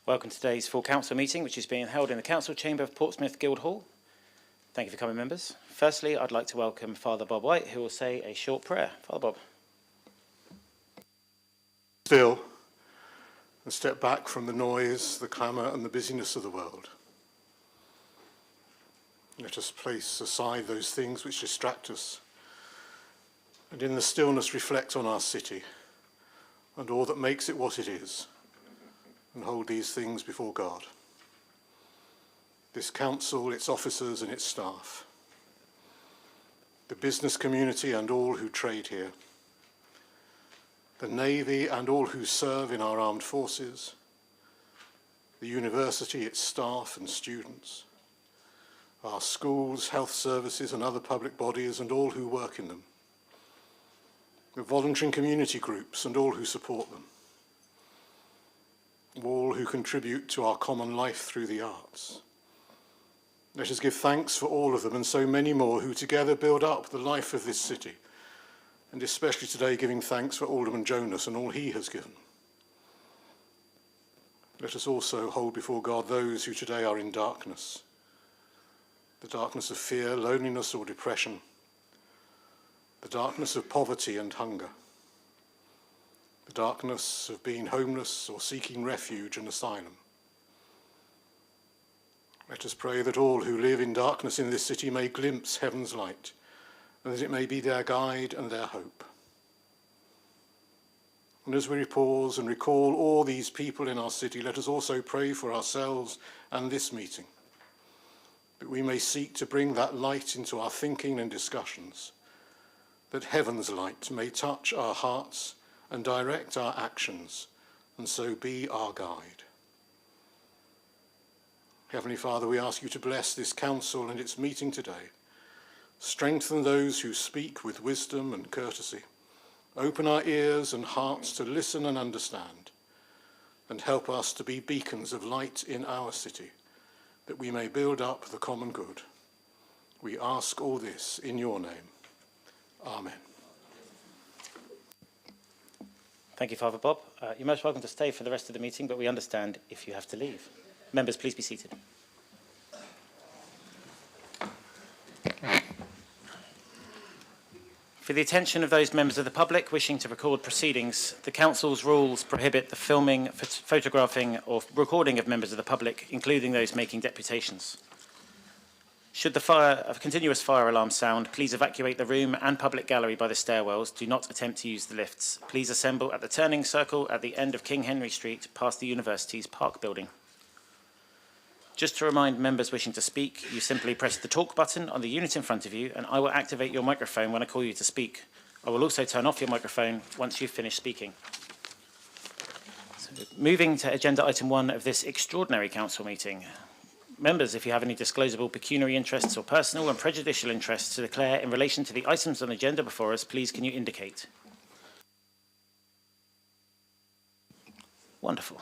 Welcome to today's full council meeting, which is being held in the council chamber of Portsmouth Guildhall. Thank you for coming, members. Firstly, I'd like to welcome Father Bob White, who will say a short prayer. Father Bob. Still, and step back from the noise, the clamour and the busyness of the world. Let us place aside those things which distract us, and in the stillness reflect on our city and all that makes it what it is, and hold these things before God. This council, its officers and its staff, the business community and all who trade here, the Navy and all who serve in our armed forces, the university, its staff and students, our schools, health services and other public bodies and all who work in them, the volunteering community groups and all who support them, all who contribute to our common life through the arts. Let us give thanks for all of them and so many more who together build up the life of this city, and especially today giving thanks for Alderman Jonas and all he has given. Let us also hold before God those who today are in darkness, the darkness of fear, loneliness or depression, the darkness of poverty and hunger, the darkness of being homeless or seeking refuge and asylum. Let us pray that all who live in darkness in this city may glimpse heaven's light, and that it may be their guide and their hope. And as we pause and recall all these people in our city, let us also pray for ourselves and this meeting, that we may seek to bring that light into our thinking and discussions, that heaven's light may touch our hearts and direct our actions, and so be our guide. Heavenly Father, we ask you to bless this council and its meeting today. Strengthen those who speak with wisdom and courtesy. Open our ears and hearts to listen and understand, and help us to be beacons of light in our city, that we may build up the common good. We ask all this in your name. Amen. Thank you, Father Bob. You're most welcome to stay for the rest of the meeting, but we understand if you have to leave. Members, please be seated. For the attention of those members of the public wishing to record proceedings, the Council's rules prohibit the filming, photographing or recording of members of the public, including those making deputations. Should a continuous fire alarm sound, please evacuate the room and public gallery by the stairwells. Do not attempt to use the lifts. Please assemble at the turning circle at the end of King Henry Street, past the University's Park Building. Just to remind members wishing to speak, you simply press the talk button on the unit in front of you, and I will activate your microphone when I call you to speak. I will also turn off your microphone once you've finished speaking. So, moving to agenda item 1 of this extraordinary council meeting. Members, if you have any disclosable pecuniary interests or personal and prejudicial interests to declare in relation to the items on the agenda before us, please can you indicate? Wonderful.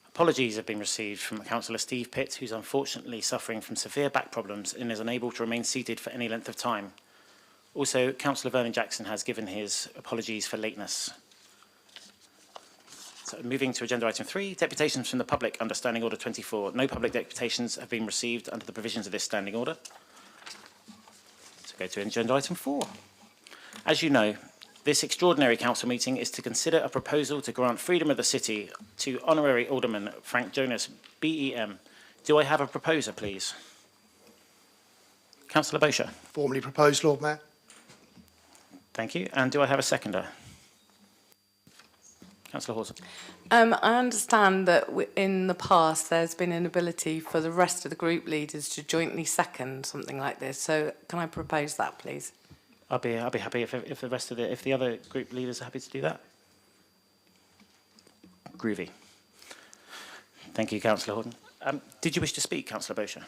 Apologies have been received from Councillor Steve Pitt, who's unfortunately suffering from severe back problems and is unable to remain seated for any length of time. Also, Councillor Vernon Jackson has given his apologies for lateness. So moving to agenda item 3, deputations from the public under Standing Order 24. No public deputations have been received under the provisions of this standing order. So go to agenda item 4. As you know, this extraordinary council meeting is to consider a proposal to grant freedom of the city to Honorary Alderman Frank Jonas, BEM. Do I have a proposer, please? Councillor Bosher. Formally proposed, Lord Mayor. Thank you. And do I have a seconder? Councillor Hawson. I understand that in the past there's been an ability for the rest of the group leaders to jointly second something like this. So can I propose that, please? I'll be happy if the other group leaders are happy to do that. Groovy. Thank you, Councillor Horton. Did you wish to speak, Councillor Bosher?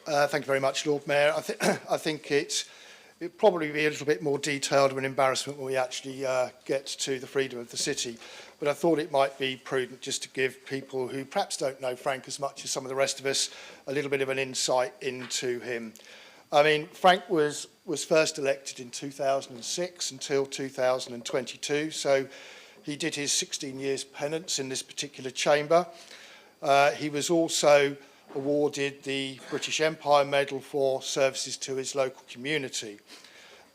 Thank you very much, Lord Mayor. I think it'd probably be a little bit more detailed of an embarrassment when we actually get to the freedom of the city. But I thought it might be prudent just to give people who perhaps don't know Frank as much as some of the rest of us a little bit of an insight into him. I mean, Frank was first elected in 2006 until 2022, so He did his 16 years penance in this particular chamber. He was also awarded the British Empire Medal for services to his local community.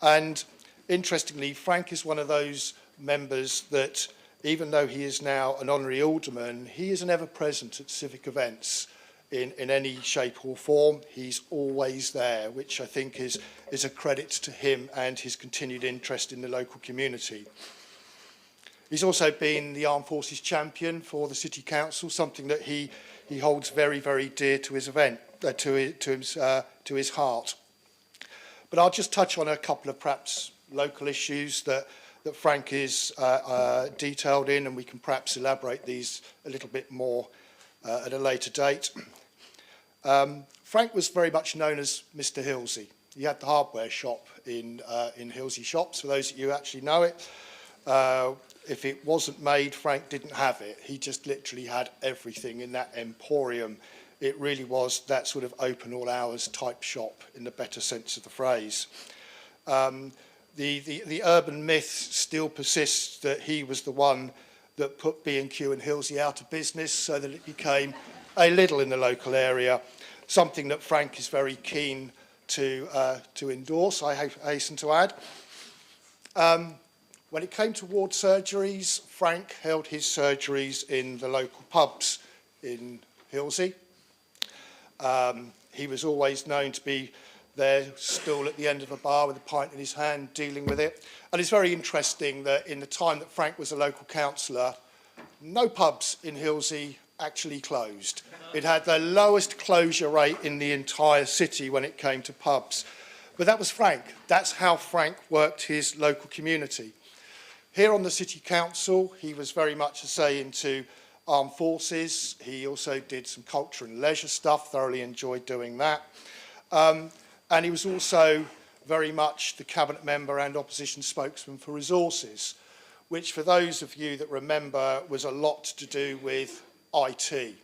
And interestingly, Frank is one of those members that, even though he is now an honorary alderman, he is ever present at civic events in any shape or form. He's always there, which I think is a credit to him and his continued interest in the local community. He's also been the Armed Forces champion for the City Council, something that he holds very, very dear to his to his heart. But I'll just touch on a couple of perhaps local issues that Frank is detailed in, and we can perhaps elaborate these a little bit more at a later date. Frank was very much known as Mr. Hilsey. He had the hardware shop in Hilsey Shops, for those of you who actually know it. If it wasn't made, Frank didn't have it. He just literally had everything in that emporium. It really was that sort of open all hours type shop in the better sense of the phrase. The urban myth still persists that he was the one that put B&Q and Hilsey out of business so that it became a Lidl in the local area, something that Frank is very keen to endorse, I hasten to add. When it came to ward surgeries, Frank held his surgeries in the local pubs in Hilsey. He was always known to be there, stool at the end of a bar with a pint in his hand, dealing with it. And it's very interesting that in the time that Frank was a local councillor, no pubs in Hilsey actually closed. It had the lowest closure rate in the entire city when it came to pubs. But that was Frank. That's how Frank worked his local community. Here on the City Council, he was very much a say into armed forces. He also did some culture and leisure stuff, thoroughly enjoyed doing that. And he was also very much the cabinet member and opposition spokesman for resources, which for those of you that remember was a lot to do with IT.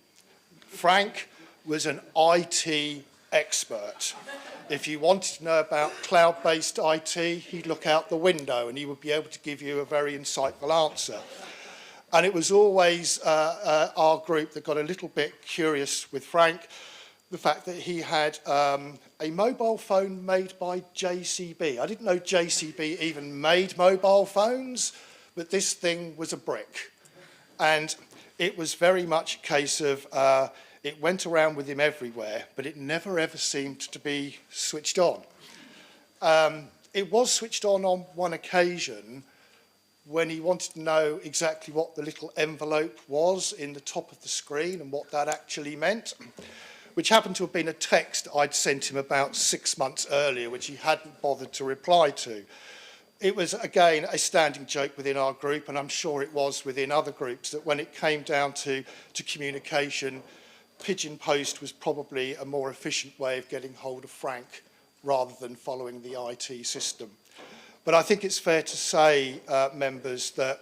Frank was an IT expert. If you wanted to know about cloud-based IT, he'd look out the window and he would be able to give you a very insightful answer. And it was always our group that got a little bit curious with Frank, the fact that he had a mobile phone made by JCB. I didn't know JCB even made mobile phones, but this thing was a brick. And it was very much a case of it went around with him everywhere, but it never ever seemed to be switched on. It was switched on one occasion when he wanted to know exactly what the little envelope was in the top of the screen and what that actually meant, which happened to have been a text I'd sent him about 6 months earlier, which he hadn't bothered to reply to. It was, again, a standing joke within our group, and I'm sure it was within other groups, that when it came down to communication, Pigeon Post was probably a more efficient way of getting hold of Frank rather than following the IT system. But I think it's fair to say, members, that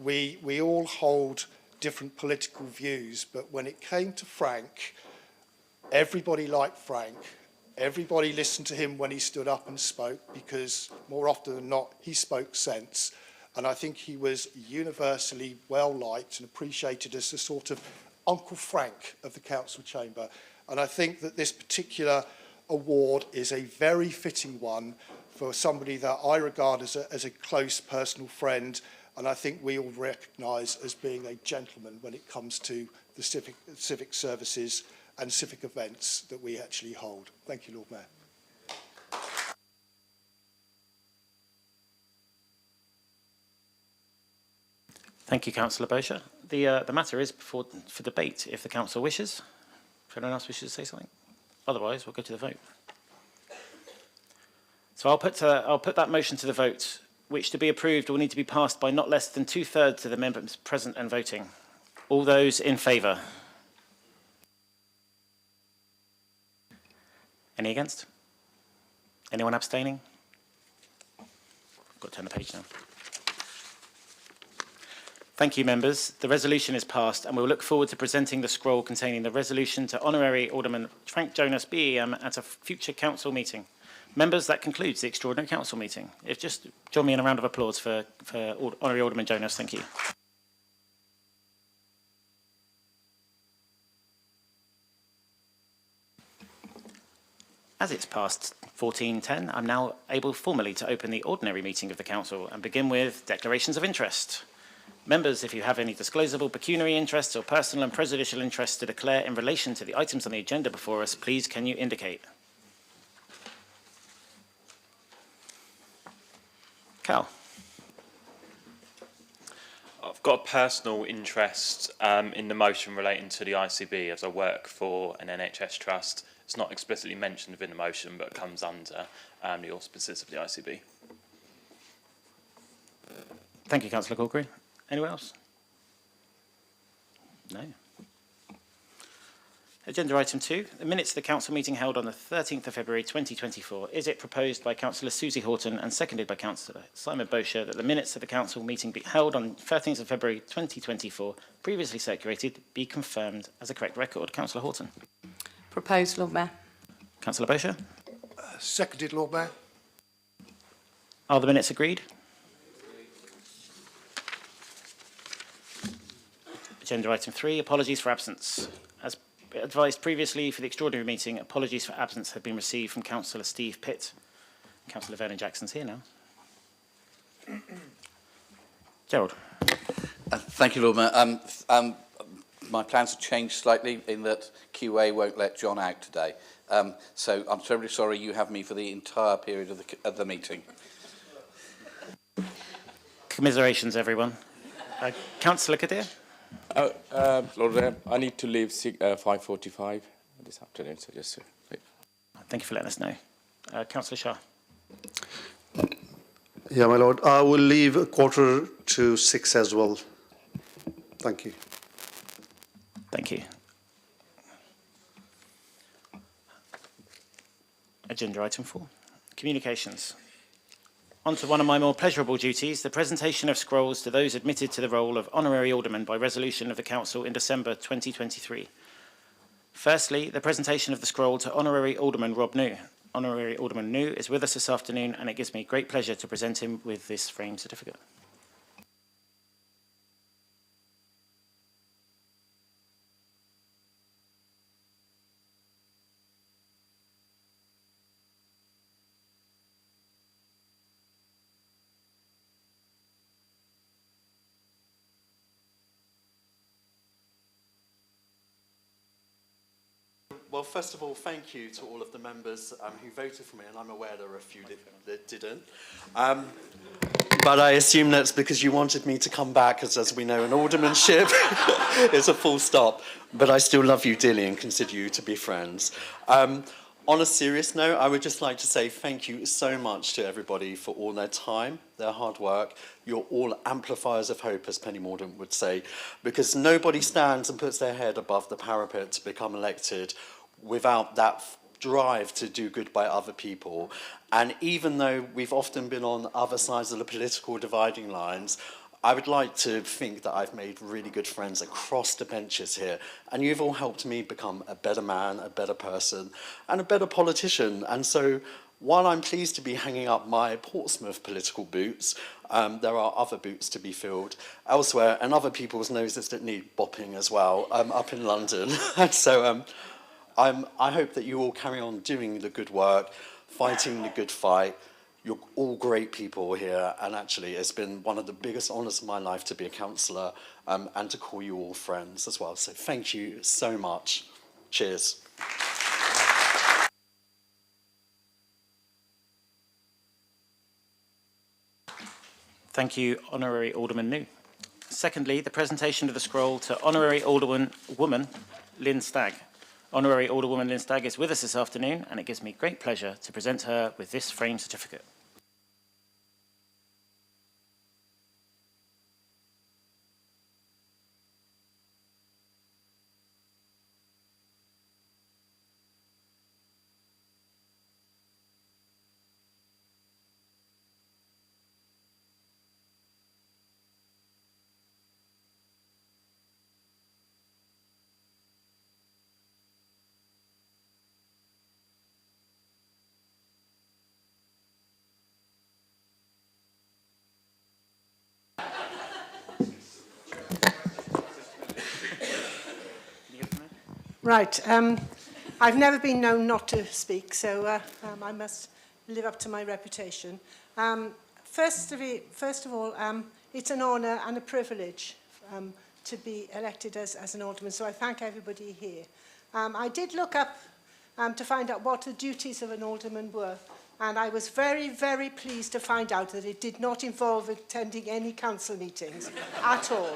we all hold different political views, but when it came to Frank, everybody liked Frank. Everybody listened to him when he stood up and spoke, because more often than not, he spoke sense. And I think he was universally well-liked and appreciated as a sort of Uncle Frank of the council chamber. And I think that this particular award is a very fitting one for somebody that I regard as a close personal friend, and I think we all recognise as being a gentleman when it comes to the civic services and civic events that we actually hold. Thank you, Lord Mayor. Thank you, Councillor Bosher. The matter is for debate, if the council wishes. If anyone else wishes to say something, otherwise we'll go to the vote. So I'll put that motion to the vote, which to be approved will need to be passed by not less than 2/3 of the members present and voting. All those in favour? Any against? Anyone abstaining? I've got to turn the page now. Thank you, members. The resolution is passed, and we'll look forward to presenting the scroll containing the resolution to Honorary Alderman Frank Jonas, BEM, at a future council meeting. Members, that concludes the extraordinary council meeting. If just join me in a round of applause for Honorary Alderman Jonas. Thank you. As it's past 14:10, I'm now able formally to open the ordinary meeting of the Council and begin with declarations of interest. Members, if you have any disclosable pecuniary interests or personal and prejudicial interests to declare in relation to the items on the agenda before us, please can you indicate? Cal. I've got a personal interest in the motion relating to the ICB as I work for an NHS trust. It's not explicitly mentioned within the motion, but comes under the auspices of the ICB. Thank you, Councillor Corkery. Anyone else? No. Agenda item 2, the minutes of the council meeting held on the 13th of February 2024. Is it proposed by Councillor Susie Horton and seconded by Councillor Simon Bosher that the minutes of the council meeting held on 13th of February 2024, previously circulated, be confirmed as a correct record? Councillor Horton. Proposed, Lord Mayor. Councillor Bosher. Seconded, Lord Mayor. Are the minutes agreed? Agenda item 3, apologies for absence. As advised previously for the extraordinary meeting, apologies for absence have been received from Councillor Steve Pitt. Councillor Vernon Jackson's here now. Gerald. Thank you, Lord Mayor. My plans have changed slightly in that QA won't let John out today. So I'm terribly sorry you have me for the entire period of the meeting. Commiserations, everyone. Councillor Kadir. Lord Mayor, I need to leave 5:45 this afternoon, so just wait. Thank you for letting us know. Councillor Shah. Yeah, my lord. I will leave 5:45 as well. Thank you. Thank you. Agenda item 4, communications. On to one of my more pleasurable duties, the presentation of scrolls to those admitted to the role of honorary alderman by resolution of the Council in December 2023. Firstly, the presentation of the scroll to Honorary Alderman Rob New. Honorary Alderman New is with us this afternoon, and it gives me great pleasure to present him with this framed certificate. Well, first of all, thank you to all of the members who voted for me, and I'm aware there are a few that didn't. But I assume that's because you wanted me to come back, as we know, an aldermanship is a full stop. But I still love you dearly and consider you to be friends. On a serious note, I would just like to say thank you so much to everybody for all their time, their hard work. You're all amplifiers of hope, as Penny Mordaunt would say, because nobody stands and puts their head above the parapet to become elected without that drive to do good by other people. And even though we've often been on other sides of the political dividing lines, I would like to think that I've made really good friends across the benches here, and you've all helped me become a better man, a better person, and a better politician. And so while I'm pleased to be hanging up my Portsmouth political boots, there are other boots to be filled elsewhere, and other people's noses that need bopping as well, up in London. And so I hope that you all carry on doing the good work, fighting the good fight. You're all great people here, and actually it's been one of the biggest honours of my life to be a councillor and to call you all friends as well. So thank you so much. Cheers. Thank you, Honorary Alderman New. Secondly, the presentation of the scroll to Honorary Alderwoman Lynn Stagg. Honorary Alderwoman Lynn Stagg is with us this afternoon, and it gives me great pleasure to present her with this framed certificate. Right. I've never been known not to speak, so I must live up to my reputation. First of all, it's an honour and a privilege to be elected as an alderman, so I thank everybody here. I did look up to find out what the duties of an alderman were, and I was very, very pleased to find out that it did not involve attending any council meetings at all.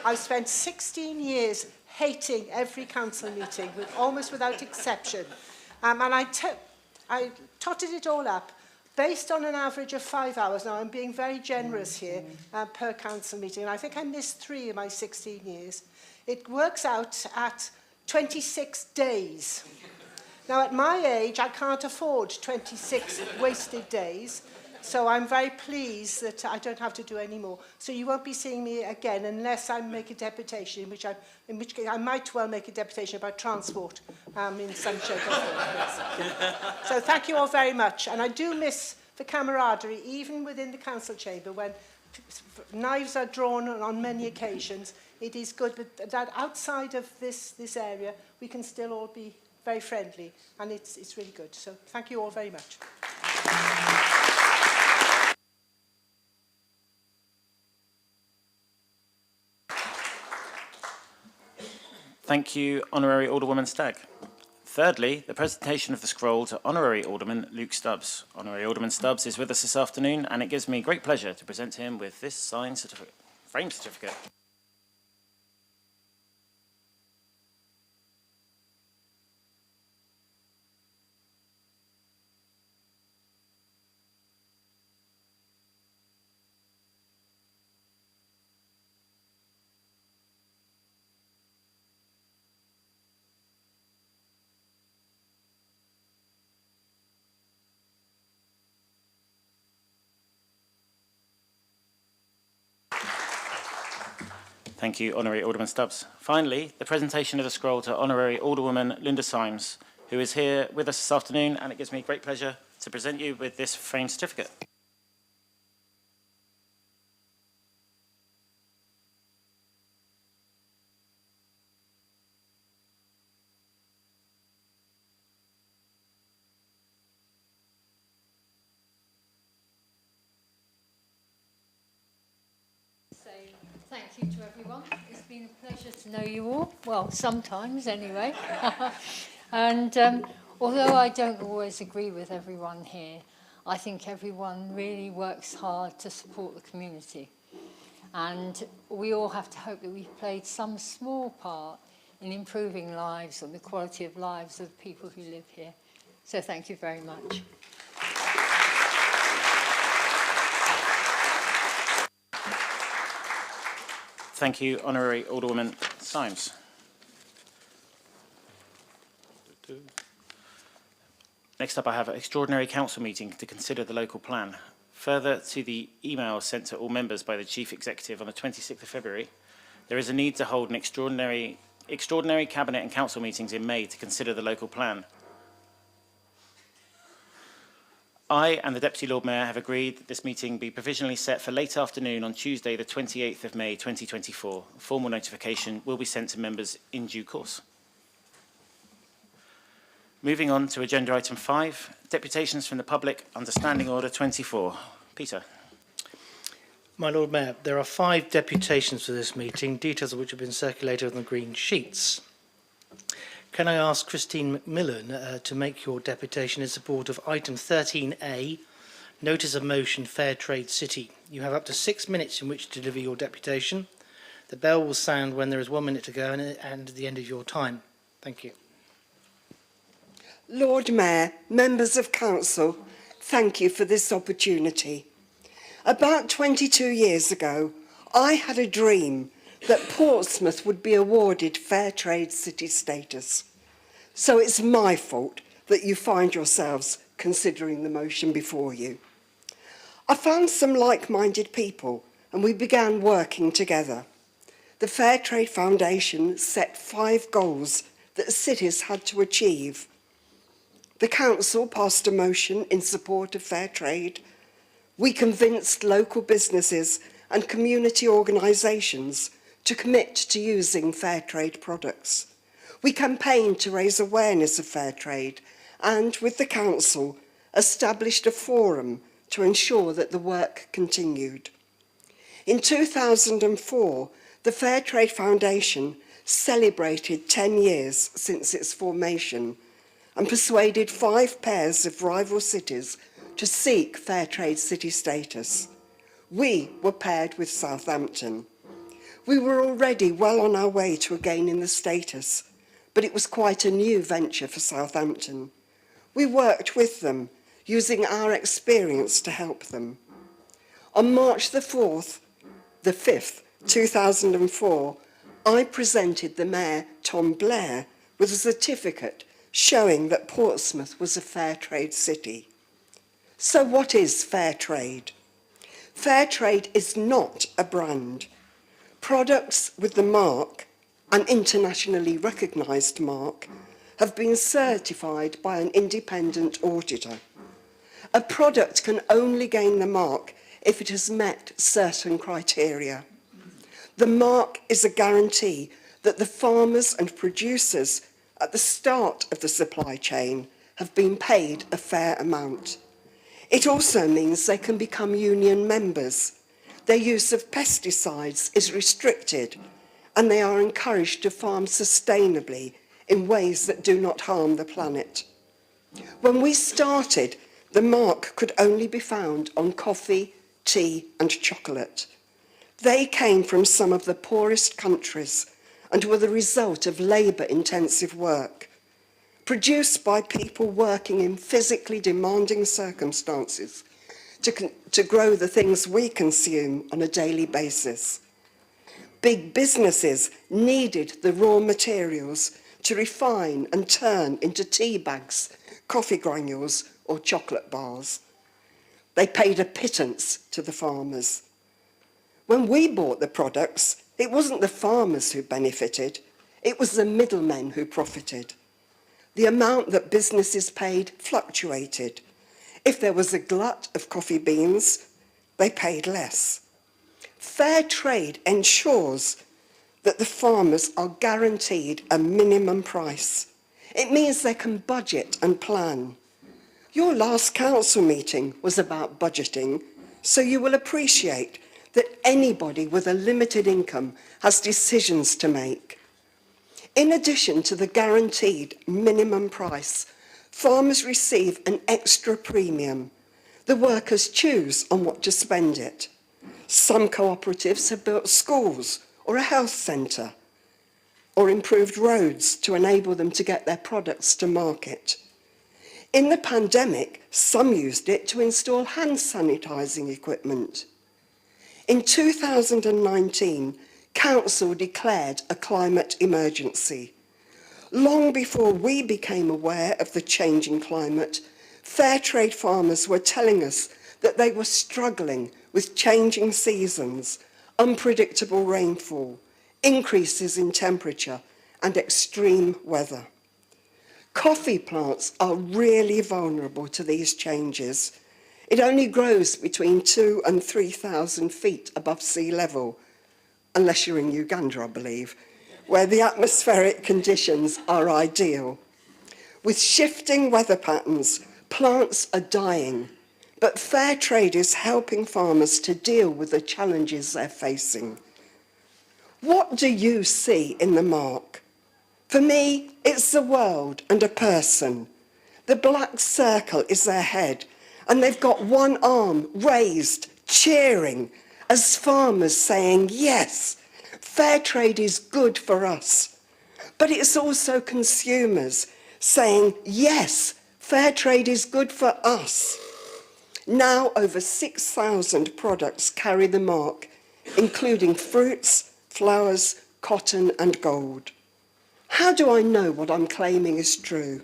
I've spent 16 years hating every council meeting, almost without exception. And I totted it all up based on an average of 5 hours. Now, I'm being very generous here per council meeting, and I think I missed 3 in my 16 years. It works out at 26 days. Now, at my age, I can't afford 26 wasted days, so I'm very pleased that I don't have to do any more. So you won't be seeing me again unless I make a deputation, in which case I might well make a deputation about transport in some shape or form. Yes. So thank you all very much. And I do miss the camaraderie, even within the council chamber, when knives are drawn on many occasions. It is good that outside of this area, we can still all be very friendly, and it's really good. So thank you all very much. Thank you, Honorary Alderwoman Stagg. Thirdly, the presentation of the scroll to Honorary Alderman Luke Stubbs. Honorary Alderman Stubbs is with us this afternoon, and it gives me great pleasure to present him with this signed certificate, framed certificate. Thank you, Honorary Alderman Stubbs. Finally, the presentation of the scroll to Honorary Alderwoman Linda Symes, who is here with us this afternoon, and it gives me great pleasure to present you with this framed certificate. Thank you to everyone. It's been a pleasure to know you all. Well, sometimes anyway. And although I don't always agree with everyone here, I think everyone really works hard to support the community. And we all have to hope that we've played some small part in improving lives and the quality of lives of the people who live here. So thank you very much. Thank you, Honorary Alderwoman Symes. Next up, I have an extraordinary council meeting to consider the local plan. Further to the email sent to all members by the Chief Executive on the 26th of February, there is a need to hold an extraordinary Cabinet and Council meetings in May to consider the local plan. I and the Deputy Lord Mayor have agreed that this meeting be provisionally set for late afternoon on Tuesday, the 28th of May 2024. Formal notification will be sent to members in due course. Moving on to agenda item 5, deputations from the public under Standing Order 24. Peter. My Lord Mayor, there are 5 deputations for this meeting, details of which have been circulated on the green sheets. Can I ask Christine McMillan to make your deputation in support of item 13A, Notice of Motion Fair Trade City? You have up to 6 minutes in which to deliver your deputation. The bell will sound when there is 1 minute to go and at the end of your time. Thank you. Lord Mayor, members of council, thank you for this opportunity. About 22 years ago, I had a dream that Portsmouth would be awarded Fair Trade City status. So it's my fault that you find yourselves considering the motion before you. I found some like-minded people and we began working together. The Fair Trade Foundation set 5 goals that cities had to achieve. The council passed a motion in support of fair trade. We convinced local businesses and community organisations to commit to using fair trade products. We campaigned to raise awareness of fair trade and, with the council, established a forum to ensure that the work continued. In 2004, the Fair Trade Foundation celebrated 10 years since its formation and persuaded 5 pairs of rival cities to seek fair trade city status. We were paired with Southampton. We were already well on our way to gaining the status, but it was quite a new venture for Southampton. We worked with them, using our experience to help them. On March the 5th, 2004, I presented the Mayor, Tom Blair, with a certificate showing that Portsmouth was a fair trade city. So what is fair trade? Fair trade is not a brand. Products with the mark, an internationally recognised mark, have been certified by an independent auditor. A product can only gain the mark if it has met certain criteria. The mark is a guarantee that the farmers and producers at the start of the supply chain have been paid a fair amount. It also means they can become union members. Their use of pesticides is restricted, and they are encouraged to farm sustainably in ways that do not harm the planet. When we started, the mark could only be found on coffee, tea, and chocolate. They came from some of the poorest countries and were the result of labour-intensive work, produced by people working in physically demanding circumstances to grow the things we consume on a daily basis. Big businesses needed the raw materials to refine and turn into tea bags, coffee granules, or chocolate bars. They paid a pittance to the farmers. When we bought the products, it wasn't the farmers who benefited, it was the middlemen who profited. The amount that businesses paid fluctuated. If there was a glut of coffee beans, they paid less. Fair trade ensures that the farmers are guaranteed a minimum price. It means they can budget and plan. Your last council meeting was about budgeting, so you will appreciate that anybody with a limited income has decisions to make. In addition to the guaranteed minimum price, farmers receive an extra premium. The workers choose on what to spend it. Some cooperatives have built schools or a health centre, or improved roads to enable them to get their products to market. In the pandemic, some used it to install hand sanitising equipment. In 2019, Council declared a climate emergency. Long before we became aware of the changing climate, fair trade farmers were telling us that they were struggling with changing seasons, unpredictable rainfall, increases in temperature, and extreme weather. Coffee plants are really vulnerable to these changes. It only grows between 2,000 and 3,000 feet above sea level, unless you're in Uganda, I believe, where the atmospheric conditions are ideal. With shifting weather patterns, plants are dying, but fair trade is helping farmers to deal with the challenges they're facing. What do you see in the mark? For me, it's the world and a person. The black circle is their head, and they've got one arm raised, cheering, as farmers saying, yes, fair trade is good for us. But it's also consumers saying, yes, fair trade is good for us. Now over 6,000 products carry the mark, including fruits, flowers, cotton and gold. How do I know what I'm claiming is true?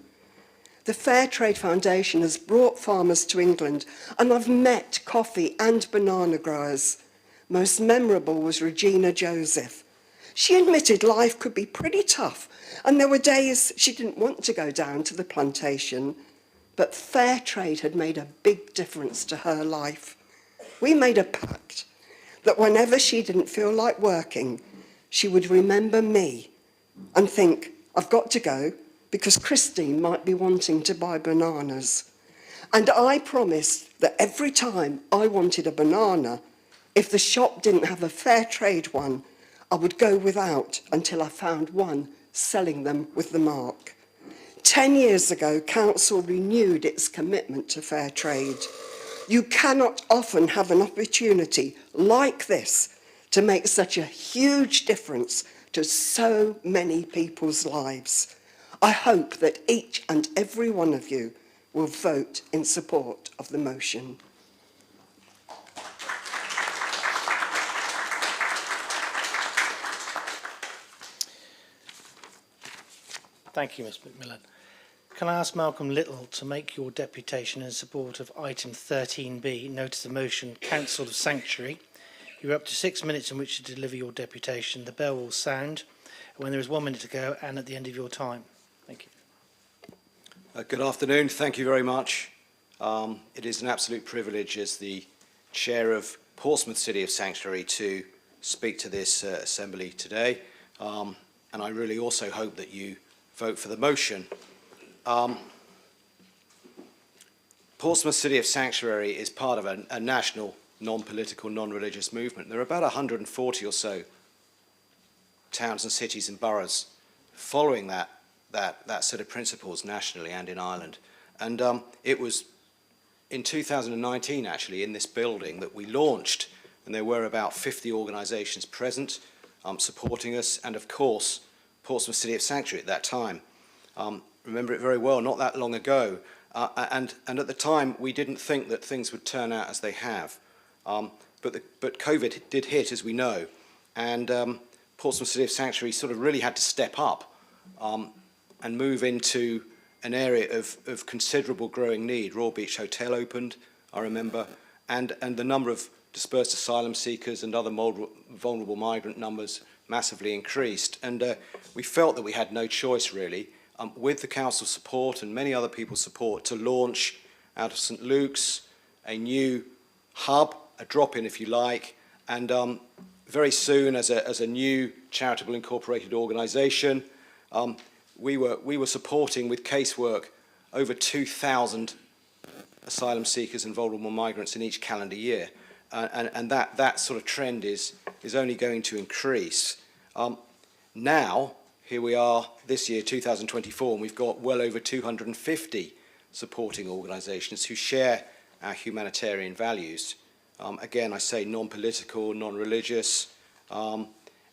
The Fair Trade Foundation has brought farmers to England, and I've met coffee and banana growers. Most memorable was Regina Joseph. She admitted life could be pretty tough, and there were days she didn't want to go down to the plantation, but fair trade had made a big difference to her life. We made a pact that whenever she didn't feel like working, she would remember me and think, I've got to go because Christine might be wanting to buy bananas. And I promised that every time I wanted a banana, if the shop didn't have a fair trade one, I would go without until I found one selling them with the mark. 10 years ago, Council renewed its commitment to fair trade. You cannot often have an opportunity like this to make such a huge difference to so many people's lives. I hope that each and every one of you will vote in support of the motion. Thank you, Ms Macmillan. Can I ask Malcolm Little to make your deputation in support of item 13B, notice of motion, Council of Sanctuary? You're up to 6 minutes in which to deliver your deputation. The bell will sound when there is 1 minute to go and at the end of your time. Thank you. Good afternoon. Thank you very much. It is an absolute privilege as the Chair of Portsmouth City of Sanctuary to speak to this Assembly today. And I really also hope that you vote for the motion. Portsmouth City of Sanctuary is part of a national non-political, non-religious movement. There are about 140 or so towns and cities and boroughs following that set of principles nationally and in Ireland. And it was in 2019, actually, in this building that we launched, and there were about 50 organisations present supporting us, and of course, Portsmouth City of Sanctuary at that time. Remember it very well, not that long ago. And at the time, we didn't think that things would turn out as they have. But COVID did hit, as we know, and Portsmouth City of Sanctuary sort of really had to step up and move into an area of considerable growing need. Royal Beach Hotel opened, I remember, and the number of dispersed asylum seekers and other vulnerable migrant numbers massively increased. And we felt that we had no choice, really, with the council's support and many other people's support, to launch out of St Luke's a new hub, a drop-in, if you like, and very soon, as a new charitable incorporated organisation, we were supporting with casework over 2,000 asylum seekers and vulnerable migrants in each calendar year, and that sort of trend is only going to increase. Now, here we are this year, 2024, and we've got well over 250 supporting organisations who share our humanitarian values. Again, I say non-political, non-religious, and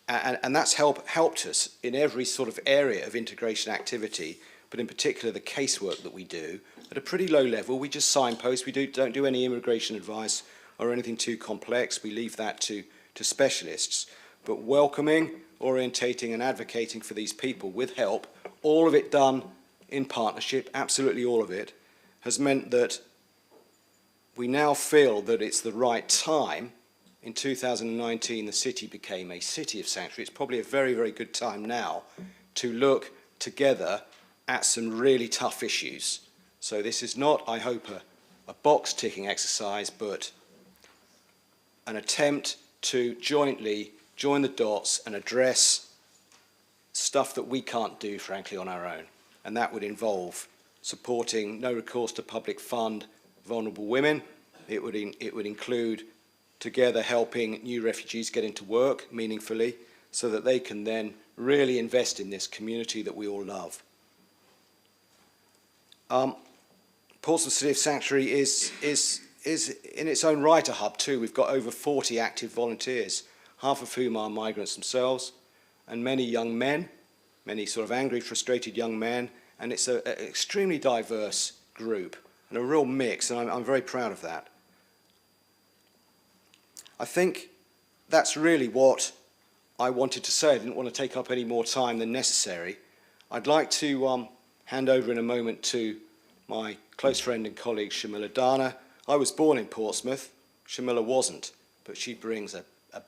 that's helped us in every sort of area of integration activity, but in particular the casework that we do at a pretty low level. We just signpost. We don't do any immigration advice or anything too complex. We leave that to specialists. But welcoming, orientating and advocating for these people with help, all of it done in partnership, absolutely all of it, has meant that we now feel that it's the right time. In 2019, the city became a city of sanctuary. It's probably a very, very good time now to look together at some really tough issues. So this is not, I hope, a box-ticking exercise, but an attempt to jointly join the dots and address stuff that we can't do, frankly, on our own. And that would involve supporting no recourse to public fund vulnerable women. It would include together helping new refugees get into work meaningfully so that they can then really invest in this community that we all love. Portsmouth City of Sanctuary is in its own right a hub too. We've got over 40 active volunteers, half of whom are migrants themselves, and many young men, many sort of angry, frustrated young men, and it's an extremely diverse group and a real mix, and I'm very proud of that. I think that's really what I wanted to say. I didn't want to take up any more time than necessary. I'd like to hand over in a moment to my close friend and colleague, Shamila Dana. I was born in Portsmouth. Shamila wasn't, but she brings a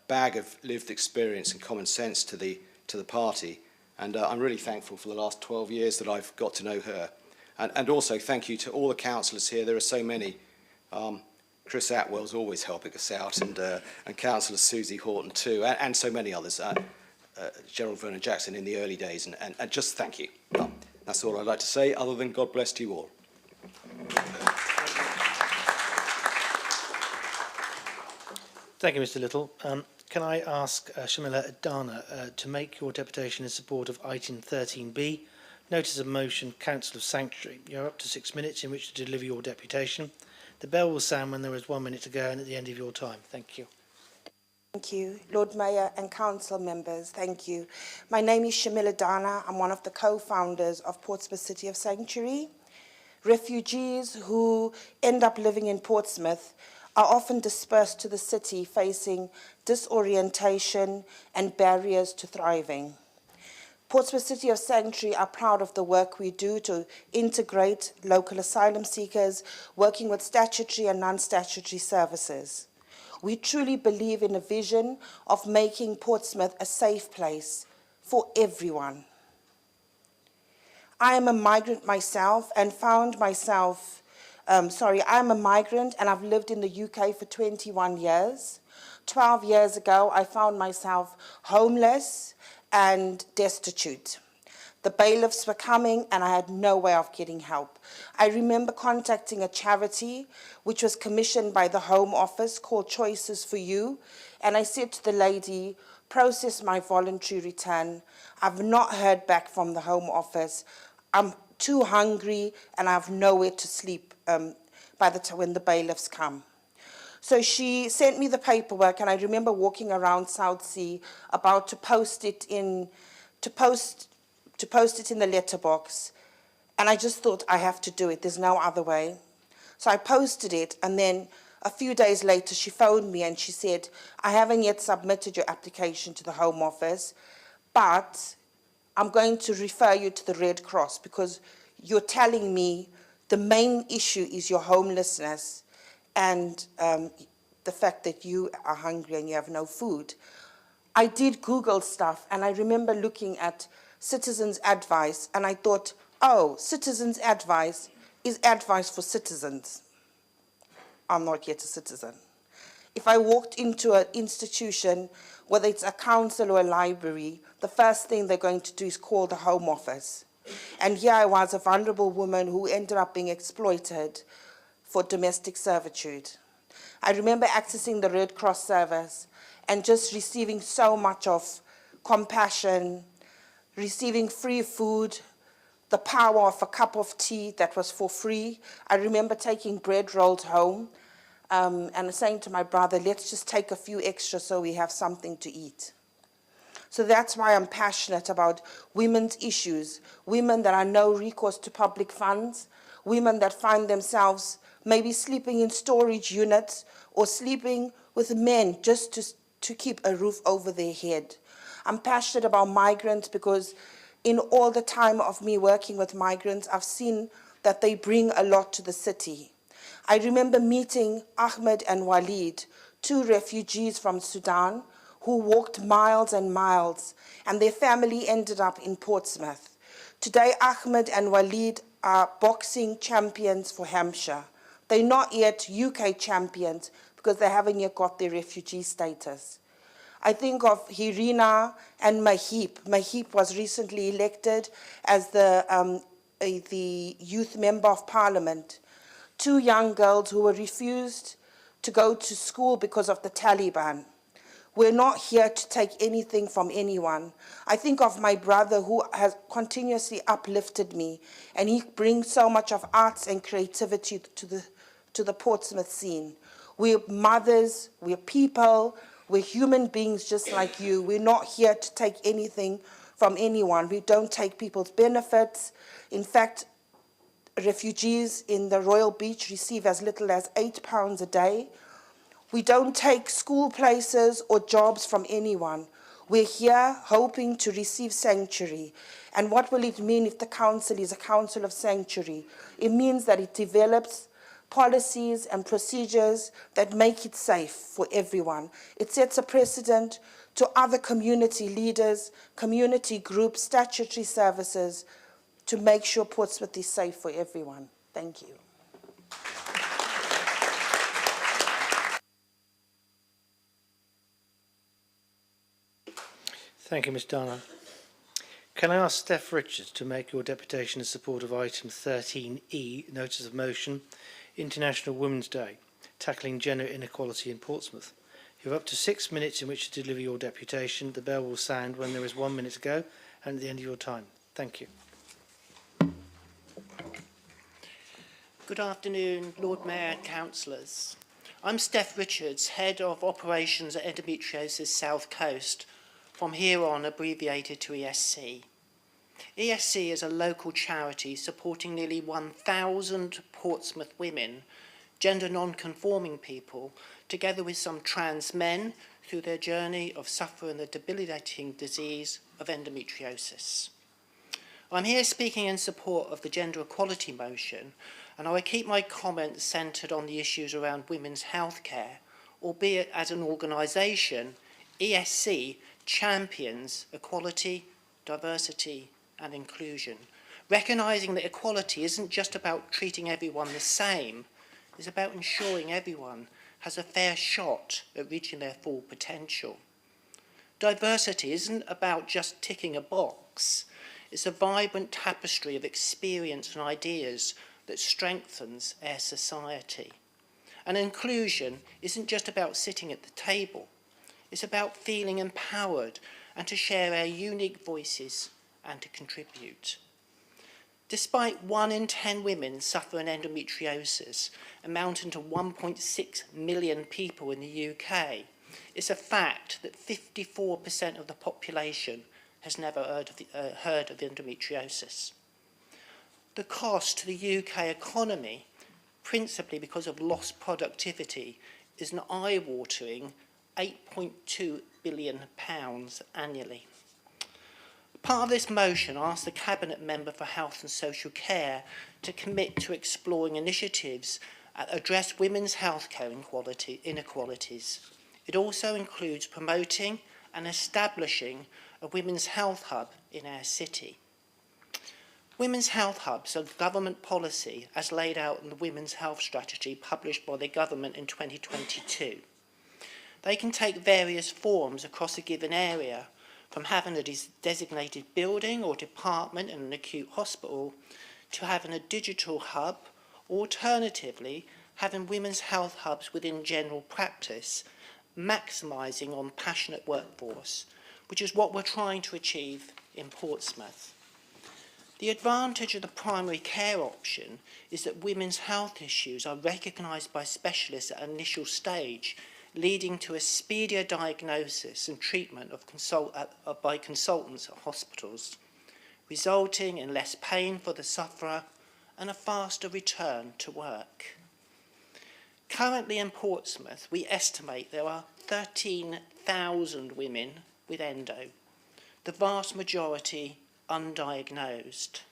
bag of lived experience and common sense to the party, and I'm really thankful for the last 12 years that I've got to know her. And also thank you to all the councillors here. There are so many. Chris Atwell's always helping us out, and Councillor Susie Horton too, and so many others. Gerald Vernon Jackson in the early days, and just thank you. Well, that's all I'd like to say, other than God bless to you all. Thank you, Mr. Little. Can I ask Shamila Adana to make your deputation in support of item 13B, notice of motion, Council of Sanctuary? You're up to 6 minutes in which to deliver your deputation. The bell will sound when there is 1 minute to go and at the end of your time. Thank you. Thank you, Lord Mayor and Council members. Thank you. My name is Shamila Dana. I'm one of the co-founders of Portsmouth City of Sanctuary. Refugees who end up living in Portsmouth are often dispersed to the city, facing disorientation and barriers to thriving. Portsmouth City of Sanctuary are proud of the work we do to integrate local asylum seekers, working with statutory and non-statutory services. We truly believe in a vision of making Portsmouth a safe place for everyone. I am a migrant myself and found myself, I'm a migrant and I've lived in the UK for 21 years. 12 years ago, I found myself homeless and destitute. The bailiffs were coming and I had no way of getting help. I remember contacting a charity which was commissioned by the Home Office called Choices for You, and I said to the lady, process my voluntary return. I've not heard back from the Home Office. I'm too hungry and I have nowhere to sleep by the time when the bailiffs come. So she sent me the paperwork, and I remember walking around Southsea about to post it in the letterbox, and I just thought I have to do it. There's no other way. So I posted it, and then a few days later she phoned me and she said, I haven't yet submitted your application to the Home Office, but I'm going to refer you to the Red Cross because you're telling me the main issue is your homelessness and the fact that you are hungry and you have no food. I did Google stuff, and I remember looking at Citizens Advice, and I thought, oh, Citizens Advice is advice for citizens. I'm not yet a citizen. If I walked into an institution, whether it's a council or a library, the first thing they're going to do is call the Home Office. And here I was, a vulnerable woman who ended up being exploited for domestic servitude. I remember accessing the Red Cross service and just receiving so much of compassion, receiving free food, the power of a cup of tea that was for free. I remember taking bread rolls home and saying to my brother, let's just take a few extra so we have something to eat. So that's why I'm passionate about women's issues, women that are no recourse to public funds, women that find themselves maybe sleeping in storage units or sleeping with men just to keep a roof over their head. I'm passionate about migrants because in all the time of me working with migrants, I've seen that they bring a lot to the city. I remember meeting Ahmed and Walid, two refugees from Sudan, who walked miles and miles, and their family ended up in Portsmouth. Today, Ahmed and Walid are boxing champions for Hampshire. They're not yet UK champions because they haven't yet got their refugee status. I think of Hirina and Mahip. Mahip was recently elected as the youth member of parliament. Two young girls who were refused to go to school because of the Taliban. We're not here to take anything from anyone. I think of my brother who has continuously uplifted me, and he brings so much of arts and creativity to the Portsmouth scene. We're mothers, we're people, we're human beings just like you. We're not here to take anything from anyone. We don't take people's benefits. In fact, refugees in the Royal Beach receive as little as £8 a day. We don't take school places or jobs from anyone. We're here hoping to receive sanctuary. And what will it mean if the council is a council of sanctuary? It means that it develops policies and procedures that make it safe for everyone. It sets a precedent to other community leaders, community groups, statutory services to make sure Portsmouth is safe for everyone. Thank you. Thank you, Ms Dana. Can I ask Steph Richards to make your deputation in support of item 13E, notice of motion, International Women's Day, tackling gender inequality in Portsmouth? You have up to 6 minutes in which to deliver your deputation. The bell will sound when there is 1 minute to go and at the end of your time. Thank you. Good afternoon, Lord Mayor and councillors. I'm Steph Richards, Head of Operations at Endometriosis South Coast, from here on abbreviated to ESC. ESC is a local charity supporting nearly 1,000 Portsmouth women, gender non-conforming people, together with some trans men through their journey of suffering the debilitating disease of endometriosis. I'm here speaking in support of the gender equality motion, and I will keep my comments centred on the issues around women's healthcare, albeit as an organisation, ESC champions equality, diversity and inclusion, recognising that equality isn't just about treating everyone the same, it's about ensuring everyone has a fair shot at reaching their full potential. Diversity isn't about just ticking a box, it's a vibrant tapestry of experience and ideas that strengthens our society. And inclusion isn't just about sitting at the table, it's about feeling empowered and to share our unique voices and to contribute. Despite 1 in 10 women suffering endometriosis, amounting to 1.6 million people in the UK, it's a fact that 54% of the population has never heard of endometriosis. The cost to the UK economy, principally because of lost productivity, is an eye-watering £8.2 billion annually. Part of this motion asks the Cabinet Member for Health and Social Care to commit to exploring initiatives that address women's healthcare inequalities. It also includes promoting and establishing a women's health hub in our city. Women's health hubs are government policy as laid out in the Women's Health Strategy published by the government in 2022. They can take various forms across a given area, from having a designated building or department in an acute hospital to having a digital hub, or alternatively having women's health hubs within general practice, maximising on passionate workforce, which is what we're trying to achieve in Portsmouth. The advantage of the primary care option is that women's health issues are recognised by specialists at an initial stage, leading to a speedier diagnosis and treatment by consultants at hospitals, resulting in less pain for the sufferer and a faster return to work. Currently in Portsmouth, we estimate there are 13,000 women with endo, the vast majority undiagnosed.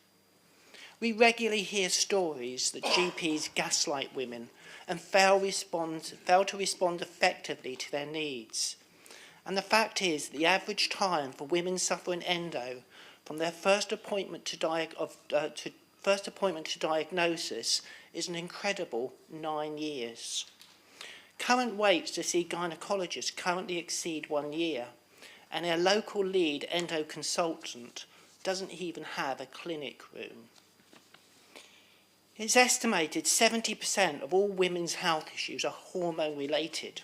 We regularly hear stories that GPs gaslight women and fail to respond effectively to their needs. And the fact is, the average time for women suffering endo from their first appointment to diagnosis is an incredible 9 years. Current waits to see gynecologists currently exceed 1 year, and our local lead endo consultant doesn't even have a clinic room. It's estimated 70% of all women's health issues are hormone related.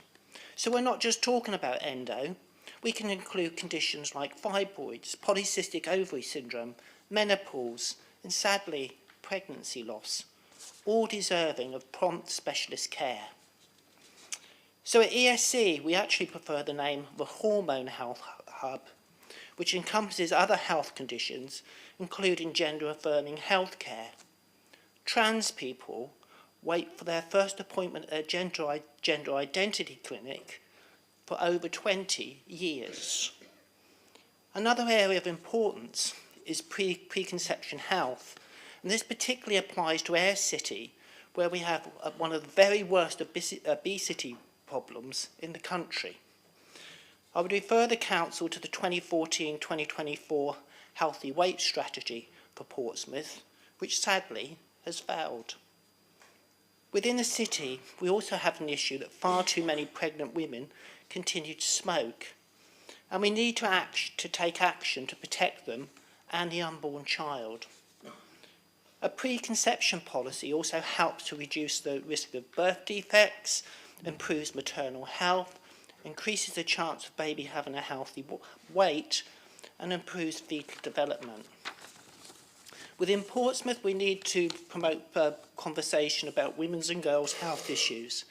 So we're not just talking about endo, we can include conditions like fibroids, polycystic ovary syndrome, menopause, and sadly, pregnancy loss, all deserving of prompt specialist care. So at ESC, we actually prefer the name the Hormone Health Hub, which encompasses other health conditions, including gender-affirming healthcare. Trans people wait for their first appointment at a gender identity clinic for over 20 years. Another area of importance is preconception health, and this particularly applies to our city, where we have one of the very worst obesity problems in the country. I would refer the Council to the 2014-2024 Healthy Weight Strategy for Portsmouth, which sadly has failed. Within the city, we also have an issue that far too many pregnant women continue to smoke. and we need to take action to protect them and the unborn child. A preconception policy also helps to reduce the risk of birth defects, improves maternal health, increases the chance of baby having a healthy weight, and improves fetal development. Within Portsmouth, we need to promote conversation about women's and girls' health issues,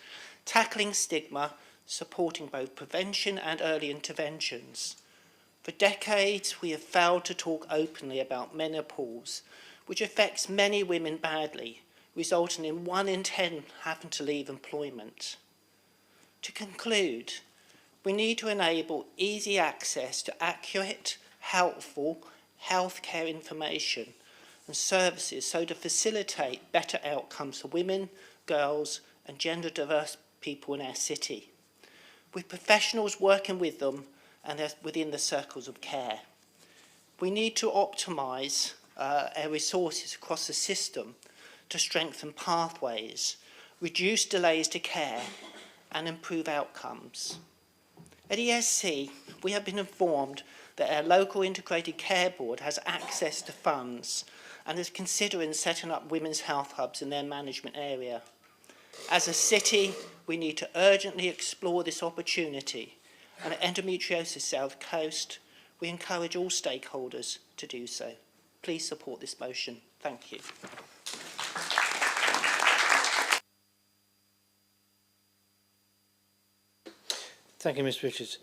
tackling stigma, supporting both prevention and early interventions. For decades, we have failed to talk openly about menopause, which affects many women badly, resulting in 1 in 10 having to leave employment. To conclude, we need to enable easy access to accurate, helpful healthcare information and services so to facilitate better outcomes for women, girls and gender diverse people in our city, with professionals working with them and within the circles of care. We need to optimise our resources across the system to strengthen pathways, reduce delays to care and improve outcomes. At ESC, we have been informed that our local integrated care board has access to funds and is considering setting up women's health hubs in their management area. As a city, we need to urgently explore this opportunity, and at Endometriosis South Coast, we encourage all stakeholders to do so. Please support this motion. Thank you. Thank you, Ms Richards.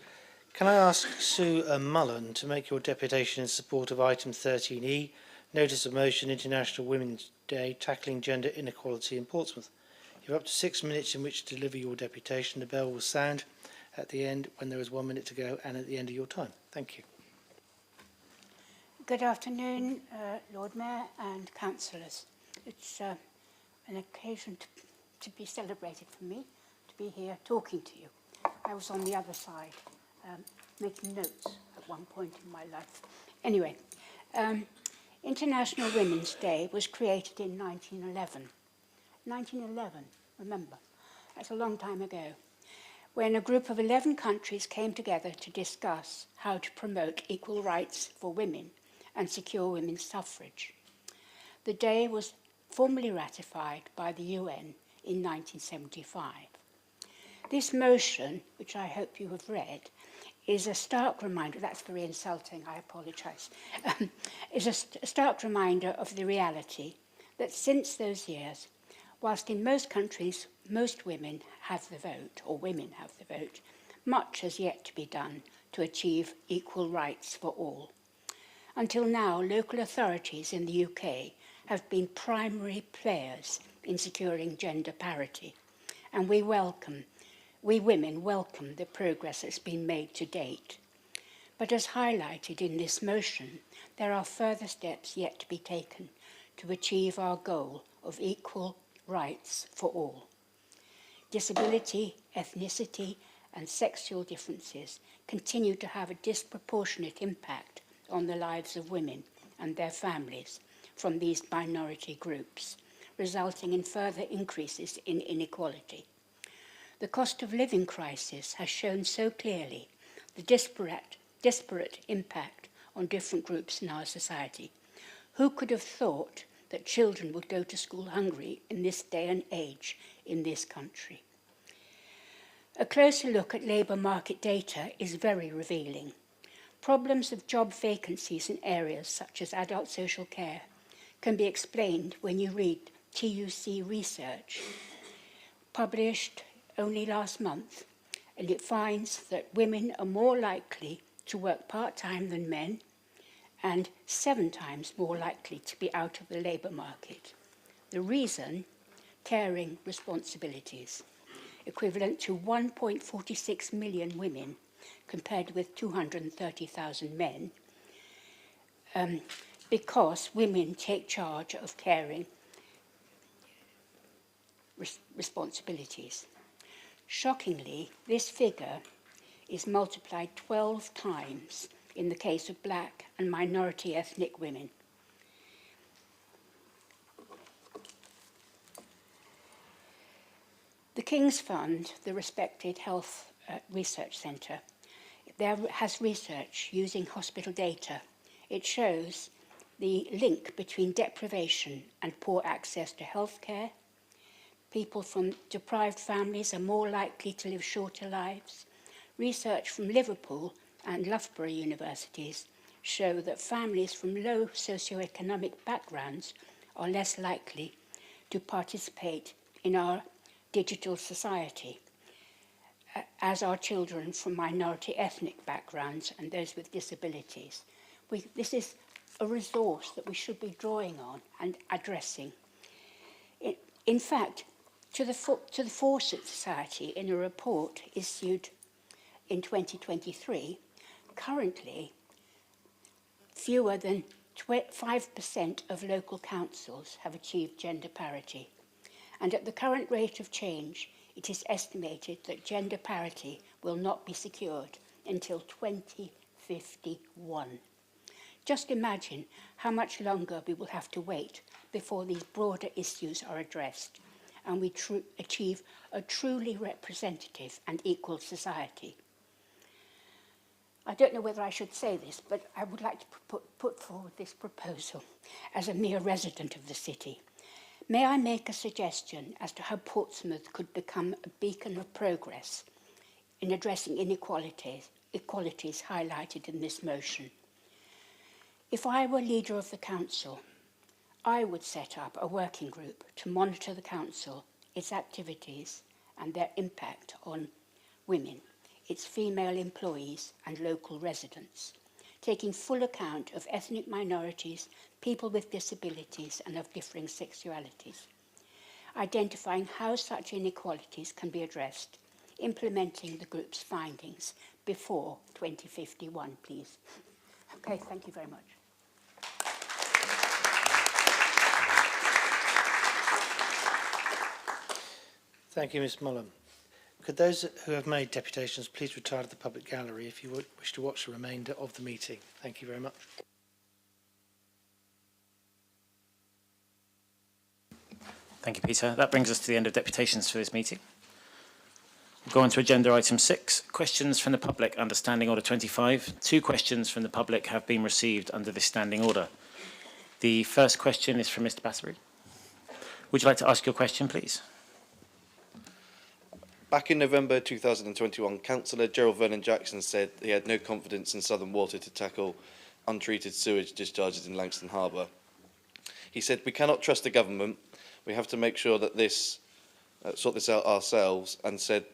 Can I ask Sue Mullen to make your deputation in support of item 13E, Notice of Motion International Women's Day, Tackling Gender Inequality in Portsmouth? You have up to 6 minutes in which to deliver your deputation. The bell will sound at the end when there is 1 minute to go and at the end of your time. Thank you. Good afternoon, Lord Mayor and councillors. It's an occasion to be celebrated for me, to be here talking to you. I was on the other side, making notes at one point in my life. Anyway, International Women's Day was created in 1911. 1911, remember, that's a long time ago, when a group of 11 countries came together to discuss how to promote equal rights for women and secure women's suffrage. The day was formally ratified by the UN in 1975. This motion, which I hope you have read, is a stark reminder, that's very insulting, I apologise, is a stark reminder of the reality that since those years, whilst in most countries most women have the vote, or women have the vote, much has yet to be done to achieve equal rights for all. Until now, local authorities in the UK have been primary players in securing gender parity, and we women welcome the progress that's been made to date. But as highlighted in this motion, there are further steps yet to be taken to achieve our goal of equal rights for all. Disability, ethnicity, and sexual differences continue to have a disproportionate impact on the lives of women and their families from these minority groups, resulting in further increases in inequality. The cost of living crisis has shown so clearly the disparate impact on different groups in our society. Who could have thought that children would go to school hungry in this day and age in this country? A closer look at labour market data is very revealing. Problems of job vacancies in areas such as adult social care can be explained when you read TUC research, published only last month, and it finds that women are more likely to work part-time than men and 7 times more likely to be out of the labour market. The reason? Caring responsibilities, equivalent to 1.46 million women compared with 230,000 men, because women take charge of caring responsibilities. Shockingly, this figure is multiplied 12 times in the case of black and minority ethnic women. The King's Fund, the respected health research centre, it there has research using hospital data. It shows the link between deprivation and poor access to healthcare. People from deprived families are more likely to live shorter lives. Research from Liverpool and Loughborough universities show that families from low socioeconomic backgrounds are less likely to participate in our digital society, as are children from minority ethnic backgrounds and those with disabilities. This is a resource that we should be drawing on and addressing. In fact, to the Fawcett Society, in a report issued in 2023, currently fewer than 5% of local councils have achieved gender parity. And at the current rate of change, it is estimated that gender parity will not be secured until 2051. Just imagine how much longer we will have to wait before these broader issues are addressed and we achieve a truly representative and equal society. I don't know whether I should say this, but I would like to put forward this proposal as a mere resident of the city. May I make a suggestion as to how Portsmouth could become a beacon of progress in addressing inequalities highlighted in this motion? If I were leader of the council, I would set up a working group to monitor the council, its activities and their impact on women, its female employees and local residents, taking full account of ethnic minorities, people with disabilities and of differing sexualities, identifying how such inequalities can be addressed, implementing the group's findings before 2051, please. Okay, thank you very much. Thank you, Ms Mullen. Could those who have made deputations please retire to the public gallery if you wish to watch the remainder of the meeting. Thank you very much. Thank you, Peter. That brings us to the end of deputations for this meeting. We'll go on to agenda item 6, questions from the public under Standing Order 25. 2 questions from the public have been received under this standing order. The first question is from Mr Battery. Would you like to ask your question, please? Back in November 2021, Councillor Gerald Vernon-Jackson said he had no confidence in Southern Water to tackle untreated sewage discharges in Langston Harbour. He said, "We cannot trust the government. We have to make sure that sort this out ourselves," and said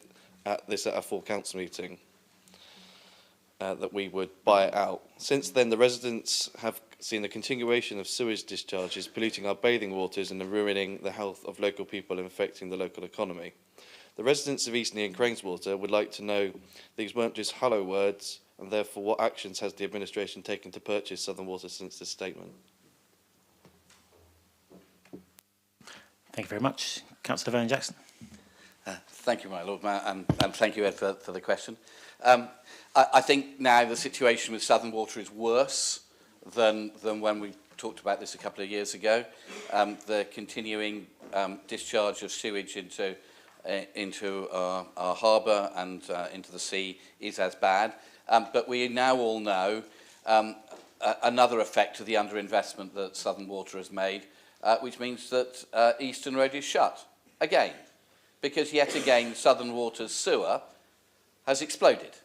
at a full council meeting that we would buy it out. Since then, the residents have seen a continuation of sewage discharges polluting our bathing waters and ruining the health of local people and affecting the local economy. The residents of Eastney and Craigswater would like to know these weren't just hollow words, and therefore what actions has the administration taken to purchase Southern Water since this statement? Thank you very much. Councillor Vernon-Jackson. Thank you, my Lord Mayor, and thank you, Ed, for the question. I think now the situation with Southern Water is worse than when we talked about this a couple of years ago. The continuing discharge of sewage into our harbour and into the sea is as bad. But we now all know another effect of the underinvestment that Southern Water has made, which means that Eastern Road is shut again, because yet again Southern Water's sewer has exploded.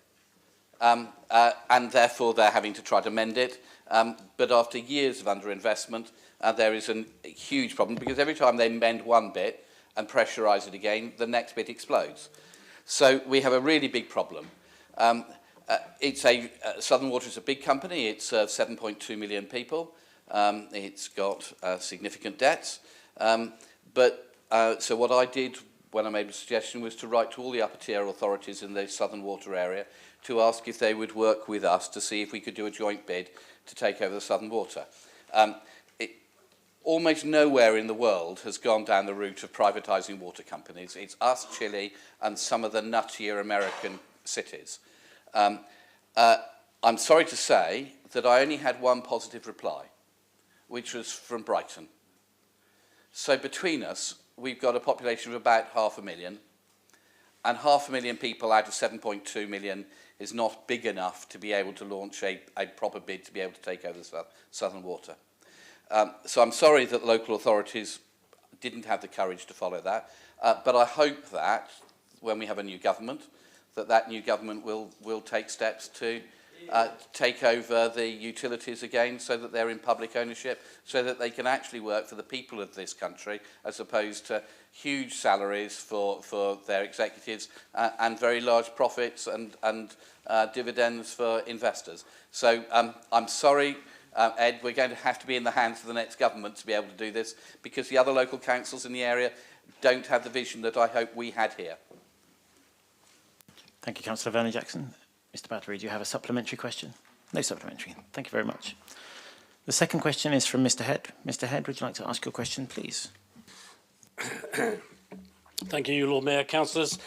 And therefore they're having to try to mend it. But after years of underinvestment, there is a huge problem, because every time they mend one bit and pressurise it again, the next bit explodes. So we have a really big problem. Southern Water is a big company. It serves 7.2 million people. It's got significant debts. So what I did when I made the suggestion was to write to all the upper tier authorities in the Southern Water area to ask if they would work with us to see if we could do a joint bid to take over the Southern Water. Almost nowhere in the world has gone down the route of privatising water companies. It's us, Chile, and some of the nuttier American cities. I'm sorry to say that I only had one positive reply, which was from Brighton. So between us, we've got a population of about 500,000, and 500,000 people out of 7.2 million is not big enough to be able to launch a proper bid to be able to take over the Southern Water. So I'm sorry that local authorities didn't have the courage to follow that, but I hope that when we have a new government, that new government will take steps to take over the utilities again so that they're in public ownership, so that they can actually work for the people of this country as opposed to huge salaries for their executives and very large profits and dividends for investors. So I'm sorry, Ed, we're going to have to be in the hands of the next government to be able to do this, because the other local councils in the area don't have the vision that I hope we had here. Thank you, Councillor Vernon-Jackson. Mr. Battery, do you have a supplementary question? No supplementary. Thank you very much. The second question is from Mr. Head. Mr. Head, would you like to ask your question, please? Thank you, Lord Mayor. Councillors,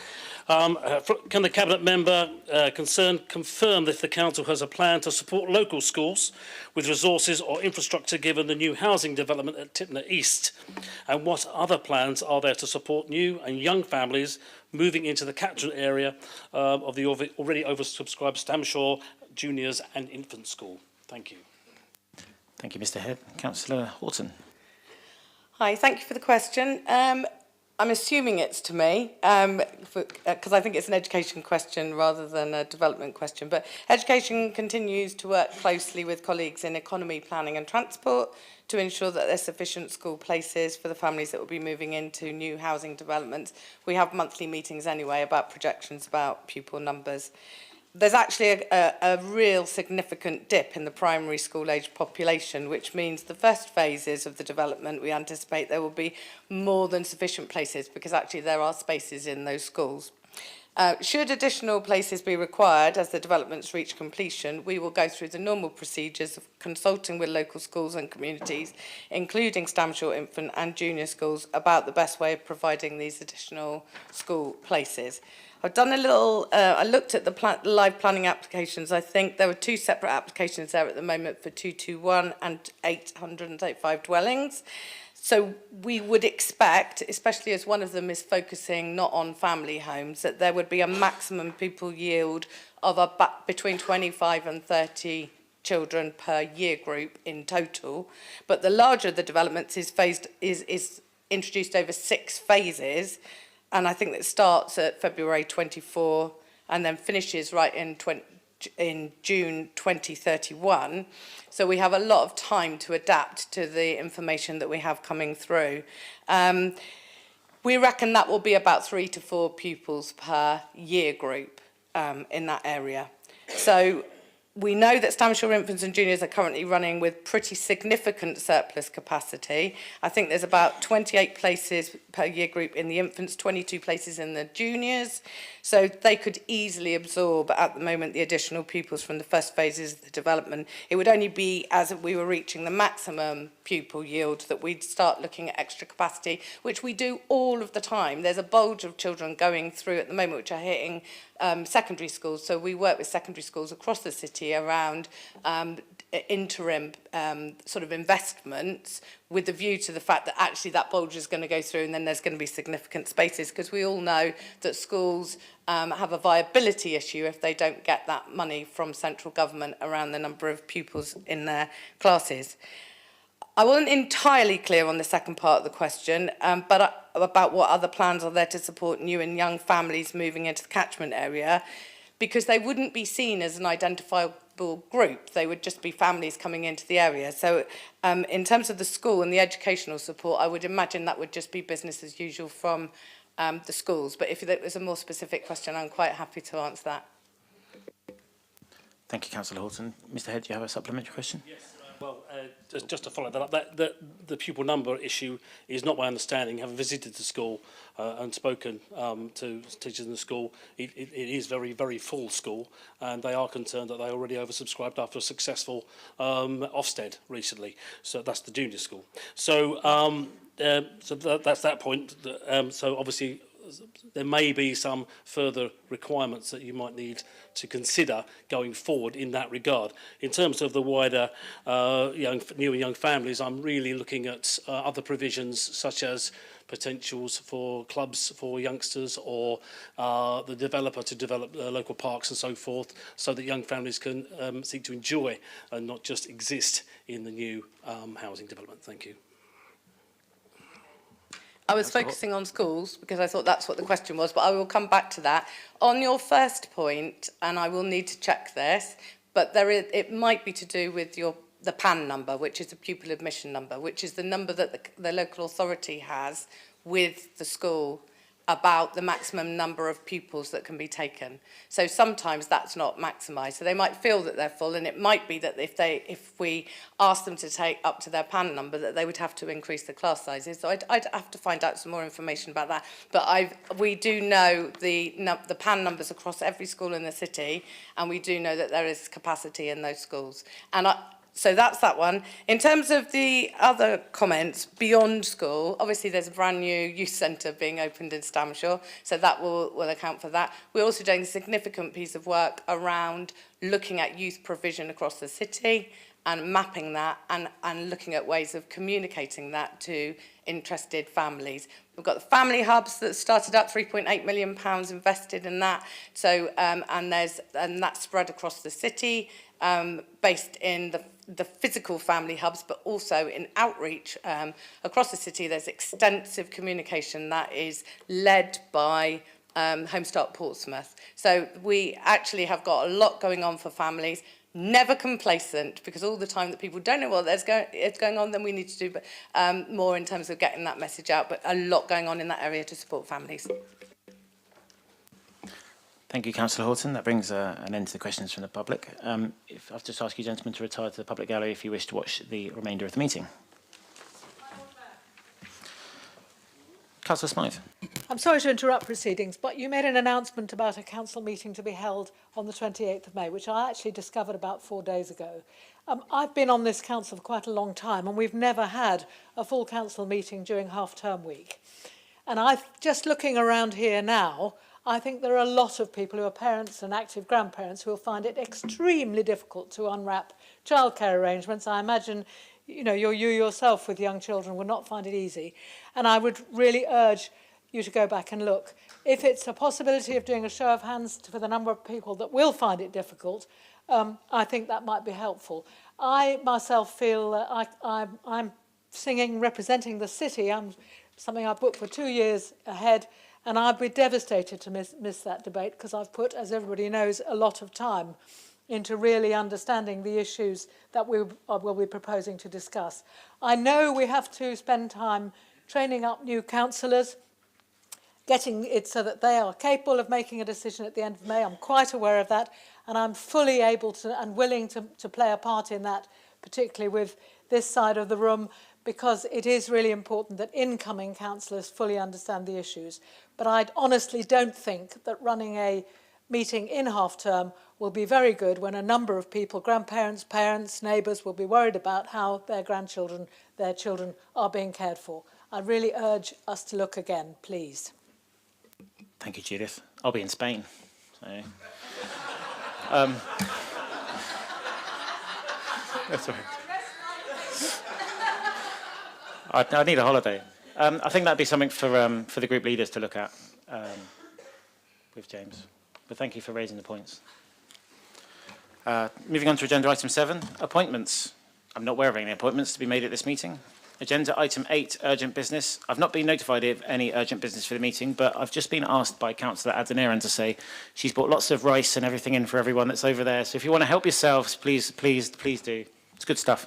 can the Cabinet member concerned confirm if the Council has a plan to support local schools with resources or infrastructure given the new housing development at Tipner East? And what other plans are there to support new and young families moving into the catchment area of the already oversubscribed Stamshaw Juniors and Infant School? Thank you. Thank you, Mr. Head. Councillor Horton. Hi, thank you for the question. I'm assuming it's to me, because I think it's an education question rather than a development question. But education continues to work closely with colleagues in economy, planning and transport to ensure that there's sufficient school places for the families that will be moving into new housing developments. We have monthly meetings anyway about projections about pupil numbers. There's actually a real significant dip in the primary school age population, which means the first phases of the development, we anticipate there will be more than sufficient places, because actually there are spaces in those schools. Should additional places be required as the developments reach completion, we will go through the normal procedures of consulting with local schools and communities, including Stamshaw Infant and Junior schools, about the best way of providing these additional school places. I've done a little, I looked at the live planning applications. I think there were two separate applications there at the moment for 221 and 835 dwellings. So we would expect, especially as one of them is focusing not on family homes, that there would be a maximum pupil yield of between 25 and 30 children per year group in total. But the larger the developments is introduced over 6 phases. And I think that starts at February 24 and then finishes right in June 2031. So we have a lot of time to adapt to the information that we have coming through. We reckon that will be about 3 to 4 pupils per year group in that area. So we know that Stamshaw Infants and Juniors are currently running with pretty significant surplus capacity. I think there's about 28 places per year group in the infants, 22 places in the juniors. So they could easily absorb at the moment the additional pupils from the first phases of the development. It would only be as we were reaching the maximum pupil yield that we'd start looking at extra capacity, which we do all of the time. There's a bulge of children going through at the moment which are hitting secondary schools. So we work with secondary schools across the city around interim sort of investments with the view to the fact that actually that bulge is going to go through and then there's going to be significant spaces, because we all know that schools have a viability issue if they don't get that money from central government around the number of pupils in their classes. I wasn't entirely clear on the second part of the question, but about what other plans are there to support new and young families moving into the catchment area, because they wouldn't be seen as an identifiable group. They would just be families coming into the area. So in terms of the school and the educational support, I would imagine that would just be business as usual from the schools. But if there was a more specific question, I'm quite happy to answer that. Thank you, Councillor Horton. Mr. Head, do you have a supplementary question? Yes. Well, just to follow that up, the pupil number issue is not my understanding. Having visited the school and spoken to teachers in the school, it is very, very full school, and they are concerned that they already oversubscribed after a successful Ofsted recently. So that's the junior school. So, that's that point. So obviously, there may be some further requirements that you might need to consider going forward in that regard. In terms of the wider new and young families, I'm really looking at other provisions such as potentials for clubs for youngsters, or the developer to develop local parks and so forth, so that young families can seek to enjoy and not just exist in the new housing development. Thank you. I was focusing on schools because I thought that's what the question was, but I will come back to that. On your first point, and I will need to check this, but it might be to do with the PAN number, which is a pupil admission number, which is the number that the local authority has with the school about the maximum number of pupils that can be taken. So sometimes that's not maximised. So they might feel that they're full, and it might be that if we ask them to take up to their PAN number, that they would have to increase the class sizes. So I'd have to find out some more information about that. But we do know the PAN numbers across every school in the city, and we do know that there is capacity in those schools. And so that's that one. In terms of the other comments, beyond school, obviously there's a brand new youth centre being opened in Stamshaw, so that will account for that. We're also doing a significant piece of work around looking at youth provision across the city and mapping that and looking at ways of communicating that to interested families. We've got the family hubs that started up, £3.8 million invested in that. So and that's spread across the city, based in the physical family hubs, but also in outreach across the city. There's extensive communication that is led by Home Start Portsmouth. So we actually have got a lot going on for families. Never complacent, because all the time that people don't know what is going on, then we need to do more in terms of getting that message out, but a lot going on in that area to support families. Thank you, Councillor Horton. That brings an end to the questions from the public. If I'll just ask you, gentlemen, to retire to the public gallery if you wish to watch the remainder of the meeting. Councillor Smythe. I'm sorry to interrupt proceedings, but you made an announcement about a council meeting to be held on the 28th of May, which I actually discovered about 4 days ago. I've been on this council for quite a long time, and we've never had a full council meeting during half-term week. And just looking around here now, I think there are a lot of people who are parents and active grandparents who will find it extremely difficult to unwrap childcare arrangements. I imagine you yourself with young children would not find it easy. And I would really urge you to go back and look. If it's a possibility of doing a show of hands for the number of people that will find it difficult, I think that might be helpful. I myself feel I'm singing, representing the city. Something I've booked for 2 years ahead, and I'd be devastated to miss that debate, because I've put, as everybody knows, a lot of time into really understanding the issues that we will be proposing to discuss. I know we have to spend time training up new councillors, getting it so that they are capable of making a decision at the end of May. I'm quite aware of that, and I'm fully able to and willing to play a part in that, particularly with this side of the room, because it is really important that incoming councillors fully understand the issues. But I honestly don't think that running a meeting in half-term will be very good when a number of people, grandparents, parents, neighbours, will be worried about how their grandchildren, their children are being cared for. I really urge us to look again, please. Thank you, Judith. I'll be in Spain. So. That's all right. I need a holiday. I think that'd be something for the group leaders to look at with James. But thank you for raising the points. Moving on to agenda item 7, appointments. I'm not aware of any appointments to be made at this meeting. Agenda item 8, urgent business. I've not been notified of any urgent business for the meeting, but I've just been asked by Councillor Adeniran to say she's brought lots of rice and everything in for everyone that's over there. So if you want to help yourselves, please do. It's good stuff.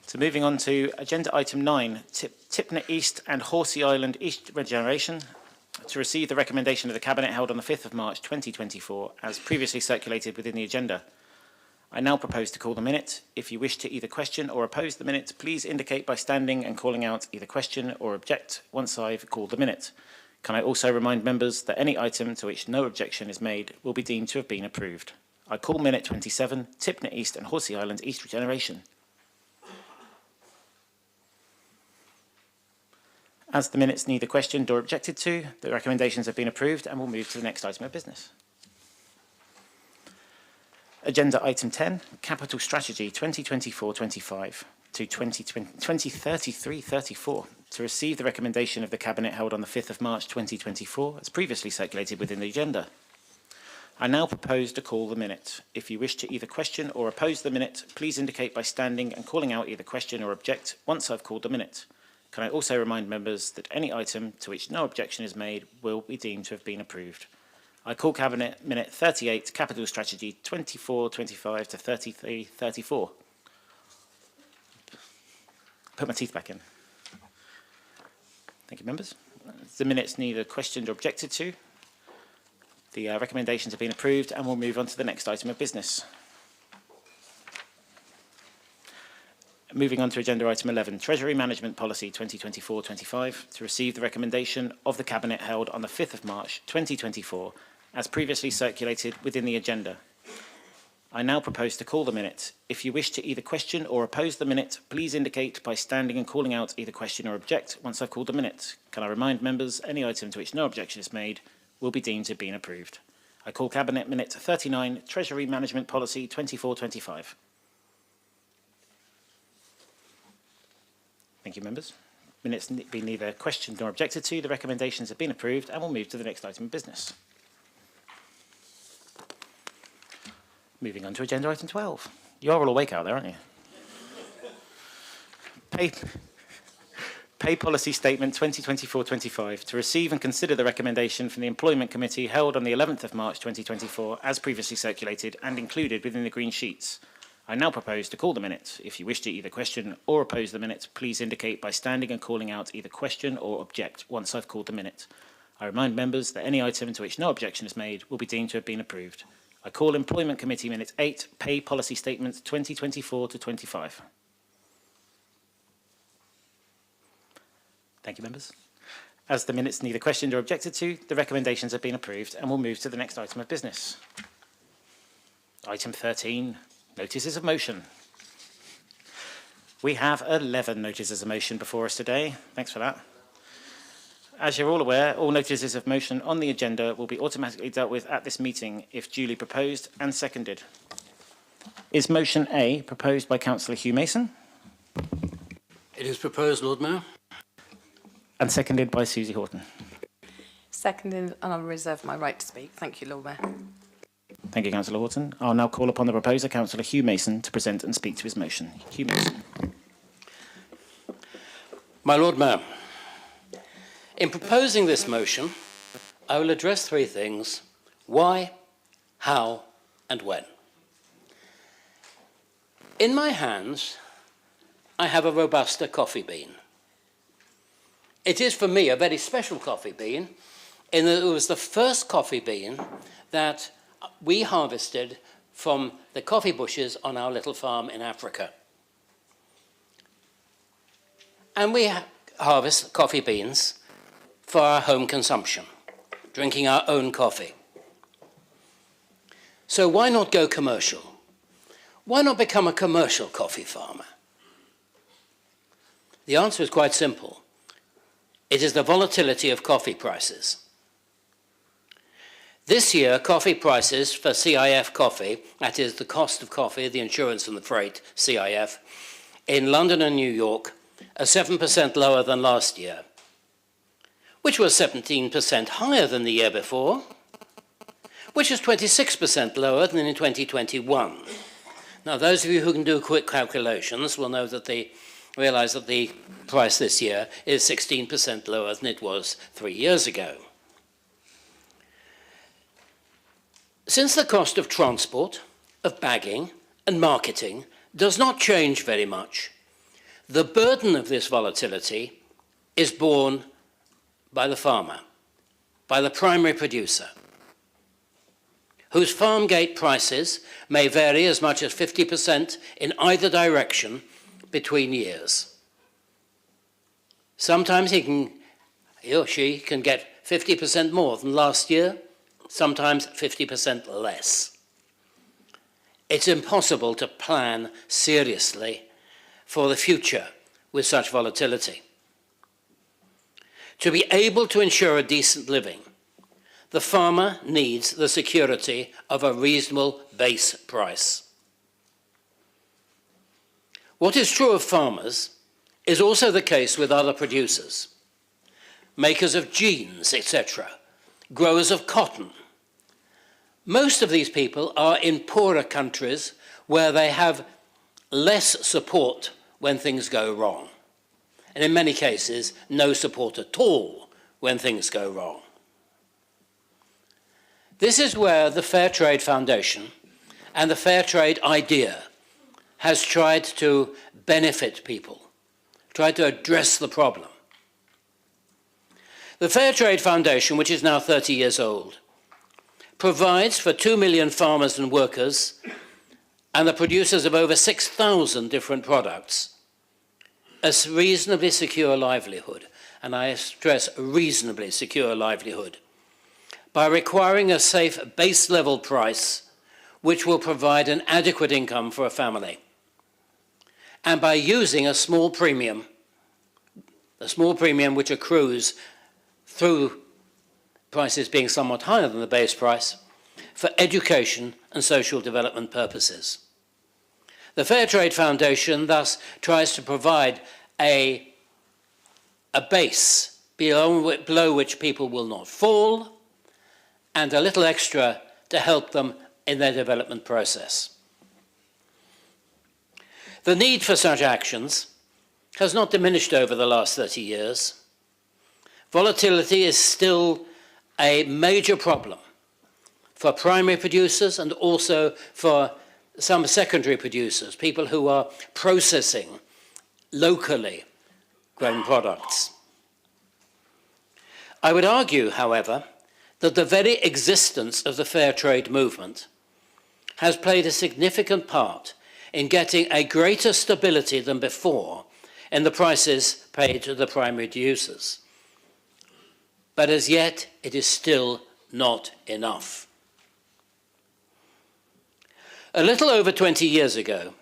So moving on to agenda item 9, Tipner East and Horsey Island East Regeneration, to receive the recommendation of the Cabinet held on the 5th of March 2024 as previously circulated within the agenda. I now propose to call the minute. If you wish to either question or oppose the minute, please indicate by standing and calling out either question or object once I've called the minute. Can I also remind members that any item to which no objection is made will be deemed to have been approved. I call minute 27, Tipner East and Horsey Island East Regeneration. As the minutes neither questioned or objected to, the recommendations have been approved and we'll move to the next item of business. Agenda item 10, Capital Strategy 2024-25 to 2033-34, to receive the recommendation of the Cabinet held on the 5th of March 2024, as previously circulated within the agenda. I now propose to call the minute. If you wish to either question or oppose the minute, please indicate by standing and calling out either question or object once I've called the minute. Can I also remind members that any item to which no objection is made will be deemed to have been approved. I call Cabinet Minute 38, Capital Strategy 24-25 to 33-34. Put my teeth back in. Thank you, members. The minutes neither questioned or objected to. The recommendations have been approved, and we'll move on to the next item of business. Moving on to agenda item 11, Treasury Management Policy 2024-25, to receive the recommendation of the Cabinet held on the 5th of March 2024, as previously circulated within the agenda. I now propose to call the minute. If you wish to either question or oppose the minute, please indicate by standing and calling out either question or object once I've called the minute. Can I remind members any item to which no objection is made will be deemed to have been approved. I call Cabinet Minute 39, Treasury Management Policy 24-25. Thank you, members. Minutes being neither questioned nor objected to, the recommendations have been approved, and we'll move to the next item of business. Moving on to agenda item 12. You are all awake out there, aren't you? Pay Policy Statement 2024-25, to receive and consider the recommendation from the Employment Committee held on the 11th of March 2024, as previously circulated and included within the green sheets. I now propose to call the minute. If you wish to either question or oppose the minute, please indicate by standing and calling out either question or object once I've called the minute. I remind members that any item to which no objection is made will be deemed to have been approved. I call Employment Committee Minute 8, Pay Policy Statement 2024-25. Thank you, members. As the minutes neither questioned or objected to, the recommendations have been approved, and we'll move to the next item of business. Item 13, Notices of Motion. We have 11 notices of motion before us today. Thanks for that. As you're all aware, all notices of motion on the agenda will be automatically dealt with at this meeting if duly proposed and seconded. Is motion A proposed by Councillor Hugh Mason? It is proposed, Lord Mayor. And seconded by Susie Horton. Seconded, and I'll reserve my right to speak. Thank you, Lord Mayor. Thank you, Councillor Horton. I'll now call upon the proposer, Councillor Hugh Mason, to present and speak to his motion. Hugh Mason. My Lord Mayor, in proposing this motion, I will address three things: why, how, and when. In my hands, I have a Robusta coffee bean. It is, for me, a very special coffee bean, in that it was the first coffee bean that we harvested from the coffee bushes on our little farm in Africa. And we harvest coffee beans for our home consumption, drinking our own coffee. So why not go commercial? Why not become a commercial coffee farmer? The answer is quite simple. It is the volatility of coffee prices. This year, coffee prices for CIF coffee, that is the cost of coffee, the insurance and the freight, CIF, in London and New York, are 7% lower than last year, which was 17% higher than the year before, which is 26% lower than in 2021. Now, those of you who can do quick calculations will know that realize that the price this year is 16% lower than it was 3 years ago. Since the cost of transport, of bagging, and marketing does not change very much, the burden of this volatility is borne by the farmer, by the primary producer, whose farm gate prices may vary as much as 50% in either direction between years. Sometimes he or she can get 50% more than last year, sometimes 50% less. It's impossible to plan seriously for the future with such volatility. To be able to ensure a decent living, the farmer needs the security of a reasonable base price. What is true of farmers is also the case with other producers, makers of jeans, etc., growers of cotton. Most of these people are in poorer countries where they have less support when things go wrong, and in many cases, no support at all when things go wrong. This is where the Fair Trade Foundation and the Fair Trade idea has tried to benefit people, tried to address the problem. The Fair Trade Foundation, which is now 30 years old, provides for 2 million farmers and workers and the producers of over 6,000 different products a reasonably secure livelihood, and I stress reasonably secure livelihood, by requiring a safe base level price which will provide an adequate income for a family, and by using a small premium which accrues through prices being somewhat higher than the base price for education and social development purposes. The Fair Trade Foundation thus tries to provide a base below which people will not fall, and a little extra to help them in their development process. The need for such actions has not diminished over the last 30 years. Volatility is still a major problem for primary producers and also for some secondary producers, people who are processing locally grown products. I would argue, however, that the very existence of the fair trade movement has played a significant part in getting a greater stability than before in the prices paid to the primary producers. But as yet, it is still not enough. A little over 20 years ago,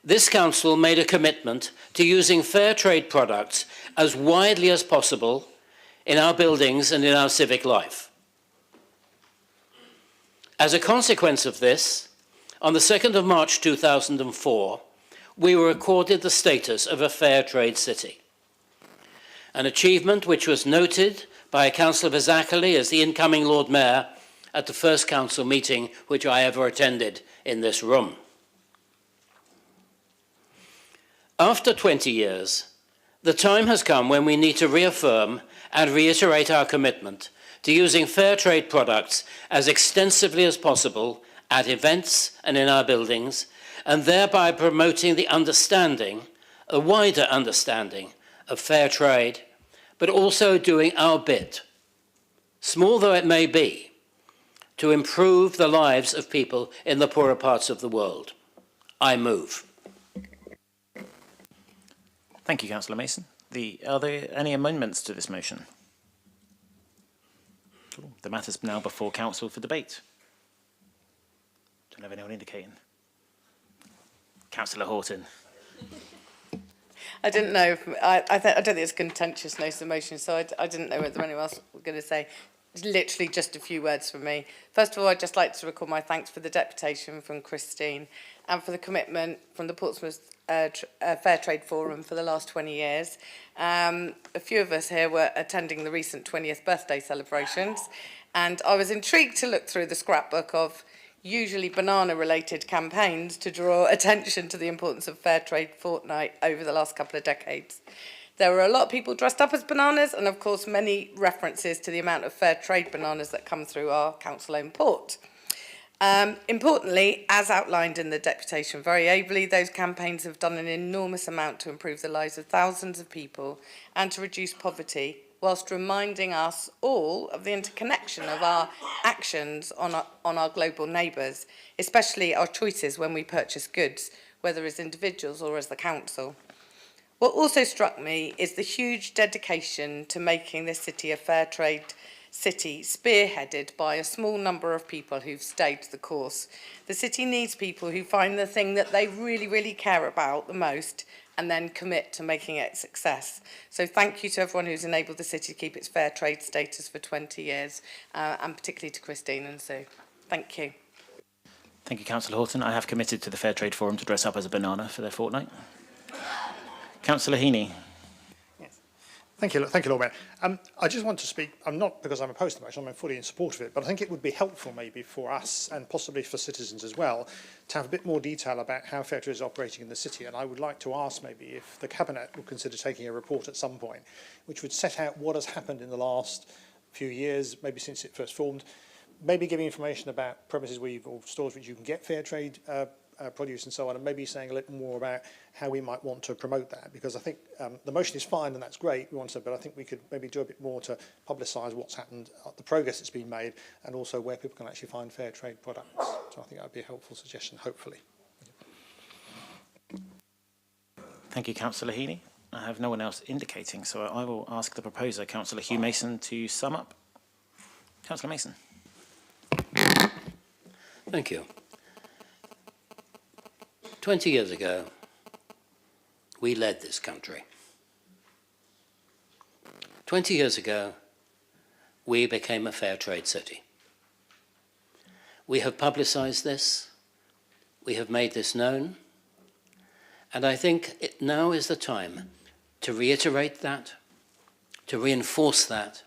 this Council made a commitment to using fair trade products as widely as possible in our buildings and in our civic life. As a consequence of this, on the 2nd of March 2004, we were accorded the status of a fair trade city, an achievement which was noted by Councillor Fazakerley as the incoming Lord Mayor at the first Council meeting which I ever attended in this room. After 20 years, the time has come when we need to reaffirm and reiterate our commitment to using fair trade products as extensively as possible at events and in our buildings, and thereby promoting the understanding, a wider understanding of fair trade, but also doing our bit, small though it may be, to improve the lives of people in the poorer parts of the world. I move. Thank you, Councillor Mason. Are there any amendments to this motion? Cool. The matter is now before Council for debate. Don't have anyone indicating. Councillor Horton. I didn't know. I don't think it's contentious notice of motion, so I didn't know whether anyone else was going to say. It's literally just a few words from me. First of all, I'd just like to record my thanks for the deputation from Christine and for the commitment from the Portsmouth Fair Trade Forum for the last 20 years. A few of us here were attending the recent 20th birthday celebrations, and I was intrigued to look through the scrapbook of usually banana-related campaigns to draw attention to the importance of Fair Trade Fortnight over the last couple of decades. There were a lot of people dressed up as bananas, and of course many references to the amount of fair trade bananas that come through our council-owned port. Importantly, as outlined in the deputation very ably, those campaigns have done an enormous amount to improve the lives of thousands of people and to reduce poverty, whilst reminding us all of the interconnection of our actions on our global neighbours, especially our choices when we purchase goods, whether as individuals or as the council. What also struck me is the huge dedication to making this city a fair trade city, spearheaded by a small number of people who've stayed the course. The city needs people who find the thing that they really, really care about the most and then commit to making it a success. So thank you to everyone who's enabled the city to keep its fair trade status for 20 years, and particularly to Christine and Sue. Thank you. Thank you, Councillor Horton. I have committed to the Fair Trade Forum to dress up as a banana for their fortnight. Councillor Heaney. Thank you, Lord Mayor. I just want to speak, I'm not because I'm opposed to the motion, I'm fully in support of it, but I think it would be helpful maybe for us and possibly for citizens as well to have a bit more detail about how Fair Trade is operating in the city. And I would like to ask maybe if the Cabinet would consider taking a report at some point which would set out what has happened in the last few years, maybe since it first formed, maybe giving information about premises or stores which you can get fair trade produce and so on, and maybe saying a little more about how we might want to promote that, because I think the motion is fine and that's great, we want to, but I think we could maybe do a bit more to publicise what's happened, the progress that's been made, and also where people can actually find fair trade products. So I think that would be a helpful suggestion, hopefully. Thank you, Councillor Heaney. I have no one else indicating, so I will ask the proposer, Councillor Hugh Mason, to sum up. Councillor Mason. Thank you. 20 years ago, we led this country. 20 years ago, we became a fair trade city. We have publicised this, we have made this known, and I think now is the time to reiterate that, to reinforce that,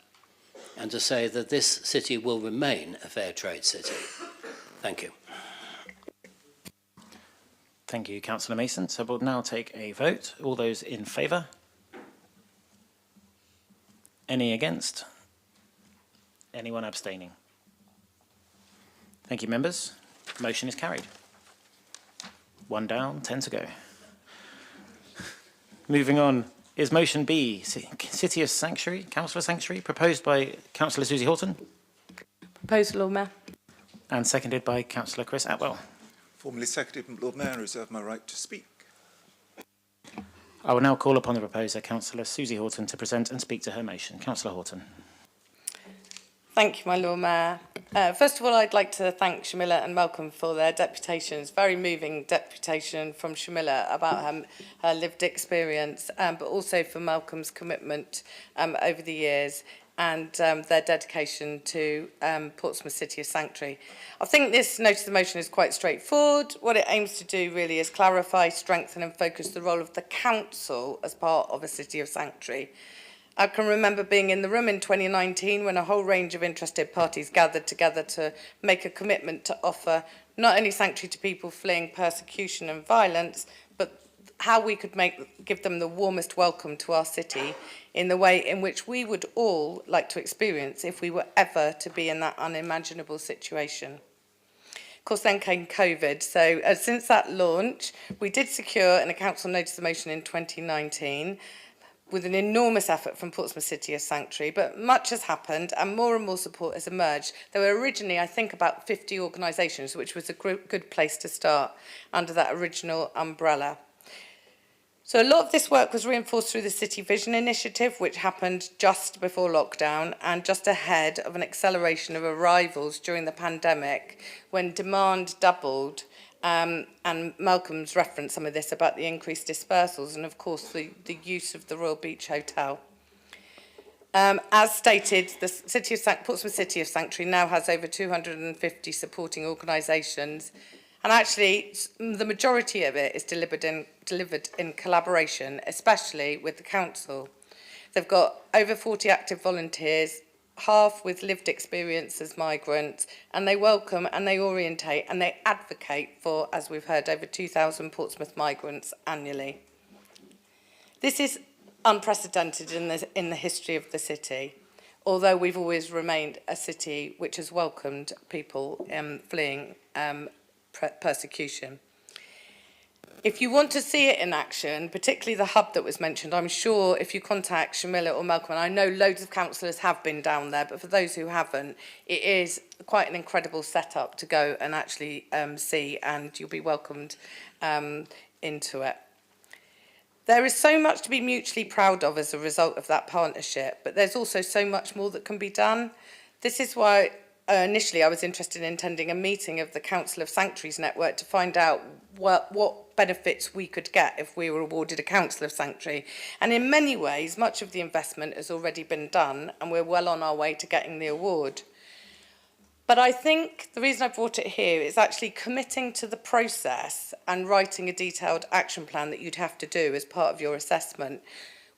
and to say that this city will remain a fair trade city. Thank you. Thank you, Councillor Mason. So we'll now take a vote. All those in favour? Any against? Anyone abstaining? Thank you, members. Motion is carried. 1 down, 10 to go. Moving on is motion B, City of Sanctuary, Councillor Sanctuary, proposed by Councillor Susie Horton. Proposal, Lord Mayor. And seconded by Councillor Chris Atwell. Formally seconded, Lord Mayor, I reserve my right to speak. I will now call upon the proposer, Councillor Susie Horton, to present and speak to her motion. Councillor Horton. Thank you, my Lord Mayor. First of all, I'd like to thank Shamila and Malcolm for their deputations, very moving deputation from Shamila about her lived experience, but also for Malcolm's commitment over the years and their dedication to Portsmouth City of Sanctuary. I think this notice of motion is quite straightforward. What it aims to do really is clarify, strengthen and focus the role of the council as part of a City of Sanctuary. I can remember being in the room in 2019 when a whole range of interested parties gathered together to make a commitment to offer not only sanctuary to people fleeing persecution and violence, but how we could give them the warmest welcome to our city in the way in which we would all like to experience if we were ever to be in that unimaginable situation. Of course, then came COVID. So since that launch, we did secure in a council notice of motion in 2019 with an enormous effort from Portsmouth City of Sanctuary, but much has happened and more support has emerged. There were originally, I think, about 50 organisations, which was a good place to start under that original umbrella. So a lot of this work was reinforced through the City Vision Initiative, which happened just before lockdown and just ahead of an acceleration of arrivals during the pandemic when demand doubled. And Malcolm's referenced some of this about the increased dispersals and, of course, the use of the Royal Beach Hotel. As stated, the Portsmouth City of Sanctuary now has over 250 supporting organisations, and actually the majority of it is delivered in collaboration, especially with the council. They've got over 40 active volunteers, half with lived experience as migrants, and they welcome and they orientate and they advocate for, as we've heard, over 2,000 Portsmouth migrants annually. This is unprecedented in the history of the city, although we've always remained a city which has welcomed people fleeing persecution. If you want to see it in action, particularly the hub that was mentioned, I'm sure if you contact Shamila or Malcolm, and I know loads of councillors have been down there, but for those who haven't, it is quite an incredible setup to go and actually see, and you'll be welcomed into it. There is so much to be mutually proud of as a result of that partnership, but there's also so much more that can be done. This is why initially I was interested in attending a meeting of the Council of Sanctuaries Network to find out what benefits we could get if we were awarded a Council of Sanctuary. And in many ways, much of the investment has already been done and we're well on our way to getting the award. But I think the reason I brought it here is actually committing to the process and writing a detailed action plan that you'd have to do as part of your assessment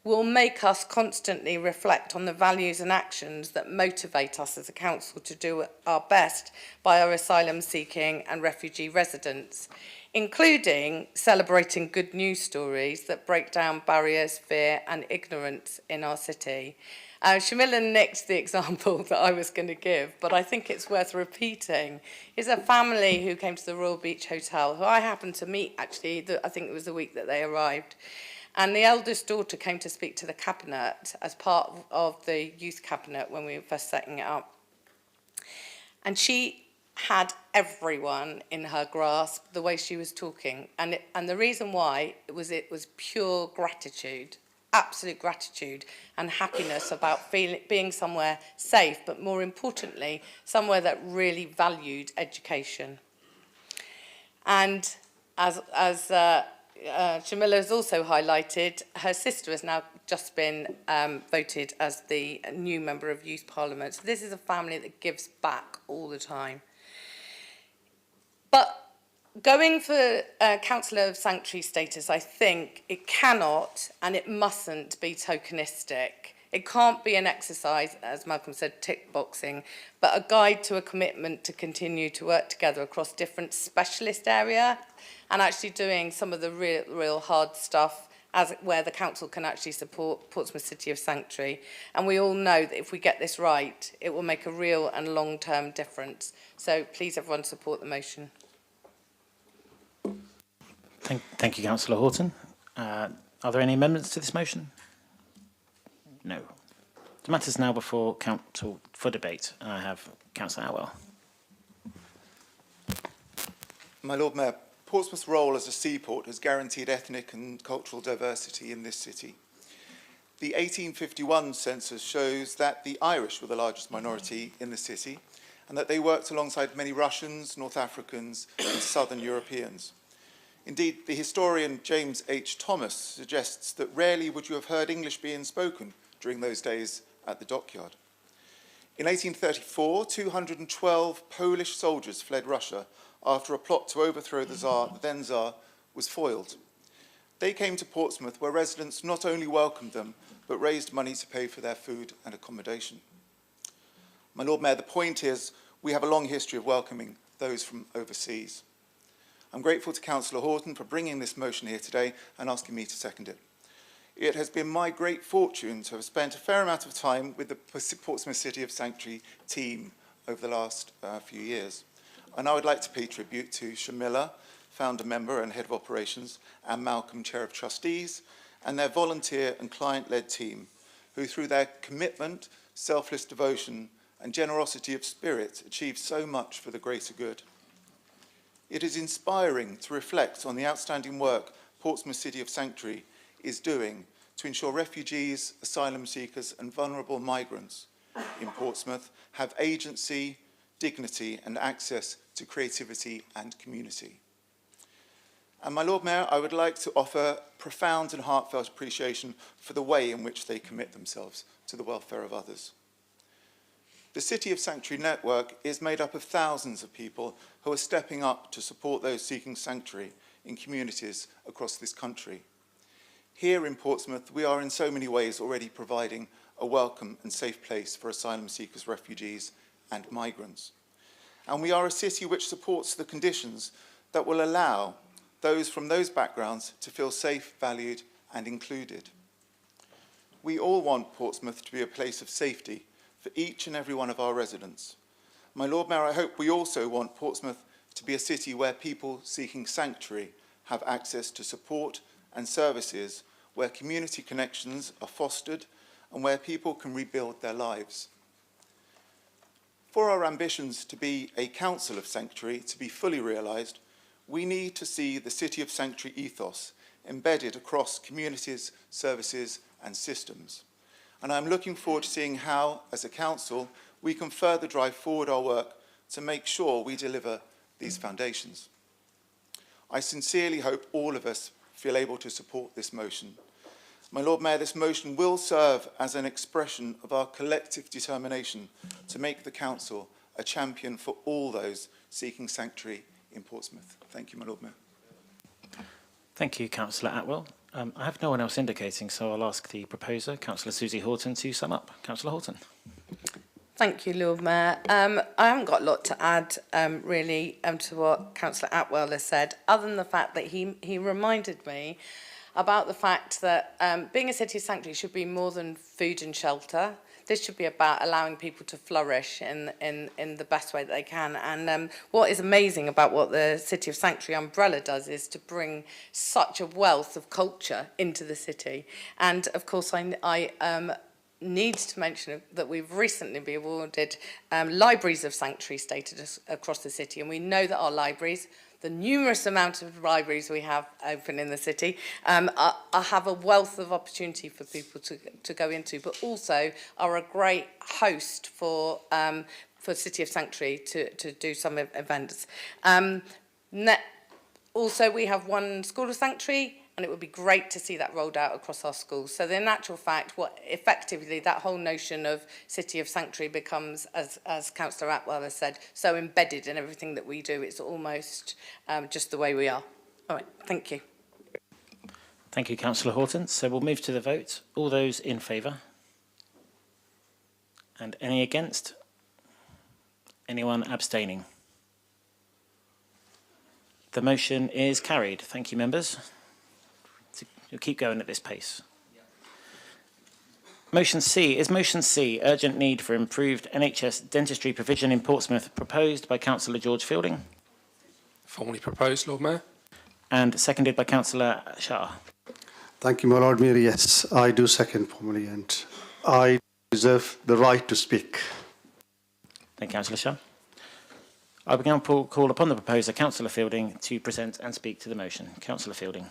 will make us constantly reflect on the values and actions that motivate us as a council to do our best by our asylum-seeking and refugee residents, including celebrating good news stories that break down barriers, fear and ignorance in our city. Shamila nicked the example that I was going to give, but I think it's worth repeating. It's a family who came to the Royal Beach Hotel, who I happened to meet, actually, I think it was the week that they arrived. And the eldest daughter came to speak to the cabinet as part of the youth cabinet when we were first setting it up. And she had everyone in her grasp the way she was talking. And the reason why it was pure gratitude. Absolute gratitude and happiness about being somewhere safe, but more importantly, somewhere that really valued education. And as Shamila has also highlighted, her sister has now just been voted as the new member of Youth Parliament. So this is a family that gives back all the time. But going for Councillor of Sanctuary status, I think it cannot and it mustn't be tokenistic. It can't be an exercise, as Malcolm said, tick boxing, but a guide to a commitment to continue to work together across different specialist areas and actually doing some of the real hard stuff where the council can actually support Portsmouth City of Sanctuary. And we all know that if we get this right, it will make a real and long-term difference. So please, everyone, support the motion. Thank you, Councillor Horton. Are there any amendments to this motion? No. The matter is now before Council for debate. I have Councillor Atwell. My Lord Mayor, Portsmouth's role as a seaport has guaranteed ethnic and cultural diversity in this city. The 1851 census shows that the Irish were the largest minority in the city and that they worked alongside many Russians, North Africans and Southern Europeans. Indeed, the historian James H. Thomas suggests that rarely would you have heard English being spoken during those days at the dockyard. In 1834, 212 Polish soldiers fled Russia after a plot to overthrow the then Tsar was foiled. They came to Portsmouth, where residents not only welcomed them, but raised money to pay for their food and accommodation. My Lord Mayor, the point is we have a long history of welcoming those from overseas. I'm grateful to Councillor Horton for bringing this motion here today and asking me to second it. It has been my great fortune to have spent a fair amount of time with the Portsmouth City of Sanctuary team over the last few years. And I would like to pay tribute to Shamila, founder member and head of operations, and Malcolm, chair of trustees, and their volunteer and client-led team, who through their commitment, selfless devotion, and generosity of spirit achieved so much for the greater good. It is inspiring to reflect on the outstanding work Portsmouth City of Sanctuary is doing to ensure refugees, asylum seekers and vulnerable migrants in Portsmouth have agency, dignity and access to creativity and community. And my Lord Mayor, I would like to offer profound and heartfelt appreciation for the way in which they commit themselves to the welfare of others. The City of Sanctuary network is made up of thousands of people who are stepping up to support those seeking sanctuary in communities across this country. Here in Portsmouth, we are in so many ways already providing a welcome and safe place for asylum seekers, refugees and migrants. And we are a city which supports the conditions that will allow those from those backgrounds to feel safe, valued and included. We all want Portsmouth to be a place of safety for each and every one of our residents. My Lord Mayor, I hope we also want Portsmouth to be a city where people seeking sanctuary have access to support and services, where community connections are fostered and where people can rebuild their lives. For our ambitions to be a council of sanctuary to be fully realised, we need to see the City of Sanctuary ethos embedded across communities, services and systems. And I'm looking forward to seeing how, as a council, we can further drive forward our work to make sure we deliver these foundations. I sincerely hope all of us feel able to support this motion. My Lord Mayor, this motion will serve as an expression of our collective determination to make the Council a champion for all those seeking sanctuary in Portsmouth. Thank you, my Lord Mayor. Thank you, Councillor Atwell. I have no one else indicating, so I'll ask the proposer, Councillor Susie Horton, to sum up. Councillor Horton. Thank you, Lord Mayor. I haven't got a lot to add, really, to what Councillor Atwell has said, other than the fact that he reminded me about the fact that being a city of sanctuary should be more than food and shelter. This should be about allowing people to flourish in the best way that they can. And what is amazing about what the City of Sanctuary umbrella does is to bring such a wealth of culture into the city. And of course, I need to mention that we've recently been awarded libraries of sanctuary status across the city. And we know that our libraries, the numerous amount of libraries we have open in the city, have a wealth of opportunity for people to go into, but also are a great host for City of Sanctuary to do some events. Also, we have one school of sanctuary, and it would be great to see that rolled out across our schools. So in actual fact, what effectively that whole notion of City of Sanctuary becomes, as Councillor Atwell has said, so embedded in everything that we do, it's almost just the way we are. All right, thank you. Thank you, Councillor Horton. So we'll move to the vote. All those in favour? And any against? Anyone abstaining? The motion is carried. Thank you, members. You'll keep going at this pace. Motion C. Is Motion C, urgent need for improved NHS dentistry provision in Portsmouth, proposed by Councillor George Fielding? Formally proposed, Lord Mayor. And seconded by Councillor Shah. Thank you, my Lord Mayor. Yes, I do second formally, and I reserve the right to speak. Thank you, Councillor Shah. I will now call upon the proposer, Councillor Fielding, to present and speak to the motion. Councillor Fielding.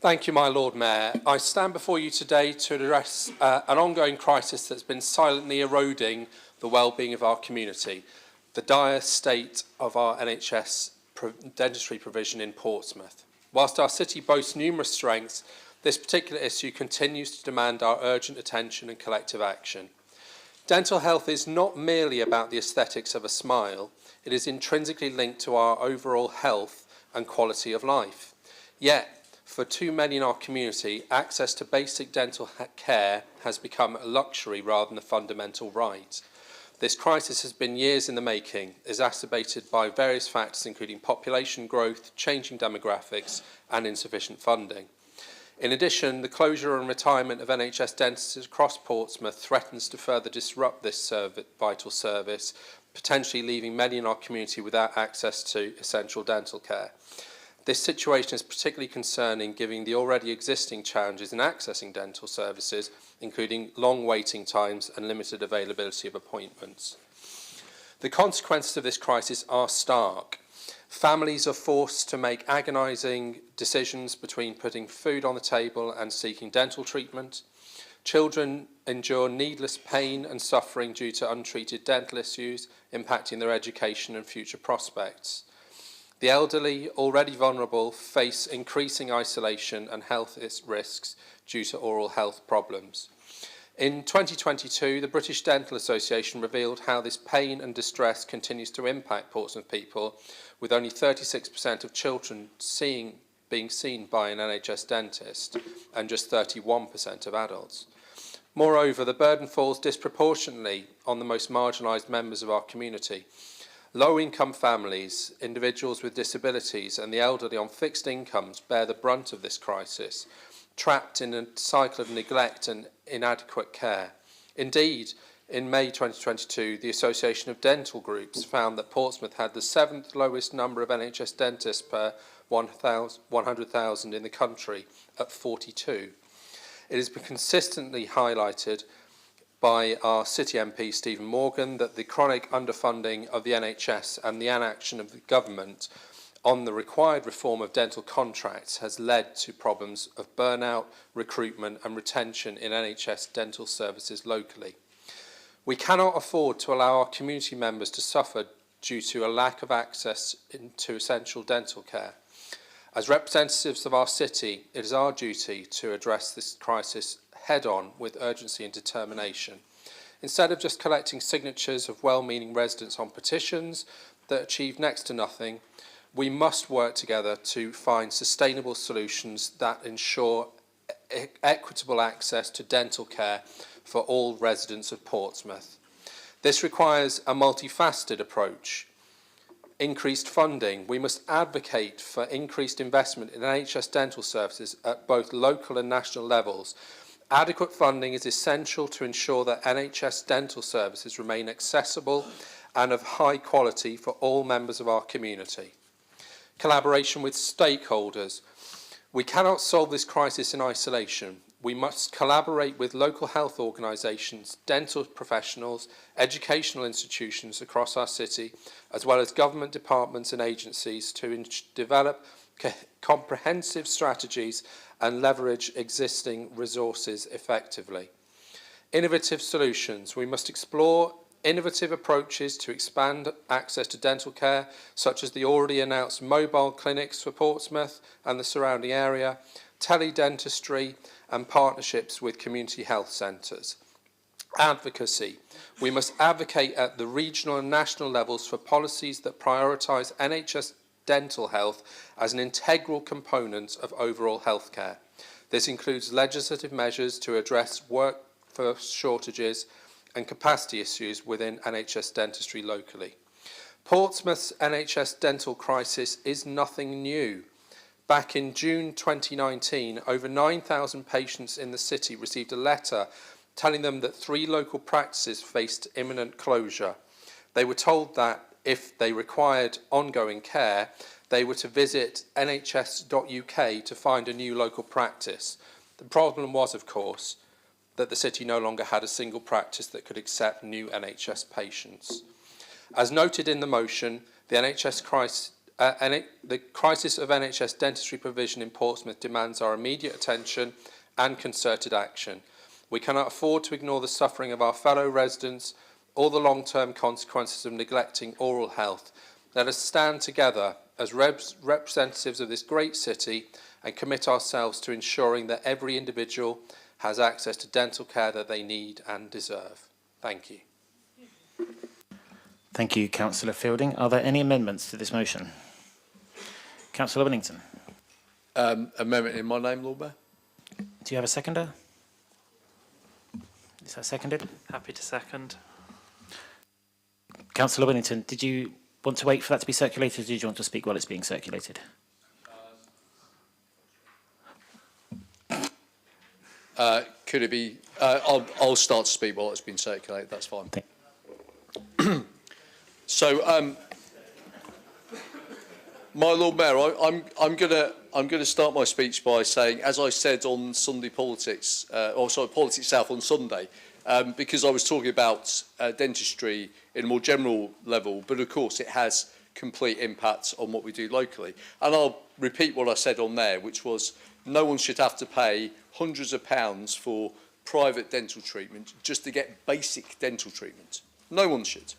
Thank you, my Lord Mayor. I stand before you today to address an ongoing crisis that's been silently eroding the well-being of our community, the dire state of our NHS dentistry provision in Portsmouth. Whilst our city boasts numerous strengths, this particular issue continues to demand our urgent attention and collective action. Dental health is not merely about the aesthetics of a smile, it is intrinsically linked to our overall health and quality of life. Yet, for too many in our community, access to basic dental care has become a luxury rather than a fundamental right. This crisis has been years in the making, exacerbated by various factors including population growth, changing demographics and insufficient funding. In addition, the closure and retirement of NHS dentists across Portsmouth threatens to further disrupt this vital service, potentially leaving many in our community without access to essential dental care. This situation is particularly concerning given the already existing challenges in accessing dental services, including long waiting times and limited availability of appointments. The consequences of this crisis are stark. Families are forced to make agonising decisions between putting food on the table and seeking dental treatment. Children endure needless pain and suffering due to untreated dental issues, impacting their education and future prospects. The elderly, already vulnerable, face increasing isolation and health risks due to oral health problems. In 2022, the British Dental Association revealed how this pain and distress continues to impact Portsmouth people, with only 36% of children being seen by an NHS dentist and just 31% of adults. Moreover, the burden falls disproportionately on the most marginalised members of our community. Low-income families, individuals with disabilities and the elderly on fixed incomes bear the brunt of this crisis, trapped in a cycle of neglect and inadequate care. Indeed, in May 2022, the Association of Dental Groups found that Portsmouth had the 7th lowest number of NHS dentists per 100,000 in the country, at 42. It has been consistently highlighted by our City MP Stephen Morgan that the chronic underfunding of the NHS and the inaction of the government on the required reform of dental contracts has led to problems of burnout, recruitment and retention in NHS dental services locally. We cannot afford to allow our community members to suffer due to a lack of access to essential dental care. As representatives of our city, it is our duty to address this crisis head-on with urgency and determination. Instead of just collecting signatures of well-meaning residents on petitions that achieve next to nothing, we must work together to find sustainable solutions that ensure equitable access to dental care for all residents of Portsmouth. This requires a multifaceted approach. Increased funding. We must advocate for increased investment in NHS dental services at both local and national levels. Adequate funding is essential to ensure that NHS dental services remain accessible and of high quality for all members of our community. Collaboration with stakeholders. We cannot solve this crisis in isolation. We must collaborate with local health organisations, dental professionals, educational institutions across our city, as well as government departments and agencies to develop comprehensive strategies and leverage existing resources effectively. Innovative solutions. We must explore innovative approaches to expand access to dental care, such as the already announced mobile clinics for Portsmouth and the surrounding area, teledentistry, and partnerships with community health centres. Advocacy. We must advocate at the regional and national levels for policies that prioritise NHS dental health as an integral component of overall healthcare. This includes legislative measures to address workforce shortages and capacity issues within NHS dentistry locally. Portsmouth's NHS dental crisis is nothing new. Back in June 2019, over 9,000 patients in the city received a letter telling them that 3 local practices faced imminent closure. They were told that if they required ongoing care, they were to visit nhs.uk to find a new local practice. The problem was, of course, that the city no longer had a single practice that could accept new NHS patients. As noted in the motion, the crisis of NHS dentistry provision in Portsmouth demands our immediate attention and concerted action. We cannot afford to ignore the suffering of our fellow residents or the long-term consequences of neglecting oral health. Let us stand together as representatives of this great city and commit ourselves to ensuring that every individual has access to dental care that they need and deserve. Thank you. Thank you, Councillor Fielding. Are there any amendments to this motion? Councillor Winnington. Amendment in my name, Lord Mayor. Do you have a seconder? Is that seconded? Happy to second. Councillor Winnington, did you want to wait for that to be circulated, or did you want to speak while it's being circulated? Could it be? I'll start to speak while it's been circulated. That's fine. So, my Lord Mayor, I'm gonna start my speech by saying, as I said on Sunday Politics, Politics South on Sunday, because I was talking about dentistry in a more general level, but of course it has complete impact on what we do locally. And I'll repeat what I said on there, which was no one should have to pay hundreds of pounds for private dental treatment just to get basic dental treatment. No one should.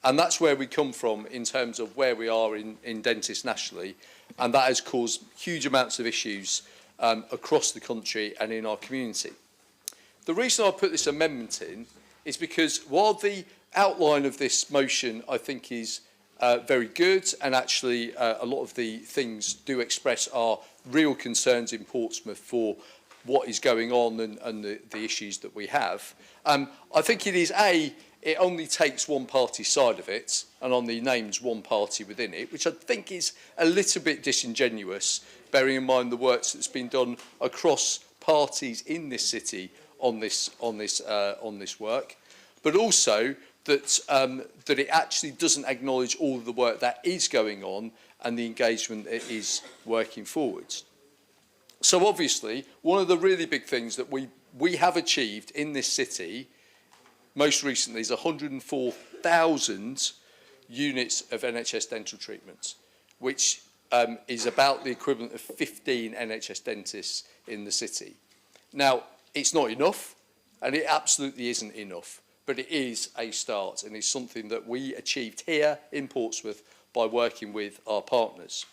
And that's where we come from in terms of where we are in dentists nationally. And that has caused huge amounts of issues across the country and in our community. The reason I put this amendment in is because while the outline of this motion I think is very good, and actually a lot of the things do express our real concerns in Portsmouth for what is going on and the issues that we have, I think it is it only takes one party's side of it and only names one party within it, which I think is a little bit disingenuous, bearing in mind the work that's been done across parties in this city on this work, but also that that it actually doesn't acknowledge all of the work that is going on and the engagement that is working forwards. So obviously, one of the really big things that we have achieved in this city most recently is 104,000 units of NHS dental treatment, which is about the equivalent of 15 NHS dentists in the city. Now, it's not enough, and it absolutely isn't enough, but it is a start, and it's something that we achieved here in Portsmouth by working with our partners.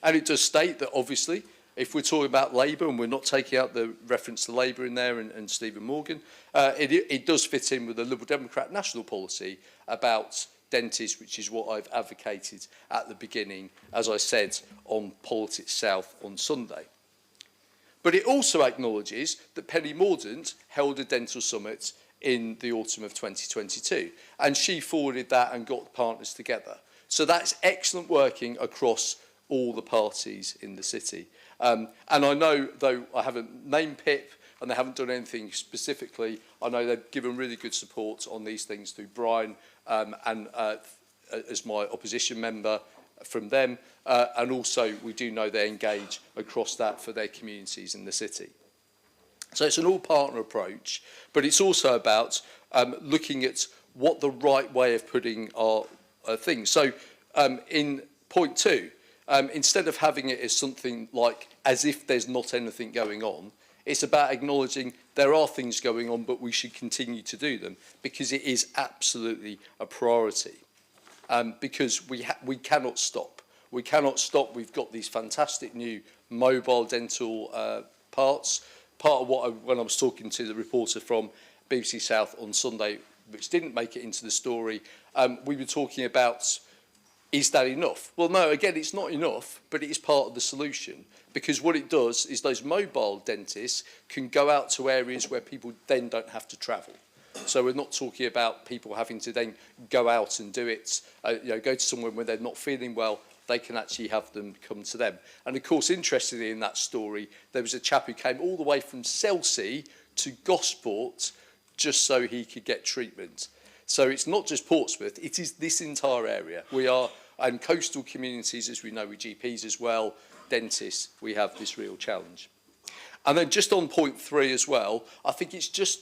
And it does state that, obviously, if we're talking about Labour, and we're not taking out the reference to Labour in there and Stephen Morgan, it does fit in with the Liberal Democrat national policy about dentists, which is what I've advocated at the beginning, as I said, on Politics South on Sunday. But it also acknowledges that Penny Mordaunt held a dental summit in the autumn of 2022, and she forwarded that and got the partners together. So that's excellent working across all the parties in the city. And I know, though I haven't named PIP and they haven't done anything specifically, I know they've given really good support on these things through Brian and as my opposition member from them. And also we do know they engage across that for their communities in the city. So it's an all-partner approach, but it's also about looking at what the right way of putting our things. So in point 2, instead of having it as something like as if there's not anything going on, it's about acknowledging there are things going on, but we should continue to do them because it is absolutely a priority. Because we cannot stop. We cannot stop. We've got these fantastic new mobile dental parts. Part of what when I was talking to the reporter from BBC South on Sunday, which didn't make it into the story, we were talking about, is that enough? Well, no, again, it's not enough, but it is part of the solution. Because what it does is those mobile dentists can go out to areas where people then don't have to travel. So we're not talking about people having to then go out and do it, go to somewhere where they're not feeling well. They can actually have them come to them. And of course, interestingly in that story, there was a chap who came all the way from Chelsea to Gosport just so he could get treatment. So it's not just Portsmouth, it is this entire area. We are, and coastal communities, as we know, with GPs as well, dentists, we have this real challenge. And then just on point 3 as well, I think it's just,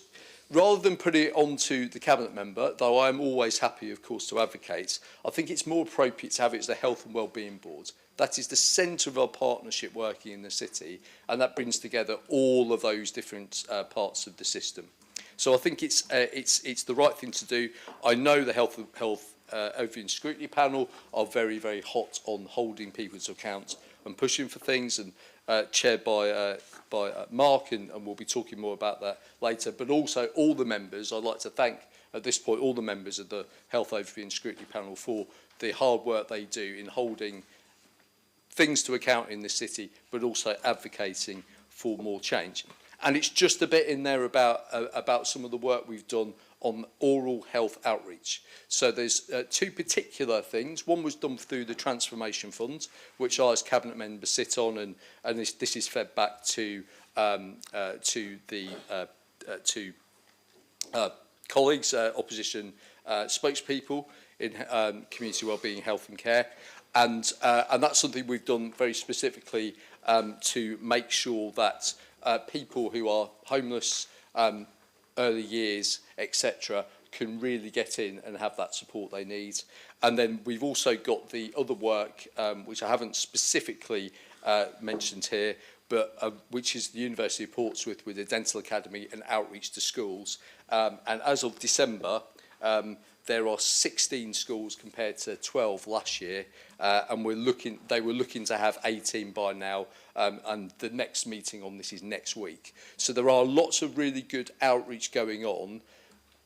rather than putting it onto the Cabinet member, though I am always happy, of course, to advocate, I think it's more appropriate to have it as the Health and Wellbeing Board. That is the centre of our partnership working in the city, and that brings together all of those different parts of the system. So I think it's the right thing to do. I know the Health Overview and Scrutiny Panel are very, very hot on holding people to account and pushing for things, and chaired by Mark, and we'll be talking more about that later. But also all the members, I'd like to thank at this point all the members of the Health Overview and Scrutiny Panel for the hard work they do in holding things to account in this city, but also advocating for more change. And it's just a bit in there about some of the work we've done on oral health outreach. So there's 2 particular things. One was done through the Transformation Fund, which I as Cabinet member sit on, and this is fed back to colleagues, opposition spokespeople in community wellbeing, health and care. And that's something we've done very specifically to make sure that people who are homeless, early years, etc., can really get in and have that support they need. And then we've also got the other work, which I haven't specifically mentioned here, but which is the University of Portsmouth with the Dental Academy and outreach to schools. And as of December, there are 16 schools compared to 12 last year, and they were looking to have 18 by now, and the next meeting on this is next week. So there are lots of really good outreach going on,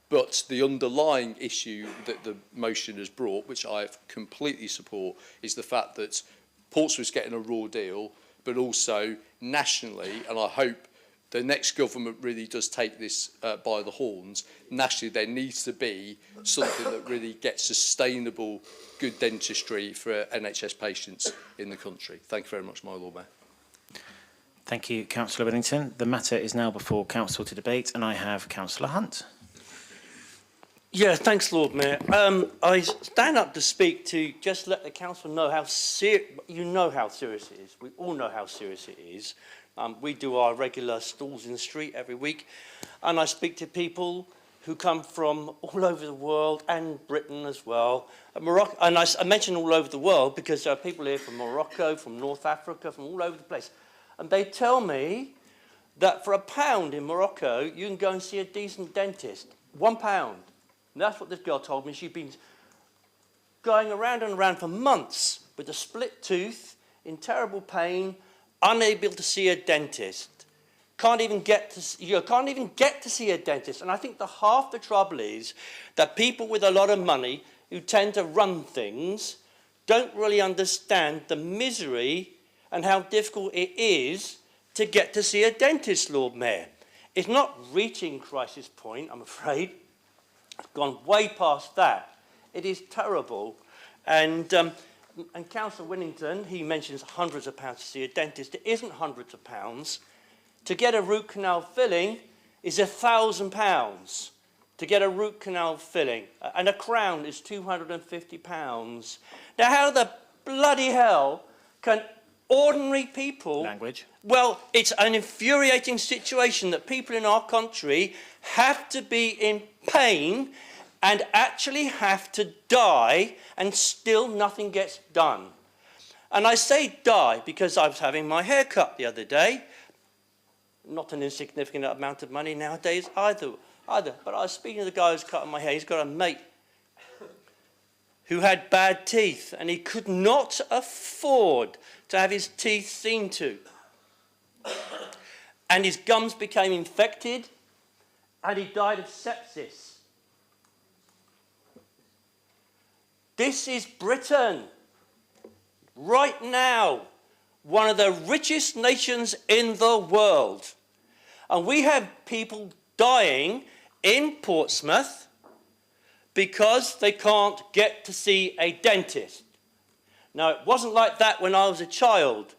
but the underlying issue that the motion has brought, which I completely support, is the fact that Portsmouth's getting a raw deal, but also nationally, and I hope the next government really does take this by the horns. Nationally, there needs to be something that really gets sustainable, good dentistry for NHS patients in the country. Thank you very much, my Lord Mayor. Thank you, Councillor Whittington. The matter is now before Council to debate, and I have Councillor Hunt. Yeah, thanks, Lord Mayor. I stand up to speak to just let the council know how serious, you know how serious it is. We all know how serious it is. We do our regular stalls in the street every week, and I speak to people who come from all over the world and Britain as well. Morocco, and I mention all over the world because there are people here from Morocco, from North Africa, from all over the place. And they tell me that for £1 in Morocco, you can go and see a decent dentist. £1. And that's what this girl told me. She'd been going around and around for months with a split tooth, in terrible pain, unable to see a dentist. Can't even get to see a dentist. And I think half the trouble is that people with a lot of money who tend to run things don't really understand the misery and how difficult it is to get to see a dentist, Lord Mayor. It's not reaching crisis point, I'm afraid. It's gone way past that. It is terrible. And Councillor Winnington, he mentions hundreds of pounds to see a dentist. It isn't hundreds of pounds. To get a root canal filling is £1,000. To get a root canal filling. And a crown is £250. Now, how the bloody hell can ordinary people... Language. Well, it's an infuriating situation that people in our country have to be in pain and actually have to die and still nothing gets done. And I say die because I was having my hair cut the other day. Not an insignificant amount of money nowadays either. But I was speaking to the guy who's cutting my hair. He's got a mate who had bad teeth and he could not afford to have his teeth seen to. And his gums became infected and he died of sepsis. This is Britain. Right now, one of the richest nations in the world. And we have people dying in Portsmouth because they can't get to see a dentist. Now, it wasn't like that when I was a child.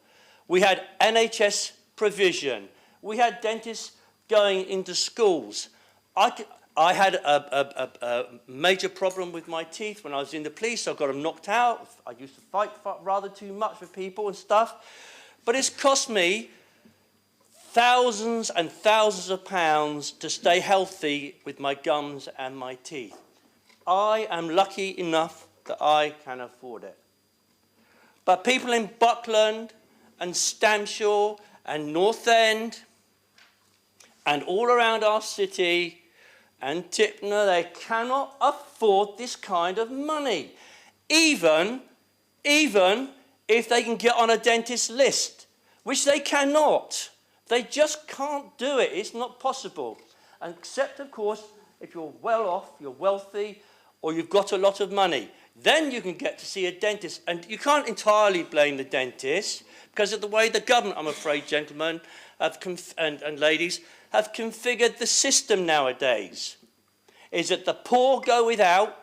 We had NHS provision. We had dentists going into schools. I had a major problem with my teeth when I was in the police. I got them knocked out. I used to fight rather too much with people and stuff. But it's cost me thousands and thousands of pounds to stay healthy with my gums and my teeth. I am lucky enough that I can afford it. But people in Buckland and Stamshaw and North End and all around our city and Tipner, they cannot afford this kind of money, even if they can get on a dentist list, which they cannot. They just can't do it. It's not possible. Except, of course, if you're well off, you're wealthy, or you've got a lot of money. Then you can get to see a dentist. And you can't entirely blame the dentist because of the way the government, I'm afraid, gentlemen and ladies, have configured the system nowadays. Is that the poor go without,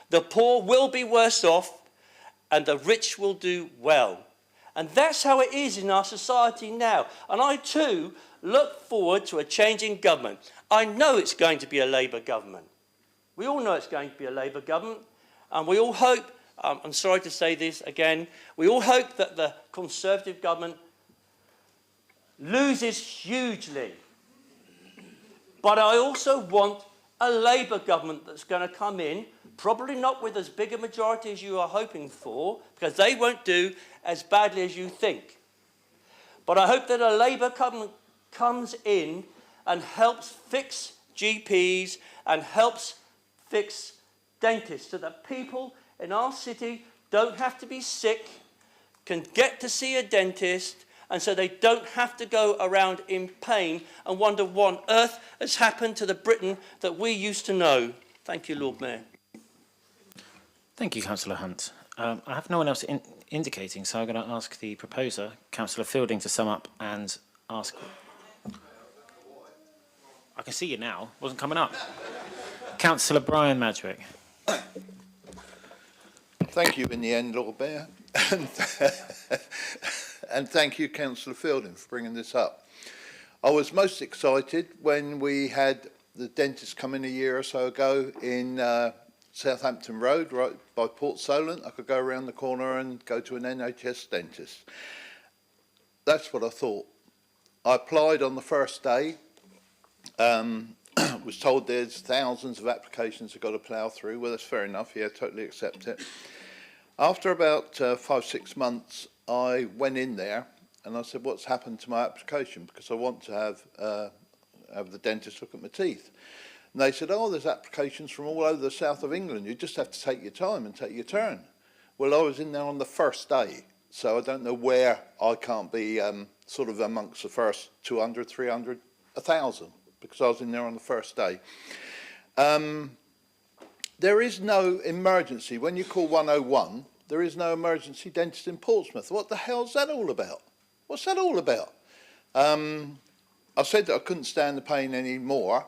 the poor will be worse off, and the rich will do well. And that's how it is in our society now. And I, too, look forward to a change in government. I know it's going to be a Labour government. We all know it's going to be a Labour government. And we all hope, I'm sorry to say this again, we all hope that the Conservative government loses hugely. But I also want a Labour government that's going to come in, probably not with as big a majority as you are hoping for, because they won't do as badly as you think. But I hope that a Labour government comes in and helps fix GPs and helps fix dentists so that people in our city don't have to be sick, can get to see a dentist, and so they don't have to go around in pain and wonder what on earth has happened to the Britain that we used to know. Thank you, Lord Mayor. Thank you, Councillor Hunt. I have no one else indicating, so I'm going to ask the proposer, Councillor Fielding, to sum up and ask... I can see you now. Wasn't coming up. Councillor Brian Madgwick. Thank you in the end, Lord Mayor. And thank you, Councillor Fielding, for bringing this up. I was most excited when we had the dentist come in a year or so ago in Southampton Road, right by Port Solent. I could go around the corner and go to an NHS dentist. That's what I thought. I applied on the first day. Was told there's thousands of applications I've got to plough through. Well, that's fair enough. Yeah, totally accept it. After about 5-6 months, I went in there and I said, what's happened to my application? Because I want to have the dentist look at my teeth. And they said, oh, there's applications from all over the south of England. You just have to take your time and take your turn. Well, I was in there on the first day, so I don't know where I can't be sort of amongst the first 200, 300, 1,000, because I was in there on the first day. There is no emergency. When you call 101, there is no emergency dentist in Portsmouth. What the hell's that all about? What's that all about? I said that I couldn't stand the pain anymore,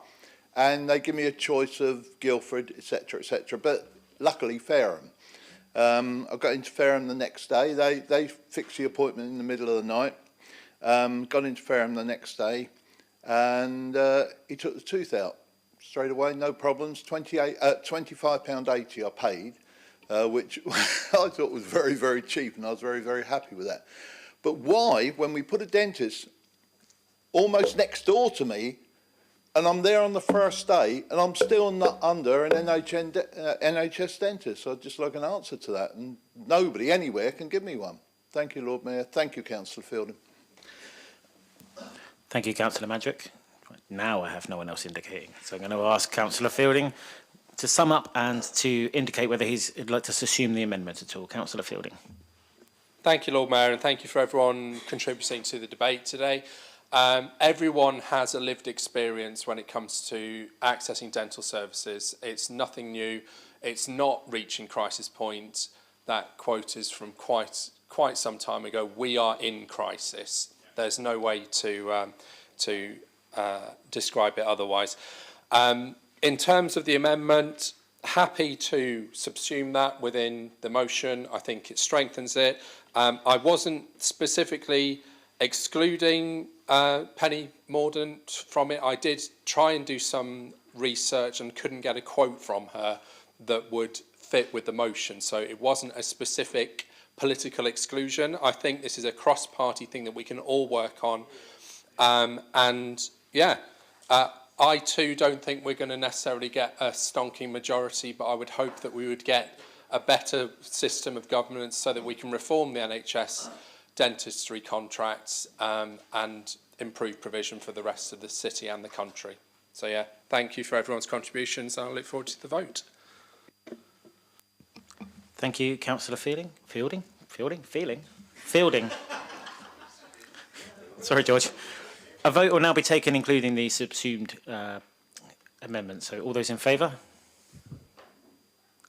and they give me a choice of Guildford, etc., etc., but luckily Fareham. I got into Fareham the next day. They fixed the appointment in the middle of the night. Got into Fareham the next day, and he took the tooth out straight away, no problems. £25.80 I paid, which I thought was very, very cheap, and I was very, very happy with that. But why, when we put a dentist almost next door to me, and I'm there on the first day, and I'm still not under an NHS dentist? I'd just like an answer to that, and nobody anywhere can give me one. Thank you, Lord Mayor. Thank you, Councillor Fielding. Thank you, Councillor Madrick. Now I have no one else indicating. So I'm going to ask Councillor Fielding to sum up and to indicate whether he'd like to assume the amendment at all. Councillor Fielding. Thank you, Lord Mayor, and thank you for everyone contributing to the debate today. Everyone has a lived experience when it comes to accessing dental services. It's nothing new. It's not reaching crisis point. That quote is from quite some time ago. We are in crisis. There's no way to describe it otherwise. In terms of the amendment, happy to subsume that within the motion. I think it strengthens it. I wasn't specifically excluding Penny Mordaunt from it. I did try and do some research and couldn't get a quote from her that would fit with the motion. So it wasn't a specific political exclusion. I think this is a cross-party thing that we can all work on. I too don't think we're going to necessarily get a stonking majority, but I would hope that we would get a better system of governance so that we can reform the NHS dentistry contracts and improve provision for the rest of the city and the country. So yeah, thank you for everyone's contributions, and I look forward to the vote. Thank you, Councillor Fielding. Sorry, George. A vote will now be taken, including the subsumed amendment. So all those in favour?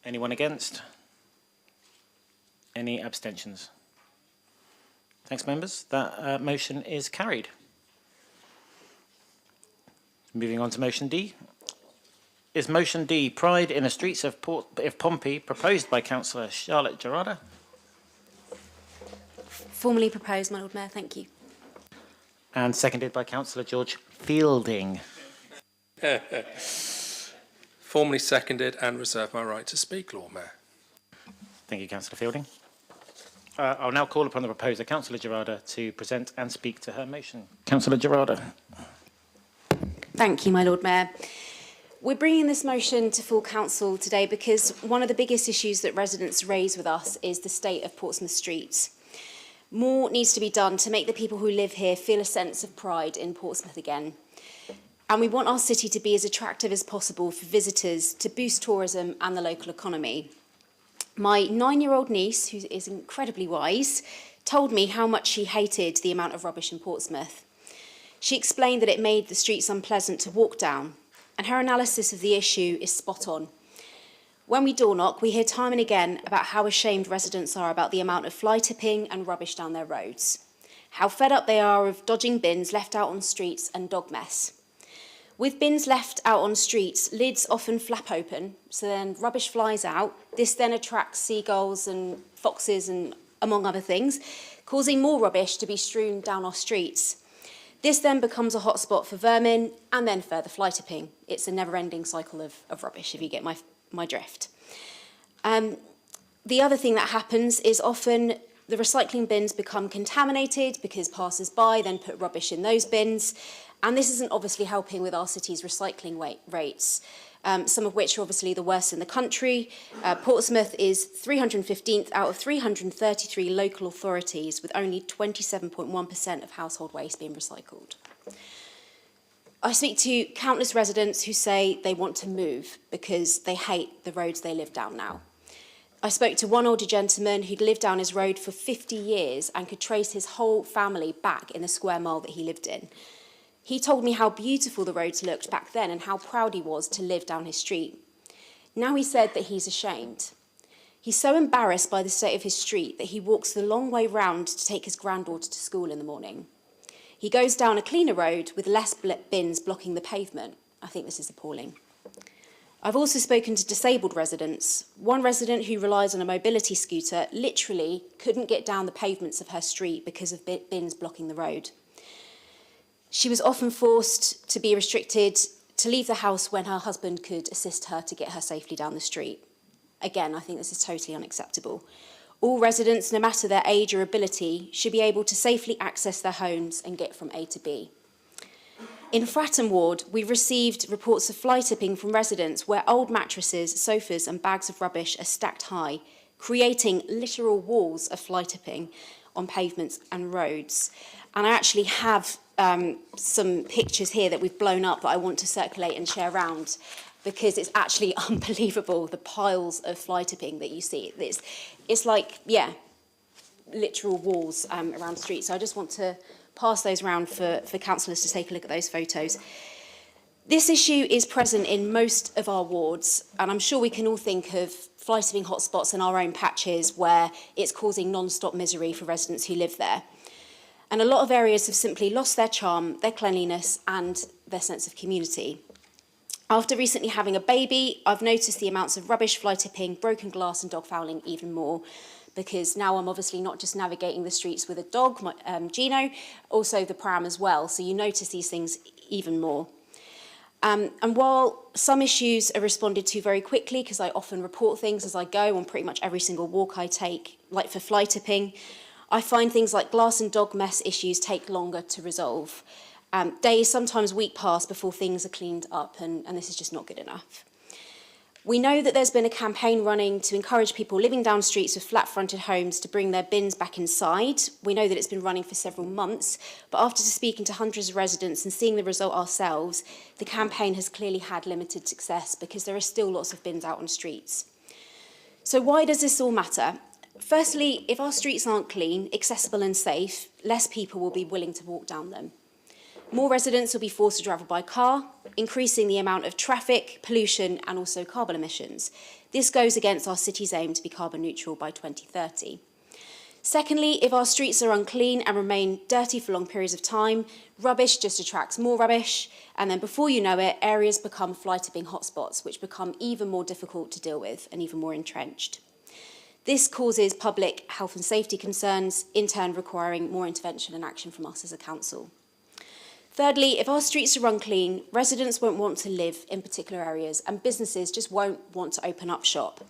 Anyone against? Any abstentions? Thanks, members. That motion is carried. Moving on to motion D. Is motion D, Pride in the Streets of Pompey, proposed by Councillor Charlotte Gerrard? Formally proposed, my Lord Mayor. Thank you. And seconded by Councillor George Fielding. Formally seconded and reserve my right to speak, Lord Mayor. Thank you, Councillor Fielding. I'll now call upon the proposer, Councillor Gerrard, to present and speak to her motion. Councillor Gerrard. Thank you, my Lord Mayor. We're bringing this motion to full council today because one of the biggest issues that residents raise with us is the state of Portsmouth streets. More needs to be done to make the people who live here feel a sense of pride in Portsmouth again. And we want our city to be as attractive as possible for visitors to boost tourism and the local economy. My 9-year-old niece, who is incredibly wise, told me how much she hated the amount of rubbish in Portsmouth. She explained that it made the streets unpleasant to walk down, and her analysis of the issue is spot on. When we door knock, we hear time and again about how ashamed residents are about the amount of fly tipping and rubbish down their roads, how fed up they are of dodging bins left out on streets and dog mess. With bins left out on streets, lids often flap open, so then rubbish flies out. This then attracts seagulls and foxes and among other things, causing more rubbish to be strewn down our streets. This then becomes a hotspot for vermin and then further fly tipping. It's a never-ending cycle of rubbish, if you get my drift. The other thing that happens is often the recycling bins become contaminated because passers-by then put rubbish in those bins, and this isn't obviously helping with our city's recycling rates, some of which are obviously the worst in the country. Portsmouth is 315th out of 333 local authorities, with only 27.1% of household waste being recycled. I speak to countless residents who say they want to move because they hate the roads they live down now. I spoke to one older gentleman who'd lived down his road for 50 years and could trace his whole family back in the square mile that he lived in. He told me how beautiful the roads looked back then and how proud he was to live down his street. Now he said that he's ashamed. He's so embarrassed by the state of his street that he walks the long way round to take his granddaughter to school in the morning. He goes down a cleaner road with less bins blocking the pavement. I think this is appalling. I've also spoken to disabled residents. One resident who relies on a mobility scooter literally couldn't get down the pavements of her street because of bins blocking the road. She was often forced to be restricted to leave the house when her husband could assist her to get her safely down the street. Again, I think this is totally unacceptable. All residents, no matter their age or ability, should be able to safely access their homes and get from A to B. In Fratton Ward, we received reports of fly tipping from residents where old mattresses, sofas and bags of rubbish are stacked high, creating literal walls of fly tipping on pavements and roads. And I actually have some pictures here that we've blown up that I want to circulate and share around, because it's actually unbelievable, the piles of fly tipping that you see. It's like, yeah, literal walls around the street. So I just want to pass those around for councillors to take a look at those photos. This issue is present in most of our wards, and I'm sure we can all think of fly tipping hotspots in our own patches where it's causing non-stop misery for residents who live there. And a lot of areas have simply lost their charm, their cleanliness, and their sense of community. After recently having a baby, I've noticed the amounts of rubbish, fly tipping, broken glass and dog fouling even more, because now I'm obviously not just navigating the streets with a dog, Gino, also the pram as well, so you notice these things even more. And while some issues are responded to very quickly, because I often report things as I go on pretty much every single walk I take, like for fly tipping, I find things like glass and dog mess issues take longer to resolve. Days, sometimes weeks pass before things are cleaned up, and this is just not good enough. We know that there's been a campaign running to encourage people living down streets with flat-fronted homes to bring their bins back inside. We know that it's been running for several months, but after speaking to hundreds of residents and seeing the result ourselves, the campaign has clearly had limited success because there are still lots of bins out on streets. So why does this all matter? Firstly, if our streets aren't clean, accessible and safe, less people will be willing to walk down them. More residents will be forced to travel by car, increasing the amount of traffic, pollution and also carbon emissions. This goes against our city's aim to be carbon neutral by 2030. Secondly, if our streets are unclean and remain dirty for long periods of time, rubbish just attracts more rubbish, and then before you know it, areas become fly tipping hotspots, which become even more difficult to deal with and even more entrenched. This causes public health and safety concerns, in turn requiring more intervention and action from us as a council. Thirdly, if our streets are unclean, residents won't want to live in particular areas and businesses just won't want to open up shop.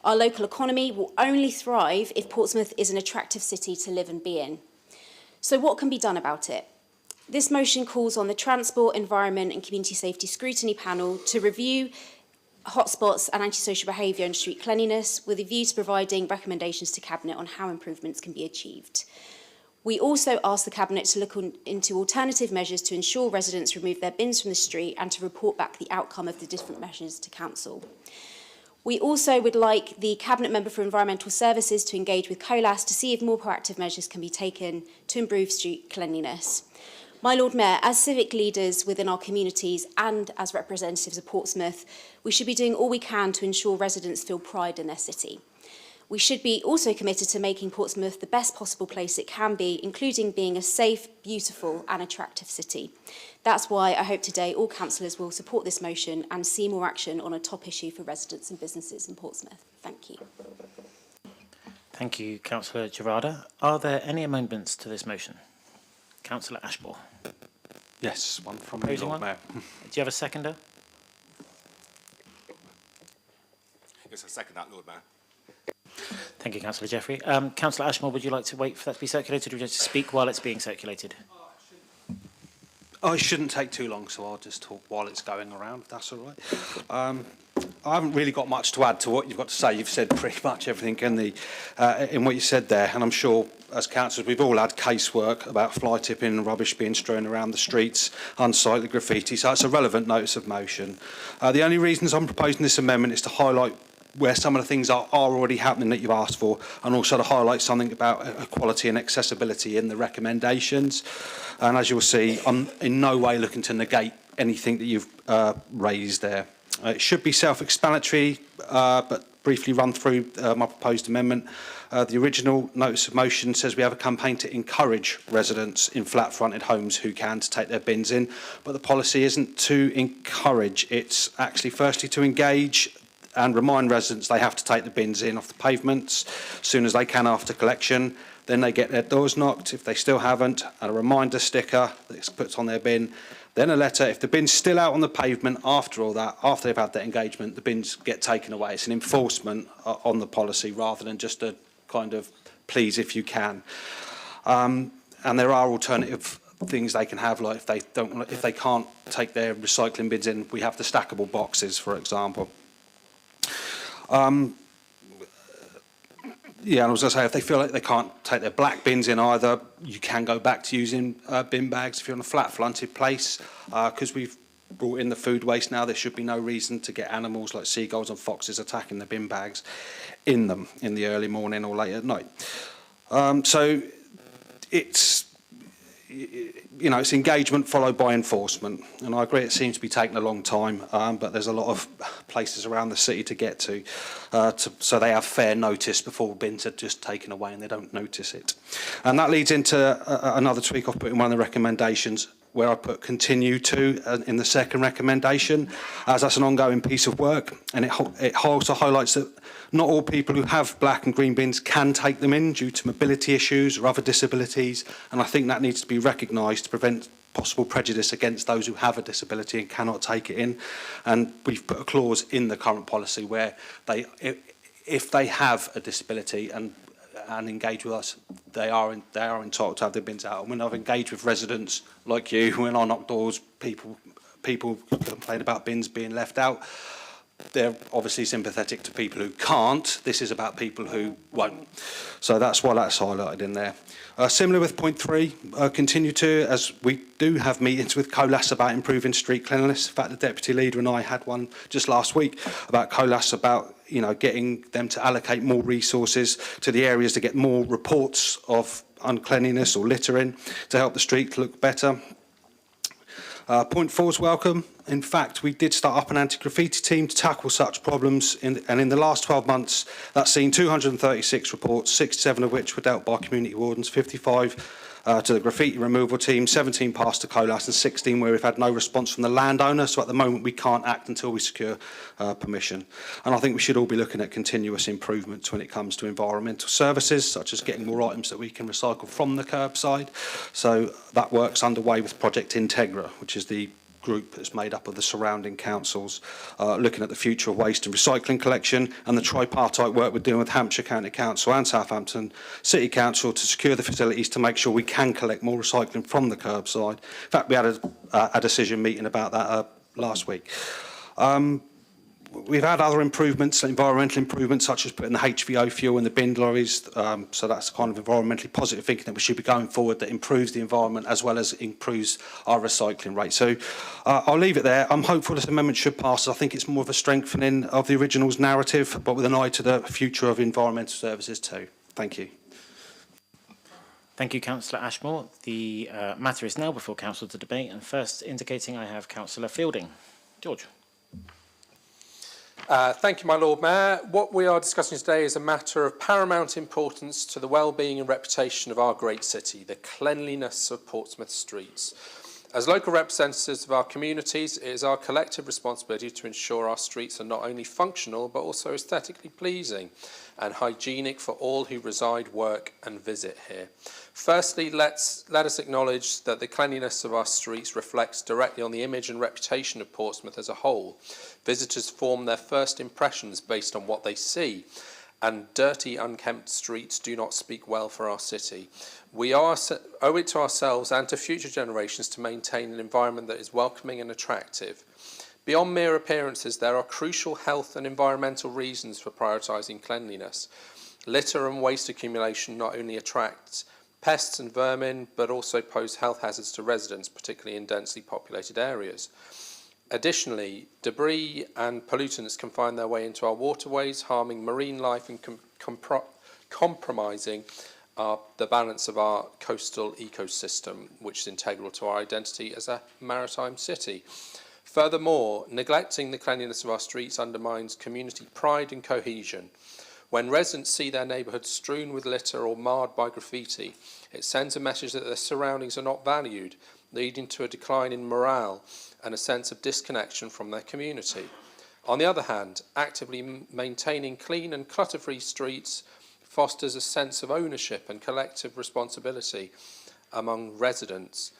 Our local economy will only thrive if Portsmouth is an attractive city to live and be in. So what can be done about it? This motion calls on the Transport, Environment and Community Safety Scrutiny Panel to review hotspots and antisocial behaviour and street cleanliness with a view to providing recommendations to Cabinet on how improvements can be achieved. We also ask the Cabinet to look into alternative measures to ensure residents remove their bins from the street and to report back the outcome of the different measures to Council. We also would like the Cabinet Member for Environmental Services to engage with COLAS to see if more proactive measures can be taken to improve street cleanliness. My Lord Mayor, as civic leaders within our communities and as representatives of Portsmouth, we should be doing all we can to ensure residents feel pride in their city. We should be also committed to making Portsmouth the best possible place it can be, including being a safe, beautiful and attractive city. That's why I hope today all councillors will support this motion and see more action on a top issue for residents and businesses in Portsmouth. Thank you. Thank you, Councillor Gerarda. Are there any amendments to this motion? Councillor Ashmore. Yes, one from the Lord Mayor. Do you have a seconder? Yes, I second that, Lord Mayor. Thank you, Councillor Jeffrey. Councillor Ashmore, would you like to wait for that to be circulated, or would you like to speak while it's being circulated? Oh, it shouldn't take too long, so I'll just talk while it's going around, if that's all right. I haven't really got much to add to what you've got to say. You've said pretty much everything in what you said there, and I'm sure as councillors, we've all had casework about fly tipping and rubbish being strewn around the streets, unsightly graffiti, so it's a relevant notice of motion. The only reasons I'm proposing this amendment is to highlight where some of the things are already happening that you've asked for, and also to highlight something about equality and accessibility in the recommendations. And as you'll see, I'm in no way looking to negate anything that you've raised there. It should be self-explanatory, but briefly run through my proposed amendment. The original notice of motion says we have a campaign to encourage residents in flat-fronted homes who can to take their bins in, but the policy isn't to encourage, it's actually firstly to engage and remind residents they have to take the bins in off the pavements as soon as they can after collection. Then they get their doors knocked if they still haven't, and a reminder sticker that's put on their bin. Then a letter. If the bin's still out on the pavement after all that, after they've had that engagement, the bins get taken away. It's an enforcement on the policy rather than just a kind of please if you can. And there are alternative things they can have, like if they can't take their recycling bins in, we have the stackable boxes, for example. Yeah, and I was going to say, if they feel like they can't take their black bins in either, you can go back to using bin bags if you're in a flat-fronted place. Because we've brought in the food waste now, there should be no reason to get animals like seagulls and foxes attacking the bin bags in them in the early morning or late at night. So it's, you know, it's engagement followed by enforcement. And I agree it seems to be taking a long time, but there's a lot of places around the city to get to, so they have fair notice before bins are just taken away and they don't notice it. And that leads into another tweak I've put in one of the recommendations, where I put continue to in the second recommendation, as that's an ongoing piece of work. And it also highlights that not all people who have black and green bins can take them in due to mobility issues or other disabilities. And I think that needs to be recognised to prevent possible prejudice against those who have a disability and cannot take it in. And we've put a clause in the current policy where if they have a disability and engage with us, they are entitled to have their bins out. And when I've engaged with residents like you, when I knock doors, people complain about bins being left out. They're obviously sympathetic to people who can't. This is about people who won't. So that's why that's highlighted in there. Similar with point 3, continue to, as we do have meetings with COLAS about improving street cleanliness. In fact, the Deputy Leader and I had one just last week about COLAS, about, you know, getting them to allocate more resources to the areas to get more reports of uncleanliness or littering to help the street look better. Point 4 is welcome. In fact, we did start up an anti-graffiti team to tackle such problems, and in the last 12 months, that's seen 236 reports, 67 of which were dealt by community wardens, 55 to the graffiti removal team, 17 passed to COLAS, and 16 where we've had no response from the landowner. So at the moment, we can't act until we secure permission. And I think we should all be looking at continuous improvements when it comes to environmental services, such as getting more items that we can recycle from the curbside. So that work's underway with Project Integra, which is the group that's made up of the surrounding councils, looking at the future of waste and recycling collection, and the tripartite work we're doing with Hampshire County Council and Southampton City Council to secure the facilities to make sure we can collect more recycling from the curbside. In fact, we had a decision meeting about that last week. We've had other improvements, environmental improvements, such as putting the HVO fuel in the bin lorries. So that's kind of environmentally positive thinking that we should be going forward, that improves the environment as well as improves our recycling rate. So I'll leave it there. I'm hopeful this amendment should pass. I think it's more of a strengthening of the original's narrative, but with an eye to the future of environmental services too. Thank you. Thank you, Councillor Ashmore. The matter is now before Council to debate, and first indicating I have Councillor Fielding. George. Thank you, my Lord Mayor. What we are discussing today is a matter of paramount importance to the well-being and reputation of our great city, the cleanliness of Portsmouth streets. As local representatives of our communities, it is our collective responsibility to ensure our streets are not only functional but also aesthetically pleasing and hygienic for all who reside, work and visit here. Firstly, let us acknowledge that the cleanliness of our streets reflects directly on the image and reputation of Portsmouth as a whole. Visitors form their first impressions based on what they see, and dirty, unkempt streets do not speak well for our city. We owe it to ourselves and to future generations to maintain an environment that is welcoming and attractive. Beyond mere appearances, there are crucial health and environmental reasons for prioritising cleanliness. Litter and waste accumulation not only attracts pests and vermin, but also pose health hazards to residents, particularly in densely populated areas. Additionally, debris and pollutants can find their way into our waterways, harming marine life and compromising the balance of our coastal ecosystem, which is integral to our identity as a maritime city. Furthermore, neglecting the cleanliness of our streets undermines community pride and cohesion. When residents see their neighbourhoods strewn with litter or marred by graffiti, it sends a message that their surroundings are not valued, leading to a decline in morale and a sense of disconnection from their community. On the other hand, actively maintaining clean and clutter-free streets fosters a sense of ownership and collective responsibility among residents,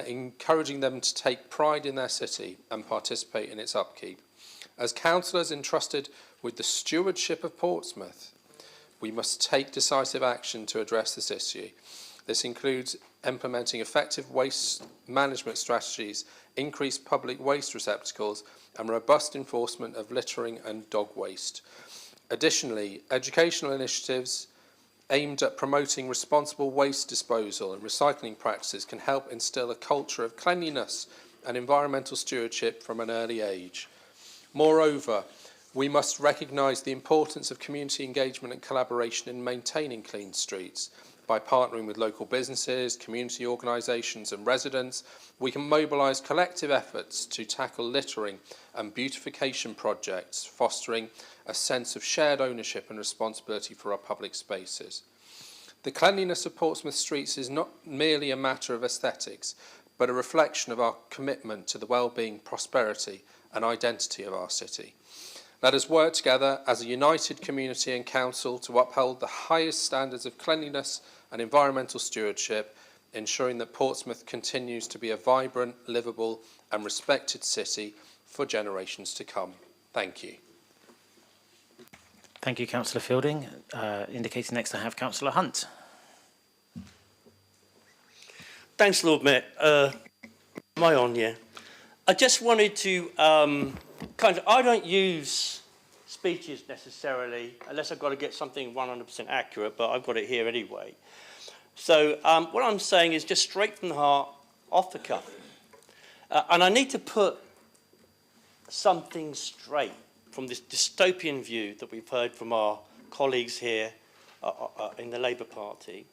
encouraging them to take pride in their city and participate in its upkeep. As councillors entrusted with the stewardship of Portsmouth, we must take decisive action to address this issue. This includes implementing effective waste management strategies, increased public waste receptacles, and robust enforcement of littering and dog waste. Additionally, educational initiatives aimed at promoting responsible waste disposal and recycling practices can help instill a culture of cleanliness and environmental stewardship from an early age. Moreover, we must recognise the importance of community engagement and collaboration in maintaining clean streets. By partnering with local businesses, community organisations and residents, we can mobilise collective efforts to tackle littering and beautification projects, fostering a sense of shared ownership and responsibility for our public spaces. The cleanliness of Portsmouth streets is not merely a matter of aesthetics, but a reflection of our commitment to the well-being, prosperity and identity of our city. Let us work together as a united community and council to uphold the highest standards of cleanliness and environmental stewardship, ensuring that Portsmouth continues to be a vibrant, livable and respected city for generations to come. Thank you. Thank you, Councillor Fielding. Indicating next I have Councillor Hunt. Thanks, Lord Mayor. Am I on, yeah? I just wanted to I don't use speeches necessarily, unless I've got to get something 100% accurate, but I've got it here anyway. So what I'm saying is just straight from the heart, off the cuff. And I need to put something straight from this dystopian view that we've heard from our colleagues here in the Labour Party.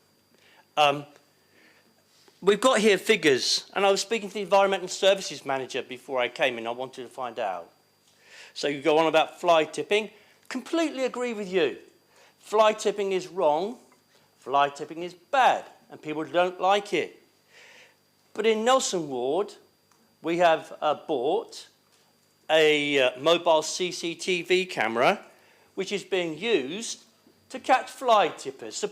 We've got here figures, and I was speaking to the Environmental Services Manager before I came in. I wanted to find out. So you go on about fly tipping. Completely agree with you. Fly tipping is wrong. Fly tipping is bad, and people don't like it. But in Nelson Ward, we have bought a mobile CCTV camera, which is being used to catch fly tippers. So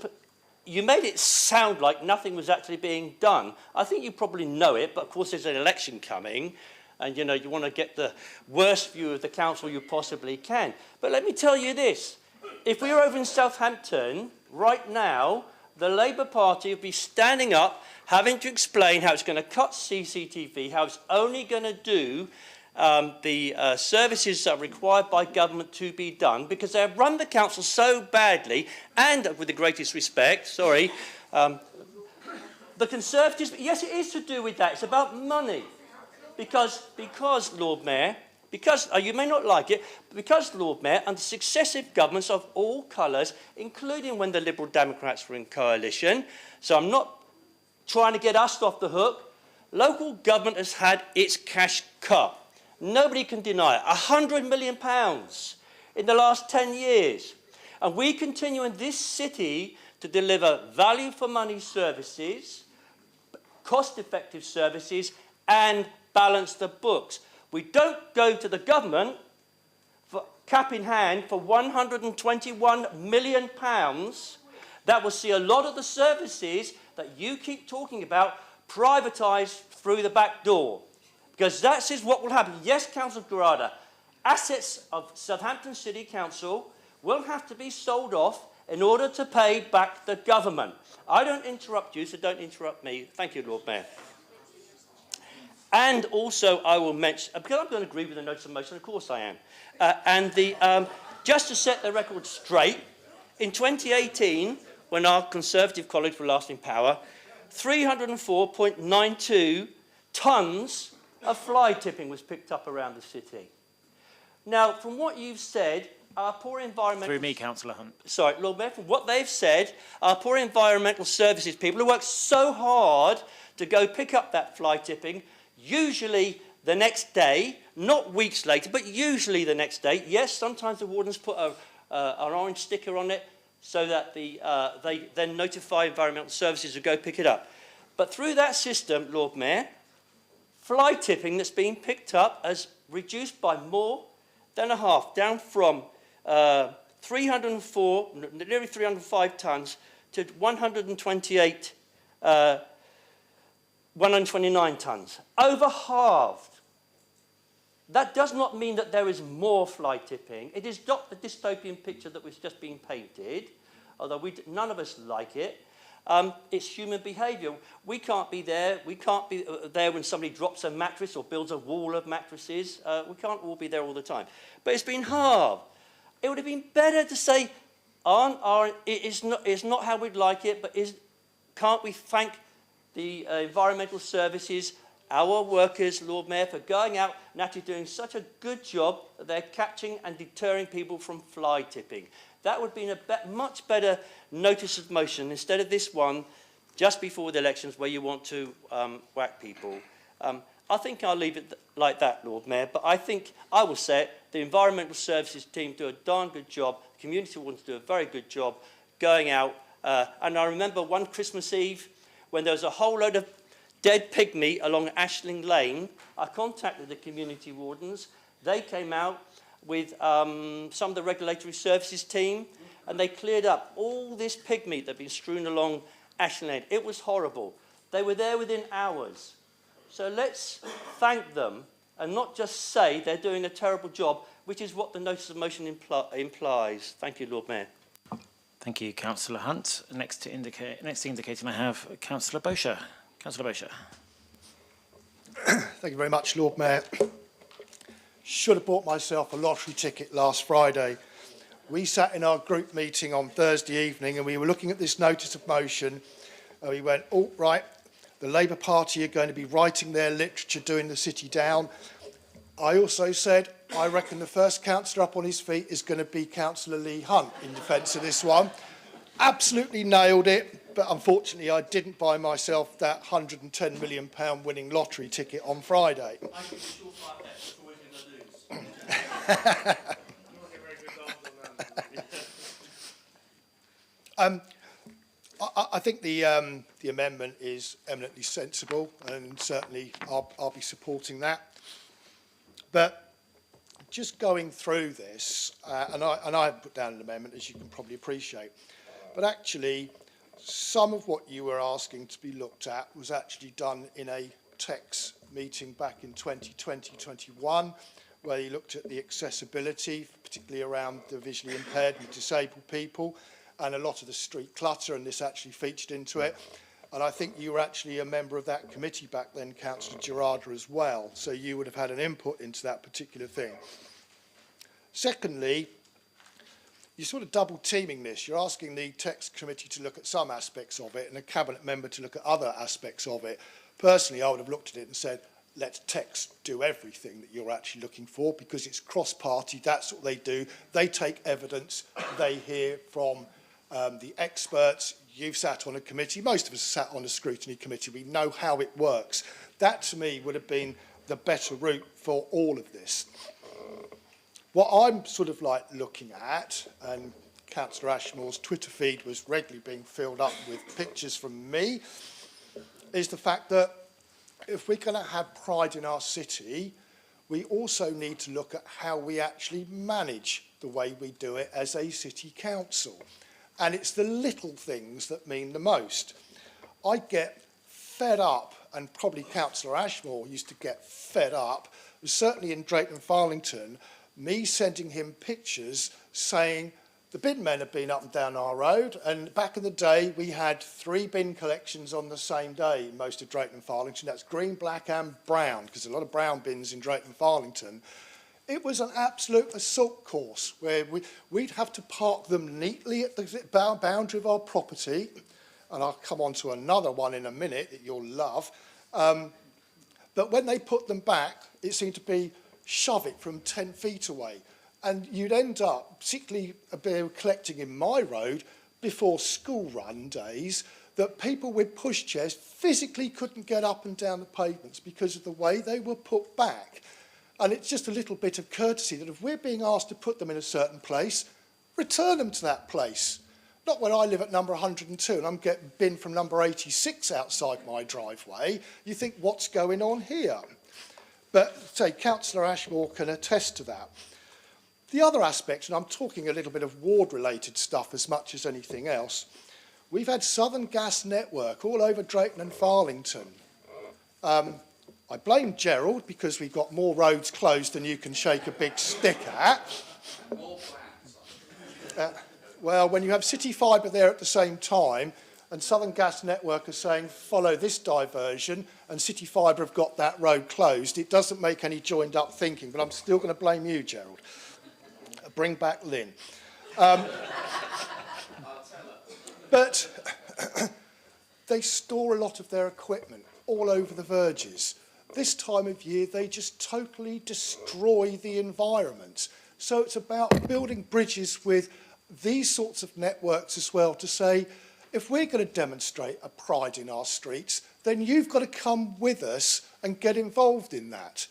you made it sound like nothing was actually being done. I think you probably know it, but of course there's an election coming, and you want to get the worst view of the council you possibly can. But let me tell you this, if we were over in Southampton right now, the Labour Party would be standing up, having to explain how it's going to cut CCTV, how it's only going to do the services that are required by government to be done, because they have run the council so badly, and with the greatest respect, sorry, the Conservatives, yes, it is to do with that. It's about money. Because Lord Mayor, you may not like it, but because, Lord Mayor, under successive governments of all colours, including when the Liberal Democrats were in coalition, so I'm not trying to get us off the hook, local government has had its cash cut. Nobody can deny it. £100 million in the last 10 years. And we continue in this city to deliver value for money services, cost-effective services, and balance the books. We don't go to the government for cap in hand for £121 million. That will see a lot of the services that you keep talking about privatised through the back door. Because that is what will happen. Yes, Councillor Gerrard, assets of Southampton City Council will have to be sold off in order to pay back the government. I don't interrupt you, so don't interrupt me. Thank you, Lord Mayor. And also, I will mention, because I'm going to agree with the notice of motion, of course I am, just to set the record straight, In 2018, when our Conservative colleagues were last in power, 304.92 tonnes of fly tipping was picked up around the city. Now, from what you've said, our poor environmental... Through me, Councillor Hunt. Sorry, Lord Mayor, from what they've said, our poor environmental services people who work so hard to go pick up that fly tipping, usually the next day, not weeks later, but usually the next day. Yes, sometimes the wardens put an orange sticker on it so that they then notify environmental services to go pick it up. But through that system, Lord Mayor, fly tipping that's been picked up has reduced by more than a half, down from 304, nearly 305 tonnes to 129 tonnes. Over halved. That does not mean that there is more fly tipping. It is not the dystopian picture that was just being painted, although none of us like it. It's human behaviour. We can't be there. We can't be there when somebody drops a mattress or builds a wall of mattresses. We can't all be there all the time. But it's been halved. It would have been better to say, it's not how we'd like it, but can't we thank the environmental services, our workers, Lord Mayor, for going out and actually doing such a good job that they're catching and deterring people from fly tipping. That would be a much better notice of motion instead of this one just before the elections where you want to whack people. I think I'll leave it like that, Lord Mayor, but I think I will say it, the environmental services team do a darn good job, the community wants to do a very good job going out. And I remember one Christmas Eve when there was a whole load of dead pygmy along Ashling Lane. I contacted the community wardens. They came out with some of the regulatory services team, and they cleared up all this pygmy that had been strewn along Ashling Lane. It was horrible. They were there within hours. So let's thank them and not just say they're doing a terrible job, which is what the notice of motion implies. Thank you, Lord Mayor. Thank you, Councillor Hunt. Next indicating I have Councillor Bosher. Councillor Bosher. Thank you very much, Lord Mayor. Should have bought myself a lottery ticket last Friday. We sat in our group meeting on Thursday evening and we were looking at this notice of motion and we went, oh, right, the Labour Party are going to be writing their literature, doing the city down. I also said, I reckon the first councillor up on his feet is going to be Councillor Lee Hunt in defence of this one. Absolutely nailed it, but unfortunately I didn't buy myself that £110 million winning lottery ticket on Friday. I think the amendment is eminently sensible, and certainly I'll be supporting that. But just going through this, and I put down an amendment, as you can probably appreciate, but actually some of what you were asking to be looked at was actually done in a TEX meeting back in 2020-21, where you looked at the accessibility, particularly around the visually impaired and disabled people, and a lot of the street clutter, and this actually featured into it. And I think you were actually a member of that committee back then, Councillor Gerarda, as well, so you would have had an input into that particular thing. Secondly, you're sort of double teaming this. You're asking the TEX committee to look at some aspects of it and a cabinet member to look at other aspects of it. Personally, I would have looked at it and said, let TEX do everything that you're actually looking for, because it's cross-party, that's what they do. They take evidence, they hear from the experts. You've sat on a committee, most of us sat on a scrutiny committee, we know how it works. That to me would have been the better route for all of this. What I'm sort of like looking at, and Councillor Ashmore's Twitter feed was regularly being filled up with pictures from me, is the fact that if we're going to have pride in our city, we also need to look at how we actually manage the way we do it as a city council. And it's the little things that mean the most. I get fed up, and probably Councillor Ashmore used to get fed up, certainly in Drayton and Farlington, me sending him pictures saying the bin men have been up and down our road, and back in the day we had 3 bin collections on the same day in most of Drayton and Farlington. That's green, black and brown, because a lot of brown bins in Drayton and Farlington. It was an absolute assault course where we'd have to park them neatly at the boundary of our property. And I'll come on to another one in a minute that you'll love. But when they put them back, it seemed to be shove it from 10 feet away. And you'd end up, particularly collecting in my road, before school run days, that people with pushchairs physically couldn't get up and down the pavements because of the way they were put back. And it's just a little bit of courtesy that if we're being asked to put them in a certain place, return them to that place. Not when I live at number 102 and I'm getting bin from number 86 outside my driveway. You think, what's going on here? But, say, Councillor Ashmore can attest to that. The other aspect, and I'm talking a little bit of ward-related stuff as much as anything else, we've had Southern Gas Network all over Drayton and Farlington. I blame Gerald because we've got more roads closed than you can shake a big stick at. Well, when you have City Fibre there at the same time, and Southern Gas Network are saying, follow this diversion, and City Fibre have got that road closed, it doesn't make any joined-up thinking, but I'm still going to blame you, Gerald. Bring back Lynn. But they store a lot of their equipment all over the verges. This time of year, they just totally destroy the environment. So it's about building bridges with these sorts of networks as well to say, if we're going to demonstrate a pride in our streets, then you've got to come with us and get involved in that.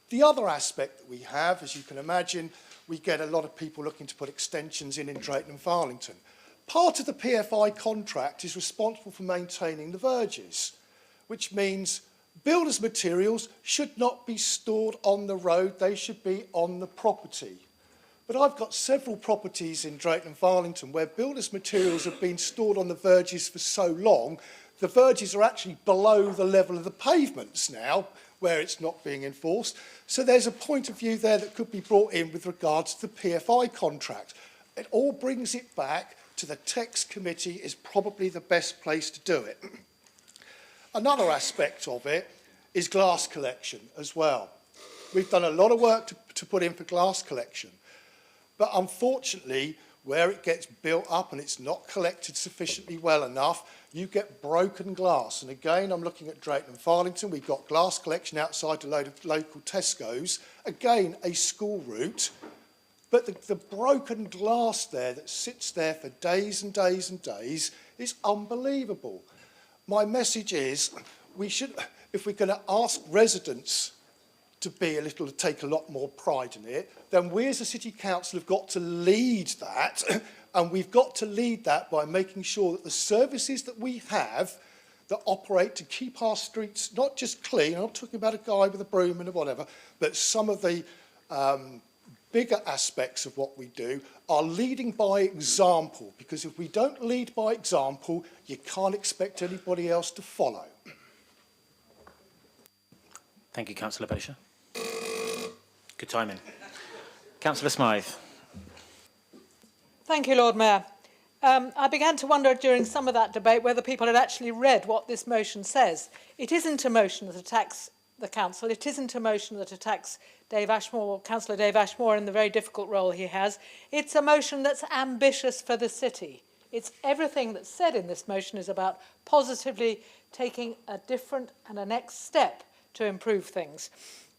The other aspect that we have, as you can imagine, we get a lot of people looking to put extensions in Drayton and Farlington. Part of the PFI contract is responsible for maintaining the verges, which means builders' materials should not be stored on the road, they should be on the property. But I've got several properties in Drayton and Farlington where builders' materials have been stored on the verges for so long, the verges are actually below the level of the pavements now, where it's not being enforced. So there's a point of view there that could be brought in with regards to the PFI contract. It all brings it back to the Tex Committee is probably the best place to do it. Another aspect of it is glass collection as well. We've done a lot of work to put in for glass collection. But unfortunately, where it gets built up and it's not collected sufficiently well enough, you get broken glass. And again, I'm looking at Drayton and Farlington. We've got glass collection outside a load of local Tesco's. Again, a school route. But the broken glass there that sits there for days and days and days is unbelievable. My message is, we should, if we're going to ask residents to take a lot more pride in it, then we as a City Council have got to lead that, and we've got to lead that by making sure that the services that we have that operate to keep our streets not just clean, I'm not talking about a guy with a broom and whatever, but some of the bigger aspects of what we do are leading by example, because if we don't lead by example, you can't expect anybody else to follow. Thank you, Councillor Bosher. Good timing. Councillor Smythe. Thank you, Lord Mayor. I began to wonder during some of that debate whether people had actually read what this motion says. It isn't a motion that attacks the council. It isn't a motion that attacks Dave Ashmore, Councillor Dave Ashmore, in the very difficult role he has. It's a motion that's ambitious for the city. It's everything that's said in this motion is about positively taking a different and a next step to improve things.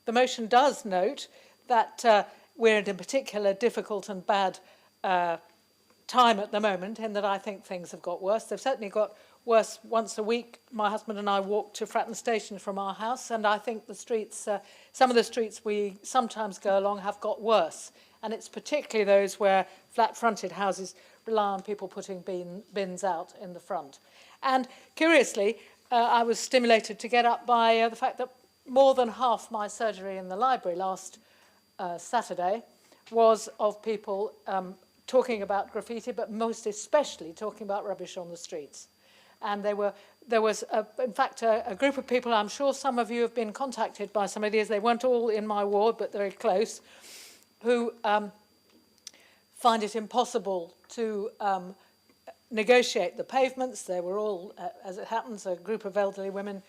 The motion does note that we're in a particular difficult and bad time at the moment, in that I think things have got worse. They've certainly got worse. Once a week, my husband and I walk to Fratton Station from our house, and I think the streets, some of the streets we sometimes go along have got worse. And it's particularly those where flat-fronted houses rely on people putting bins out in the front. And curiously, I was stimulated to get up by the fact that more than half my surgery in the library last Saturday was of people talking about graffiti, but most especially talking about rubbish on the streets. And there was, in fact, a group of people, I'm sure some of you have been contacted by some of these, they weren't all in my ward, but very close, who find it impossible to negotiate the pavements. They were all, as it happens, a group of elderly women,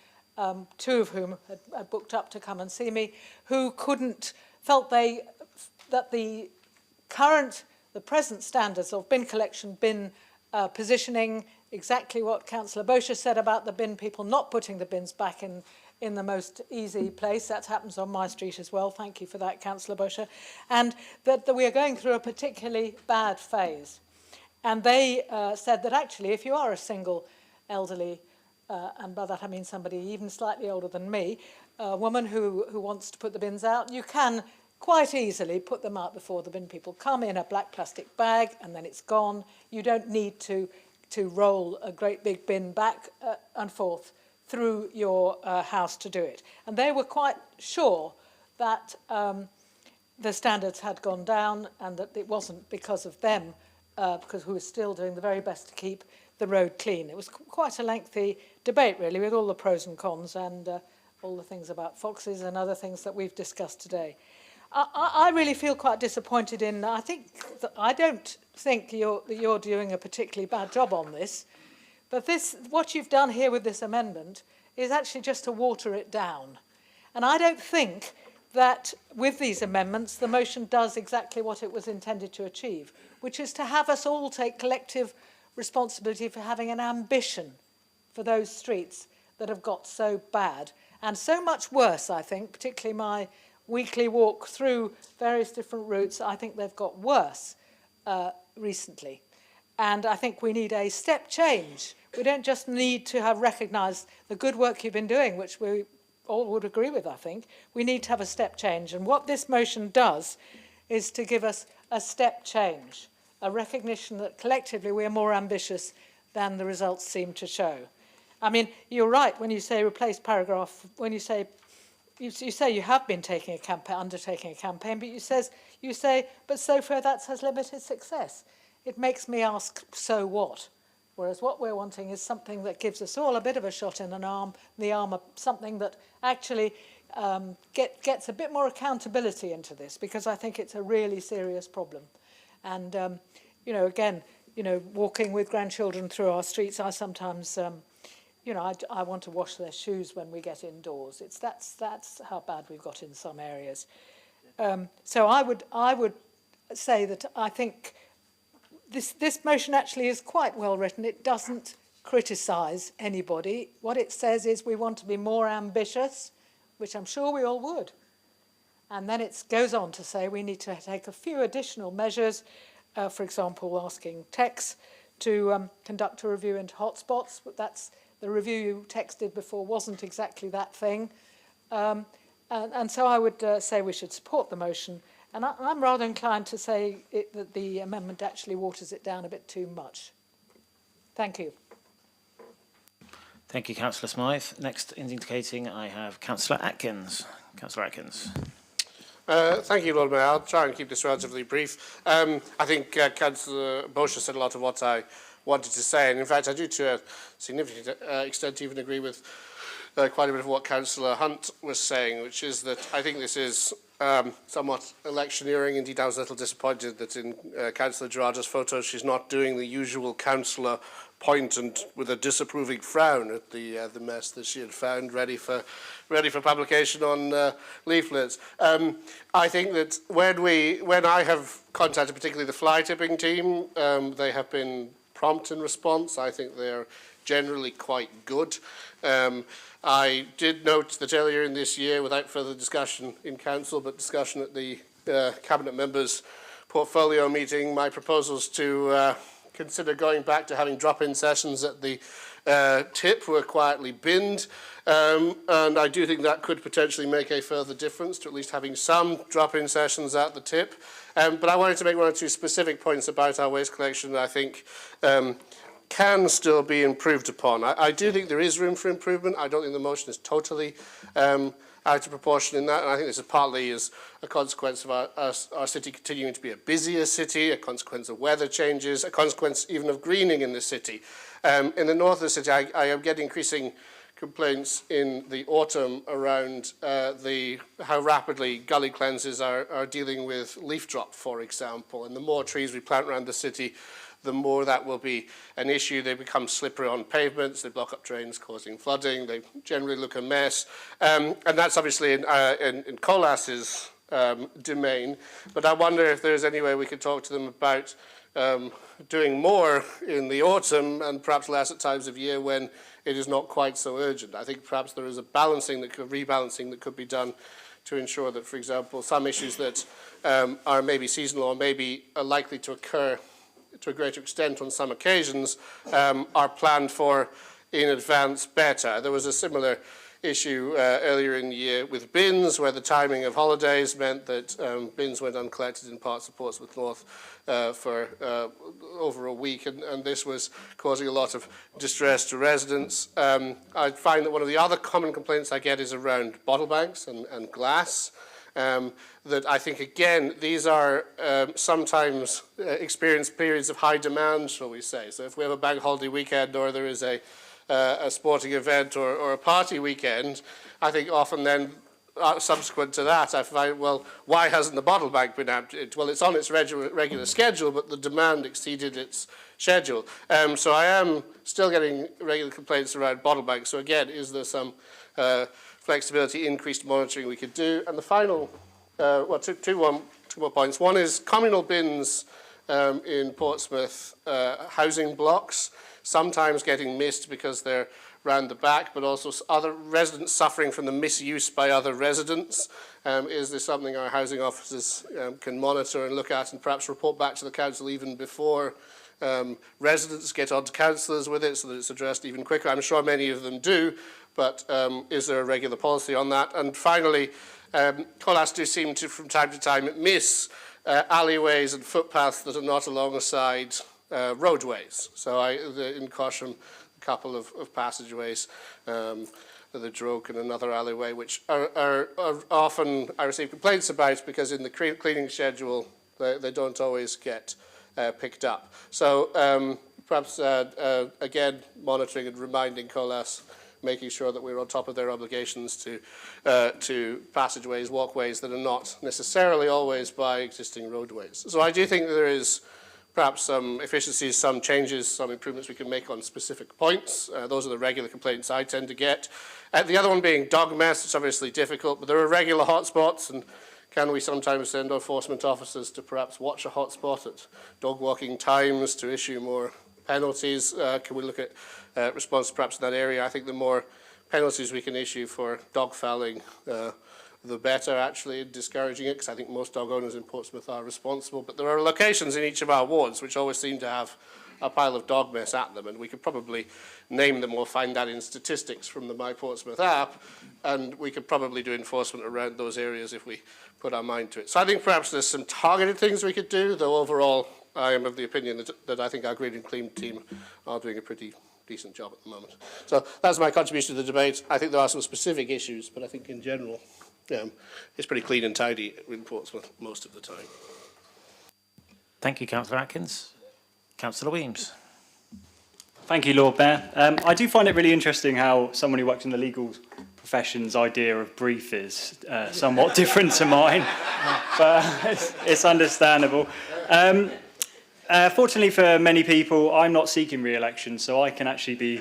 two of whom had booked up to come and see me, who felt they the present standards of bin collection, bin positioning, exactly what Councillor Bosher said about the bin people not putting the bins back in the most easy place. That happens on my street as well. Thank you for that, Councillor Bosher. And that we are going through a particularly bad phase. And they said that actually, if you are a single elderly, and by that I mean somebody even slightly older than me, a woman who wants to put the bins out, you can quite easily put them out before the bin people come in a black plastic bag, and then it's gone. You don't need to roll a great big bin back and forth through your house to do it. And they were quite sure that the standards had gone down and that it wasn't because of them, because we were still doing the very best to keep the road clean. It was quite a lengthy debate, really, with all the pros and cons and all the things about foxes and other things that we've discussed today. I really feel quite disappointed in, I don't think you're doing a particularly bad job on this, but what you've done here with this amendment is actually just to water it down. And I don't think that with these amendments, the motion does exactly what it was intended to achieve, which is to have us all take collective responsibility for having an ambition for those streets that have got so bad and so much worse, I think, particularly my weekly walk through various different routes. I think they've got worse recently. And I think we need a step change. We don't just need to have recognised the good work you've been doing, which we all would agree with, I think. We need to have a step change. And what this motion does is to give us a step change, a recognition that collectively we are more ambitious than the results seem to show. I mean, you're right when you say replace paragraph, when you say you say you have been undertaking a campaign, but you say, but so far that has limited success. It makes me ask, so what? Whereas what we're wanting is something that gives us all a bit of a shot in the arm of something that actually gets a bit more accountability into this, because I think it's a really serious problem. And, again, walking with grandchildren through our streets, I sometimes, I want to wash their shoes when we get indoors. That's how bad we've got in some areas. So I would say that I think this motion actually is quite well written. It doesn't criticise anybody. What it says is we want to be more ambitious, which I'm sure we all would. And then it goes on to say we need to take a few additional measures, for example, asking TEX to conduct a review into hotspots. But that's the review you texted before wasn't exactly that thing. And so I would say we should support the motion. And I'm rather inclined to say that the amendment actually waters it down a bit too much. Thank you. Thank you, Councillor Smythe. Next, indicating I have Councillor Atkins. Councillor Atkins. Thank you, Lord Mayor. I'll try and keep this relatively brief. I think Councillor Bosher said a lot of what I wanted to say, and in fact I do to a significant extent even agree with quite a bit of what Councillor Hunt was saying, which is that I think this is somewhat electioneering. Indeed, I was a little disappointed that in Councillor Gerardo's photo she's not doing the usual councillor point and with a disapproving frown at the mess that she had found ready for publication on leaflets. I think that when I have contacted particularly the fly tipping team, they have been prompt in response. I think they're generally quite good. I did note that earlier in this year, without further discussion in council, but discussion at the cabinet members' portfolio meeting, my proposals to consider going back to having drop-in sessions at the tip were quietly binned, and I do think that could potentially make a further difference to at least having some drop-in sessions at the tip. But I wanted to make one or two specific points about our waste collection that I think can still be improved upon. I do think there is room for improvement. I don't think the motion is totally out of proportion in that, and I think this is partly as a consequence of our city continuing to be a busier city, a consequence of weather changes, a consequence even of greening in the city. In the north of the city, I am getting increasing complaints in the autumn around how rapidly gully cleanses are dealing with leaf drop, for example, and the more trees we plant around the city, the more that will be an issue. They become slippery on pavements, they block up drains, causing flooding, they generally look a mess. And that's obviously in Colas's domain. But I wonder if there's any way we could talk to them about doing more in the autumn and perhaps less at times of year when it is not quite so urgent. I think perhaps there is a rebalancing that could be done to ensure that, for example, some issues that are maybe seasonal or maybe are likely to occur to a greater extent on some occasions are planned for in advance better. There was a similar issue earlier in the year with bins, where the timing of holidays meant that bins went uncollected in parts of Portsmouth North for over a week, and this was causing a lot of distress to residents. I find that one of the other common complaints I get is around bottle banks and glass. That I think, again, these are sometimes experience periods of high demand, shall we say. So if we have a bank holiday weekend or there is a sporting event or a party weekend, I think often then subsequent to that I find, well, why hasn't the bottle bank been emptied? Well, it's on its regular schedule, but the demand exceeded its schedule. So I am still getting regular complaints around bottle banks. So again, is there some flexibility, increased monitoring we could do? And the final, two more points. One is communal bins in Portsmouth housing blocks, sometimes getting missed because they're round the back, but also other residents suffering from the misuse by other residents. Is this something our housing officers can monitor and look at and perhaps report back to the council even before residents get on to councillors with it, so that it's addressed even quicker? I'm sure many of them do, but is there a regular policy on that? And finally, Colas do seem to, from time to time, miss alleyways and footpaths that are not alongside roadways. So in Cosham, a couple of passageways, the Droke and another alleyway, which are often I receive complaints about because in the cleaning schedule they don't always get picked up. So perhaps again monitoring and reminding Colas, making sure that we're on top of their obligations to passageways, walkways that are not necessarily always by existing roadways. So I do think there is perhaps some efficiencies, some changes, some improvements we can make on specific points. Those are the regular complaints I tend to get. The other one being dog mess. It's obviously difficult, but there are regular hotspots, and can we sometimes send enforcement officers to perhaps watch a hotspot at dog walking times to issue more penalties? Can we look at response perhaps in that area? I think the more penalties we can issue for dog fouling, the better, actually, in discouraging it, because I think most dog owners in Portsmouth are responsible. But there are locations in each of our wards which always seem to have a pile of dog mess at them, and we could probably name them or find that in statistics from the My Portsmouth app, and we could probably do enforcement around those areas if we put our mind to it. So I think perhaps there's some targeted things we could do, though overall I am of the opinion that I think our Green and Clean team are doing a pretty decent job at the moment. So that's my contribution to the debate. I think there are some specific issues, but I think in general it's pretty clean and tidy in Portsmouth most of the time. Thank you, Councillor Atkins. Councillor Weems. Thank you, Lord Mayor. I do find it really interesting how someone who works in the legal profession's idea of brief is somewhat different to mine, but it's understandable. Fortunately for many people, I'm not seeking re-election, so I can actually be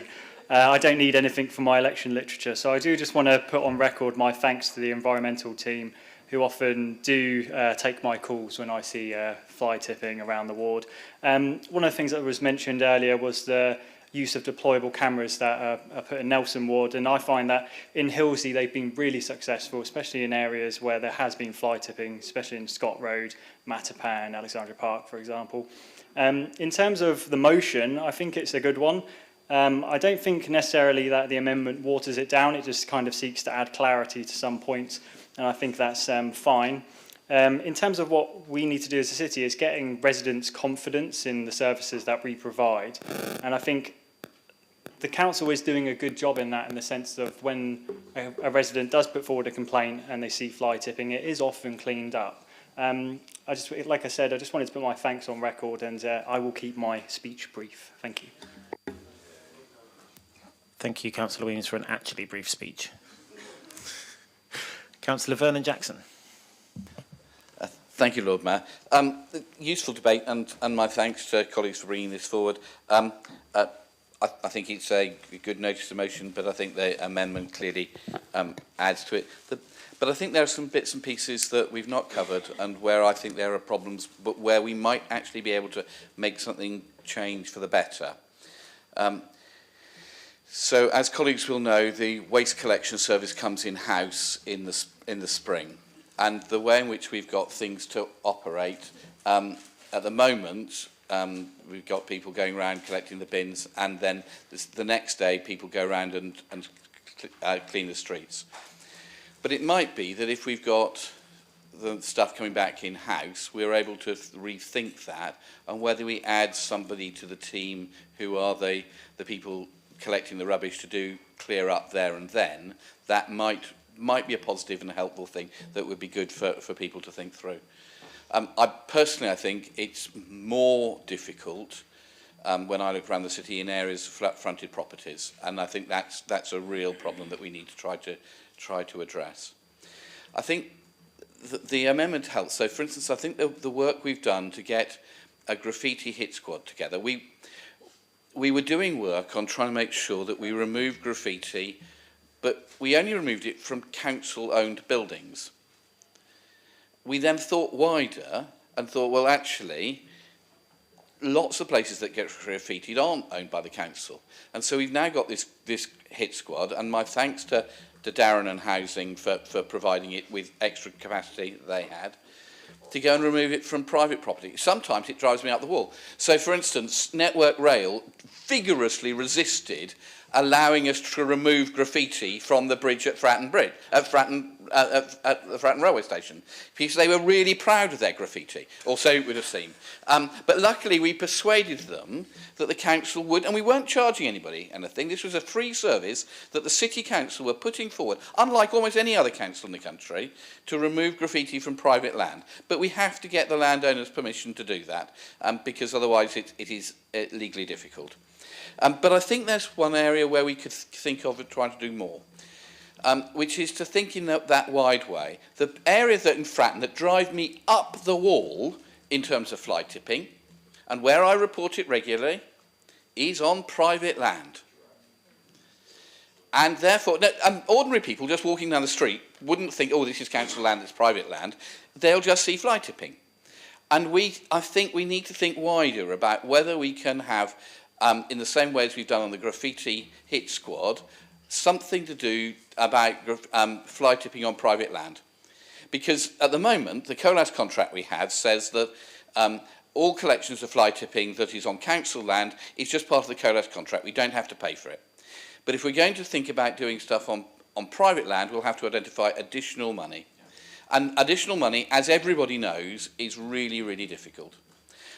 I don't need anything for my election literature, so I do just want to put on record my thanks to the environmental team who often do take my calls when I see fly tipping around the ward. One of the things that was mentioned earlier was the use of deployable cameras that are put in Nelson Ward, and I find that in Hillsey they've been really successful, especially in areas where there has been fly tipping, especially in Scott Road, Matapan, Alexandra Park, for example. In terms of the motion, I think it's a good one. I don't think necessarily that the amendment waters it down. It just kind of seeks to add clarity to some points, and I think that's fine. In terms of what we need to do as a city is getting residents' confidence in the services that we provide, and I think the council is doing a good job in that, in the sense of when a resident does put forward a complaint and they see fly tipping, it is often cleaned up. Like I said, I just wanted to put my thanks on record, and I will keep my speech brief. Thank you. Thank you, Councillor Williams, for an actually brief speech. Councillor Vernon Jackson. Thank you, Lord Mayor. Useful debate, and my thanks to colleagues for bringing this forward. I think it's a good notice of motion, but I think the amendment clearly adds to it. But I think there are some bits and pieces that we've not covered, and where I think there are problems, but where we might actually be able to make something change for the better. So, as colleagues will know, the waste collection service comes in-house in the spring, and the way in which we've got things to operate at the moment. We've got people going around collecting the bins, and then the next day people go around and clean the streets. But it might be that if we've got the stuff coming back in-house, we're able to rethink that, and whether we add somebody to the team who are the people collecting the rubbish to do clear up there and then, that might be a positive and a helpful thing that would be good for people to think through. I think it's more difficult when I look around the city in areas of flat-fronted properties, and I think that's a real problem that we need to try to address. I think the amendment helps. So, for instance, I think the work we've done to get a graffiti hit squad together, we were doing work on trying to make sure that we removed graffiti, but we only removed it from council-owned buildings. We then thought wider and thought, well, actually, lots of places that get graffitied aren't owned by the council. And so we've now got this hit squad, and my thanks to Darren and Housing for providing it with extra capacity that they had, to go and remove it from private property. Sometimes it drives me out the wall. So, for instance, Network Rail vigorously resisted allowing us to remove graffiti from the bridge at Fratton railway station, because they were really proud of their graffiti, or so it would have seemed. But luckily we persuaded them that the council would, and we weren't charging anybody anything. This was a free service that the city council were putting forward, unlike almost any other council in the country, to remove graffiti from private land. But we have to get the landowner's permission to do that, because otherwise it is legally difficult. But I think there's one area where we could think of trying to do more, which is to think in that wide way. The area that in Fratton that drive me up the wall in terms of fly tipping, and where I report it regularly, is on private land. And therefore, ordinary people just walking down the street wouldn't think, oh, this is council land, it's private land. They'll just see fly tipping. And I think we need to think wider about whether we can have, in the same way as we've done on the graffiti hit squad, something to do about fly tipping on private land. Because at the moment, the COLAS contract we have says that all collections of fly tipping that is on council land is just part of the COLAS contract. We don't have to pay for it. But if we're going to think about doing stuff on private land, we'll have to identify additional money. And additional money, as everybody knows, is really, really difficult.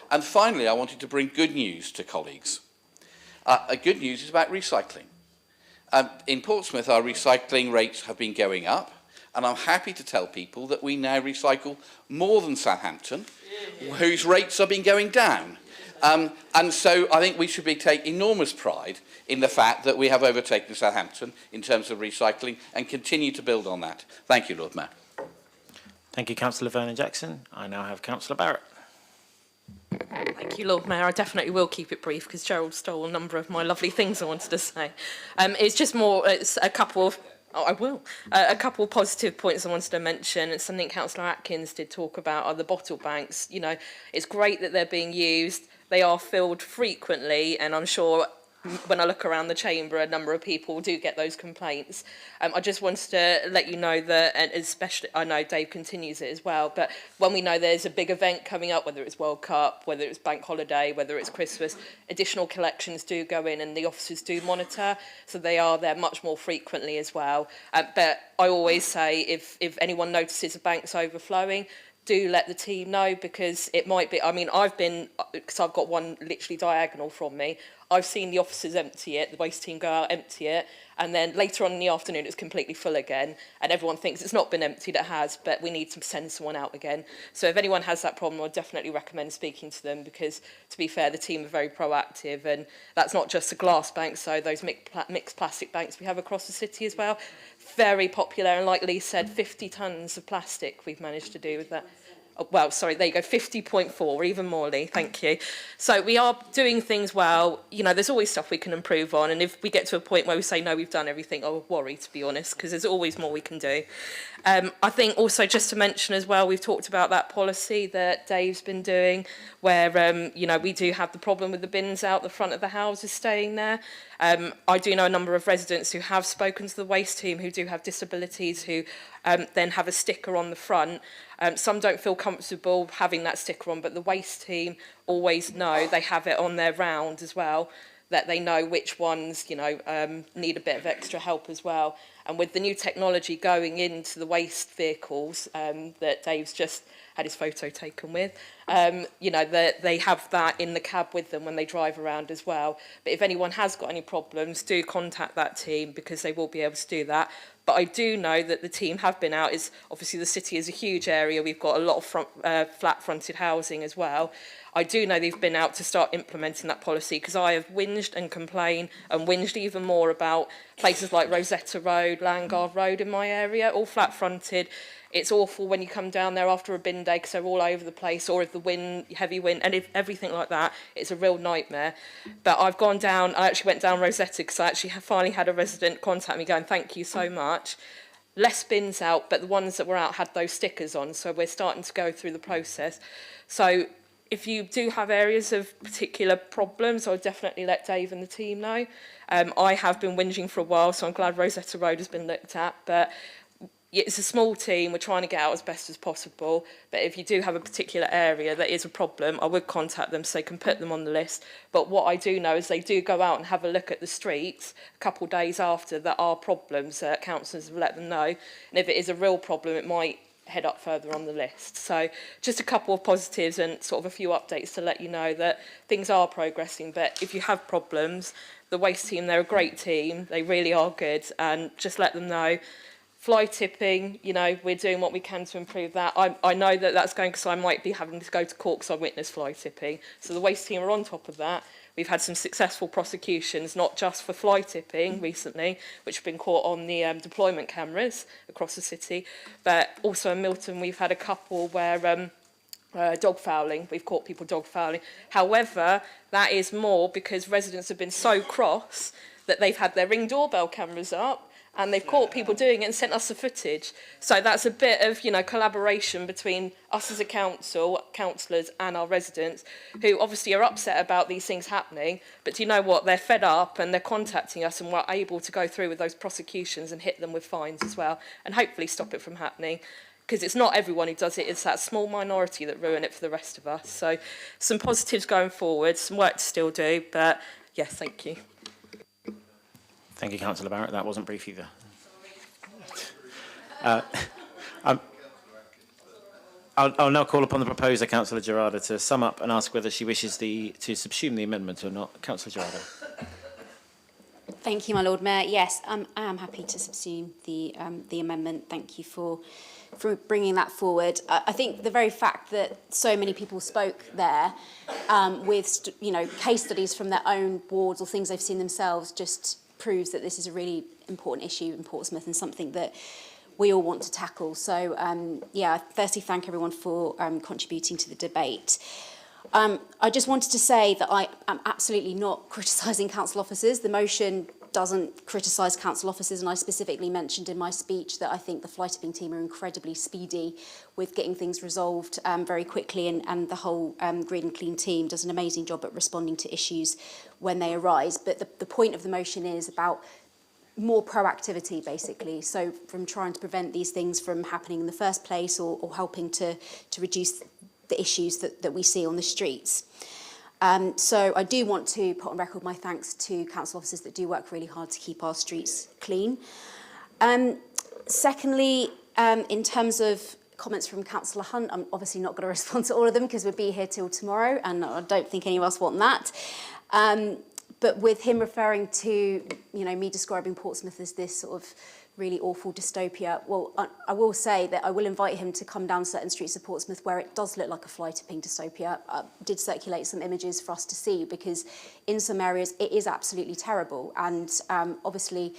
And finally, I wanted to bring good news to colleagues. Good news is about recycling. In Portsmouth, our recycling rates have been going up, and I'm happy to tell people that we now recycle more than Southampton, whose rates have been going down. And so I think we should take enormous pride in the fact that we have overtaken Southampton in terms of recycling and continue to build on that. Thank you, Lord Mayor. Thank you, Councillor Vernon-Jackson. I now have Councillor Barrett. Thank you, Lord Mayor. I definitely will keep it brief because Gerald stole a number of my lovely things I wanted to say. It's just more, it's a couple of, a couple of positive points I wanted to mention, and something Councillor Atkins did talk about are the bottle banks. You know, it's great that they're being used. They are filled frequently, and I'm sure when I look around the chamber, a number of people do get those complaints. I just wanted to let you know that, and especially, I know Dave continues it as well, but when we know there's a big event coming up, whether it's World Cup, whether it's Bank Holiday, whether it's Christmas, additional collections do go in and the officers do monitor, so they are there much more frequently as well. But I always say, if anyone notices a bank's overflowing, do let the team know, because it might be, I mean, because I've got one literally diagonal from me, I've seen the officers empty it, the waste team go out, empty it, and then later on in the afternoon it's completely full again, and everyone thinks it's not been emptied, it has, but we need to send someone out again. So if anyone has that problem, I'd definitely recommend speaking to them, because to be fair, the team are very proactive, and that's not just the glass banks, so those mixed plastic banks we have across the city as well, very popular, and like Lee said, 50 tonnes of plastic we've managed to do with that. well, sorry, there you go, 50.4, even more, Lee, thank you. So we are doing things well. You know, there's always stuff we can improve on, and if we get to a point where we say, no, we've done everything, I would worry, to be honest, because there's always more we can do. I think also just to mention as well, we've talked about that policy that Dave's been doing, where, you know, we do have the problem with the bins out the front of the houses staying there. I do know a number of residents who have spoken to the waste team who do have disabilities who then have a sticker on the front. Some don't feel comfortable having that sticker on, but the waste team always know, they have it on their round as well, that they know which ones, you know, need a bit of extra help as well. And with the new technology going into the waste vehicles that Dave's just had his photo taken with, you know, they have that in the cab with them when they drive around as well. But if anyone has got any problems, do contact that team because they will be able to do that. But I do know that the team have been out. Is obviously the city is a huge area. We've got a lot of flat-fronted housing as well. I do know they've been out to start implementing that policy because I have whinged and complained and whinged even more about places like Rosetta Road, Landguard Road in my area, all flat-fronted. It's awful when you come down there after a bin day because they're all over the place, or if the wind, heavy wind, and if everything like that, it's a real nightmare. But I've gone down, I actually went down Rosetta because I actually finally had a resident contact me going, thank you so much. Less bins out, but the ones that were out had those stickers on, so we're starting to go through the process. So if you do have areas of particular problems, I'll definitely let Dave and the team know. I have been whinging for a while, so I'm glad Rosetta Road has been looked at, but it's a small team, we're trying to get out as best as possible, but if you do have a particular area that is a problem, I would contact them so they can put them on the list. But what I do know is they do go out and have a look at the streets a couple of days after that are problems, councillors have let them know, and if it is a real problem, it might head up further on the list. So just a couple of positives and sort of a few updates to let you know that things are progressing, but if you have problems, the waste team, they're a great team, they really are good, and just let them know. Fly tipping, you know, we're doing what we can to improve that. I know that that's going because I might be having to go to court because I witnessed fly tipping. So the waste team are on top of that. We've had some successful prosecutions, not just for fly tipping recently, which have been caught on the deployment cameras across the city, but also in Milton we've had a couple where dog fouling, we've caught people dog fouling. However, that is more because residents have been so cross that they've had their Ring doorbell cameras up and they've caught people doing it and sent us the footage. So that's a bit of, you know, collaboration between us as a council, councillors and our residents, who obviously are upset about these things happening, but do you know what? They're fed up and they're contacting us and we're able to go through with those prosecutions and hit them with fines as well, and hopefully stop it from happening. Because it's not everyone who does it, it's that small minority that ruin it for the rest of us. So some positives going forward, some work to still do, but yes, thank you. Thank you, Councillor Barrett. That wasn't brief either. I'll now call upon the proposer, Councillor Gerarda, to sum up and ask whether she wishes to subsume the amendment or not. Councillor Gerarda. Thank you, my Lord Mayor. Yes, I am happy to subsume the amendment. Thank you for bringing that forward. I think the very fact that so many people spoke there with case studies from their own wards or things they've seen themselves just proves that this is a really important issue in Portsmouth and something that we all want to tackle. So, yeah, firstly, thank everyone for contributing to the debate. I just wanted to say that I am absolutely not criticising council officers. The motion doesn't criticise council officers, and I specifically mentioned in my speech that I think the fly tipping team are incredibly speedy with getting things resolved very quickly, and the whole Green and Clean team does an amazing job at responding to issues when they arise. But the point of the motion is about more proactivity, basically, so from trying to prevent these things from happening in the first place or helping to reduce the issues that we see on the streets. So I do want to put on record my thanks to council officers that do work really hard to keep our streets clean. Secondly, in terms of comments from Councillor Hunt, I'm obviously not going to respond to all of them because we'll be here till tomorrow, and I don't think any of us want that. But with him referring to, me describing Portsmouth as this sort of really awful dystopia, well, I will say that I will invite him to come down certain streets of Portsmouth where it does look like a fly tipping dystopia. I did circulate some images for us to see because in some areas it is absolutely terrible, and obviously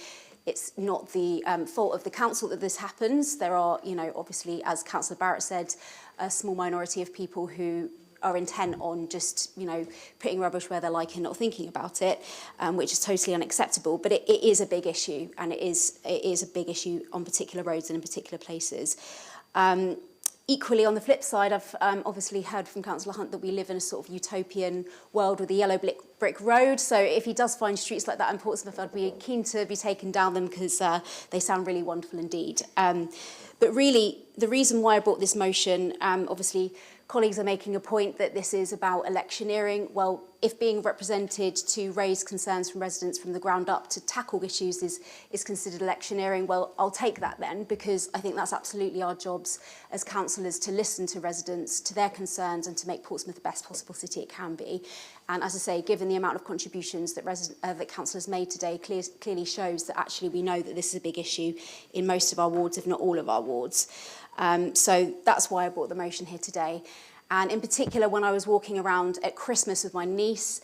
It's not the fault of the council that this happens. There are, you know, obviously, as Councillor Barrett said, a small minority of people who are intent on just, you know, putting rubbish where they like and not thinking about it, which is totally unacceptable. But it is a big issue, and it is a big issue on particular roads and in particular places. Equally, on the flip side, I've obviously heard from Councillor Hunt that we live in a sort of utopian world with a yellow brick road. So if he does find streets like that in Portsmouth, I'd be keen to be taken down them because they sound really wonderful indeed. But really, the reason why I brought this motion, obviously, colleagues are making a point that this is about electioneering. Well, if being represented to raise concerns from residents from the ground up to tackle issues is considered electioneering, well, I'll take that then, because I think that's absolutely our jobs as councillors to listen to residents, to their concerns, and to make Portsmouth the best possible city it can be. And as I say, given the amount of contributions that that councillors made today, clearly shows that actually we know that this is a big issue in most of our wards, if not all of our wards. So that's why I brought the motion here today. And in particular, when I was walking around at Christmas with my niece,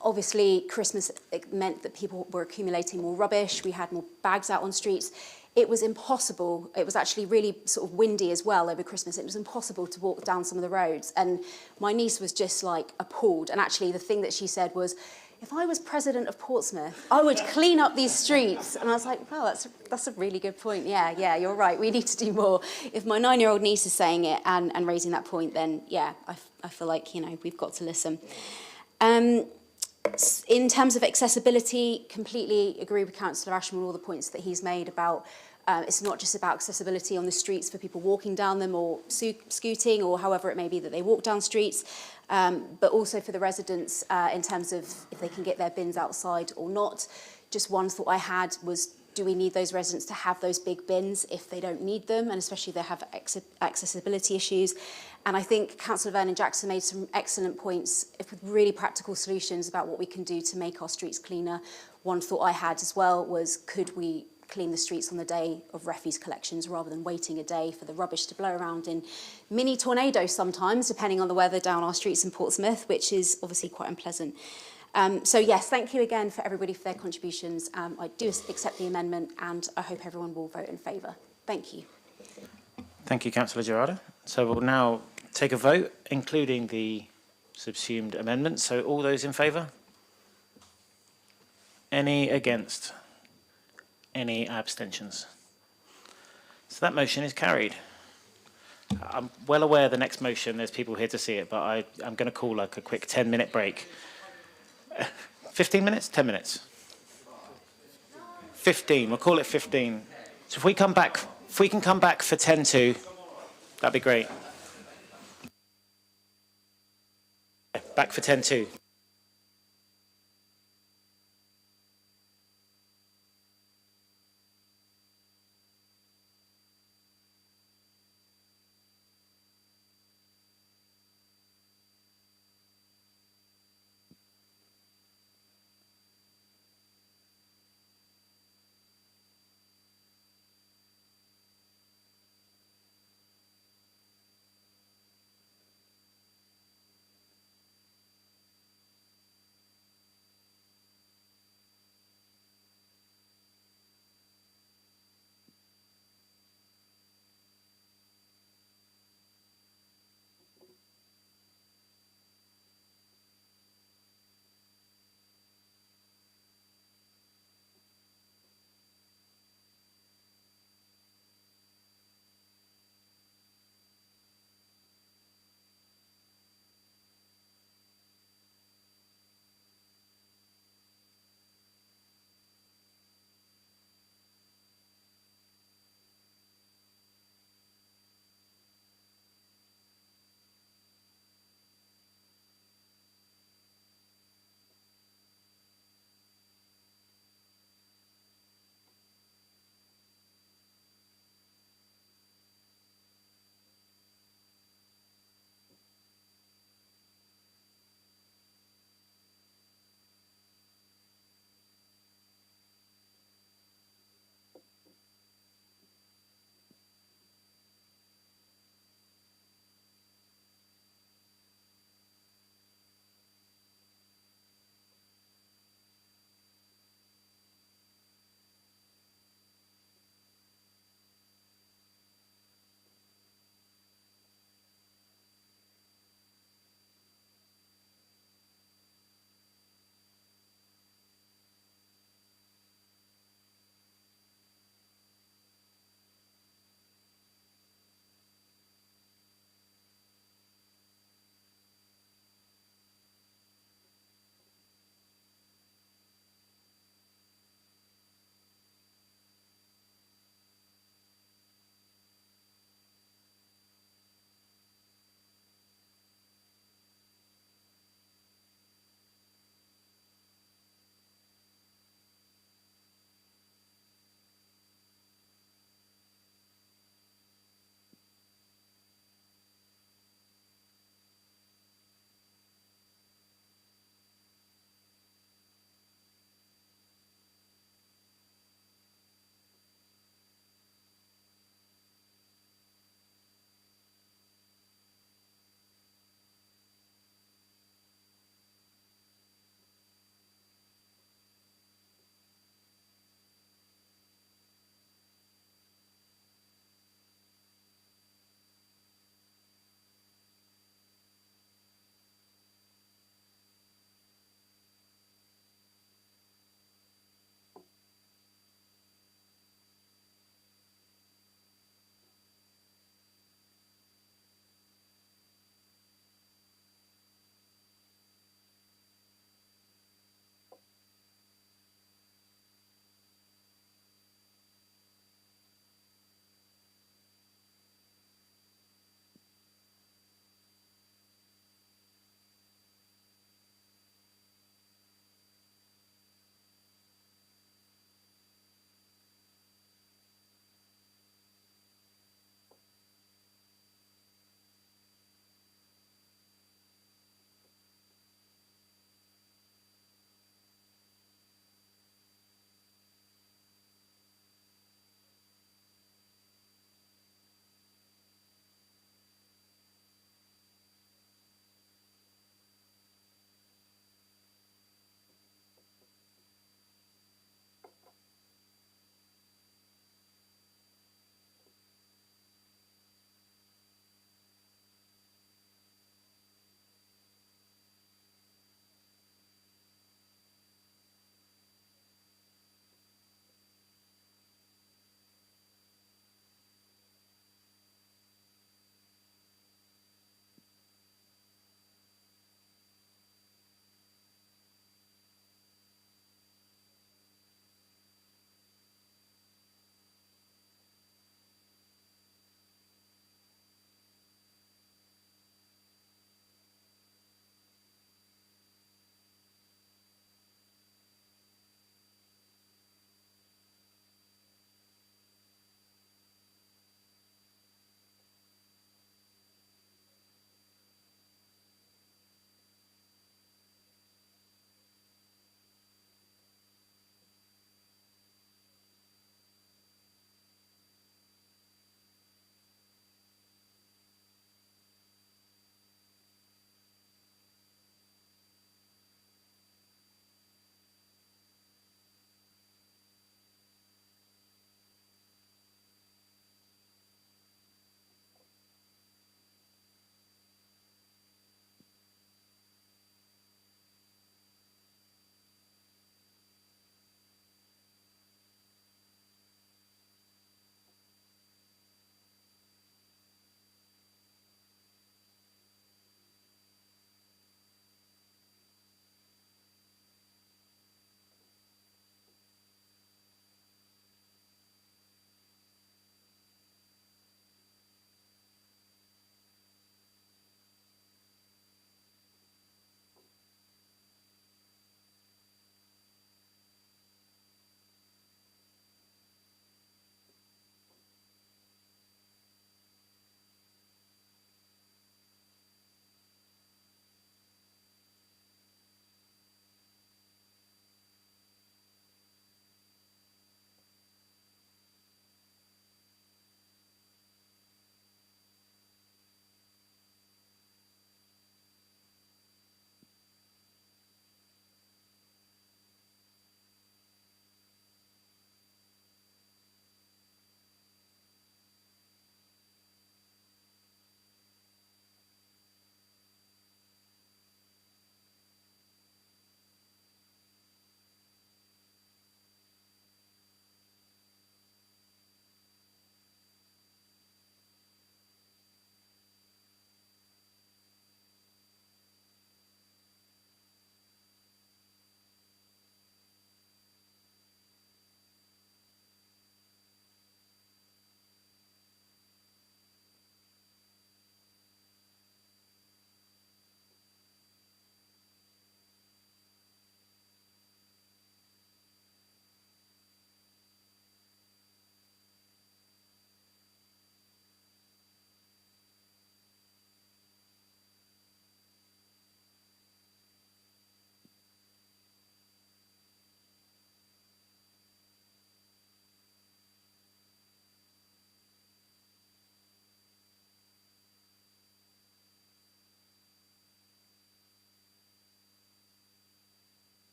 obviously Christmas meant that people were accumulating more rubbish. We had more bags out on streets. It was impossible. It was actually really sort of windy as well over Christmas. It was impossible to walk down some of the roads. And my niece was just like appalled. And actually the thing that she said was, if I was president of Portsmouth, I would clean up these streets. And I was like, well, that's a really good point. Yeah, you're right. We need to do more. If my 9-year-old niece is saying it and raising that point, then yeah, I feel like, you know, we've got to listen. In terms of accessibility, completely agree with Councillor Ashmore, all the points that he's made about it's not just about accessibility on the streets for people walking down them or scooting or however it may be that they walk down streets, but also for the residents in terms of if they can get their bins outside or not. Just one thought I had was, do we need those residents to have those big bins if they don't need them, and especially if they have accessibility issues? And I think Councillor Vernon Jackson made some excellent points with really practical solutions about what we can do to make our streets cleaner. One thought I had as well was, could we clean the streets on the day of refuse collections rather than waiting a day for the rubbish to blow around in mini tornadoes sometimes, depending on the weather down our streets in Portsmouth, which is obviously quite unpleasant. So yes, thank you again for everybody for their contributions. I do accept the amendment, and I hope everyone will vote in favour. Thank you. Thank you, Councillor Gerarda. So we'll now take a vote, including the subsumed amendment. So all those in favour? Any against? Any abstentions? So that motion is carried. I'm well aware the next motion, there's people here to see it, but I'm going to call like a quick 10-minute break. 15 minutes? 10 minutes? 15. We'll call it 15. So if we can come back for 10 to, that'd be great. Back for 10 to.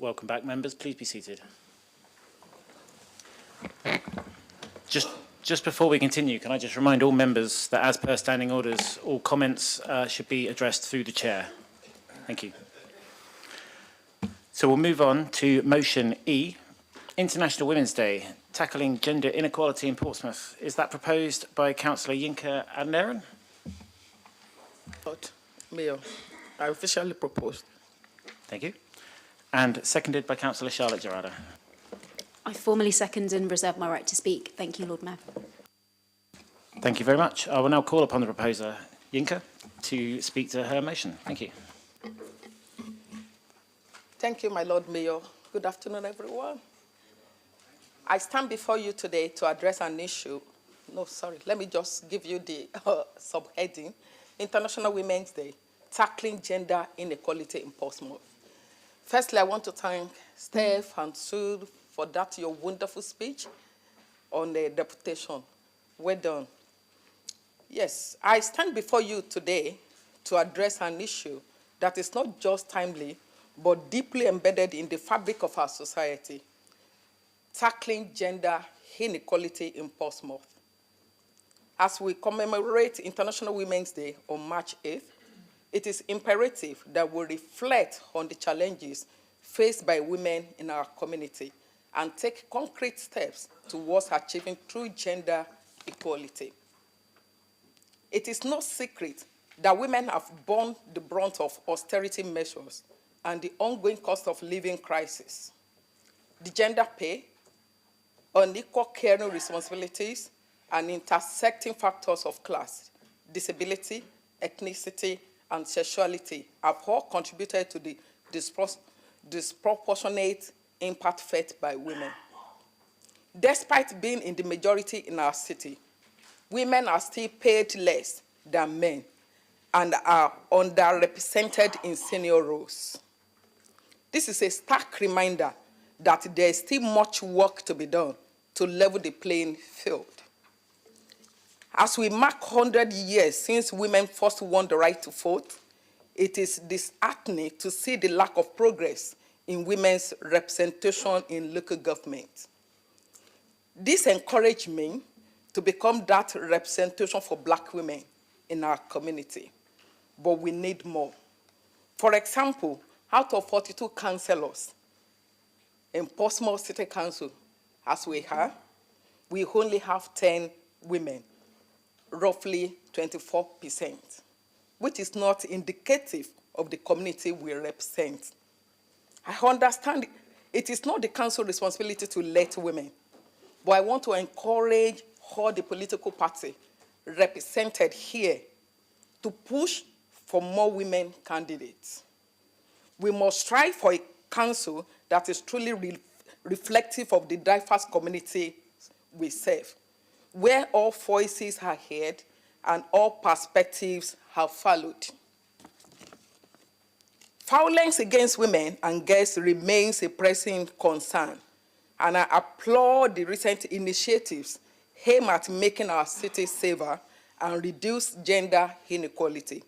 Welcome back, members. Please be seated. Just before we continue, can I just remind all members that as per standing orders, all comments should be addressed through the chair. Thank you. So we'll move on to motion E, International Women's Day, tackling gender inequality in Portsmouth. Is that proposed by Councillor Yinka Adneren? Mayor, I officially proposed. Thank you. And seconded by Councillor Charlotte Gerrada. I formally second and reserve my right to speak. Thank you, Lord Mayor. Thank you very much. I will now call upon the proposer, Yinka, to speak to her motion. Thank you. Thank you, my Lord Mayor. Good afternoon, everyone. I stand before you today to address an issue. No, sorry, let me just give you the subheading. International Women's Day, tackling gender inequality in Portsmouth. Firstly, I want to thank Steph and Sue for that, your wonderful speech on the deputation. Well done. Yes, I stand before you today to address an issue that is not just timely, but deeply embedded in the fabric of our society, tackling gender inequality in Portsmouth. As we commemorate International Women's Day on March 8th, it is imperative that we reflect on the challenges faced by women in our community and take concrete steps towards achieving true gender equality. It is no secret that women have borne the brunt of austerity measures and the ongoing cost of living crisis. The gender pay, unequal caring responsibilities, and intersecting factors of class, disability, ethnicity, and sexuality have all contributed to the disproportionate impact felt by women. Despite being in the majority in our city, women are still paid less than men and are underrepresented in senior roles. This is a stark reminder that there is still much work to be done to level the playing field. As we mark 100 years since women first won the right to vote, it is disheartening to see the lack of progress in women's representation in local government. This encouraged me to become that representation for Black women in our community, but we need more. For example, out of 42 councillors in Portsmouth City Council, as we have, we only have 10 women, roughly 24%, which is not indicative of the community we represent. I understand it is not the council's responsibility to elect women, but I want to encourage all the political parties represented here to push for more women candidates. We must strive for a council that is truly reflective of the diverse community we serve, where all voices are heard and all perspectives are followed. Violence against women and girls remains a pressing concern, and I applaud the recent initiatives aimed at making our city safer and reduce gender inequality.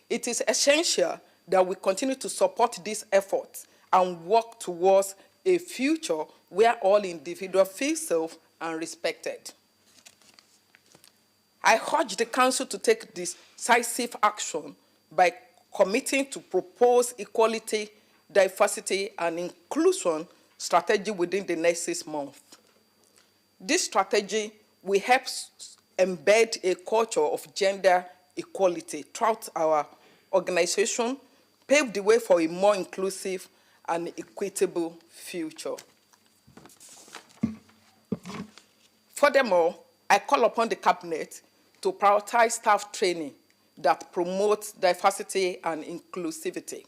It is essential that we continue to support these efforts and work towards a future where all individuals feel safe and respected. I urge the Council to take decisive action by committing to propose equality, diversity, and inclusion strategy within the next 6 months. This strategy will help embed a culture of gender equality throughout our organization, pave the way for a more inclusive and equitable future. Furthermore, I call upon the Cabinet to prioritize staff training that promotes diversity and inclusivity.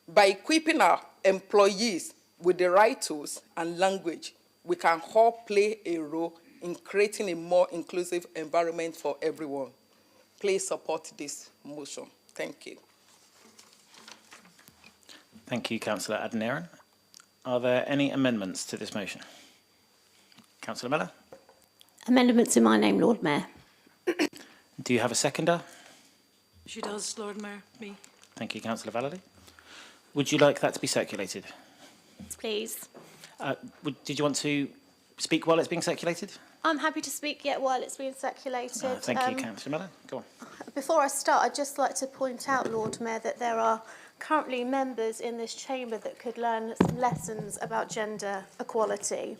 By equipping our employees with the right tools and language, we can all play a role in creating a more inclusive environment for everyone. Please support this motion. Thank you. Thank you, Councillor Adneren. Are there any amendments to this motion? Councillor Miller? Amendments in my name, Lord Mayor. Do you have a seconder? She does, Lord Mayor. Me. Thank you, Councillor Vallely. Would you like that to be circulated? Please. Did you want to speak while it's being circulated? I'm happy to speak yet while it's being circulated. Thank you, Councillor Miller. Go on. Before I start, I'd just like to point out, Lord Mayor, that there are currently members in this chamber that could learn some lessons about gender equality.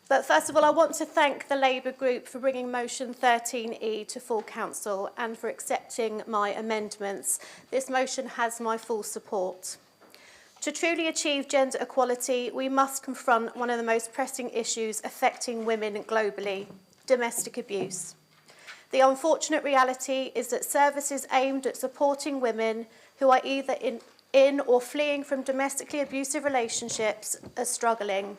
But first of all, I want to thank the Labour group for bringing motion 13E to full council and for accepting my amendments. This motion has my full support. To truly achieve gender equality, we must confront one of the most pressing issues affecting women globally, domestic abuse. The unfortunate reality is that services aimed at supporting women who are either in or fleeing from domestically abusive relationships are struggling.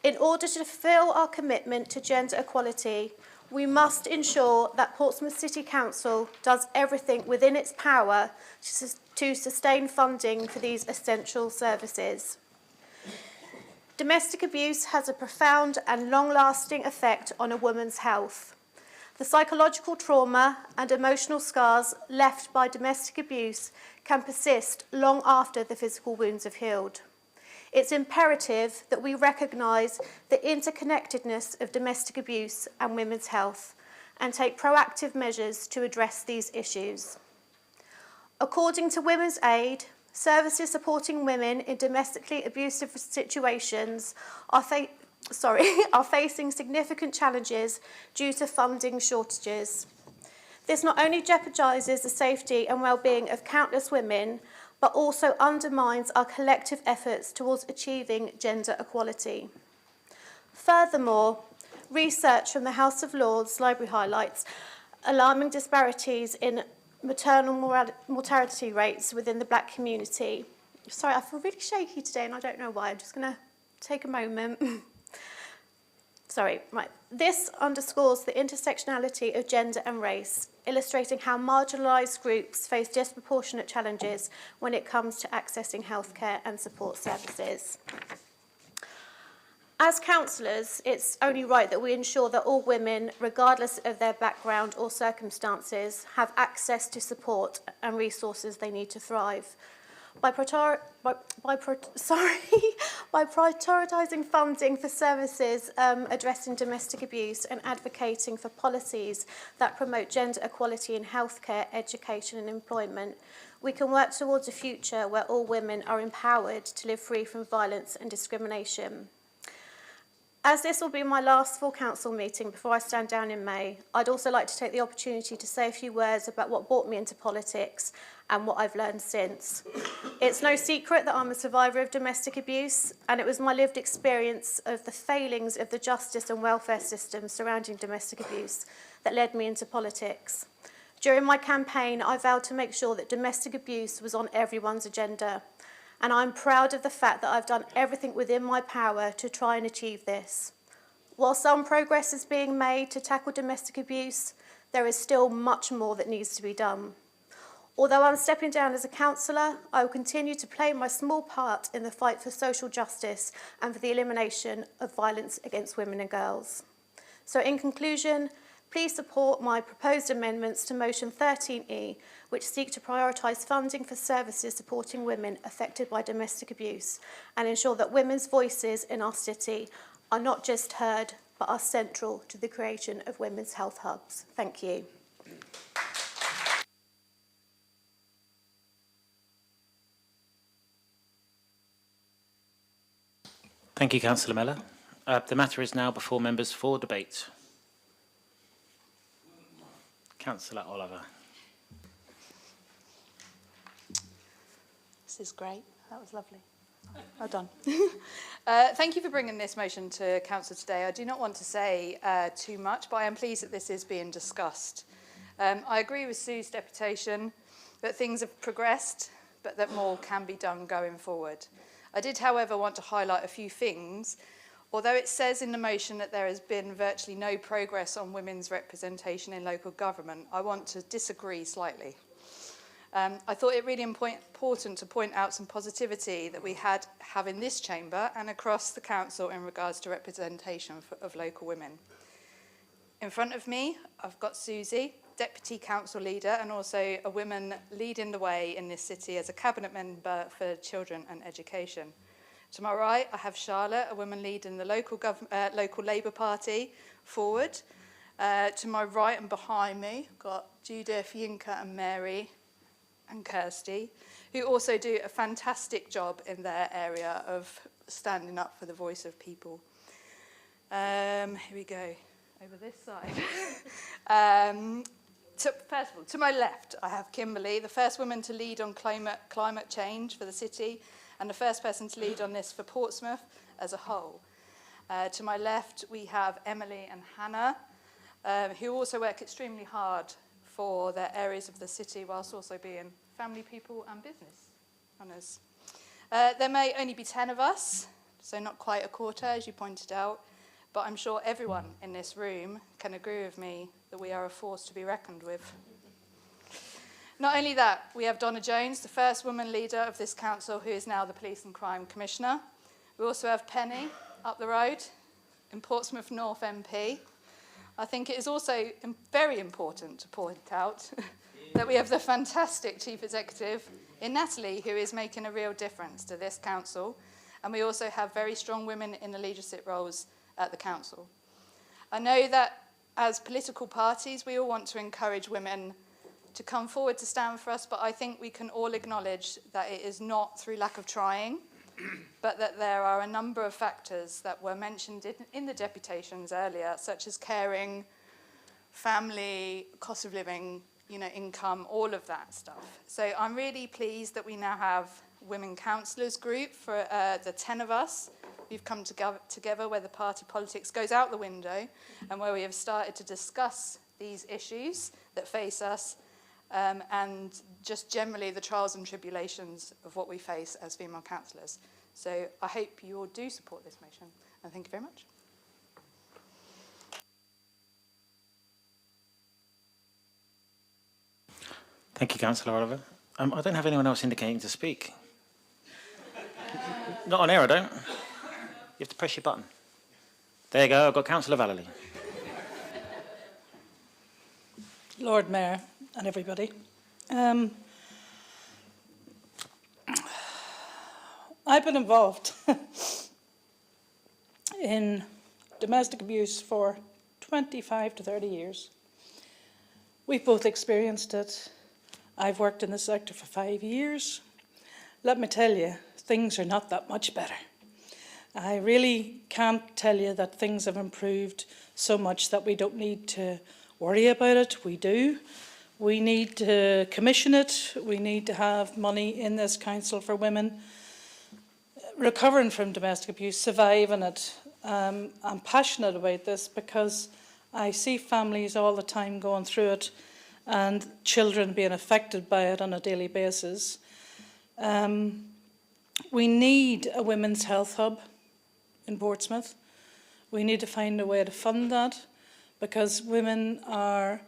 In order to fulfil our commitment to gender equality, we must ensure that Portsmouth City Council does everything within its power to sustain funding for these essential services. Domestic abuse has a profound and long-lasting effect on a woman's health. The psychological trauma and emotional scars left by domestic abuse can persist long after the physical wounds have healed. It's imperative that we recognise the interconnectedness of domestic abuse and women's health and take proactive measures to address these issues. According to Women's Aid, services supporting women in domestically abusive situations are facing significant challenges due to funding shortages. This not only jeopardises the safety and well-being of countless women, but also undermines our collective efforts towards achieving gender equality. Furthermore, research from the House of Lords Library highlights alarming disparities in maternal mortality rates within the black community. Sorry, I feel really shaky today and I don't know why. I'm just going to take a moment. This underscores the intersectionality of gender and race, illustrating how marginalised groups face disproportionate challenges when it comes to accessing healthcare and support services. As councillors, it's only right that we ensure that all women, regardless of their background or circumstances, have access to support and resources they need to thrive. By prioritising funding for services addressing domestic abuse and advocating for policies that promote gender equality in healthcare, education and employment, we can work towards a future where all women are empowered to live free from violence and discrimination. As this will be my last full council meeting before I stand down in May, I'd also like to take the opportunity to say a few words about what brought me into politics and what I've learned since. It's no secret that I'm a survivor of domestic abuse, and it was my lived experience of the failings of the justice and welfare system surrounding domestic abuse that led me into politics. During my campaign, I vowed to make sure that domestic abuse was on everyone's agenda, and I'm proud of the fact that I've done everything within my power to try and achieve this. While some progress is being made to tackle domestic abuse, there is still much more that needs to be done. Although I'm stepping down as a councillor, I will continue to play my small part in the fight for social justice and for the elimination of violence against women and girls. So in conclusion, please support my proposed amendments to motion 13E, which seek to prioritise funding for services supporting women affected by domestic abuse and ensure that women's voices in our city are not just heard, but are central to the creation of women's health hubs. Thank you. Thank you, Councillor Miller. The matter is now before members for debate. Councillor Oliver. This is great. That was lovely. Well done. Thank you for bringing this motion to Council today. I do not want to say too much, but I am pleased that this is being discussed. I agree with Sue's deputation that things have progressed, but that more can be done going forward. I did, however, want to highlight a few things. Although it says in the motion that there has been virtually no progress on women's representation in local government, I want to disagree slightly. I thought it really important to point out some positivity that we have in this chamber and across the council in regards to representation of local women. In front of me, I've got Susie, Deputy Council Leader and also a woman leading the way in this city as a Cabinet Member for Children and Education. To my right, I have Charlotte, a woman leading the local Labour Party forward. To my right and behind me, I've got Judith, Yinka and Mary and Kirsty, who also do a fantastic job in their area of standing up for the voice of people. Here we go, over this side. First of all, to my left, I have Kimberly, the first woman to lead on climate change for the city, and the first person to lead on this for Portsmouth as a whole. To my left, we have Emily and Hannah, who also work extremely hard for their areas of the city, whilst also being family people and business runners. There may only be 10 of us, so not quite a quarter, as you pointed out, but I'm sure everyone in this room can agree with me that we are a force to be reckoned with. Not only that, we have Donna Jones, the first woman leader of this council, who is now the Police and Crime Commissioner. We also have Penny up the road, in Portsmouth North MP. I think it is also very important to point out that we have the fantastic Chief Executive in Natalie, who is making a real difference to this council. And we also have very strong women in the leadership roles at the council. I know that as political parties, we all want to encourage women to come forward to stand for us, but I think we can all acknowledge that it is not through lack of trying, but that there are a number of factors that were mentioned in the deputations earlier, such as caring, family, cost of living, income, all of that stuff. So I'm really pleased that we now have Women Councillors Group for the 10 of us. We've come together where the party politics goes out the window and where we have started to discuss these issues that face us and just generally the trials and tribulations of what we face as female councillors. So I hope you all do support this motion, and thank you very much. Thank you, Councillor Oliver. I don't have anyone else indicating to speak. Not on air, I don't. You have to press your button. There you go, I've got Councillor Vallely. Lord Mayor and everybody. I've been involved in domestic abuse for 25 to 30 years. We've both experienced it. I've worked in the sector for 5 years. Let me tell you, things are not that much better. I really can't tell you that things have improved so much that we don't need to worry about it. We do. We need to commission it. We need to have money in this council for women recovering from domestic abuse, surviving it. I'm passionate about this because I see families all the time going through it and children being affected by it on a daily basis. We need a women's health hub in Portsmouth. We need to find a way to fund that because women are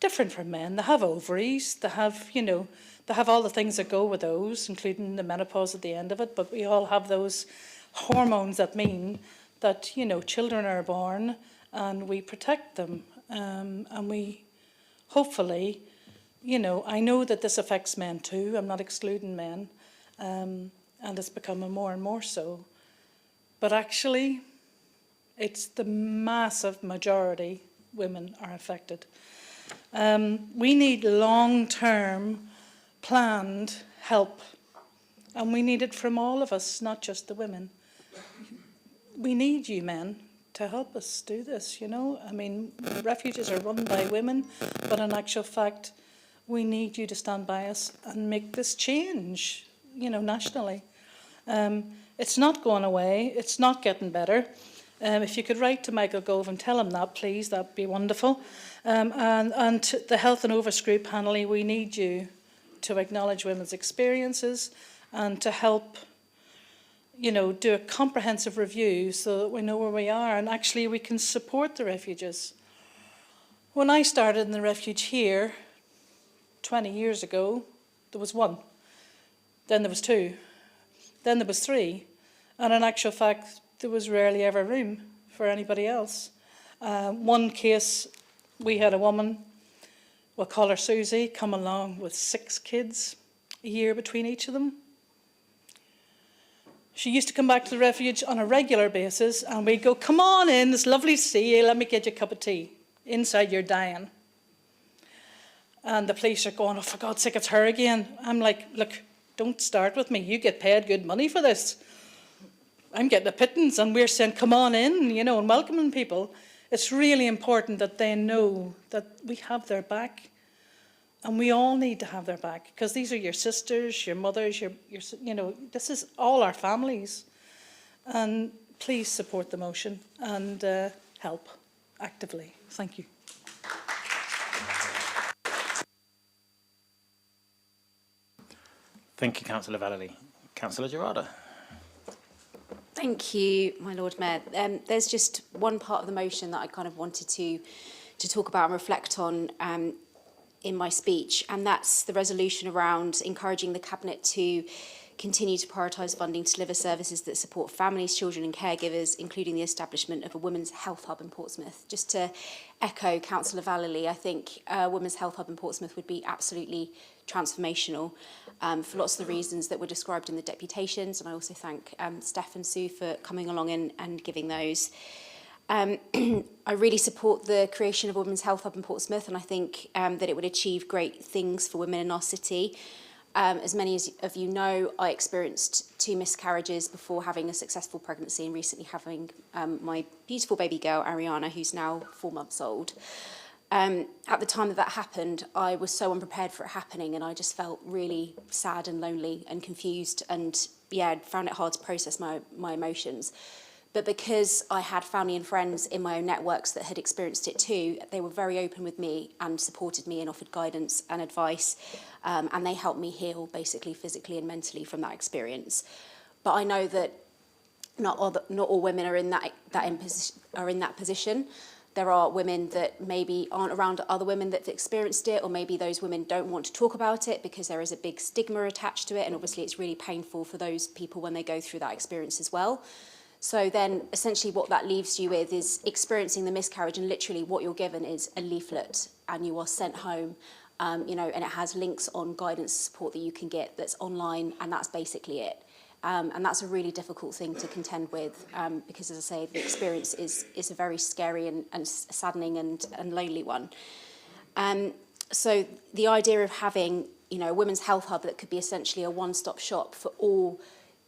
different from men. They have ovaries, they have, they have all the things that go with those, including the menopause at the end of it, but we all have those hormones that mean that, children are born and we protect them. And we hopefully, I know that this affects men too, I'm not excluding men, and it's becoming more and more so. But actually, it's the massive majority women are affected. We need long-term planned help, and we need it from all of us, not just the women. We need you men to help us do this, refuges are run by women, but in actual fact, we need you to stand by us and make this change, nationally. It's not going away, it's not getting better. If you could write to Michael Gove and tell him that, please, that'd be wonderful. And to the Health and Overs Group panel, we need you to acknowledge women's experiences and to help, do a comprehensive review so that we know where we are and actually we can support the refuges. When I started in the refuge here 20 years ago, there was 1, then there was 2, then there was 3, and in actual fact, there was rarely ever room for anybody else. One case, we had a woman, we'll call her Susie, come along with 6 kids, a year between each of them. She used to come back to the refuge on a regular basis, and we'd go, come on in, it's lovely to see you, let me get you a cup of tea. Inside, you're dying. And the police are going, oh, for God's sake, it's her again. I'm like, look, don't start with me. You get paid good money for this. I'm getting a pittance, and we're saying, come on in, you know, and welcoming people. It's really important that they know that we have their back. And we all need to have their back, because these are your sisters, your mothers, your, you know, this is all our families. And please support the motion and help actively. Thank you. Thank you, Councillor Vallely. Councillor Gerarda. Thank you, my Lord Mayor. There's just one part of the motion that I kind of wanted to talk about and reflect on in my speech, and that's the resolution around encouraging the Cabinet to continue to prioritise funding to deliver services that support families, children and caregivers, including the establishment of a women's health hub in Portsmouth. Just to echo Councillor Vallely, I think a women's health hub in Portsmouth would be absolutely transformational for lots of the reasons that were described in the deputations, and I also thank Steph and Sue for coming along and giving those. I really support the creation of a women's health hub in Portsmouth, and I think that it would achieve great things for women in our city. As many of you know, I experienced 2 miscarriages before having a successful pregnancy and recently having my beautiful baby girl, Ariana, who's now 4 months old. At the time that happened, I was so unprepared for it happening, and I just felt really sad and lonely and confused, and yeah, found it hard to process my emotions. But because I had family and friends in my own networks that had experienced it too, they were very open with me and supported me and offered guidance and advice. And they helped me heal, basically, physically and mentally from that experience. But I know that not all women are in that position. There are women that maybe aren't around other women that have experienced it, or maybe those women don't want to talk about it because there is a big stigma attached to it. And obviously it's really painful for those people when they go through that experience as well. So then essentially what that leaves you with is experiencing the miscarriage, and literally what you're given is a leaflet and you are sent home, you know, and it has links on guidance support that you can get that's online, and that's basically it. And that's a really difficult thing to contend with because, as I say, the experience is a very scary and saddening and lonely one. So the idea of having, you know, a women's health hub that could be essentially a one-stop shop for all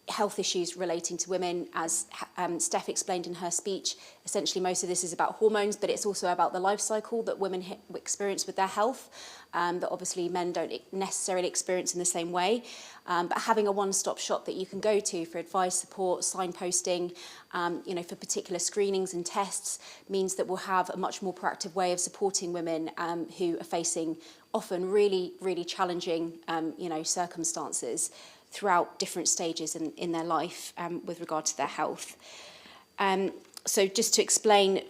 health issues relating to women, as Steph explained in her speech, essentially most of this is about hormones, but it's also about the life cycle that women experience with their health, that obviously men don't necessarily experience in the same way. But having a one-stop shop that you can go to for advice, support, signposting, you know, for particular screenings and tests means that we'll have a much more proactive way of supporting women who are facing often really, really challenging, you know, circumstances throughout different stages in their life with regard to their health. So just to explain,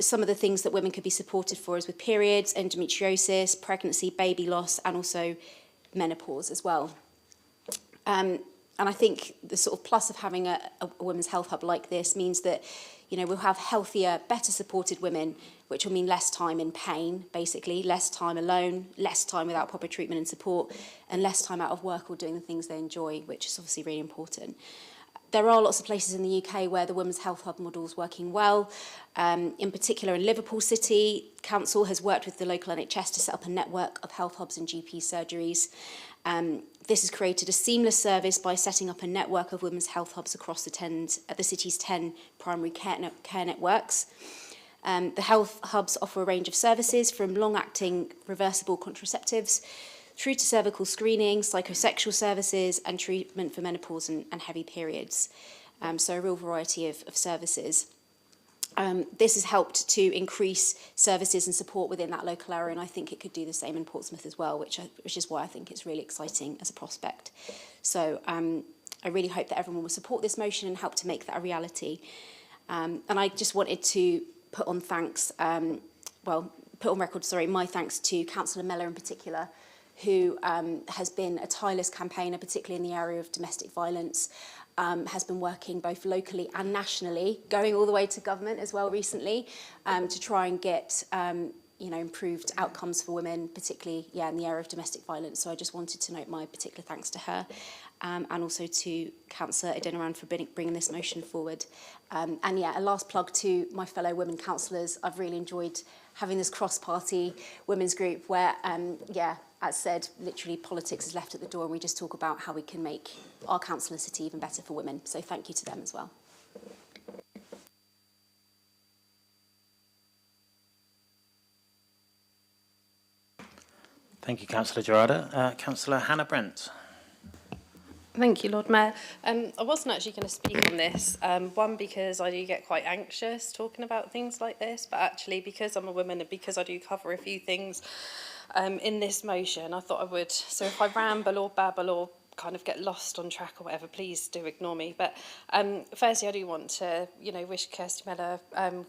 some of the things that women could be supported for is with periods, endometriosis, pregnancy, baby loss, and also menopause as well. And I think the sort of plus of having a women's health hub like this means that, you know, we'll have healthier, better supported women, which will mean less time in pain, basically, less time alone, less time without proper treatment and support, and less time out of work or doing the things they enjoy, which is obviously really important. There are lots of places in the UK where the Women's Health Hub model is working well. In particular, in Liverpool City, Council has worked with the local NHS to set up a network of health hubs and GP surgeries. This has created a seamless service by setting up a network of women's health hubs across the city's 10 primary care networks. The health hubs offer a range of services from long-acting reversible contraceptives through to cervical screening, psychosexual services and treatment for menopause and heavy periods. So a real variety of services. This has helped to increase services and support within that local area, and I think it could do the same in Portsmouth as well, which is why I think it's really exciting as a prospect. So I really hope that everyone will support this motion and help to make that a reality. And I just wanted to put on record, my thanks to Councillor Mellor in particular, who has been a tireless campaigner, particularly in the area of domestic violence, has been working both locally and nationally, going all the way to government as well recently, to try and get improved outcomes for women, particularly, in the area of domestic violence. So I just wanted to note my particular thanks to her, and also to Councillor Adeniran for bringing this motion forward. And a last plug to my fellow women councillors. I've really enjoyed having this cross-party women's group where, as said, literally politics is left at the door and we just talk about how we can make our council and city even better for women. So thank you to them as well. Thank you, Councillor Gerarda. Councillor Hannah Brent. Thank you, Lord Mayor. I wasn't actually going to speak on this, one, because I do get quite anxious talking about things like this, but actually because I'm a woman and because I do cover a few things in this motion, I thought I would. So if I ramble or babble or kind of get lost on track or whatever, please do ignore me. But firstly, I do want to, wish Kirsty Miller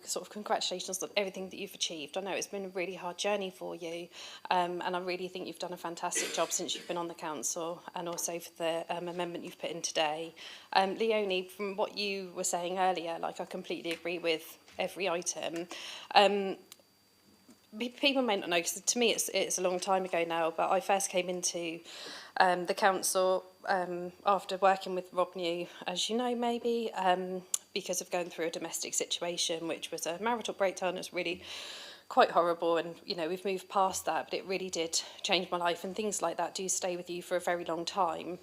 sort of congratulations on everything that you've achieved. I know it's been a really hard journey for you, and I really think you've done a fantastic job since you've been on the council, and also for the amendment you've put in today. Leonie, from what you were saying earlier, I completely agree with every item. People may not know, because to me it's a long time ago now, but I first came into the council after working with Rob New, as you know maybe, because of going through a domestic situation, which was a marital breakdown. It was really quite horrible, and we've moved past that, but it really did change my life, and things like that do stay with you for a very long time.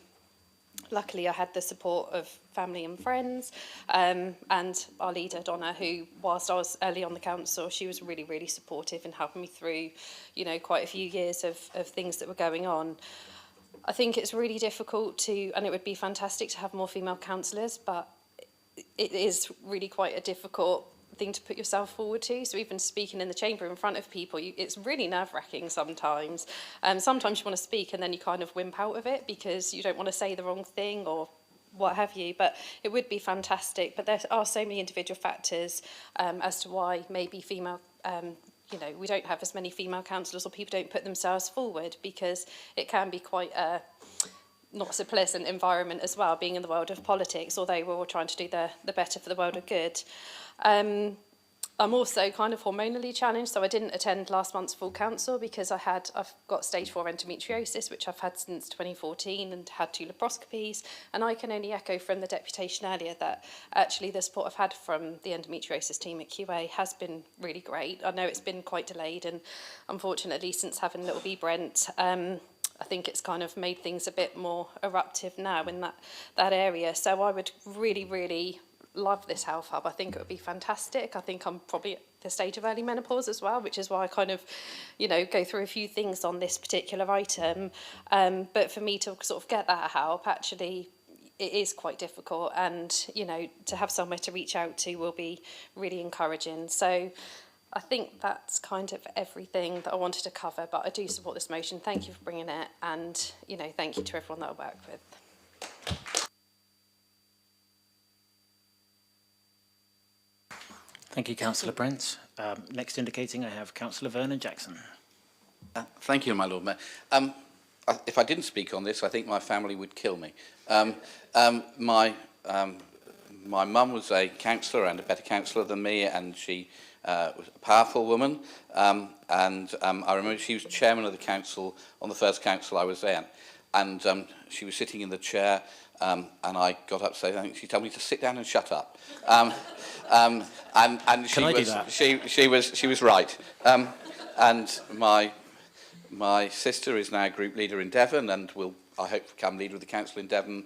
Luckily, I had the support of family and friends, and our leader, Donna, who, whilst I was early on the council, she was really, really supportive and helping me through, quite a few years of things that were going on. I think it's really difficult to, and it would be fantastic to have more female councillors, but it is really quite a difficult thing to put yourself forward to. So even speaking in the chamber in front of people, it's really nerve-wracking sometimes. Sometimes you want to speak and then you kind of wimp out of it because you don't want to say the wrong thing or what have you, but it would be fantastic. But there are so many individual factors as to why maybe female we don't have as many female councillors, or people don't put themselves forward, because it can be quite a not so pleasant environment as well, being in the world of politics, although we're all trying to do the better for the world of good. I'm also kind of hormonally challenged, so I didn't attend last month's full council because I've got stage 4 endometriosis, which I've had since 2014, and had 2 laparoscopies. And I can only echo from the deputation earlier that actually the support I've had from the endometriosis team at QA has been really great. I know it's been quite delayed, and unfortunately since having little wee Brent, I think it's kind of made things a bit more eruptive now in that area. So I would really, really love this health hub. I think it would be fantastic. I think I'm probably at the stage of early menopause as well, which is why I kind of, go through a few things on this particular item. But for me to sort of get that help, actually, it is quite difficult. And, to have somewhere to reach out to will be really encouraging. So I think that's kind of everything that I wanted to cover, but I do support this motion. Thank you for bringing it. And, thank you to everyone that I work with. Thank you, Councillor Brent. Next indicating I have Councillor Vernon Jackson. Thank you, my Lord Mayor. If I didn't speak on this, I think my family would kill me. My mum was a councillor and a better councillor than me, and she was a powerful woman. I remember she was chairman of the council on the first council I was in, and she was sitting in the chair, and I got up, so she told me to sit down and shut up. And she was right. And my sister is now group leader in Devon, and will, I hope, become leader of the council in Devon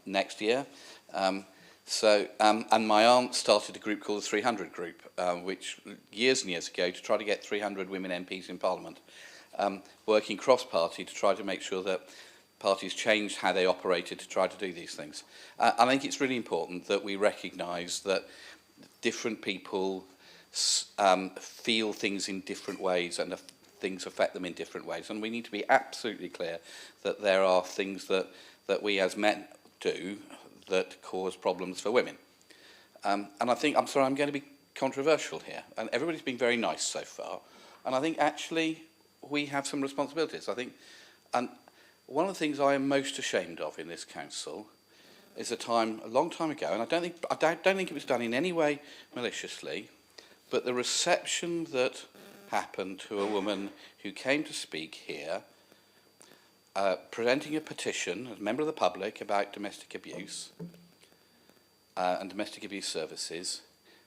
next year. And my aunt started a group called the 300 Group, which years and years ago, to try to get 300 women MPs in Parliament, working cross-party to try to make sure that parties changed how they operated to try to do these things. I think it's really important that we recognise that different people feel things in different ways, and things affect them in different ways. And we need to be absolutely clear that there are things that we as men do that cause problems for women. And I think, I'm going to be controversial here, and everybody's been very nice so far, and I think actually we have some responsibilities. I think, and one of the things I am most ashamed of in this council is a long time ago, and I don't think it was done in any way maliciously, but the reception that happen to a woman who came to speak here, presenting a petition as a member of the public about domestic abuse and domestic abuse services,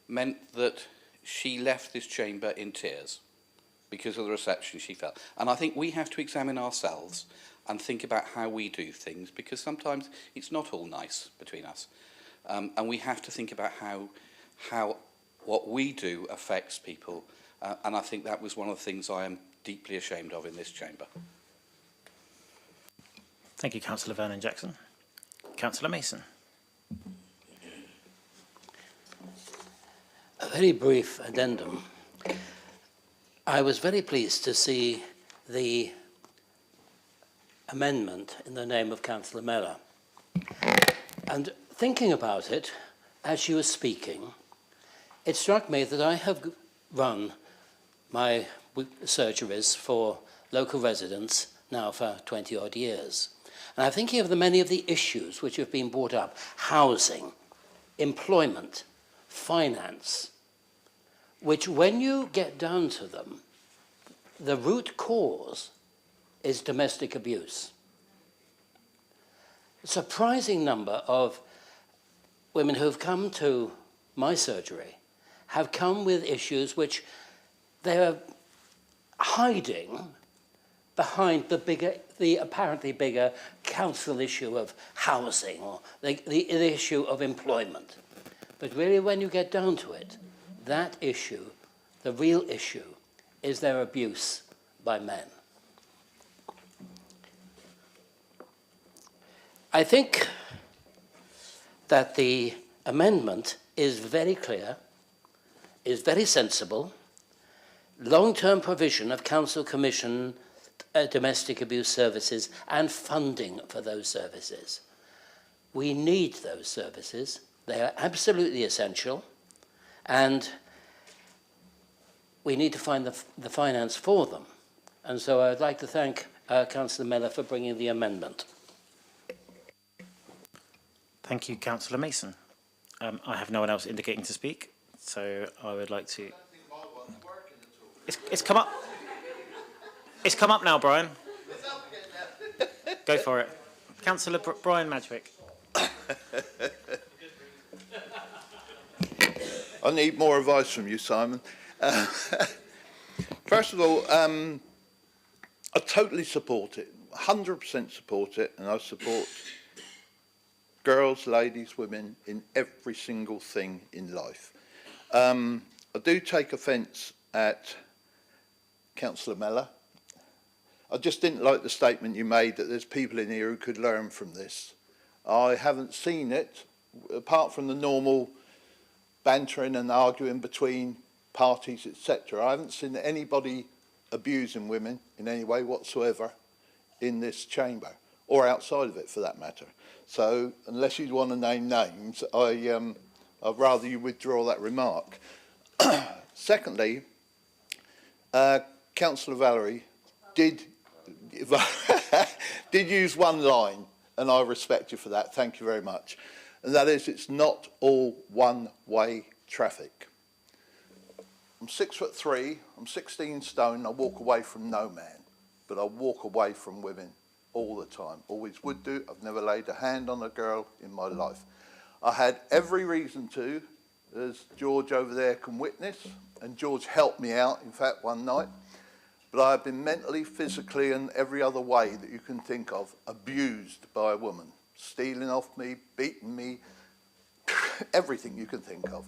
meant that she left this chamber in tears because of the reception she felt. And I think we have to examine ourselves and think about how we do things, because sometimes it's not all nice between us. And we have to think about how what we do affects people. And I think that was one of the things I am deeply ashamed of in this chamber. Thank you, Councillor Vernon-Jackson. Councillor Mason. A very brief addendum. I was very pleased to see the amendment in the name of Councillor Mellor. And thinking about it, as she was speaking, it struck me that I have run my surgeries for local residents now for 20-odd years. And I'm thinking of the many of the issues which have been brought up: housing, employment, finance, which when you get down to them, the root cause is domestic abuse. A surprising number of women who have come to my surgery have come with issues which they're hiding behind the apparently bigger council issue of housing or the issue of employment. But really, when you get down to it, that issue, the real issue, is their abuse by men. I think that the amendment is very clear, is very sensible. Long-term provision of Council Commission domestic abuse services and funding for those services. We need those services. They are absolutely essential, and we need to find the finance for them. And so I'd like to thank Councillor Mellor for bringing the amendment. Thank you, Councillor Mason. I have no one else indicating to speak, so I would like to... It's come up. It's come up now, Brian. Go for it. Councillor Brian Madgwick. I need more advice from you, Simon. First of all, I totally support it, 100% support it, and I support girls, ladies, women in every single thing in life. I do take offence at Councillor Mellor. I just didn't like the statement you made that there's people in here who could learn from this. I haven't seen it, apart from the normal bantering and arguing between parties, etc. I haven't seen anybody abusing women in any way whatsoever in this chamber, or outside of it for that matter. So unless you want to name names, I'd rather you withdraw that remark. Secondly, Councillor Valerie did use one line, and I respect you for that. Thank you very much. And that is, it's not all one-way traffic. I'm 6'3", I'm 16 stone, I walk away from no man, but I walk away from women all the time. Always would do. I've never laid a hand on a girl in my life. I had every reason to, as George over there can witness, and George helped me out, in fact, one night. But I have been mentally, physically, and every other way that you can think of, abused by a woman. Stealing off me, beating me, everything you can think of.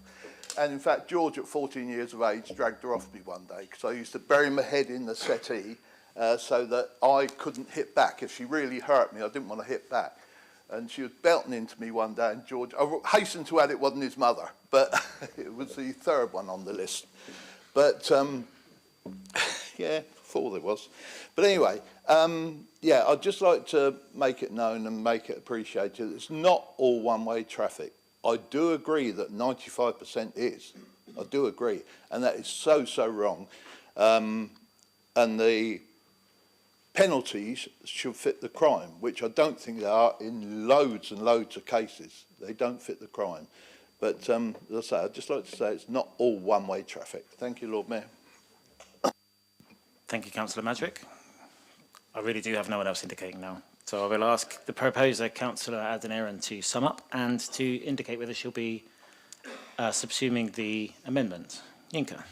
And in fact, George, at 14 years of age, dragged her off me one day, because I used to bury my head in the settee so that I couldn't hit back. If she really hurt me, I didn't want to hit back. And she was belting into me one day, and George, I hasten to add, it wasn't his mother, but it was the third one on the list. But yeah, 4 there was. But anyway, yeah, I'd just like to make it known and make it appreciated. It's not all one-way traffic. I do agree that 95% is. I do agree. And that is so, so wrong. And the penalties should fit the crime, which I don't think they are in loads and loads of cases. They don't fit the crime. But as I say, I'd just like to say it's not all one-way traffic. Thank you, Lord Mayor. Thank you, Councillor Madrick. I really do have no one else indicating now. So I will ask the proposer, Councillor Adeniran, to sum up and to indicate whether she'll be subsuming the amendment. Yinka.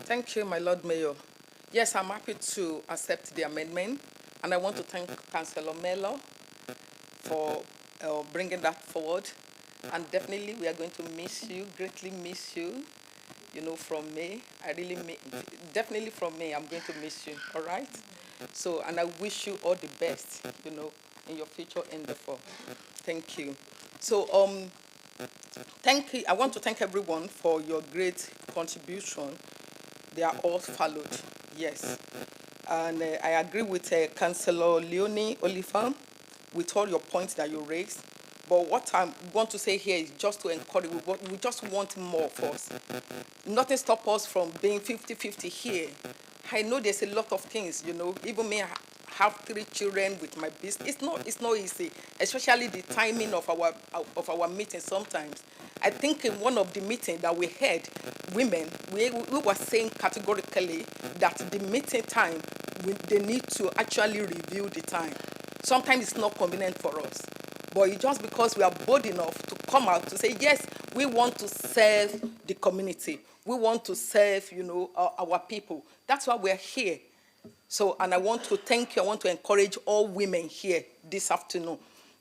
Thank you, my Lord Mayor. Yes, I'm happy to accept the amendment, and I want to thank Councillor Melo for bringing that forward. And definitely, we are going to miss you, greatly miss you, you know, from me. Definitely from me, I'm going to miss you, all right? So, and I wish you all the best, you know, in your future endeavor. Thank you. So, thank you. I want to thank everyone for your great contribution. They are all followed, yes. And I agree with Councillor Leonie Oliphant with all your points that you raised. But what I want to say here is just to encourage, we just want more of us. Nothing stops us from being 50-50 here. I know there's a lot of things, you know, even me, I have 3 children with my business. It's not easy, especially the timing of our meeting sometimes. I think in one of the meetings that we had, women, we were saying categorically that the meeting time, they need to actually review the time. Sometimes it's not convenient for us. But it's just because we are bold enough to come out to say, yes, we want to serve the community. We want to serve, you know, our people. That's why we're here. So, and I want to thank you. I want to encourage all women here this afternoon.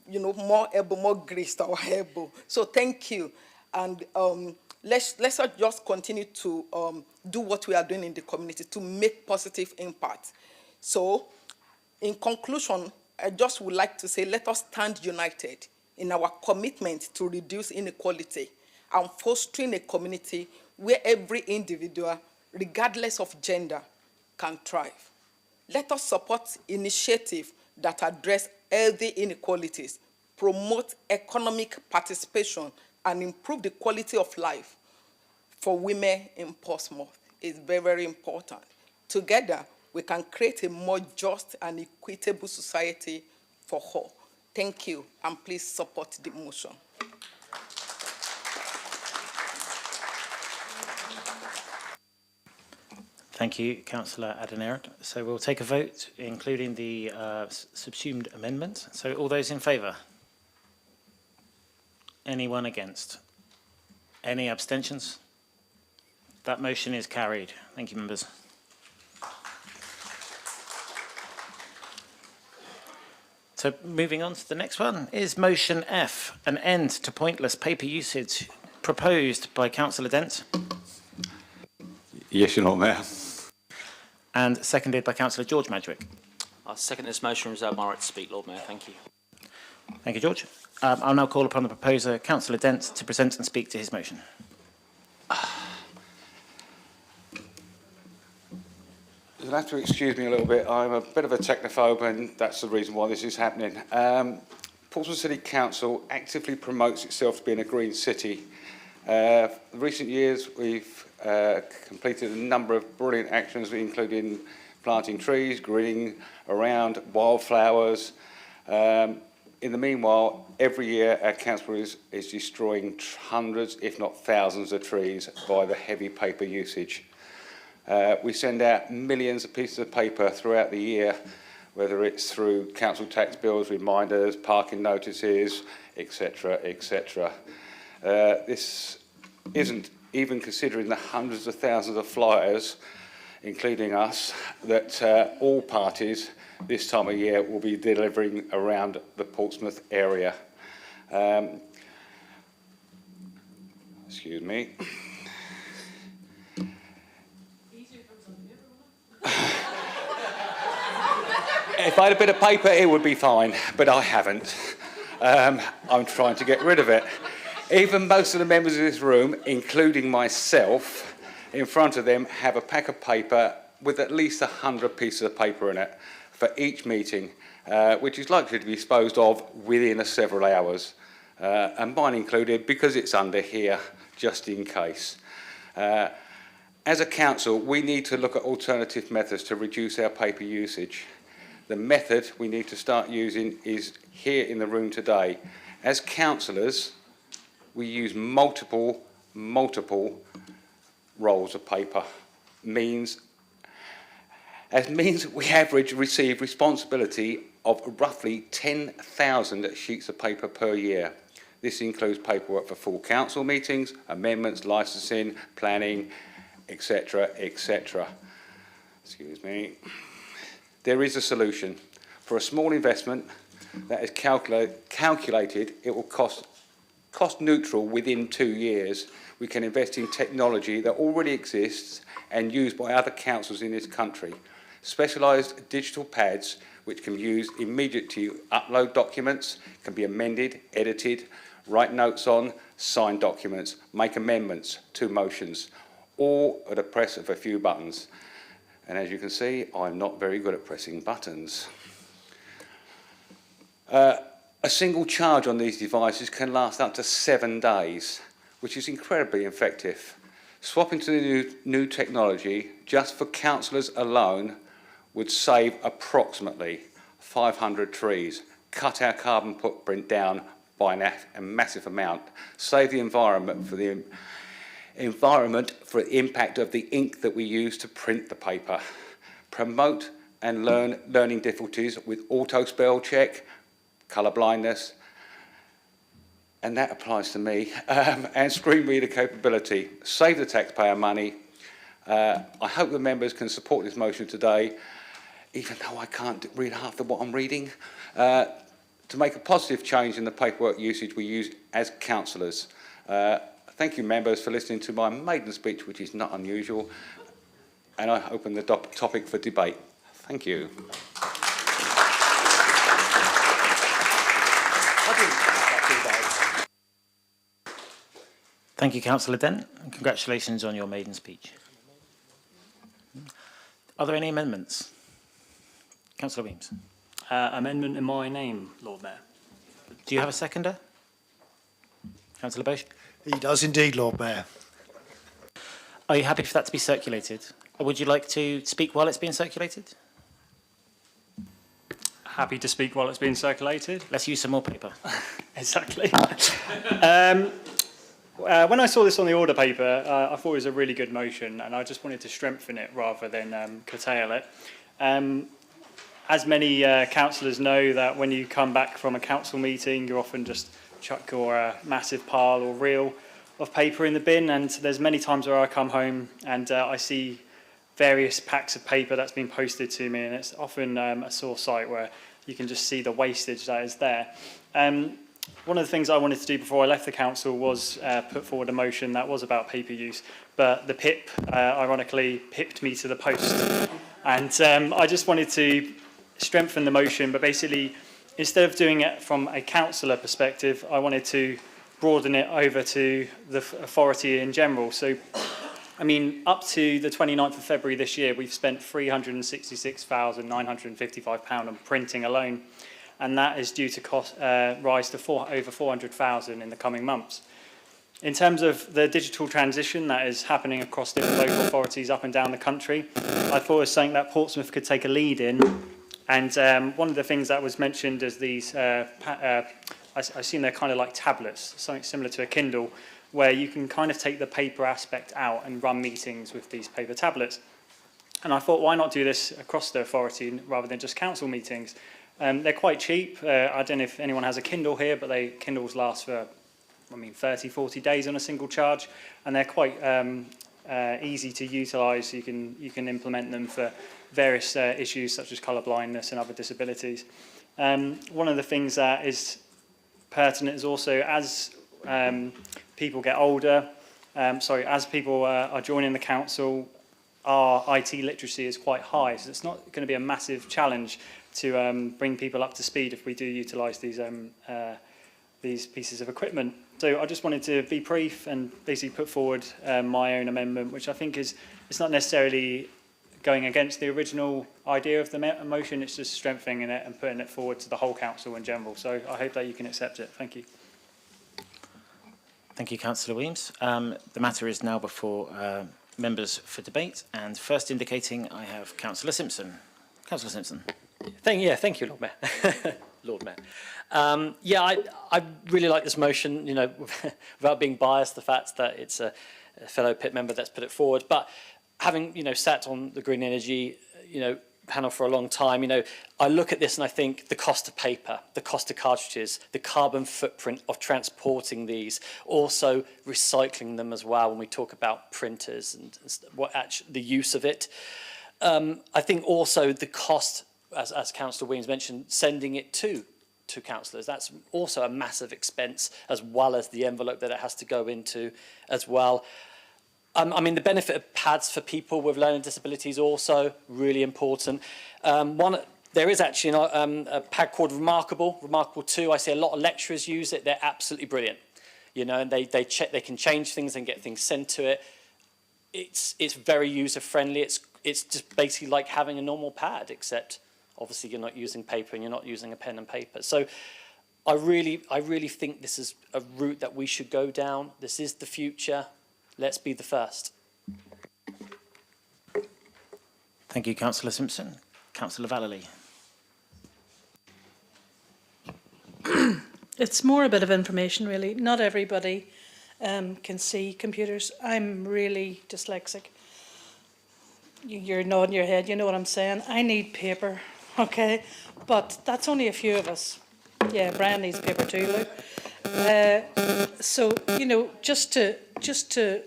You know, more able, more grace to our able. So thank you. And let's just continue to do what we are doing in the community to make positive impact. So, in conclusion, I just would like to say, let us stand united in our commitment to reduce inequality and fostering a community where every individual, regardless of gender, can thrive. Let us support initiatives that address healthy inequalities, promote economic participation, and improve the quality of life for women in Portsmouth. It's very, very important. Together, we can create a more just and equitable society for all. Thank you, and please support the motion. Thank you, Councillor Adeniran. So we'll take a vote, including the subsumed amendment. So all those in favour? Anyone against? Any abstentions? That motion is carried. Thank you, members. So moving on to the next one is motion F, an end to pointless paper usage, proposed by Councillor Dent. Yes, Your Lord Mayor. And seconded by Councillor George Madrick. I second this motion and reserve my right to speak, Lord Mayor. Thank you. Thank you, George. I'll now call upon the proposer, Councillor Dent, to present and speak to his motion. You'll have to excuse me a little bit. I'm a bit of a technophobe, and that's the reason why this is happening. Portsmouth City Council actively promotes itself to being a green city. In recent years, we've completed a number of brilliant actions, including planting trees, greening around, wildflowers. In the meanwhile, every year our council is destroying hundreds, if not thousands, of trees by the heavy paper usage. We send out millions of pieces of paper throughout the year, whether it's through council tax bills, reminders, parking notices, etc., etc. This isn't even considering the hundreds of thousands of flyers, including us, that all parties this time of year will be delivering around the Portsmouth area. Excuse me. If I had a bit of paper, it would be fine, but I haven't. I'm trying to get rid of it. Even most of the members of this room, including myself, in front of them have a pack of paper with at least 100 pieces of paper in it for each meeting, which is likely to be disposed of within several hours, and mine included, because it's under here, just in case. As a council, we need to look at alternative methods to reduce our paper usage. The method we need to start using is here in the room today. As councillors, we use multiple rolls of paper. Means As means we average receive responsibility of roughly 10,000 sheets of paper per year. This includes paperwork for full council meetings, amendments, licensing, planning, etc., etc. Excuse me. There is a solution. For a small investment that is calculated, it will cost neutral within 2 years. We can invest in technology that already exists and used by other councils in this country. Specialised digital pads which can be used immediately to upload documents, can be amended, edited, write notes on, sign documents, make amendments to motions, all at a press of a few buttons. And as you can see, I'm not very good at pressing buttons. A single charge on these devices can last up to 7 days, which is incredibly effective. Swapping to the new technology, just for councillors alone, would save approximately 500 trees, cut our carbon footprint down by a massive amount, save the environment for the impact of the ink that we use to print the paper, promote and learning difficulties with auto spell check, colour blindness, and that applies to me, and screen reader capability, save the taxpayer money. I hope the members can support this motion today, even though I can't read half of what I'm reading, to make a positive change in the paperwork usage we use as councillors. Thank you, members, for listening to my maiden speech, which is not unusual, and I open the topic for debate. Thank you. Thank you, Councillor Dent, and congratulations on your maiden speech. Are there any amendments? Councillor Weems. Amendment in my name, Lord Mayor. Do you have a seconder? Councillor Bosch. He does indeed, Lord Mayor. Are you happy for that to be circulated? Or would you like to speak while it's being circulated? Happy to speak while it's being circulated. Let's use some more paper. Exactly. When I saw this on the order paper, I thought it was a really good motion, and I just wanted to strengthen it rather than curtail it. As many councillors know, that when you come back from a council meeting, you often just chuck your massive pile or reel of paper in the bin, and there's many times where I come home and I see various packs of paper that's been posted to me, and it's often a sore sight where you can just see the wastage that is there. One of the things I wanted to do before I left the council was put forward a motion that was about paper use, but the PIP, ironically, pipped me to the post. And I just wanted to strengthen the motion, but basically, instead of doing it from a councillor perspective, I wanted to broaden it over to the authority in general. So, I mean, up to the 29th of February this year, we've spent £366,955 on printing alone, and that is due to rise to over 400,000 in the coming months. In terms of the digital transition that is happening across different local authorities up and down the country, I thought it was something that Portsmouth could take a lead in. And one of the things that was mentioned is these, I assume they're kind of like tablets, something similar to a Kindle, where you can kind of take the paper aspect out and run meetings with these paper tablets. And I thought, why not do this across the authority rather than just council meetings? They're quite cheap. I don't know if anyone has a Kindle here, but Kindles last for, 30, 40 days on a single charge, and they're quite easy to utilise. You can implement them for various issues such as colour blindness and other disabilities. One of the things that is pertinent is also as people get older, as people are joining the council, our IT literacy is quite high, so it's not going to be a massive challenge to bring people up to speed if we do utilise these pieces of equipment. So I just wanted to be brief and basically put forward my own amendment, which I think it's not necessarily going against the original idea of the motion, it's just strengthening it and putting it forward to the whole council in general. So I hope that you can accept it. Thank you. Thank you, Councillor Weems. The matter is now before members for debate, and first indicating I have Councillor Simpson. Councillor Simpson. Thank you, Lord Mayor. Lord Mayor. I really like this motion, without being biased, the fact that it's a fellow PIP member that's put it forward. But having, sat on the Green Energy, panel for a long time, I look at this and I think the cost of paper, the cost of cartridges, the carbon footprint of transporting these, also recycling them as well when we talk about printers and the use of it. I think also the cost, as Councillor Williams mentioned, sending it to councillors, that's also a massive expense, as well as the envelope that it has to go into as well. I mean, the benefit of pads for people with learning disabilities also really important. There is actually a pad called Remarkable 2. I see a lot of lecturers use it. They're absolutely brilliant. And they can change things and get things sent to it. It's very user friendly. It's just basically like having a normal pad, except obviously you're not using paper and you're not using a pen and paper. So I really think this is a route that we should go down. This is the future. Let's be the first. Thank you, Councillor Simpson. Councillor Vallely. It's more a bit of information, really. Not everybody can see computers. I'm really dyslexic. You're nodding your head, you know what I'm saying. I need paper, okay? But that's only a few of us. Yeah, Brian needs paper too, Luke. So, just to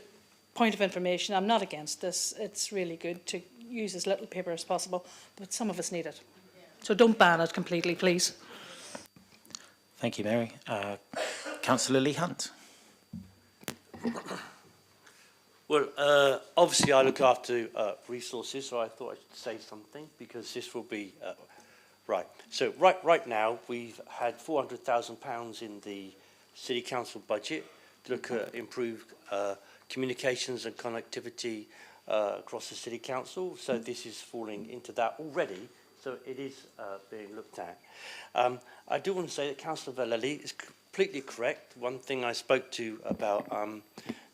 point of information, I'm not against this. It's really good to use as little paper as possible, but some of us need it. So don't ban it completely, please. Thank you, Mary. Councillor Lee Hunt. Well, obviously I look after resources, so I thought I should say something, because this will be right. So right now we've had £400,000 in the City Council budget to look at improved communications and connectivity across the City Council. So this is falling into that already. So it is being looked at. I do want to say that Councillor Vallely is completely correct. One thing I spoke to about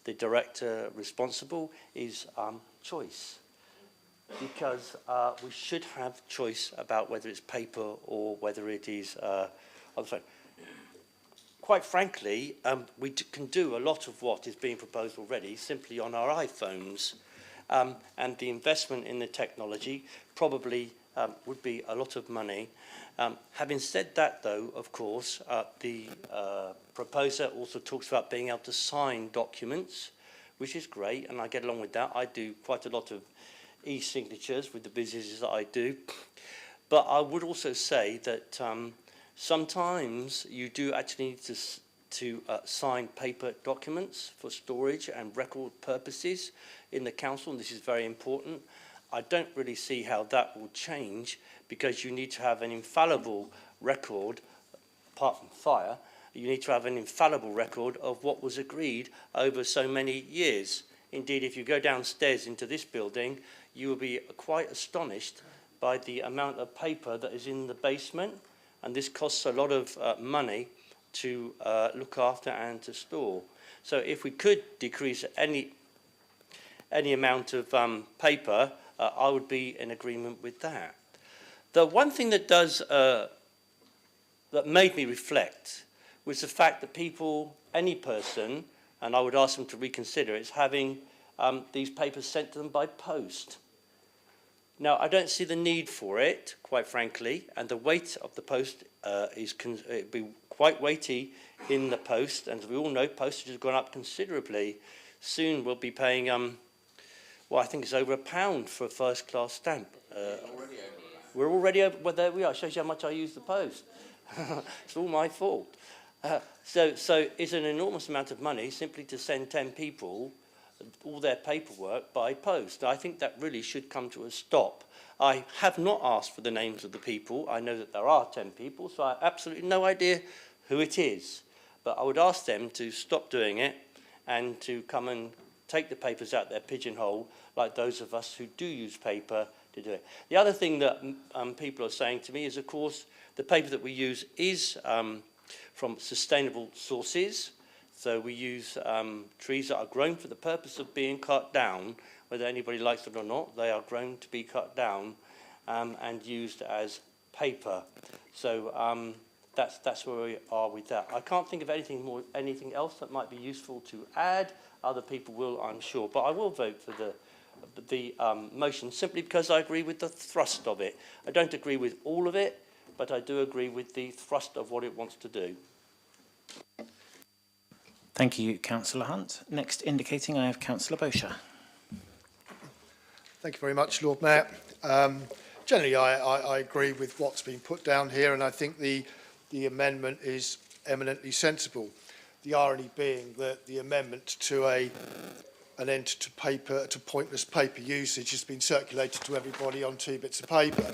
the director responsible is choice. Because we should have choice about whether it's paper or whether it is on the phone. Quite frankly, we can do a lot of what is being proposed already simply on our iPhones. And the investment in the technology probably would be a lot of money. Having said that, though, of course, the proposer also talks about being able to sign documents, which is great, and I get along with that. I do quite a lot of e-signatures with the businesses that I do. But I would also say that sometimes you do actually need to sign paper documents for storage and record purposes in the council, and this is very important. I don't really see how that will change, because you need to have an infallible record, apart from fire, you need to have an infallible record of what was agreed over so many years. Indeed, if you go downstairs into this building, you will be quite astonished by the amount of paper that is in the basement, and this costs a lot of money to look after and to store. So if we could decrease any amount of paper, I would be in agreement with that. The one thing that that made me reflect was the fact that people, any person, and I would ask them to reconsider, is having these papers sent to them by post. Now, I don't see the need for it, quite frankly, and the weight of the post it'd be quite weighty in the post, and as we all know, postage has gone up considerably. Soon we'll be paying, well, I think it's over £1 for a first-class stamp. We're already over, well, there we are. Shows you how much I use the post. It's all my fault. So it's an enormous amount of money simply to send 10 people all their paperwork by post. I think that really should come to a stop. I have not asked for the names of the people. I know that there are 10 people, so I have absolutely no idea who it is. But I would ask them to stop doing it and to come and take the papers out their pigeonhole, like those of us who do use paper to do it. The other thing that people are saying to me is, of course, the paper that we use is from sustainable sources. So we use trees that are grown for the purpose of being cut down, whether anybody likes it or not. They are grown to be cut down and used as paper. So that's where we are with that. I can't think of anything else that might be useful to add. Other people will, I'm sure. But I will vote for the the motion simply because I agree with the thrust of it. I don't agree with all of it, but I do agree with the thrust of what it wants to do. Thank you, Councillor Hunt. Next, indicating I have Councillor Bosher. Thank you very much, Lord Mayor. Generally, I agree with what's been put down here, and I think the amendment is eminently sensible. The irony being that the amendment to an end to pointless paper usage has been circulated to everybody on 2 bits of paper.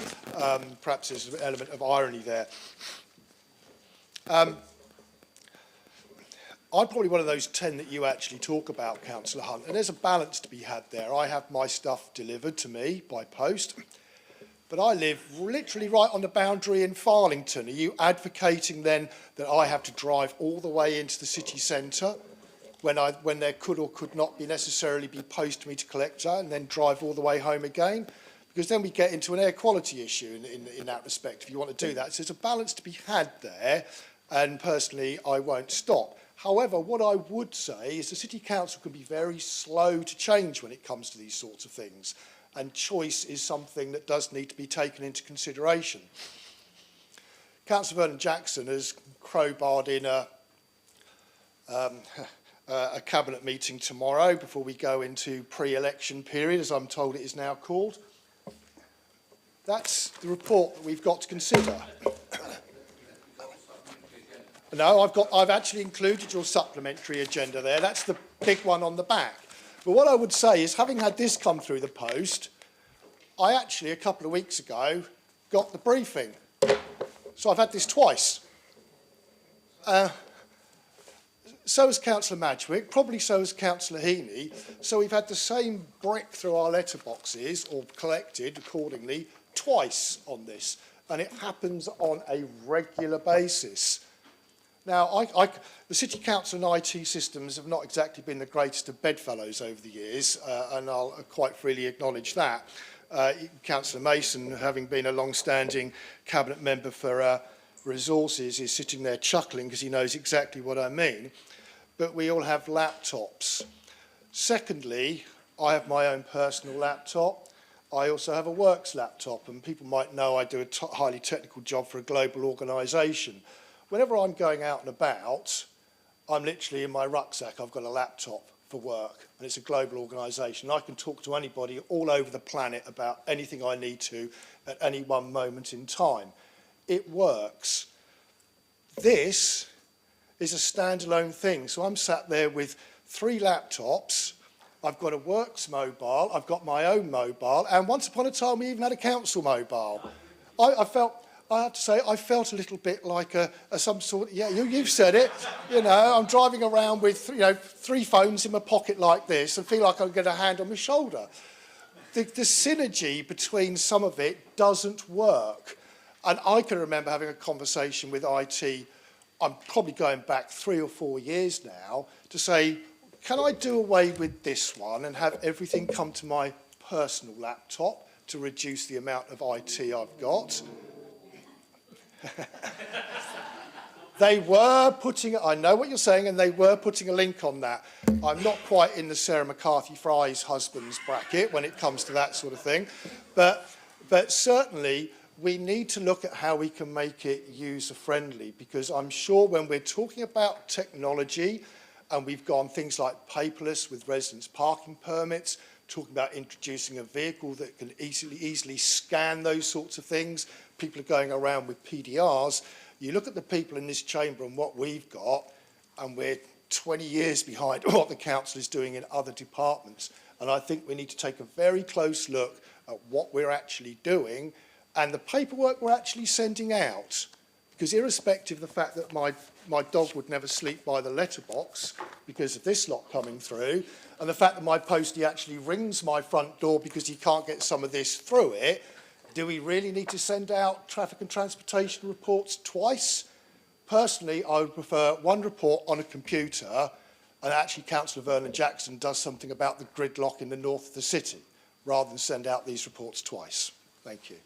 Perhaps there's an element of irony there. I'm probably one of those 10 that you actually talk about, Councillor Hunt, and there's a balance to be had there. I have my stuff delivered to me by post, but I live literally right on the boundary in Farlington. Are you advocating then that I have to drive all the way into the city centre when there could or could not be necessarily be post to me to collect that, and then drive all the way home again? Because then we get into an air quality issue in that respect, if you want to do that. So there's a balance to be had there, and personally I won't stop. However, what I would say is the City Council can be very slow to change when it comes to these sorts of things, and choice is something that does need to be taken into consideration. Councillor Vernon Jackson has crowbarred in a cabinet meeting tomorrow before we go into pre-election period, as I'm told it is now called. That's the report that we've got to consider. No, I've actually included your supplementary agenda there. That's the big one on the back. But what I would say is, having had this come through the post, I actually, a couple of weeks ago, got the briefing. So I've had this twice. So has Councillor Madgwick, probably so has Councillor Heaney. So we've had the same brick through our letterboxes, or collected accordingly, twice on this. And it happens on a regular basis. Now, the City Council and IT systems have not exactly been the greatest of bedfellows over the years, and I'll quite freely acknowledge that. Councillor Mason, having been a long-standing cabinet member for resources, is sitting there chuckling because he knows exactly what I mean. But we all have laptops. Secondly, I have my own personal laptop. I also have a works laptop, and people might know I do a highly technical job for a global organisation. Whenever I'm going out and about, I'm literally in my rucksack. I've got a laptop for work, and it's a global organisation. I can talk to anybody all over the planet about anything I need to at any one moment in time. It works. This is a standalone thing. So I'm sat there with 3 laptops. I've got a works mobile. I've got my own mobile. And once upon a time, we even had a council mobile. I have to say, I felt a little bit like some sort. Yeah, you've said it. You know, I'm driving around with 3 phones in my pocket like this, and feel like I'm going to hand on my shoulder. The synergy between some of it doesn't work, and I can remember having a conversation with IT. I'm probably going back 3 or 4 years now to say, can I do away with this one and have everything come to my personal laptop to reduce the amount of IT I've got? They were putting, I know what you're saying, and they were putting a link on that. I'm not quite in the Sarah McCarthy Fry's husband's bracket when it comes to that sort of thing, but certainly we need to look at how we can make it user-friendly, because I'm sure when we're talking about technology, and we've gone things like paperless with residence parking permits, talking about introducing a vehicle that can easily scan those sorts of things. People are going around with PDRs. You look at the people in this chamber and what we've got, and we're 20 years behind what the council is doing in other departments. And I think we need to take a very close look at what we're actually doing and the paperwork we're actually sending out. Because irrespective of the fact that my dog would never sleep by the letterbox because of this lot coming through, and the fact that my postie actually rings my front door because he can't get some of this through it, do we really need to send out traffic and transportation reports twice? Personally, I would prefer one report on a computer, and actually Councillor Vernon Jackson does something about the gridlock in the north of the city, rather than send out these reports twice. Thank you.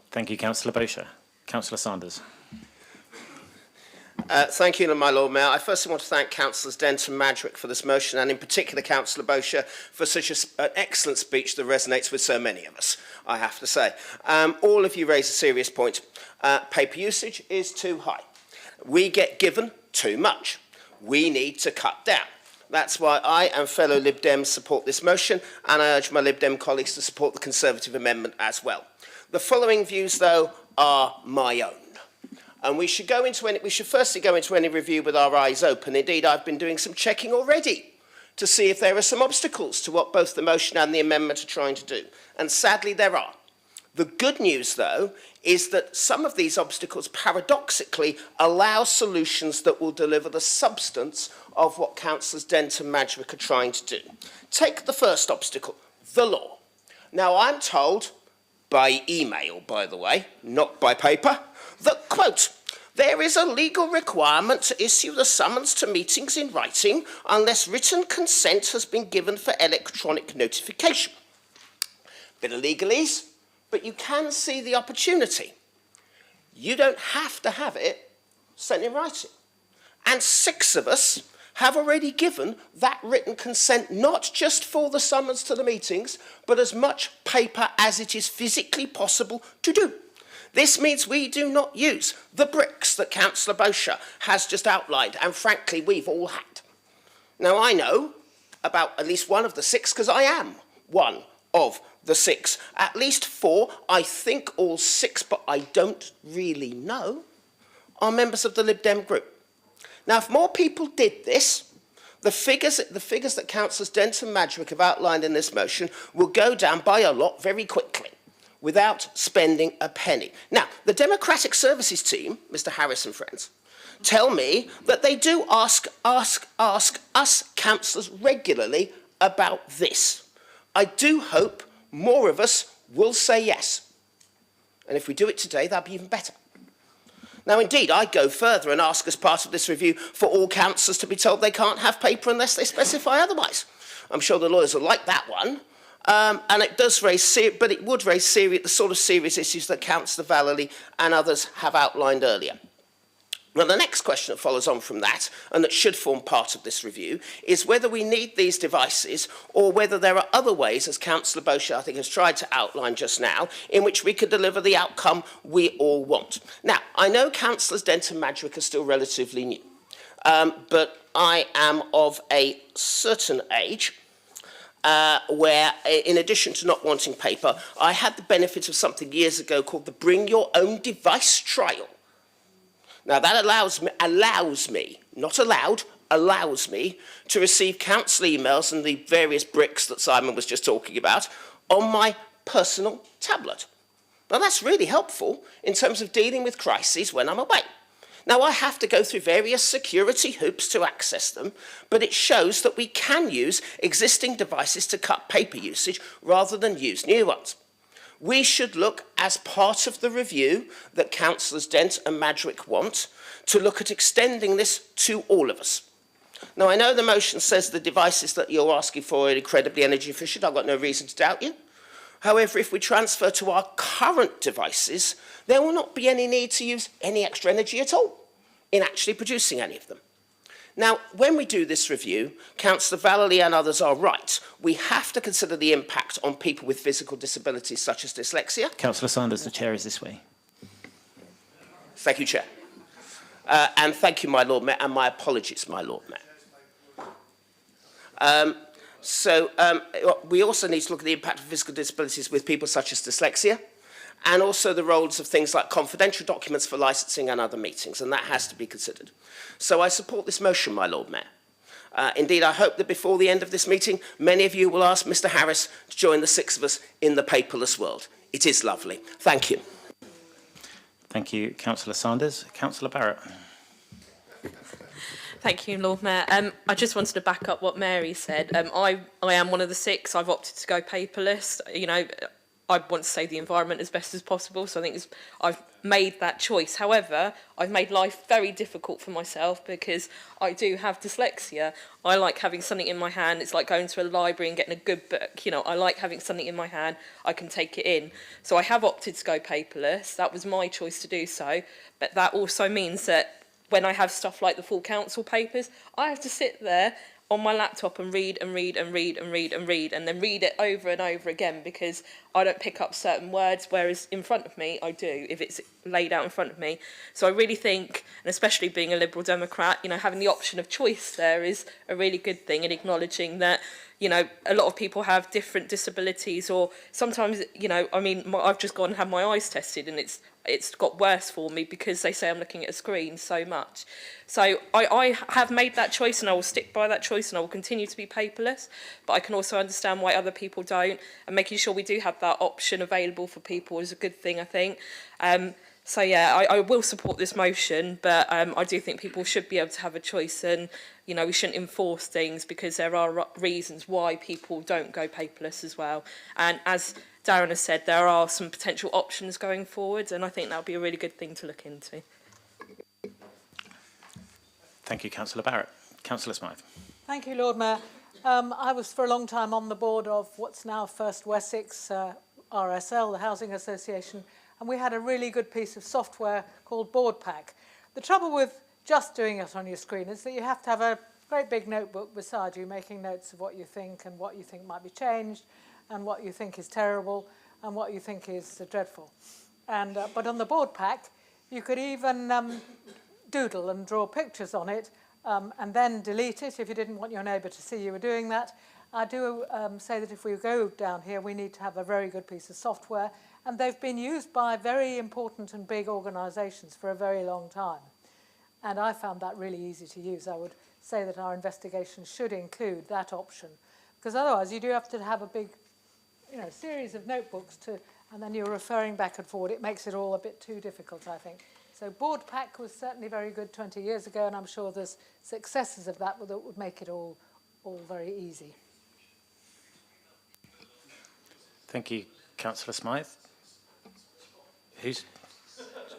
Thank you, Councillor Bosher. Councillor Sanders. Thank you, my Lord Mayor. I firstly want to thank Councillors Dent and Madrick for this motion, and in particular Councillor Bosher for such an excellent speech that resonates with so many of us, I have to say. All of you raise a serious point. Paper usage is too high. We get given too much. We need to cut down. That's why I and fellow Lib Dems support this motion, and I urge my Lib Dem colleagues to support the Conservative amendment as well. The following views, though, are my own. And we should firstly go into any review with our eyes open. Indeed, I've been doing some checking already to see if there are some obstacles to what both the motion and the amendment are trying to do. And sadly, there are. The good news, though, is that some of these obstacles paradoxically allow solutions that will deliver the substance of what Councillors Dent and Madrick are trying to do. Take the first obstacle, the law. Now, I'm told, by email, by the way, not by paper, that, quote, there is a legal requirement to issue the summons to meetings in writing unless written consent has been given for electronic notification. Bit of legalese, but you can see the opportunity. You don't have to have it sent in writing. And 6 of us have already given that written consent, not just for the summons to the meetings, but as much paper as it is physically possible to do. This means we do not use the bricks that Councillor Bosher has just outlined, and frankly, we've all had. Now, I know about at least one of the 6, because I am one of the 6. At least 4, I think all 6, but I don't really know, are members of the Lib Dem group. Now, if more people did this, the figures that Councillors Dent and Madrick have outlined in this motion will go down by a lot very quickly, without spending a penny. Now, the Democratic Services team, Mr. Harris and friends, tell me that they do ask us councillors regularly about this. I do hope more of us will say yes. And if we do it today, that'll be even better. Now, indeed, I'd go further and ask as part of this review for all councillors to be told they can't have paper unless they specify otherwise. I'm sure the lawyers will like that one. And it does raise, but it would raise the sort of serious issues that Councillor Vallely and others have outlined earlier. Now, the next question that follows on from that, and that should form part of this review, is whether we need these devices or whether there are other ways, as Councillor Bosher, I think, has tried to outline just now, in which we could deliver the outcome we all want. Now, I know Councillors Dent and Madrick are still relatively new, but I am of a certain age, where, in addition to not wanting paper, I had the benefit of something years ago called the Bring Your Own Device trial. Now, that allows me, not allowed, allows me to receive council emails and the various bricks that Simon was just talking about on my personal tablet. Now, that's really helpful in terms of dealing with crises when I'm away. Now, I have to go through various security hoops to access them, but it shows that we can use existing devices to cut paper usage rather than use new ones. We should look, as part of the review that Councillors Dent and Madrick want, to look at extending this to all of us. Now, I know the motion says the devices that you're asking for are incredibly energy efficient. I've got no reason to doubt you. However, if we transfer to our current devices, there will not be any need to use any extra energy at all in actually producing any of them. Now, when we do this review, Councillor Vallely and others are right. We have to consider the impact on people with physical disabilities such as dyslexia. Councillor Sanders, the chair is this way. Thank you, Chair. And thank you, my Lord Mayor, and my apologies, my Lord Mayor. We also need to look at the impact of physical disabilities with people such as dyslexia, and also the roles of things like confidential documents for licensing and other meetings, and that has to be considered. So I support this motion, my Lord Mayor. Indeed, I hope that before the end of this meeting, many of you will ask Mr. Harris to join the 6 of us in the paperless world. It is lovely. Thank you. Thank you, Councillor Sanders. Councillor Barrett. Thank you, Lord Mayor. I just wanted to back up what Mary said. I am one of the 6. I've opted to go paperless. You know, I want to save the environment as best as possible, so I think I've made that choice. However, I've made life very difficult for myself because I do have dyslexia. I like having something in my hand. It's like going to a library and getting a good book. You know, I like having something in my hand. I can take it in. So I have opted to go paperless. That was my choice to do so. But that also means that when I have stuff like the full council papers, I have to sit there on my laptop and read and read and read and read and read and then read it over and over again because I don't pick up certain words, whereas in front of me I do if it's laid out in front of me. So I really think, and especially being a Liberal Democrat, you know, having the option of choice there is a really good thing, and acknowledging that, you know, a lot of people have different disabilities, or sometimes, you know, I mean, I've just gone and had my eyes tested and it's got worse for me because they say I'm looking at a screen so much. So I have made that choice, and I will stick by that choice, and I will continue to be paperless, but I can also understand why other people don't, and making sure we do have that option available for people is a good thing, I think. So yeah, I will support this motion, but I do think people should be able to have a choice, and you know, we shouldn't enforce things because there are reasons why people don't go paperless as well. And as Darren has said, there are some potential options going forward, and I think that would be a really good thing to look into. Thank you, Councillor Barrett. Councillor Smythe. Thank you, Lord Mayor. I was for a long time on the board of what's now First Wessex RSL, the Housing Association, and we had a really good piece of software called BoardPack. The trouble with just doing it on your screen is that you have to have a great big notebook beside you, making notes of what you think and what you think might be changed, and what you think is terrible, and what you think is dreadful. And but on the BoardPack, you could even doodle and draw pictures on it, and then delete it if you didn't want your neighbour to see you were doing that. I do say that if we go down here, we need to have a very good piece of software, and they've been used by very important and big organisations for a very long time. And I found that really easy to use. I would say that our investigation should include that option, because otherwise you do have to have a big, you know, series of notebooks and then you're referring back and forward. It makes it all a bit too difficult, I think. So BoardPack was certainly very good 20 years ago, and I'm sure there's successors of that would make it all very easy. Thank you, Councillor Smythe.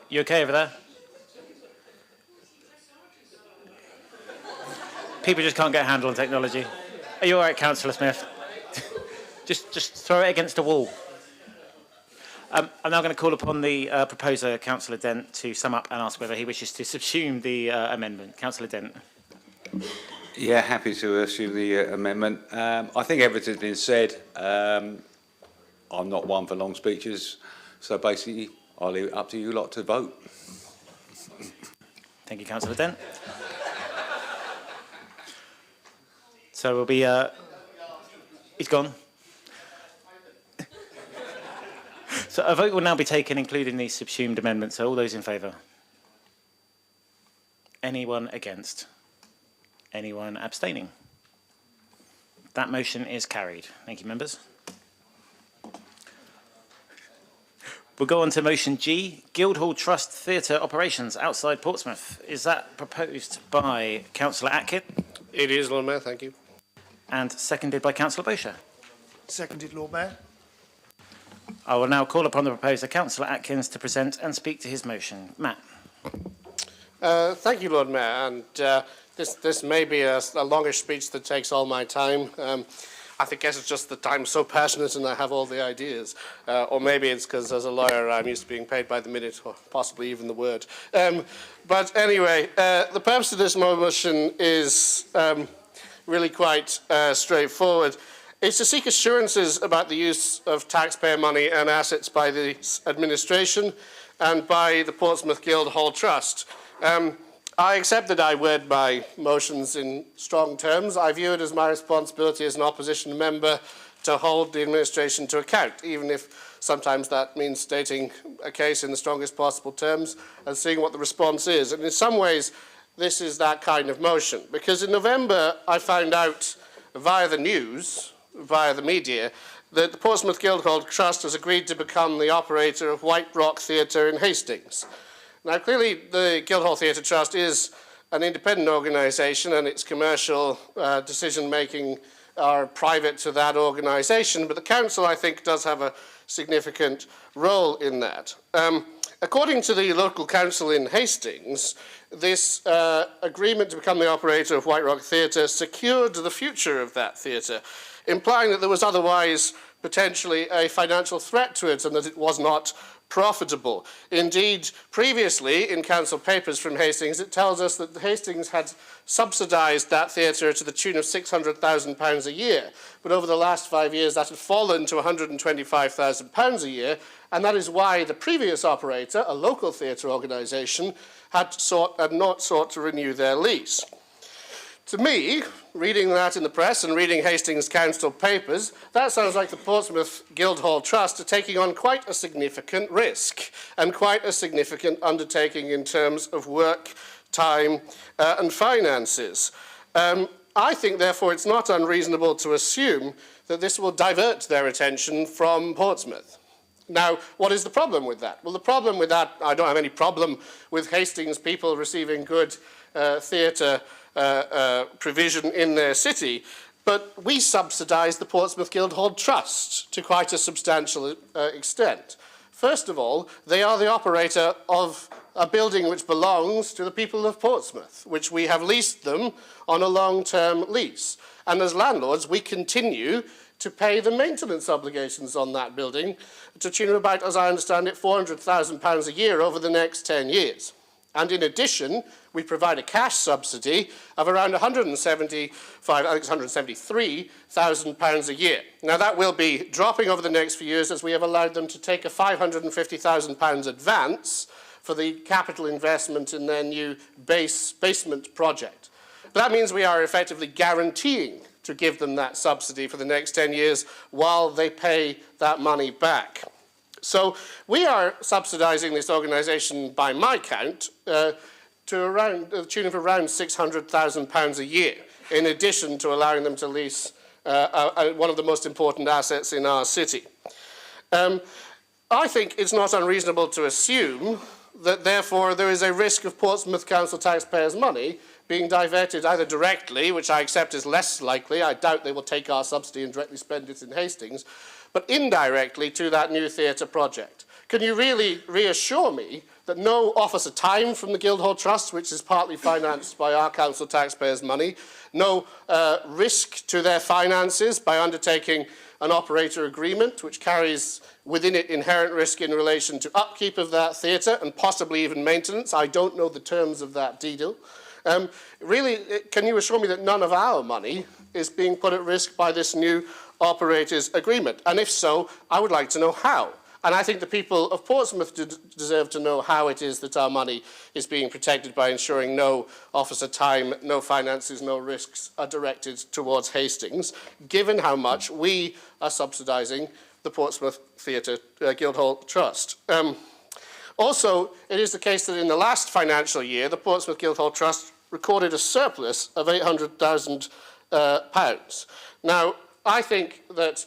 You okay over there? People just can't get a handle on technology. Are you all right, Councillor Smith? just throw it against a wall. I'm now going to call upon the proposer, Councillor Dent, to sum up and ask whether he wishes to subsume the amendment. Councillor Dent. Yeah, happy to assume the amendment. I think everything's been said. I'm not one for long speeches, so basically I'll leave it up to you lot to vote. Thank you, Councillor Dent. So we'll be... he's gone. So a vote will now be taken, including the subsumed amendments. So all those in favour? Anyone against? Anyone abstaining? That motion is carried. Thank you, members. We'll go on to motion G, Guildhall Trust Theatre operations outside Portsmouth. Is that proposed by Councillor Atkin? It is, Lord Mayor, thank you. And seconded by Councillor Bosher. Seconded, Lord Mayor. I will now call upon the proposer, Councillor Atkins, to present and speak to his motion. Matt. Thank you, Lord Mayor. And this may be a longish speech that takes all my time. I guess it's just that I'm so passionate and I have all the ideas. Or maybe it's because as a lawyer I'm used to being paid by the minute or possibly even the word. But anyway, the purpose of this motion is really quite straightforward. It's to seek assurances about the use of taxpayer money and assets by the administration and by the Portsmouth Guildhall Trust. I accept that I word my motions in strong terms. I view it as my responsibility as an opposition member to hold the administration to account, even if sometimes that means stating a case in the strongest possible terms and seeing what the response is. And in some ways, this is that kind of motion. Because in November, I found out via the news, via the media, that the Portsmouth Guildhall Trust has agreed to become the operator of White Rock Theatre in Hastings. Now, clearly, the Guildhall Theatre Trust is an independent organisation and its commercial decision-making are private to that organisation, but the council, I think, does have a significant role in that. According to the local council in Hastings, this agreement to become the operator of White Rock Theatre secured the future of that theatre, implying that there was otherwise potentially a financial threat to it and that it was not profitable. Indeed, previously in council papers from Hastings, it tells us that Hastings had subsidised that theatre to the tune of £600,000 a year. But over the last 5 years, that had fallen to £125,000 a year, and that is why the previous operator, a local theatre organisation, had not sought to renew their lease. To me, reading that in the press and reading Hastings Council papers, that sounds like the Portsmouth Guildhall Trust are taking on quite a significant risk and quite a significant undertaking in terms of work, time and finances. I think, therefore, it's not unreasonable to assume that this will divert their attention from Portsmouth. Now, what is the problem with that? Well, the problem with that, I don't have any problem with Hastings people receiving good theatre provision in their city, but we subsidise the Portsmouth Guildhall Trust to quite a substantial extent. First of all, they are the operator of a building which belongs to the people of Portsmouth, which we have leased them on a long-term lease. And as landlords, we continue to pay the maintenance obligations on that building to tune of about, as I understand it, £400,000 a year over the next 10 years. And in addition, we provide a cash subsidy of around £173,000 a year. Now, that will be dropping over the next few years as we have allowed them to take a £550,000 advance for the capital investment in their new basement project. But that means we are effectively guaranteeing to give them that subsidy for the next 10 years while they pay that money back. So we are subsidising this organisation, by my count, to the tune of around £600,000 a year, in addition to allowing them to lease one of the most important assets in our city. I think it's not unreasonable to assume that, therefore, there is a risk of Portsmouth Council taxpayers' money being diverted either directly, which I accept is less likely, I doubt they will take our subsidy and directly spend it in Hastings, but indirectly to that new theatre project. Can you really reassure me that no officer time from the Guildhall Trust, which is partly financed by our council taxpayers' money, no risk to their finances by undertaking an operator agreement, which carries within it inherent risk in relation to upkeep of that theatre and possibly even maintenance? I don't know the terms of that deal. Really, can you assure me that none of our money is being put at risk by this new operators agreement? And if so, I would like to know how. And I think the people of Portsmouth deserve to know how it is that our money is being protected by ensuring no officer time, no finances, no risks are directed towards Hastings, given how much we are subsidising the Portsmouth Theatre Guildhall Trust. Also, it is the case that in the last financial year, the Portsmouth Guildhall Trust recorded a surplus of £800,000. Now, I think that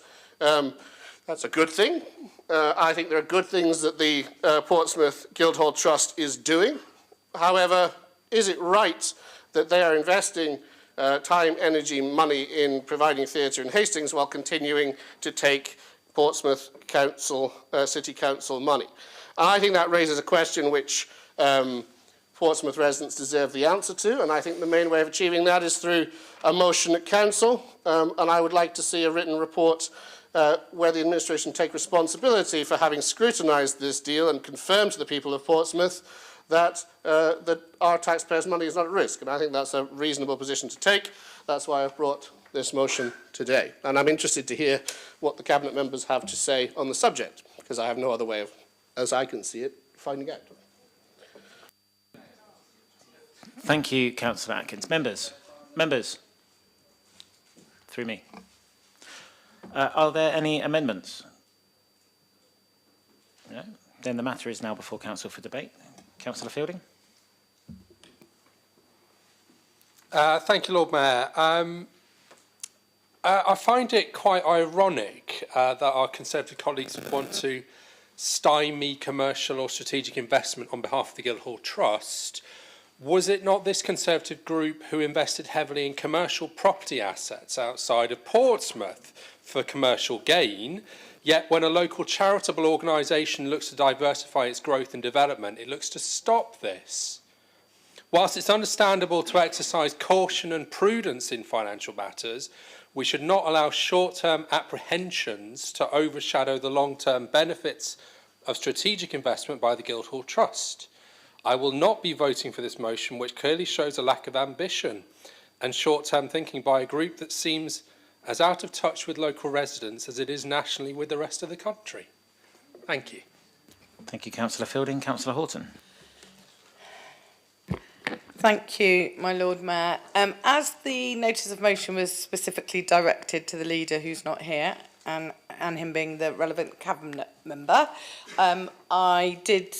that's a good thing. I think there are good things that the Portsmouth Guildhall Trust is doing. However, is it right that they are investing time, energy, money in providing theatre in Hastings while continuing to take Portsmouth Council, City Council money? And I think that raises a question which Portsmouth residents deserve the answer to, and I think the main way of achieving that is through a motion at Council, and I would like to see a written report where the administration take responsibility for having scrutinised this deal and confirmed to the people of Portsmouth that, that our taxpayers' money is not at risk. And I think that's a reasonable position to take. That's why I've brought this motion today. And I'm interested to hear what the Cabinet members have to say on the subject, because I have no other way of, as I can see it, finding out. Thank you, Councillor Atkins. Members, through me. Are there any amendments? No? Then the matter is now before Council for debate. Councillor Fielding. Thank you, Lord Mayor. I find it quite ironic that our Conservative colleagues would want to stymie commercial or strategic investment on behalf of the Guildhall Trust. Was it not this Conservative group who invested heavily in commercial property assets outside of Portsmouth for commercial gain, yet when a local charitable organisation looks to diversify its growth and development, it looks to stop this? Whilst it's understandable to exercise caution and prudence in financial matters, we should not allow short-term apprehensions to overshadow the long-term benefits of strategic investment by the Guildhall Trust. I will not be voting for this motion, which clearly shows a lack of ambition and short-term thinking by a group that seems as out of touch with local residents as it is nationally with the rest of the country. Thank you. Thank you, Councillor Fielding. Councillor Horton. Thank you, my Lord Mayor. As the notice of motion was specifically directed to the leader who's not here, and him being the relevant cabinet member, I did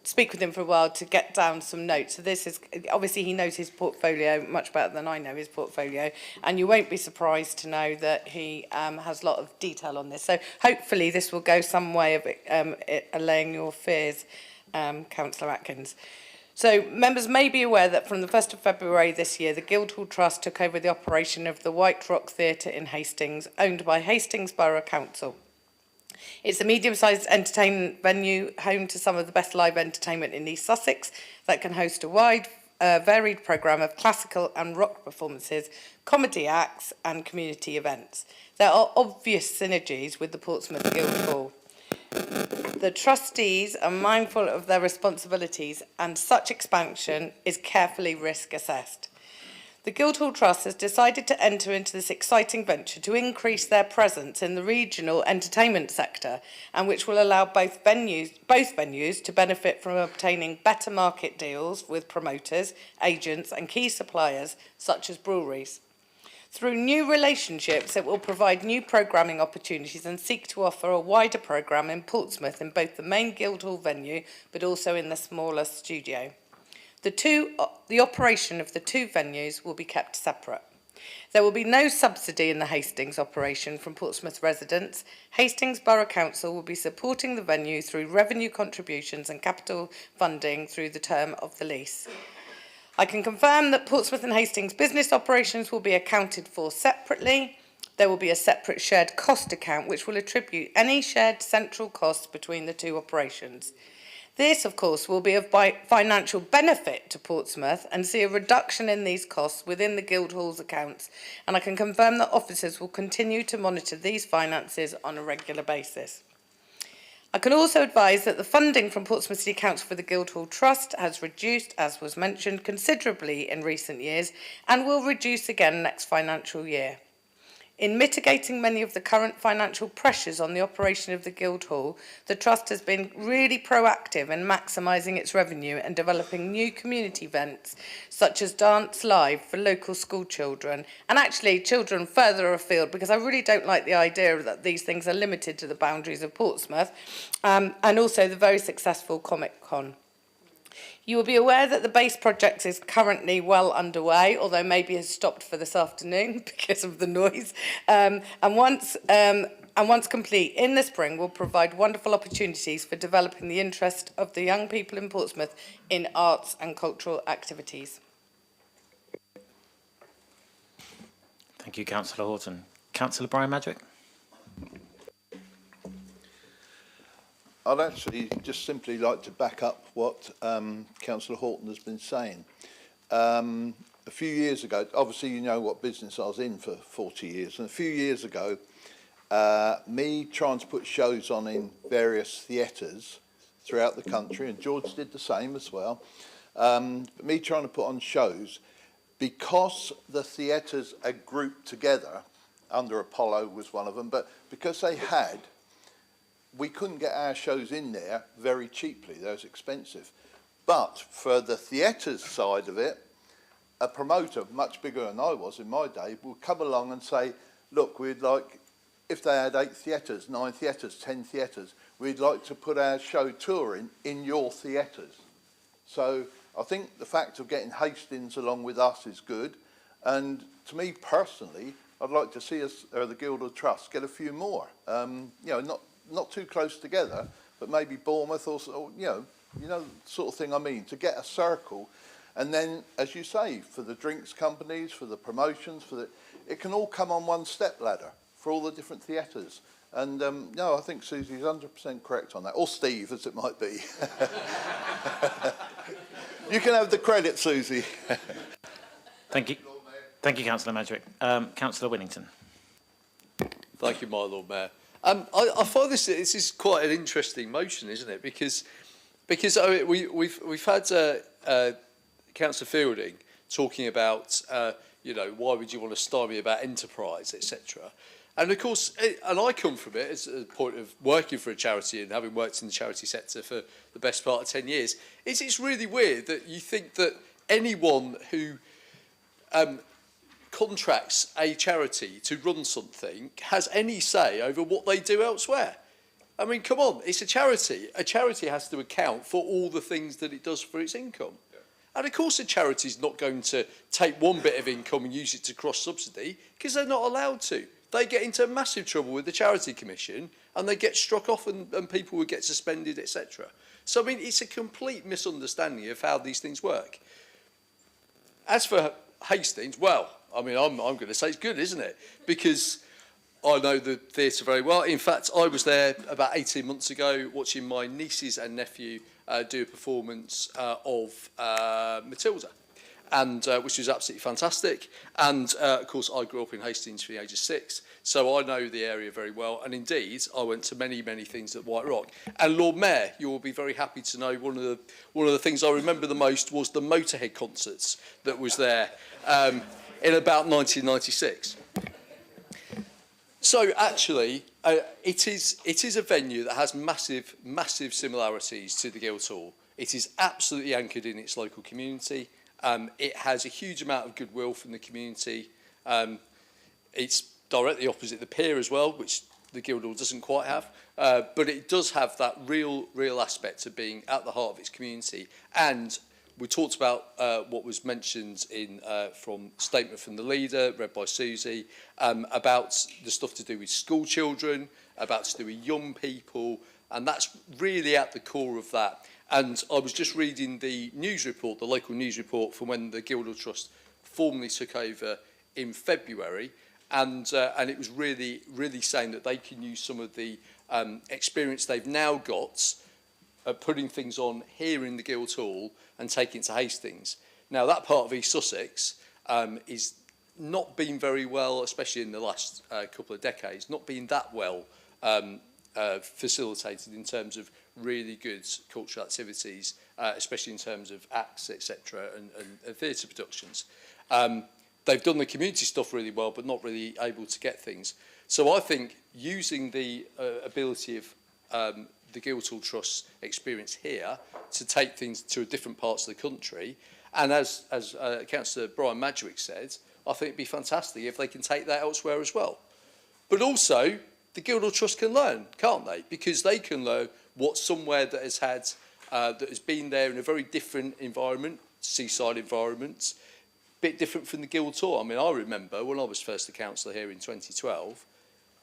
speak with him for a while to get down some notes. So this is, obviously he knows his portfolio much better than I know his portfolio, and you won't be surprised to know that he has a lot of detail on this. So hopefully this will go some way of allaying your fears, Councillor Atkins. So members may be aware that from the 1st of February this year, the Guildhall Trust took over the operation of the White Rock Theatre in Hastings, owned by Hastings Borough Council. It's a medium-sized entertainment venue, home to some of the best live entertainment in East Sussex, that can host a wide, varied programme of classical and rock performances, comedy acts and community events. There are obvious synergies with the Portsmouth Guildhall. The trustees are mindful of their responsibilities, and such expansion is carefully risk assessed. The Guildhall Trust has decided to enter into this exciting venture to increase their presence in the regional entertainment sector, and which will allow both venues to benefit from obtaining better market deals with promoters, agents and key suppliers such as breweries. Through new relationships, it will provide new programming opportunities and seek to offer a wider programme in Portsmouth in both the main Guildhall venue but also in the smaller studio. The operation of the two venues will be kept separate. There will be no subsidy in the Hastings operation from Portsmouth residents. Hastings Borough Council will be supporting the venue through revenue contributions and capital funding through the term of the lease. I can confirm that Portsmouth and Hastings business operations will be accounted for separately. There will be a separate shared cost account which will attribute any shared central costs between the two operations. This, of course, will be of financial benefit to Portsmouth and see a reduction in these costs within the Guildhall's accounts, and I can confirm that officers will continue to monitor these finances on a regular basis. I can also advise that the funding from Portsmouth City Council for the Guildhall Trust has reduced, as was mentioned, considerably in recent years and will reduce again next financial year. In mitigating many of the current financial pressures on the operation of the Guildhall, the Trust has been really proactive in maximising its revenue and developing new community events such as Dance Live for local school children and actually children further afield, because I really don't like the idea that these things are limited to the boundaries of Portsmouth, and also the very successful Comic Con. You will be aware that the base project is currently well underway, although maybe has stopped for this afternoon because of the noise. And once complete in the spring, will provide wonderful opportunities for developing the interest of the young people in Portsmouth in arts and cultural activities. Thank you, Councillor Horton. Councillor Brian Madrick. I'd actually just simply like to back up what Councillor Horton has been saying. A few years ago, obviously you know what business I was in for 40 years, and a few years ago, me trying to put shows on in various theatres throughout the country, and George did the same as well, but me trying to put on shows, because the theatres are grouped together, under Apollo was one of them, but because they had, we couldn't get our shows in there very cheaply. They was expensive. But for the theatres side of it, a promoter, much bigger than I was in my day, would come along and say, look, we'd like, if they had 8 theatres, 9 theatres, 10 theatres, we'd like to put our show touring in your theatres. So I think the fact of getting Hastings along with us is good. And to me personally, I'd like to see us, or the Guildhall Trust, get a few more. You know, not too close together, but maybe Bournemouth or you know the sort of thing I mean, to get a circle. And then, as you say, for the drinks companies, for the promotions, it can all come on one step ladder for all the different theatres. And no, I think Susie's 100% correct on that, or Steve, as it might be. You can have the credit, Susie. Thank you. Thank you, Councillor Madrick. Councillor Winnington. Thank you, my Lord Mayor. I find this is quite an interesting motion, isn't it? Because we've had Councillor Fielding talking about you know, why would you want to stymie about enterprise, etc. And of course, and I come from it as a point of working for a charity and having worked in the charity sector for the best part of 10 years. It's really weird that you think that anyone who contracts a charity to run something has any say over what they do elsewhere. I mean, come on, it's a charity. A charity has to account for all the things that it does for its income. Yeah. And of course a charity's not going to take one bit of income and use it to cross-subsidy, because they're not allowed to. They get into massive trouble with the Charity Commission and they get struck off and people would get suspended, etc. So, I mean, it's a complete misunderstanding of how these things work. As for Hastings, well, I mean, I'm going to say it's good, isn't it? Because I know the theatre very well. In fact, I was there about 18 months ago watching my nieces and nephew do a performance of Matilda, and which was absolutely fantastic. And, of course, I grew up in Hastings from the age of 6, so I know the area very well. And, indeed, I went to many, many things at White Rock. And, Lord Mayor, you will be very happy to know one of the things I remember the most was the Motorhead concerts that was there in about 1996. So actually, it is a venue that has massive similarities to the Guildhall. It is absolutely anchored in its local community. It has a huge amount of goodwill from the community. It's directly opposite the pier as well, which the Guildhall doesn't quite have. But it does have that real aspect of being at the heart of its community. And we talked about what was mentioned in from statement from the leader, read by Susie, about the stuff to do with school children, about to do with young people, and that's really at the core of that. And I was just reading the news report, the local news report from when the Guildhall Trust formally took over in February, and it was really saying that they can use some of the experience they've now got putting things on here in the Guildhall and taking it to Hastings. Now, that part of East Sussex is not been very well, especially in the last couple of decades, not been that well facilitated in terms of really good cultural activities, especially in terms of acts, etc., and theatre productions. They've done the community stuff really well, but not really able to get things. So I think using the ability of the Guildhall Trust's experience here to take things to different parts of the country, and as Councillor Brian Madgwick said, I think it'd be fantastic if they can take that elsewhere as well. But also, the Guildhall Trust can learn, can't they? Because they can learn what somewhere that has been there in a very different environment, seaside environment, bit different from the Guildhall. I mean, I remember when I was first a councillor here in 2012,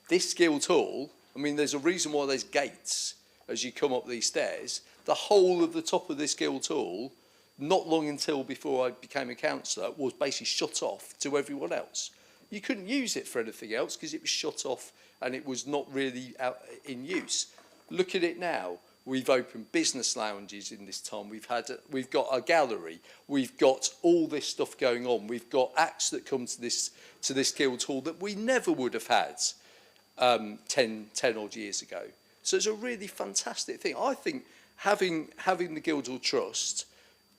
this Guildhall, I mean, there's a reason why there's gates as you come up these stairs. The whole of the top of this Guildhall, not long until before I became a councillor, was basically shut off to everyone else. You couldn't use it for anything else because it was shut off and it was not really out in use. Look at it now. We've opened business lounges in this time. We've got a gallery. We've got all this stuff going on. We've got acts that come to this Guildhall that we never would have had 10 odd years ago. So it's a really fantastic thing. I think having the Guildhall Trust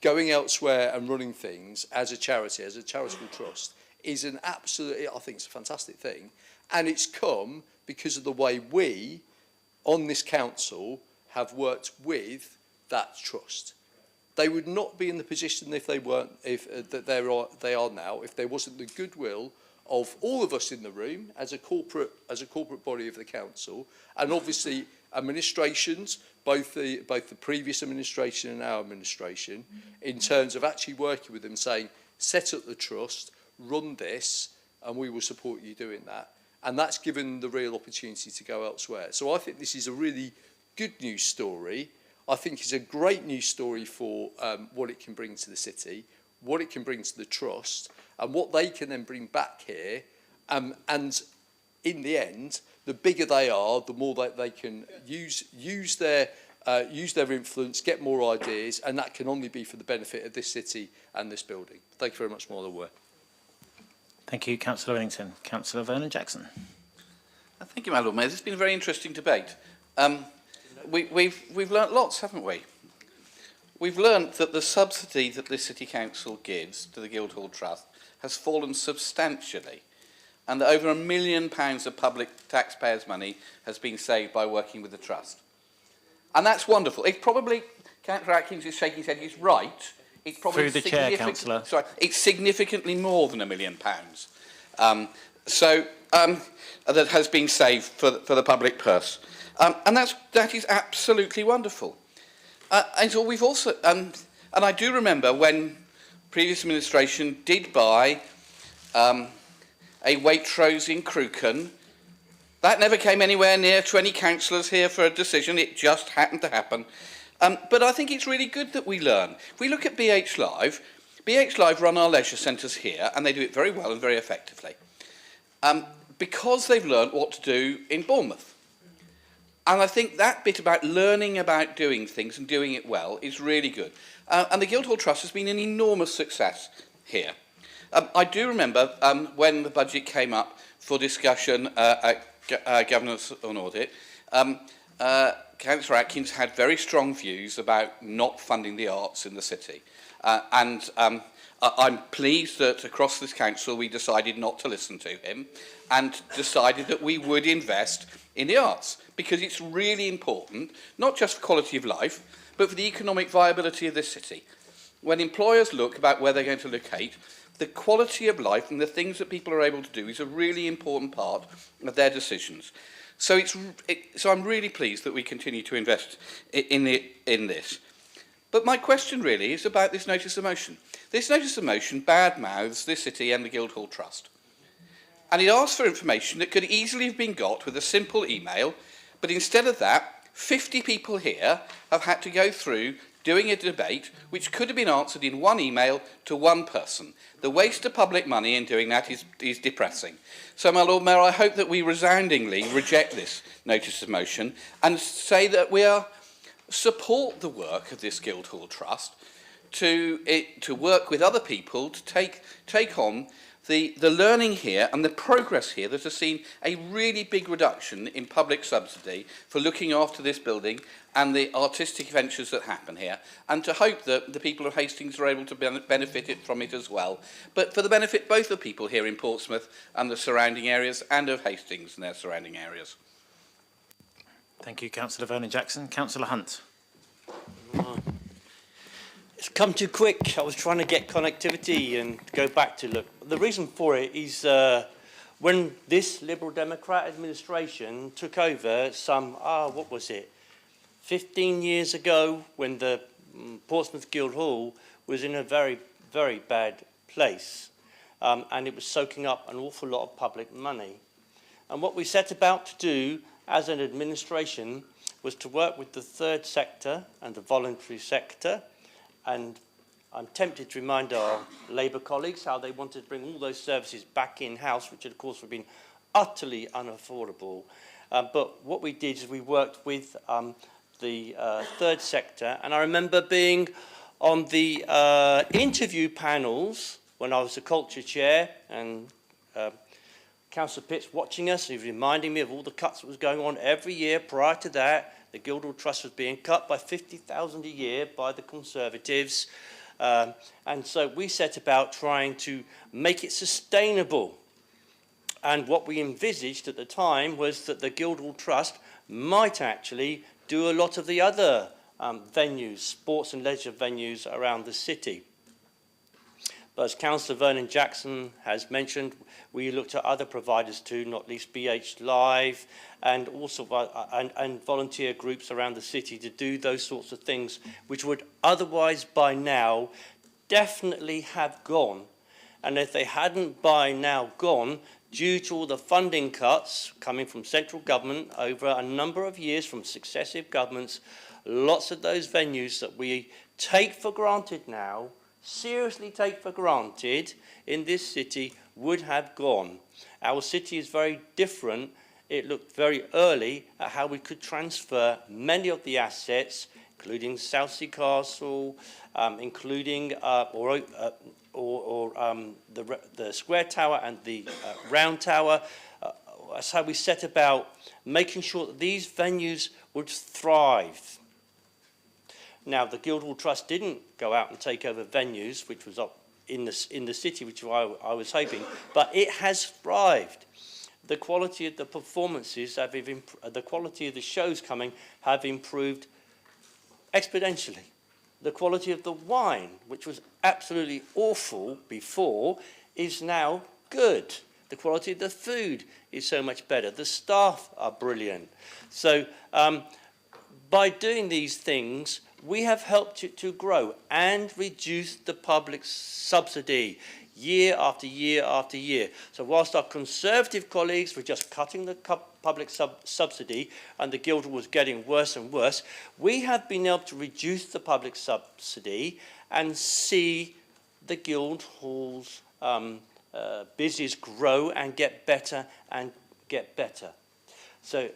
going elsewhere and running things as a charity, as a charitable trust, is an absolutely, I think it's a fantastic thing. And it's come because of the way we, on this council, have worked with that trust. They would not be in the position if they weren't, they are now, if there wasn't the goodwill of all of us in the room as a corporate body of the council, and obviously administrations, both the previous administration and our administration, in terms of actually working with them, saying, set up the trust, run this, and we will support you doing that. And that's given the real opportunity to go elsewhere. So I think this is a really good news story. I think it's a great news story for what it can bring to the city, what it can bring to the trust, and what they can then bring back here. And in the end, the bigger they are, the more that they can use their influence, get more ideas, and that can only be for the benefit of this city and this building. Thank you very much, Marla Ware. Thank you, Councillor Whittington. Councillor Vernon Jackson. Thank you, my Lord Mayor. This has been a very interesting debate. We've learnt lots, haven't we? We've learnt that the subsidy that the City Council gives to the Guildhall Trust has fallen substantially, and that over £1 million of public taxpayers' money has been saved by working with the Trust. And that's wonderful. It's probably, Councillor Atkins is shaking his head, he's right. It's probably Through the chair, Councillor. Sorry, it's significantly more than £1 million. That has been saved for the public purse. And that is absolutely wonderful. And so we've also, and I do remember when previous administration did buy a Waitrose in Crewcombe. That never came anywhere near to any councillors here for a decision. It just happened to happen. But I think it's really good that we learn. If we look at BH Live run our leisure centres here, and they do it very well and very effectively, because they've learnt what to do in Bournemouth. And I think that bit about learning about doing things and doing it well is really good. And the Guildhall Trust has been an enormous success here. I do remember when the budget came up for discussion at Governance and Audit, Councillor Atkins had very strong views about not funding the arts in the city. I'm pleased that across this council we decided not to listen to him and decided that we would invest in the arts, because it's really important, not just for quality of life, but for the economic viability of this city. When employers look about where they're going to locate, the quality of life and the things that people are able to do is a really important part of their decisions. So I'm really pleased that we continue to invest in this. But my question really is about this notice of motion. This notice of motion badmouths this city and the Guildhall Trust. And it asks for information that could easily have been got with a simple email, but instead of that, 50 people here have had to go through doing a debate which could have been answered in one email to one person. The waste of public money in doing that is depressing. So, my Lord Mayor, I hope that we resoundingly reject this notice of motion and say that we support the work of this Guildhall Trust to work with other people to take on the learning here and the progress here that has seen a really big reduction in public subsidy for looking after this building and the artistic ventures that happen here, and to hope that the people of Hastings are able to benefit from it as well, but for the benefit both of people here in Portsmouth and the surrounding areas, and of Hastings and their surrounding areas. Thank you, Councillor Vernon-Jackson. Councillor Hunt. It's come too quick. I was trying to get connectivity and go back to look. The reason for it is when this Liberal Democrat administration took over what was it, 15 years ago, when the Portsmouth Guildhall was in a very, very bad place, and it was soaking up an awful lot of public money. And what we set about to do as an administration was to work with the third sector and the voluntary sector. And I'm tempted to remind our Labour colleagues how they wanted to bring all those services back in-house, which of course have been utterly unaffordable. But what we did is we worked with the third sector. And I remember being on the interview panels when I was the culture chair, and Councillor Pitts watching us, he was reminding me of all the cuts that was going on every year. Prior to that, the Guildhall Trust was being cut by £50,000 a year by the Conservatives. And so we set about trying to make it sustainable. And what we envisaged at the time was that the Guildhall Trust might actually do a lot of the other venues, sports and leisure venues around the city. But as Councillor Vernon-Jackson has mentioned, we looked at other providers too, not least BH Live, and also and volunteer groups around the city to do those sorts of things, which would otherwise by now definitely have gone. And if they hadn't by now gone, due to all the funding cuts coming from central government over a number of years from successive governments, lots of those venues that we take for granted now, seriously take for granted in this city, would have gone. Our city is very different. It looked very early at how we could transfer many of the assets, including Southsea Castle, including the Square Tower and the Round Tower, that's how we set about making sure that these venues would thrive. Now, the Guildhall Trust didn't go out and take over venues, which was up in the city, which I was hoping, but it has thrived. The quality of the performances, the quality of the shows coming have improved exponentially. The quality of the wine, which was absolutely awful before, is now good. The quality of the food is so much better. The staff are brilliant. So by doing these things, we have helped it to grow and reduce the public subsidy year after year after year. So whilst our Conservative colleagues were just cutting the public subsidy and the Guildhall was getting worse and worse, we have been able to reduce the public subsidy and see the Guildhall's business grow and get better and get better. So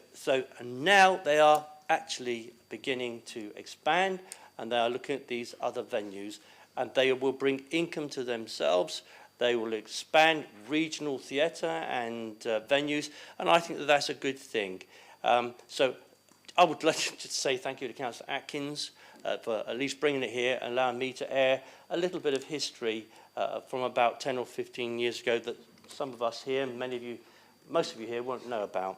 now they are actually beginning to expand, and they are looking at these other venues, and they will bring income to themselves. They will expand regional theatre and venues, and I think that that's a good thing. So I would like to say thank you to Councillor Atkins for at least bringing it here and allowing me to air a little bit of history from about 10 or 15 years ago that some of us here, and most of you here won't know about.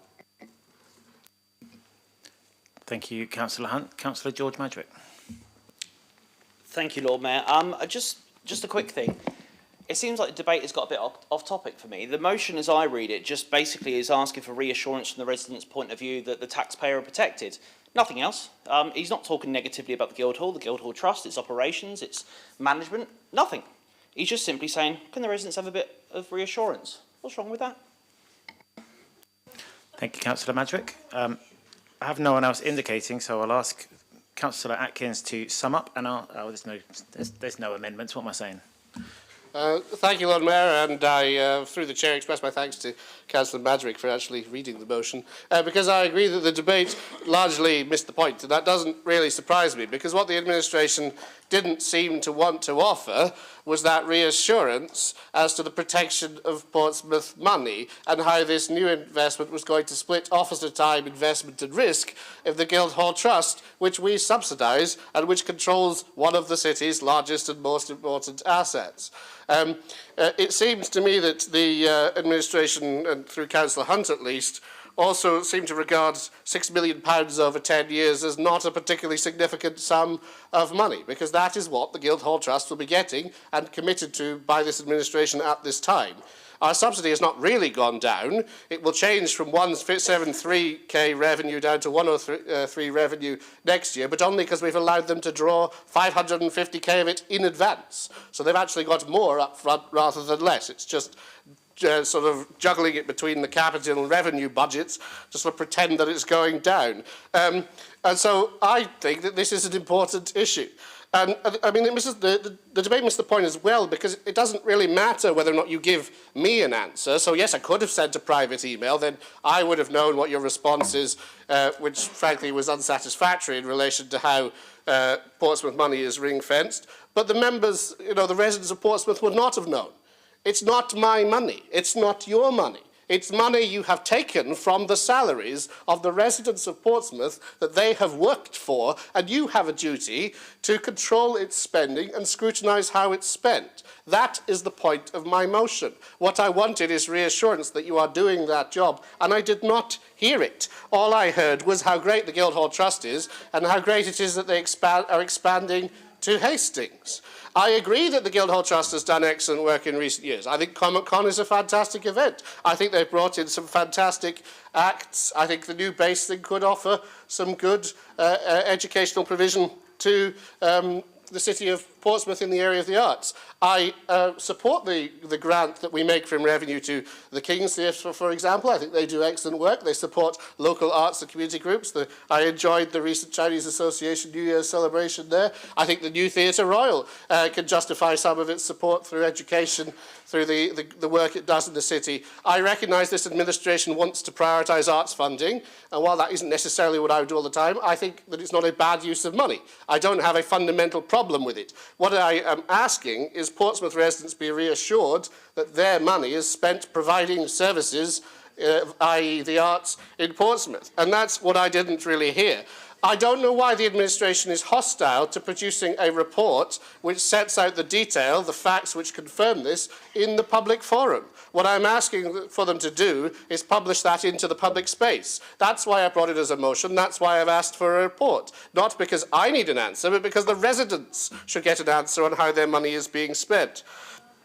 Thank you, Councillor Hunt. Councillor George Madrick. Thank you, Lord Mayor. Just a quick thing. It seems like the debate has got a bit off topic for me. The motion, as I read it, just basically is asking for reassurance from the residents' point of view that the taxpayer are protected. Nothing else. He's not talking negatively about the Guildhall Trust, its operations, its management, nothing. He's just simply saying, can the residents have a bit of reassurance? What's wrong with that? Thank you, Councillor Madrick. I have no one else indicating, so I'll ask Councillor Atkins to sum up, and there's no amendments. What am I saying? Thank you, Lord Mayor, and I, through the Chair, express my thanks to Councillor Madrick for actually reading the motion, because I agree that the debate largely missed the point, and that doesn't really surprise me, because what the administration didn't seem to want to offer was that reassurance as to the protection of Portsmouth money and how this new investment was going to split officer time, investment and risk of the Guildhall Trust, which we subsidise and which controls one of the city's largest and most important assets. It seems to me that the administration, and through Councillor Hunt at least, also seem to regard £6 million over 10 years as not a particularly significant sum of money, because that is what the Guildhall Trust will be getting and committed to by this administration at this time. Our subsidy has not really gone down. It will change from 173k revenue down to 103 revenue next year, but only because we've allowed them to draw 550k of it in advance. So they've actually got more up front rather than less. It's just sort of juggling it between the capital and revenue budgets to sort of pretend that it's going down. And so I think that this is an important issue. And I mean, the debate missed the point as well, because it doesn't really matter whether or not you give me an answer. So yes, I could have sent a private email, then I would have known what your response is, which frankly was unsatisfactory in relation to how Portsmouth money is ring-fenced. But the members, the residents of Portsmouth would not have known. It's not my money. It's not your money. It's money you have taken from the salaries of the residents of Portsmouth that they have worked for, and you have a duty to control its spending and scrutinise how it's spent. That is the point of my motion. What I wanted is reassurance that you are doing that job, and I did not hear it. All I heard was how great the Guildhall Trust is and how great it is that they are expanding to Hastings. I agree that the Guildhall Trust has done excellent work in recent years. I think Comic-Con is a fantastic event. I think they've brought in some fantastic acts. I think the new base thing could offer some good educational provision to the city of Portsmouth in the area of the arts. I support the grant that we make from revenue to the King's Theatre, for example. I think they do excellent work. They support local arts and community groups. I enjoyed the recent Chinese Association New Year's celebration there. I think the new Theatre Royal can justify some of its support through education, through the work it does in the city. I recognise this administration wants to prioritise arts funding, and while that isn't necessarily what I would do all the time, I think that it's not a bad use of money. I don't have a fundamental problem with it. What I am asking is Portsmouth residents be reassured that their money is spent providing services i.e. the arts in Portsmouth. And that's what I didn't really hear. I don't know why the administration is hostile to producing a report which sets out the detail, the facts which confirm this, in the public forum. What I'm asking for them to do is publish that into the public space. That's why I brought it as a motion. That's why I've asked for a report. Not because I need an answer, but because the residents should get an answer on how their money is being spent.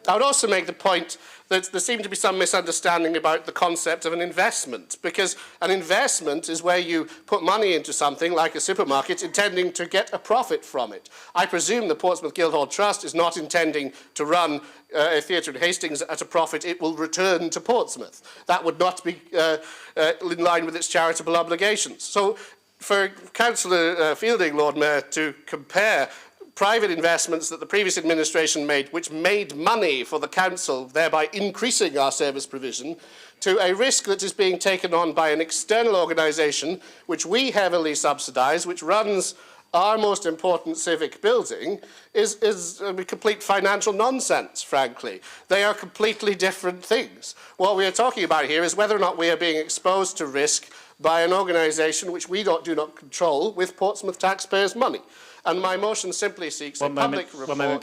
I would also make the point that there seemed to be some misunderstanding about the concept of an investment, because an investment is where you put money into something like a supermarket intending to get a profit from it. I presume the Portsmouth Guildhall Trust is not intending to run a theatre in Hastings at a profit it will return to Portsmouth. That would not be in line with its charitable obligations. So for Councillor Fielding, Lord Mayor, to compare private investments that the previous administration made, which made money for the council, thereby increasing our service provision, to a risk that is being taken on by an external organisation, which we heavily subsidise, which runs our most important civic building, is a complete financial nonsense, frankly. They are completely different things. What we are talking about here is whether or not we are being exposed to risk by an organisation which we do not control with Portsmouth taxpayers' money. And my motion simply seeks a public report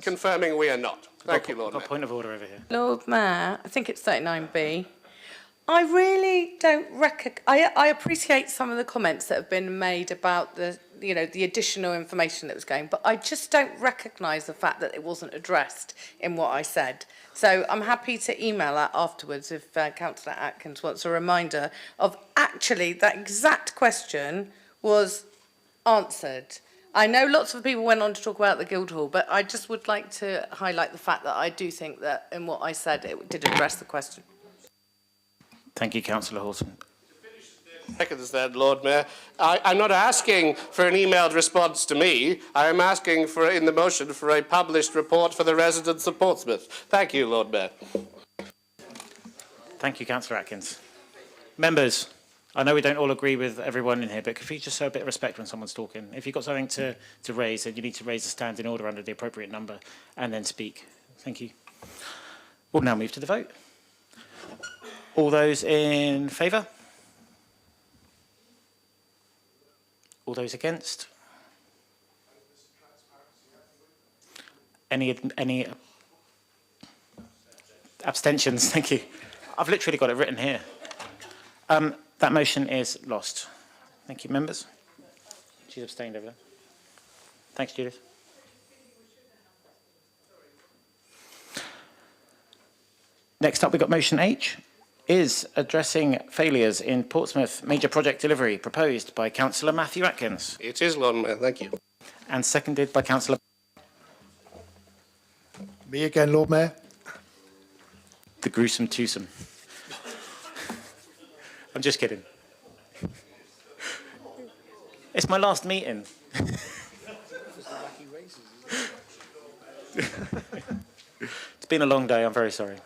confirming we are not. Thank you, Lord Mayor. Point of order over here. Lord Mayor, I think it's 39B. I really don't I appreciate some of the comments that have been made about the additional information that was going, but I just don't recognise the fact that it wasn't addressed in what I said. So I'm happy to email that afterwards if Councillor Atkins wants a reminder of actually that exact question was answered. I know lots of people went on to talk about the Guildhall, but I just would like to highlight the fact that I do think that in what I said it did address the question. Thank you, Councillor Horton. Seconds then, Lord Mayor. I'm not asking for an emailed response to me. I am asking for, in the motion, for a published report for the residents of Portsmouth. Thank you, Lord Mayor. Thank you, Councillor Atkins. Members, I know we don't all agree with everyone in here, but could you just show a bit of respect when someone's talking? If you've got something to raise, then you need to raise a standing order under the appropriate number and then speak. Thank you. We'll now move to the vote. All those in favour? All those against? Any abstentions? Thank you. I've literally got it written here. That motion is lost. Thank you, members. She's abstained over there. Thanks, Judith. Next up, we've got motion H, is addressing failures in Portsmouth major project delivery, proposed by Councillor Matthew Atkins. It is, Lord Mayor. Thank you. And seconded by Councillor... Me again, Lord Mayor. The gruesome twosome. I'm just kidding. It's my last meeting. It's been a long day, I'm very sorry.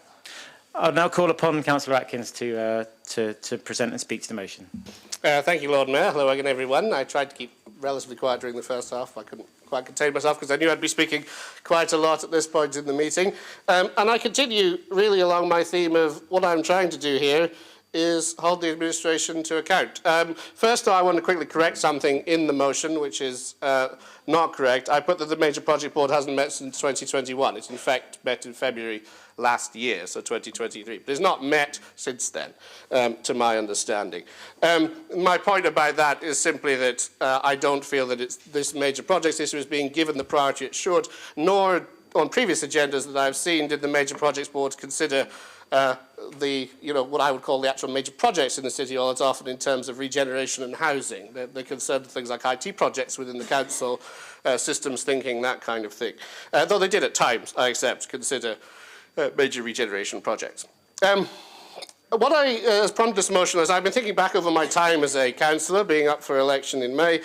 I'll now call upon Councillor Atkins to present and speak to the motion. Thank you, Lord Mayor. Hello again, everyone. I tried to keep relatively quiet during the first half. I couldn't quite contain myself because I knew I'd be speaking quite a lot at this point in the meeting. And I continue really along my theme of what I'm trying to do here is hold the administration to account. First, I want to quickly correct something in the motion, which is not correct. I put that the Major Project Board hasn't met since 2021. It's in fact met in February last year, so 2023. But it's not met since then, to my understanding. My point about that is simply that I don't feel that this major projects issue is being given the priority it should, nor on previous agendas that I've seen did the Major Projects Board consider what I would call the actual major projects in the city, all it's often in terms of regeneration and housing. They're concerned with things like IT projects within the council, systems thinking, that kind of thing. Though they did at times, I accept, consider major regeneration projects. What has prompted this motion is I've been thinking back over my time as a councillor, being up for election in May,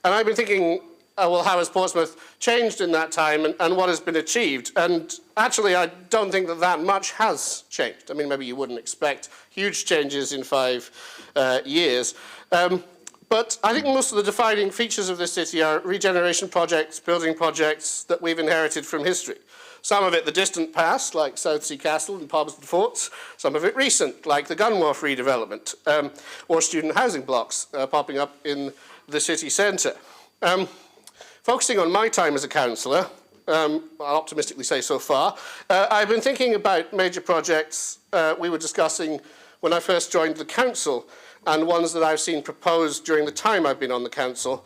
and I've been thinking, well, how has Portsmouth changed in that time and what has been achieved? And actually, I don't think that much has changed. I mean, maybe you wouldn't expect huge changes in 5 years. But I think most of the defining features of this city are regeneration projects, building projects that we've inherited from history. Some of it the distant past, like Southsea Castle and Palmerston Forts. Some of it recent, like the Gunwharf redevelopment, or student housing blocks popping up in the city centre. Focusing on my time as a councillor, I'll optimistically say so far, I've been thinking about major projects we were discussing when I first joined the council, and ones that I've seen proposed during the time I've been on the council.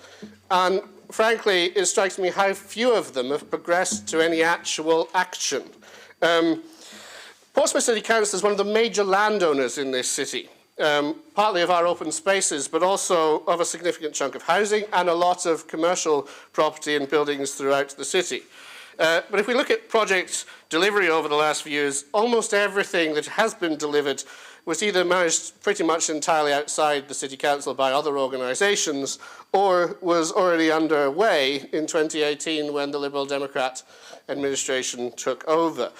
And frankly, it strikes me how few of them have progressed to any actual action. Portsmouth City Council is one of the major landowners in this city, partly of our open spaces, but also of a significant chunk of housing and a lot of commercial property and buildings throughout the city. But if we look at project delivery over the last few years, almost everything that has been delivered was either managed pretty much entirely outside the City Council by other organisations, or was already underway in 2018 when the Liberal Democrat administration took over.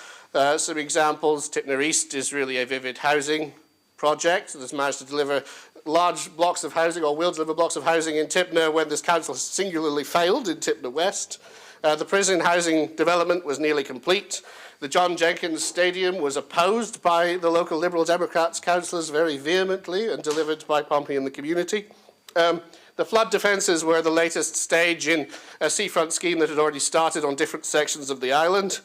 Some examples: Tipner East is really a vivid housing project that's managed to deliver large blocks of housing, or will deliver blocks of housing in Tipner when this council has singularly failed in Tipner West. The prison housing development was nearly complete. The John Jenkins Stadium was opposed by the local Liberal Democrats councillors very vehemently and delivered by Pompey and the community. The flood defences were the latest stage in a seafront scheme that had already started on different sections of the island.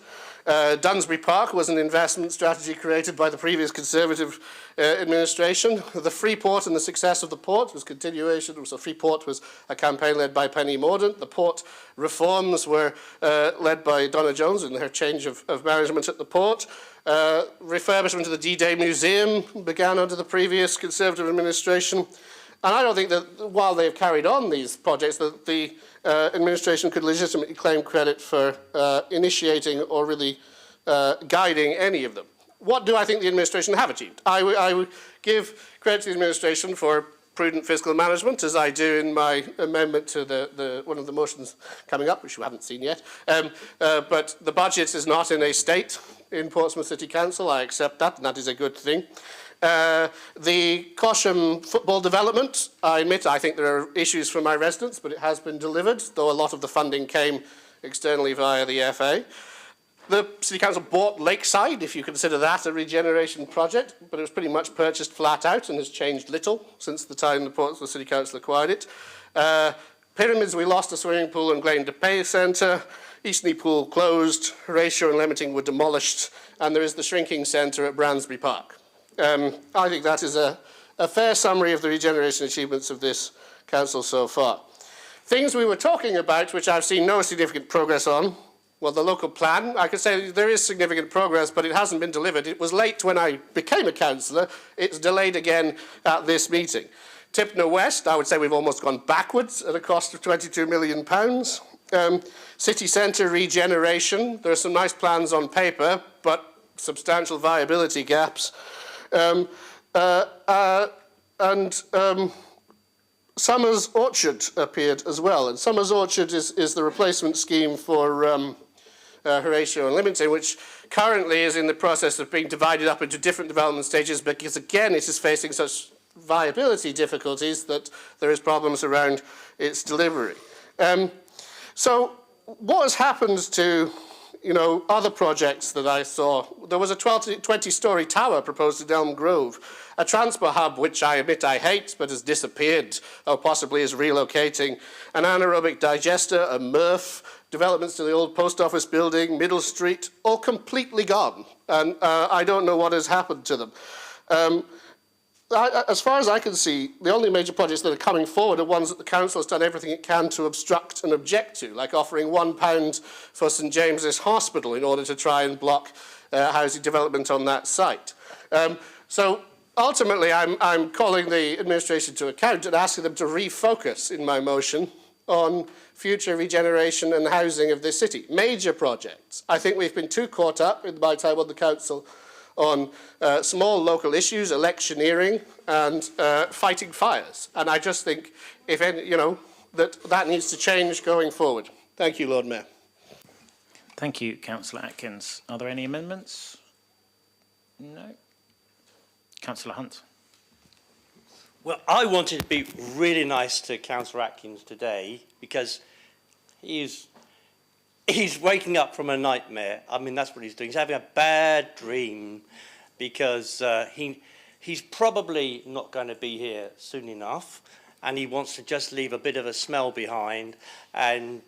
Dunsbury Park was an investment strategy created by the previous Conservative administration. The Freeport and the success of the port was continuation. So Freeport was a campaign led by Penny Mordaunt. The port reforms were led by Donna Jones and her change of management at the port. Refurbishment of the D-Day Museum began under the previous Conservative administration. And I don't think that while they've carried on these projects, that the administration could legitimately claim credit for initiating or really guiding any of them. What do I think the administration have achieved? I would give credit to the administration for prudent fiscal management, as I do in my amendment to one of the motions coming up, which you haven't seen yet. But the budget is not in a state in Portsmouth City Council. I accept that, and that is a good thing. The Cosham football development, I admit I think there are issues for my residents, but it has been delivered, though a lot of the funding came externally via the FA. The City Council bought Lakeside, if you consider that a regeneration project, but it was pretty much purchased flat out and has changed little since the time the Portsmouth City Council acquired it. Pyramids, we lost a swimming pool and Glen de Pay Centre. Eastney Pool closed, Horatio and Leamington were demolished, and there is the shrinking centre at Bransbury Park. I think that is a fair summary of the regeneration achievements of this council so far. Things we were talking about, which I've seen no significant progress on, well, the local plan, I could say there is significant progress, but it hasn't been delivered. It was late when I became a councillor. It's delayed again at this meeting. Tipner West, I would say we've almost gone backwards at a cost of £22 million. City centre regeneration, there are some nice plans on paper, but substantial viability gaps. Summers Orchard appeared as well, and Summers Orchard is the replacement scheme for Horatio and Leamington, which currently is in the process of being divided up into different development stages, because again it is facing such viability difficulties that there is problems around its delivery. So what has happened to other projects that I saw? There was a 20-storey tower proposed in Elm Grove, a transport hub, which I admit I hate, but has disappeared, or possibly is relocating, an anaerobic digester, a MRF, developments to the old post office building, Middle Street, all completely gone, and I don't know what has happened to them. As far as I can see, the only major projects that are coming forward are ones that the council has done everything it can to obstruct and object to, like offering £1 for St James's Hospital in order to try and block housing development on that site. So ultimately, I'm calling the administration to account and asking them to refocus in my motion on future regeneration and housing of this city. Major projects. I think we've been too caught up in my time on the council on small local issues, electioneering, and fighting fires. And I just think, if any, that needs to change going forward. Thank you, Lord Mayor. Thank you, Councillor Atkins. Are there any amendments? No. Councillor Hunt. Well, I wanted to be really nice to Councillor Atkins today because he's he's waking up from a nightmare. I mean, that's what he's doing. He's having a bad dream because he's probably not going to be here soon enough, and he wants to just leave a bit of a smell behind. And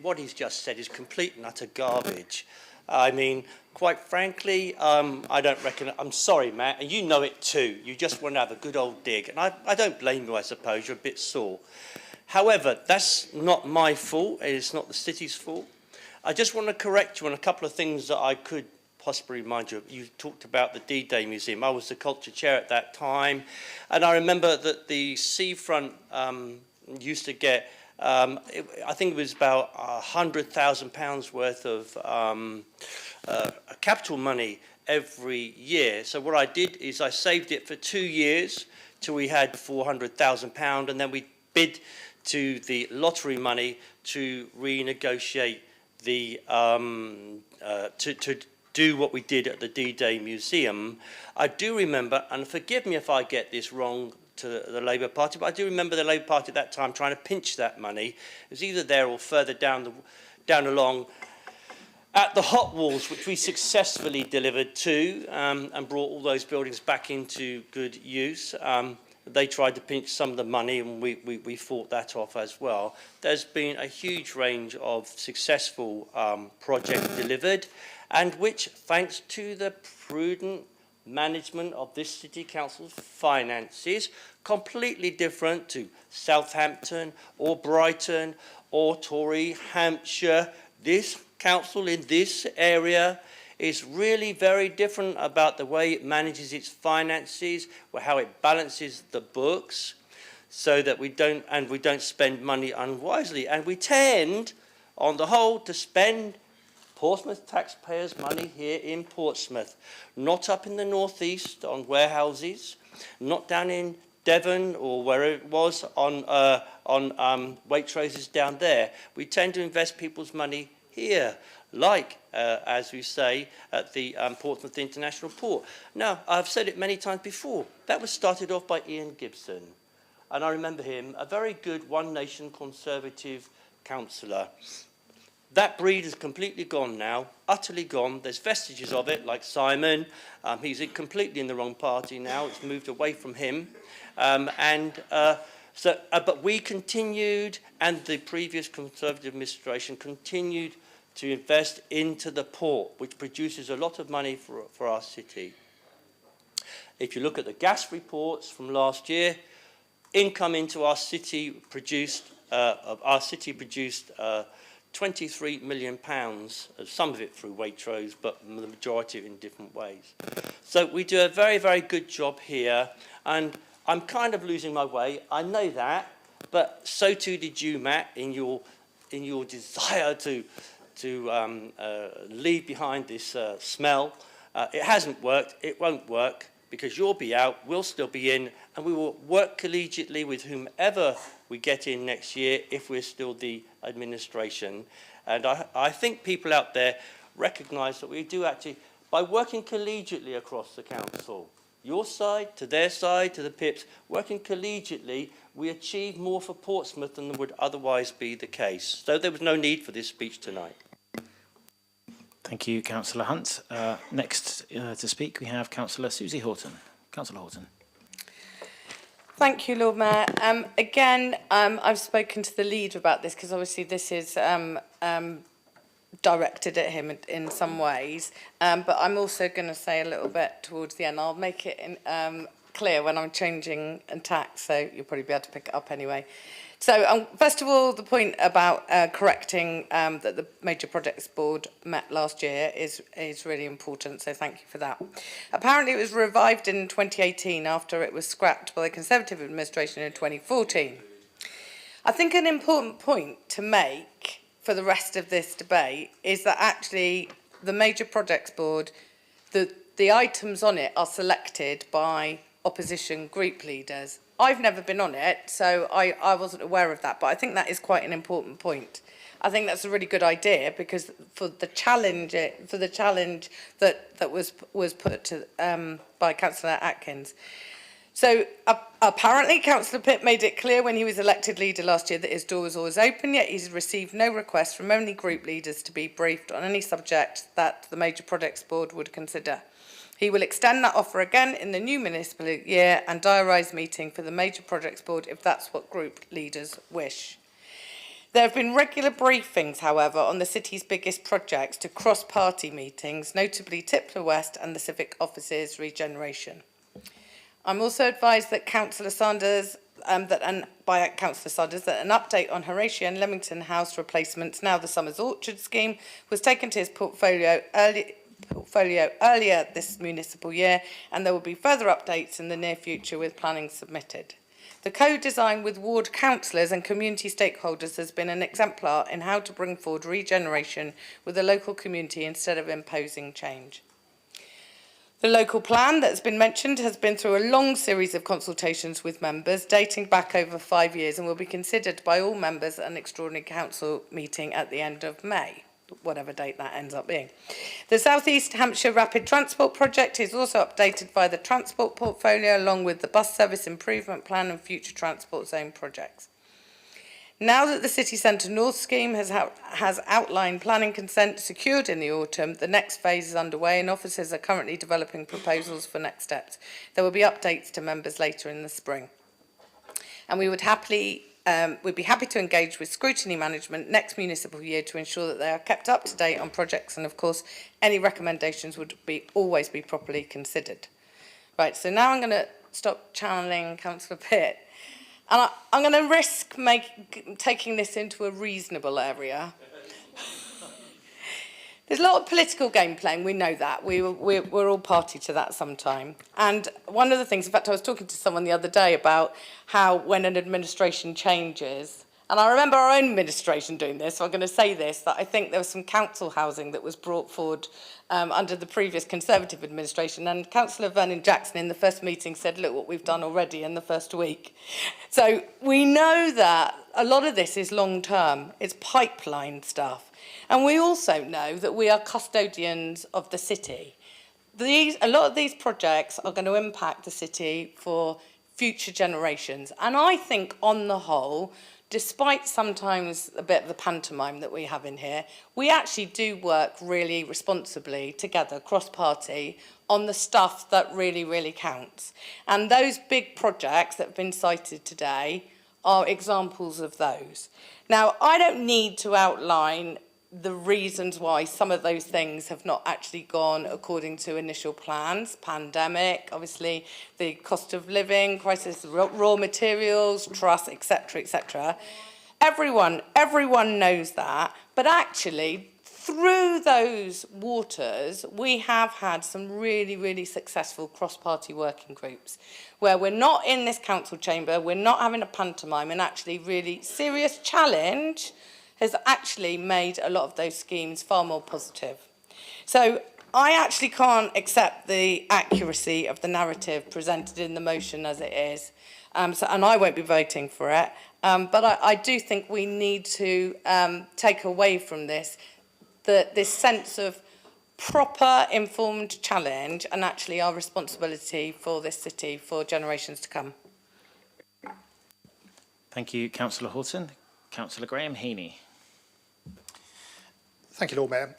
what he's just said is complete and utter garbage. I mean, quite frankly, I don't reckon... I'm sorry, Matt, and you know it too. You just want to have a good old dig. And I don't blame you, I suppose. You're a bit sore. However, that's not my fault. It's not the city's fault. I just want to correct you on a couple of things that I could possibly remind you of. You talked about the D-Day Museum. I was the culture chair at that time. And I remember that the seafront used to get... I think it was about £100,000 worth of capital money every year. So what I did is I saved it for 2 years till we had £400,000, and then we bid to the lottery money to renegotiate the to do what we did at the D-Day Museum. I do remember, and forgive me if I get this wrong, to the Labour Party, but I do remember the Labour Party at that time trying to pinch that money. It was either there or further down along at the Hot Walls, which we successfully delivered to and brought all those buildings back into good use. They tried to pinch some of the money, and we fought that off as well. There's been a huge range of successful projects delivered, and which, thanks to the prudent management of this City Council's finances, completely different to Southampton or Brighton or Tory Hampshire. This council in this area is really very different about the way it manages its finances, or how it balances the books, so that we don't spend money unwisely. And we tend, on the whole, to spend Portsmouth taxpayers' money here in Portsmouth, not up in the northeast on warehouses, not down in Devon or where it was on Waitroses down there. We tend to invest people's money here, like, as we say, at the Portsmouth International Port. Now, I've said it many times before, that was started off by Ian Gibson. And I remember him, a very good One Nation Conservative councillor. That breed is completely gone now, utterly gone. There's vestiges of it, like Simon. He's completely in the wrong party now. It's moved away from him. But we continued, and the previous Conservative administration continued to invest into the port, which produces a lot of money for our city. If you look at the gas reports from last year, income into our city produced, £23 million, some of it through Waitrose, but the majority of it in different ways. So we do a very, very good job here, and I'm kind of losing my way, I know that, but so too did you, Matt, in your desire to leave behind this smell. It hasn't worked, it won't work, because you'll be out, we'll still be in, and we will work collegiately with whomever we get in next year if we're still the administration. And I think people out there recognise that we do actually, by working collegiately across the council, your side, to their side, to the PIPs, working collegiately, we achieve more for Portsmouth than would otherwise be the case. So there was no need for this speech tonight. Thank you, Councillor Hunt. Next to speak, we have Councillor Susie Horton. Councillor Horton. Thank you, Lord Mayor. Again, I've spoken to the leader about this because obviously this is directed at him in some ways. But I'm also going to say a little bit towards the end. I'll make it clear when I'm changing tax, so you'll probably be able to pick it up anyway. So, first of all, the point about correcting that the Major Projects Board met last year is really important, so thank you for that. Apparently, it was revived in 2018 after it was scrapped by the Conservative administration in 2014. I think an important point to make for the rest of this debate is that actually the Major Projects Board, the items on it are selected by opposition group leaders. I've never been on it, so I wasn't aware of that, but I think that is quite an important point. I think that's a really good idea because for the challenge that was put to by Councillor Atkins. So apparently Councillor Pitt made it clear when he was elected leader last year that his door was always open, yet he's received no request from any group leaders to be briefed on any subject that the Major Projects Board would consider. He will extend that offer again in the new municipal year and diarise meeting for the Major Projects Board if that's what group leaders wish. There have been regular briefings, however, on the city's biggest projects to cross-party meetings, notably Tipler West and the Civic Offices regeneration. I'm also advised that Councillor Sanders, by Councillor Sanders, that an update on Horatio and Leamington House replacements, now the Summers Orchard scheme, was taken to his portfolio earlier this municipal year, and there will be further updates in the near future with planning submitted. The co-design with ward councillors and community stakeholders has been an exemplar in how to bring forward regeneration with the local community instead of imposing change. The local plan that's been mentioned has been through a long series of consultations with members dating back over 5 years and will be considered by all members at an extraordinary council meeting at the end of May, whatever date that ends up being. The South East Hampshire Rapid Transport Project is also updated by the transport portfolio along with the bus service improvement plan and future transport zone projects. Now that the City Centre North scheme has outlined planning consent secured in the autumn, the next phase is underway and officers are currently developing proposals for next steps. There will be updates to members later in the spring. And we would we'd be happy to engage with scrutiny management next municipal year to ensure that they are kept up to date on projects, and of course any recommendations would always be properly considered. Right, so now I'm going to stop channeling Councillor Pitt. And I'm going to risk taking this into a reasonable area. There's a lot of political game playing, we know that. We're all party to that sometime. And one of the things, in fact, I was talking to someone the other day about how when an administration changes, and I remember our own administration doing this, so I'm going to say this, that I think there was some council housing that was brought forward under the previous Conservative administration, and Councillor Vernon Jackson in the first meeting said, look what we've done already in the first week. So we know that a lot of this is long term, it's pipeline stuff. And we also know that we are custodians of the city. A lot of these projects are going to impact the city for future generations. And I think on the whole, despite sometimes a bit of the pantomime that we have in here, we actually do work really responsibly together, cross-party, on the stuff that really, really counts. And those big projects that have been cited today are examples of those. Now, I don't need to outline the reasons why some of those things have not actually gone according to initial plans. Pandemic, obviously, the cost of living, crisis of raw materials, trust, etc., etc. Everyone knows that, but actually, through those waters, we have had some really, really successful cross-party working groups where we're not in this council chamber, we're not having a pantomime, and actually really serious challenge has actually made a lot of those schemes far more positive. So I actually can't accept the accuracy of the narrative presented in the motion as it is, and I won't be voting for it. But I do think we need to take away from this this sense of proper informed challenge and actually our responsibility for this city for generations to come. Thank you, Councillor Horton. Councillor Graham Heaney. Thank you, Lord Mayor.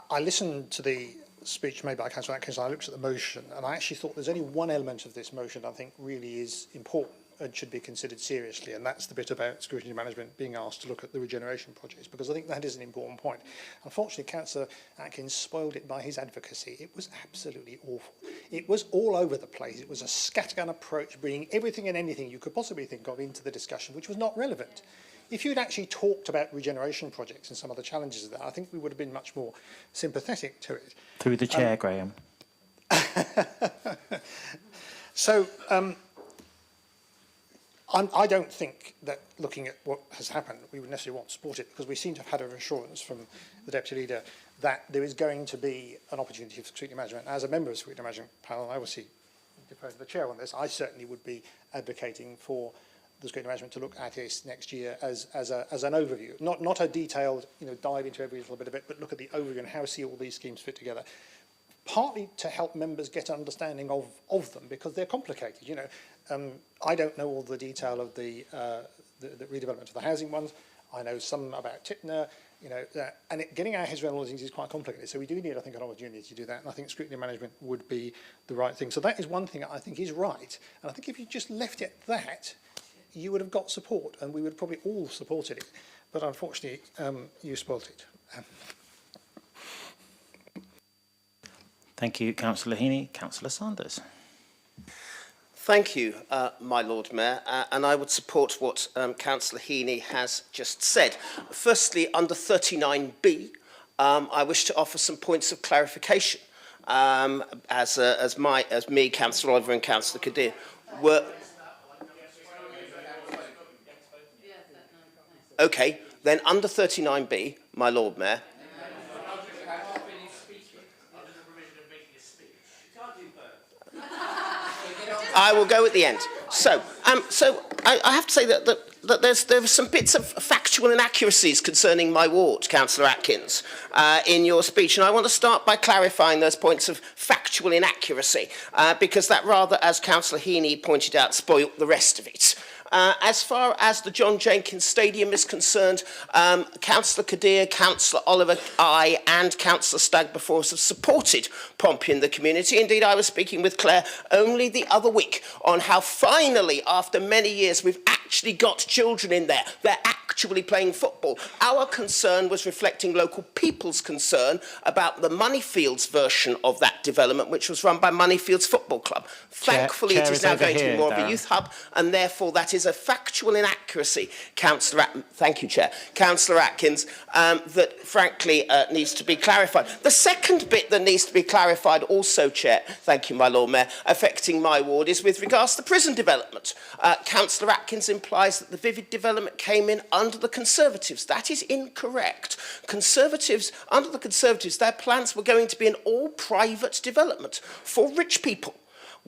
I listened to the speech made by Councillor Atkins, and I looked at the motion, and I actually thought there's only one element of this motion I think really is important and should be considered seriously, and that's the bit about scrutiny management being asked to look at the regeneration projects, because I think that is an important point. Unfortunately, Councillor Atkins spoiled it by his advocacy. It was absolutely awful. It was all over the place. It was a scattergun approach, bringing everything and anything you could possibly think of into the discussion, which was not relevant. If you'd actually talked about regeneration projects and some of the challenges of that, I think we would have been much more sympathetic to it. Through the chair, Graham. So, I don't think that looking at what has happened, we would necessarily want to support it, because we seem to have had a assurance from the Deputy Leader that there is going to be an opportunity for scrutiny management. As a member of the scrutiny management panel, I obviously defer to the Chair on this. I certainly would be advocating for the scrutiny management to look at this next year as an overview, not a detailed dive into every little bit of it, but look at the overview and how see all these schemes fit together. partly to help members get an understanding of them, because they're complicated. You know, I don't know all the detail of the redevelopment of the housing ones. I know some about Tipner, you know, and getting our heads around all these things is quite complicated. So we do need, I think, an opportunity to do that, and I think scrutiny management would be the right thing. So that is one thing I think is right, and I think if you just left it at that, you would have got support, and we would have probably all supported it. But unfortunately, you spoilt it. Thank you, Councillor Heaney. Councillor Sanders. Thank you, my Lord Mayor, and I would support what Councillor Heaney has just said. Firstly, under 39B, I wish to offer some points of clarification as me, Councillor Oliver and Councillor Kadir were... Okay, then under 39B, my Lord Mayor, I will go at the end. So I have to say that there are some bits of factual inaccuracies concerning my ward, Councillor Atkins, in your speech, and I want to start by clarifying those points of factual inaccuracy, because that rather, as Councillor Heaney pointed out, spoilt the rest of it. As far as the John Jenkins Stadium is concerned, Councillor Kadir, Councillor Oliver, I and Councillor Stagg before us have supported Pompey in the community. Indeed, I was speaking with Claire only the other week on how finally, after many years, we've actually got children in there. They're actually playing football. Our concern was reflecting local people's concern about the Moneyfields version of that development, which was run by Moneyfields Football Club. Thankfully, it is now going to be more of a youth hub, and therefore that is a factual inaccuracy, thank you, Chair, Councillor Atkins, that frankly needs to be clarified. The second bit that needs to be clarified also, Chair, thank you, my Lord Mayor, affecting my ward is with regards to the prison development. Councillor Atkins implies that the Vivid development came in under the Conservatives. That is incorrect. Under the Conservatives, their plans were going to be an all-private development for rich people.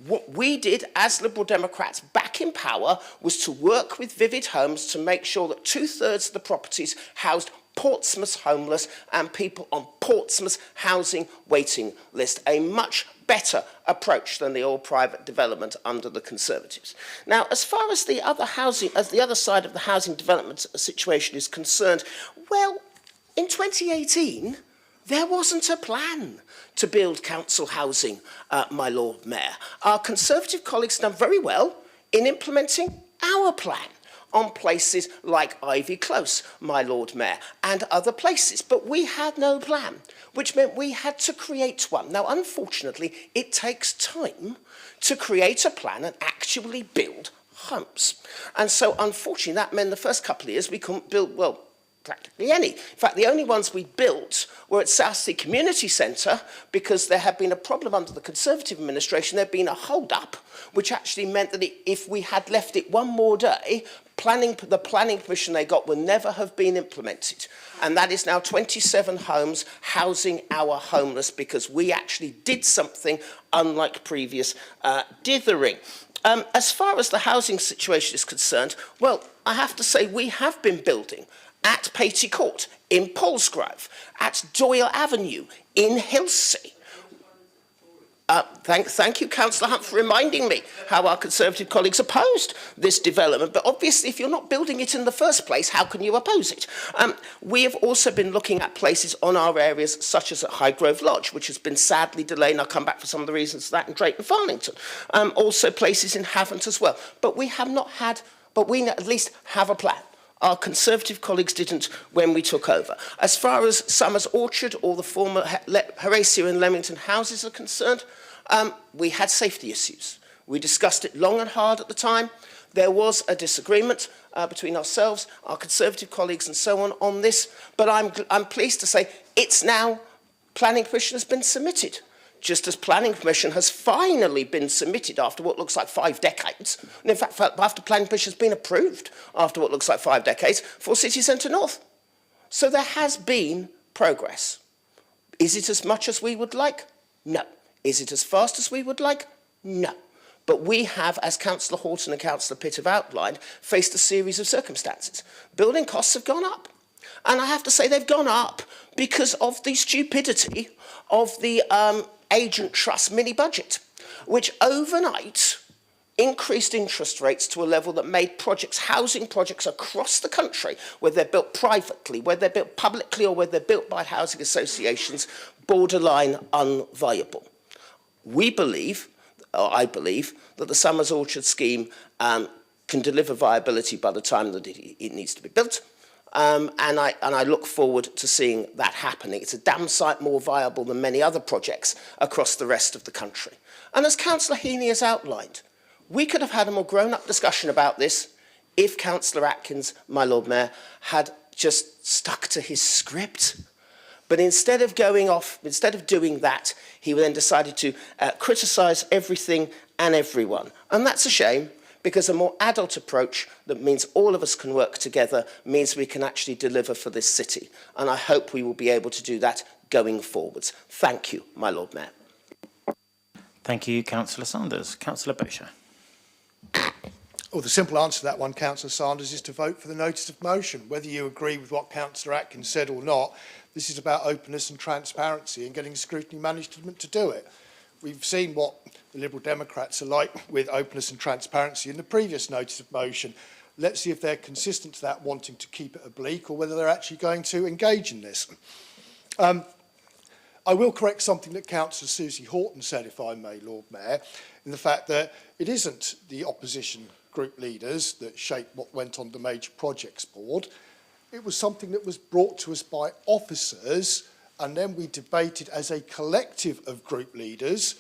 What we did as Liberal Democrats back in power was to work with Vivid Homes to make sure that 2/3 of the properties housed Portsmouth homeless and people on Portsmouth's housing waiting list. A much better approach than the all-private development under the Conservatives. Now, as far as the other side of the housing development situation is concerned, well, in 2018, there wasn't a plan to build council housing, my Lord Mayor. Our Conservative colleagues have done very well in implementing our plan on places like Ivy Close, my Lord Mayor, and other places. But we had no plan, which meant we had to create one. Now, unfortunately, it takes time to create a plan and actually build homes. And so, unfortunately, that meant the first couple of years we couldn't build, well, practically any. In fact, the only ones we built were at Southsea Community Centre because there had been a problem under the Conservative administration. There had been a hold-up, which actually meant that if we had left it one more day, the planning permission they got would never have been implemented. And that is now 27 homes housing our homeless because we actually did something unlike previous dithering. As far as the housing situation is concerned, well, I have to say we have been building at Patey Court, in Paulsgrove, at Doyle Avenue, in Hilsea. Thank you, Councillor Hunt, for reminding me how our Conservative colleagues opposed this development. But obviously, if you're not building it in the first place, how can you oppose it? We have also been looking at places on our areas, such as at Highgrove Lodge, which has been sadly delayed, and I'll come back for some of the reasons for that, in Drayton Farlington. Also places in Havant as well. But we have not had, but we at least have a plan. Our Conservative colleagues didn't when we took over. As far as Summers Orchard or the former Horatio and Leamington houses are concerned, we had safety issues. We discussed it long and hard at the time. There was a disagreement between ourselves, our Conservative colleagues and so on this, but I'm pleased to say it's now, planning permission has been submitted. Just as planning permission has finally been submitted after what looks like 5 decades, and in fact, after planning permission has been approved after what looks like 5 decades, for City Centre North. So there has been progress. Is it as much as we would like? No. Is it as fast as we would like? No. But we have, as Councillor Horton and Councillor Pitt have outlined, faced a series of circumstances. Building costs have gone up. And I have to say they've gone up because of the stupidity of the agent trust mini budget, which overnight increased interest rates to a level that made projects, housing projects across the country, whether they're built privately, whether they're built publicly, or whether they're built by housing associations, borderline unviable. We believe, or I believe, that the Summers Orchard scheme can deliver viability by the time that it needs to be built. And I look forward to seeing that happening. It's a damn sight more viable than many other projects across the rest of the country. And as Councillor Heaney has outlined, we could have had a more grown-up discussion about this if Councillor Atkins, my Lord Mayor, had just stuck to his script. But instead of going off, instead of doing that, he then decided to criticise everything and everyone. And that's a shame, because a more adult approach that means all of us can work together means we can actually deliver for this city. And I hope we will be able to do that going forwards. Thank you, my Lord Mayor. Thank you, Councillor Sanders. Councillor Bosher. Well, the simple answer to that one, Councillor Sanders, is to vote for the notice of motion. Whether you agree with what Councillor Atkins said or not, this is about openness and transparency and getting scrutiny management to do it. We've seen what the Liberal Democrats are like with openness and transparency in the previous notice of motion. Let's see if they're consistent to that, wanting to keep it oblique, or whether they're actually going to engage in this. I will correct something that Councillor Susie Horton said, if I may, Lord Mayor, in the fact that it isn't the opposition group leaders that shape what went on the Major Projects Board. It was something that was brought to us by officers, and then we debated as a collective of group leaders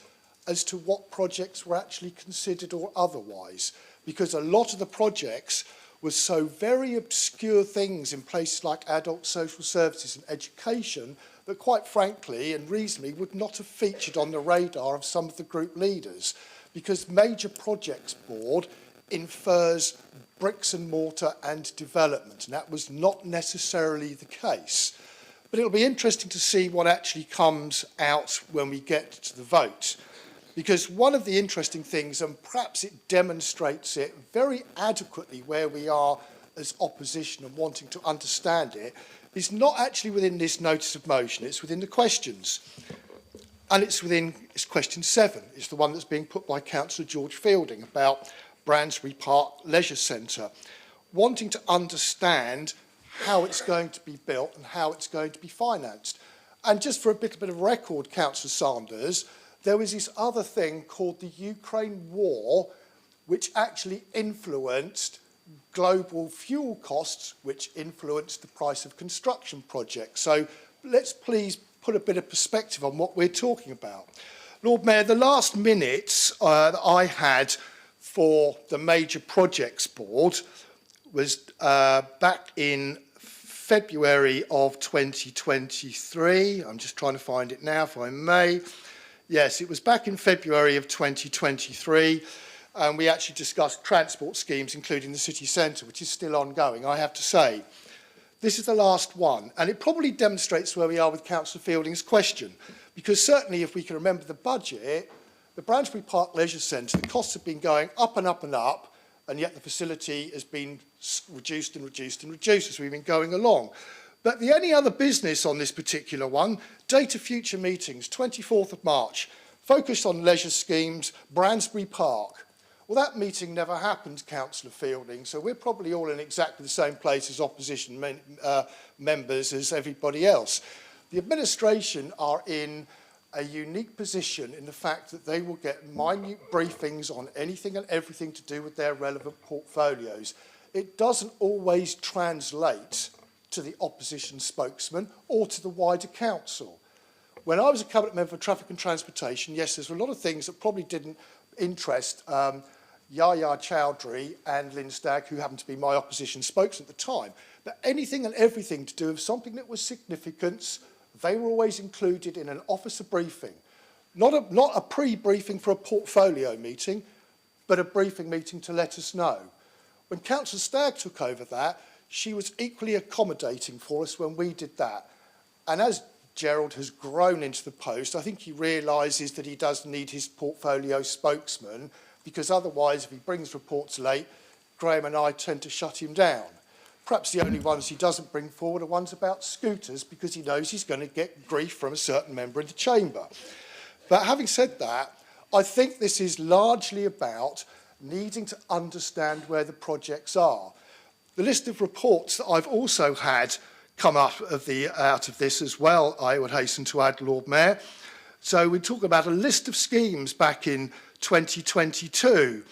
as to what projects were actually considered or otherwise. Because a lot of the projects were so very obscure things in places like adult social services and education that quite frankly and reasonably would not have featured on the radar of some of the group leaders. Because Major Projects Board infers bricks and mortar and development, and that was not necessarily the case. But it'll be interesting to see what actually comes out when we get to the vote. Because one of the interesting things, and perhaps it demonstrates it very adequately where we are as opposition and wanting to understand it, is not actually within this notice of motion, it's within the questions. And it's question 7. It's the one that's being put by Councillor George Fielding about Bransbury Park Leisure Centre, wanting to understand how it's going to be built and how it's going to be financed. And just for a bit of record, Councillor Sanders, there was this other thing called the Ukraine War, which actually influenced global fuel costs, which influenced the price of construction projects. So let's please put a bit of perspective on what we're talking about. Lord Mayor, the last minutes that I had for the Major Projects Board was back in February of 2023. I'm just trying to find it now, if I may. Yes, it was back in February of 2023, and we actually discussed transport schemes, including the city centre, which is still ongoing, I have to say. This is the last one, and it probably demonstrates where we are with Councillor Fielding's question, because certainly if we can remember the budget, the Bransbury Park Leisure Centre, the costs have been going up and up and up, and yet the facility has been reduced and reduced and reduced as we've been going along. But the only other business on this particular one, date of future meetings, 24th of March, focused on leisure schemes, Bransbury Park. Well, that meeting never happened, Councillor Fielding, so we're probably all in exactly the same place as opposition members as everybody else. The administration are in a unique position in the fact that they will get minute briefings on anything and everything to do with their relevant portfolios. It doesn't always translate to the opposition spokesman or to the wider council. When I was a cabinet member for traffic and transportation, yes, there's a lot of things that probably didn't interest Yahya Chowdhury and Lynn Stagg, who happened to be my opposition spokesman at the time. But anything and everything to do with something that was significance, they were always included in an officer briefing. Not a pre-briefing for a portfolio meeting, but a briefing meeting to let us know. When Councillor Stagg took over that, she was equally accommodating for us when we did that. And as Gerald has grown into the post, I think he realises that he does need his portfolio spokesman, because otherwise, if he brings reports late, Graham and I tend to shut him down. Perhaps the only ones he doesn't bring forward are ones about scooters, because he knows he's going to get grief from a certain member of the chamber. But having said that, I think this is largely about needing to understand where the projects are. The list of reports that I've also had come out of this as well, I would hasten to add, Lord Mayor. So we talk about a list of schemes back in 2022.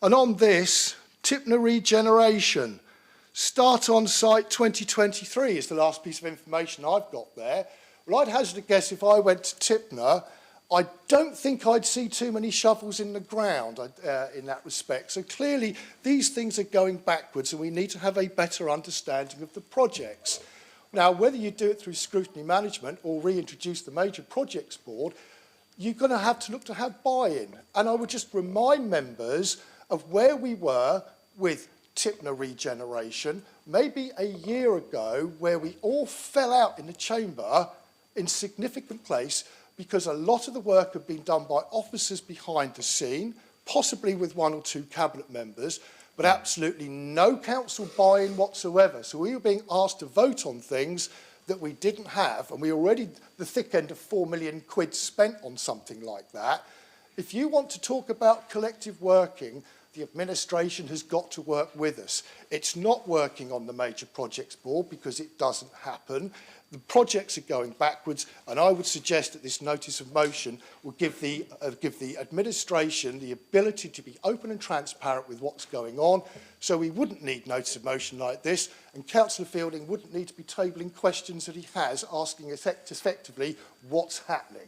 And on this, Tipner Regeneration, start on site 2023 is the last piece of information I've got there. Well, I'd hazard a guess if I went to Tipner, I don't think I'd see too many shovels in the ground in that respect. So clearly, these things are going backwards, and we need to have a better understanding of the projects. Now, whether you do it through scrutiny management or reintroduce the Major Projects Board, you're going to have to look to have buy-in. And I would just remind members of where we were with Tipner Regeneration, maybe a year ago, where we all fell out in the chamber in significant place because a lot of the work had been done by officers behind the scene, possibly with one or two cabinet members, but absolutely no council buy-in whatsoever. So we were being asked to vote on things that we didn't have, and we already the thick end of £4 million spent on something like that. If you want to talk about collective working, the administration has got to work with us. It's not working on the Major Projects Board because it doesn't happen. The projects are going backwards, and I would suggest that this notice of motion will give the administration the ability to be open and transparent with what's going on, so we wouldn't need notice of motion like this, and Councillor Fielding wouldn't need to be tabling questions that he has, asking effectively what's happening.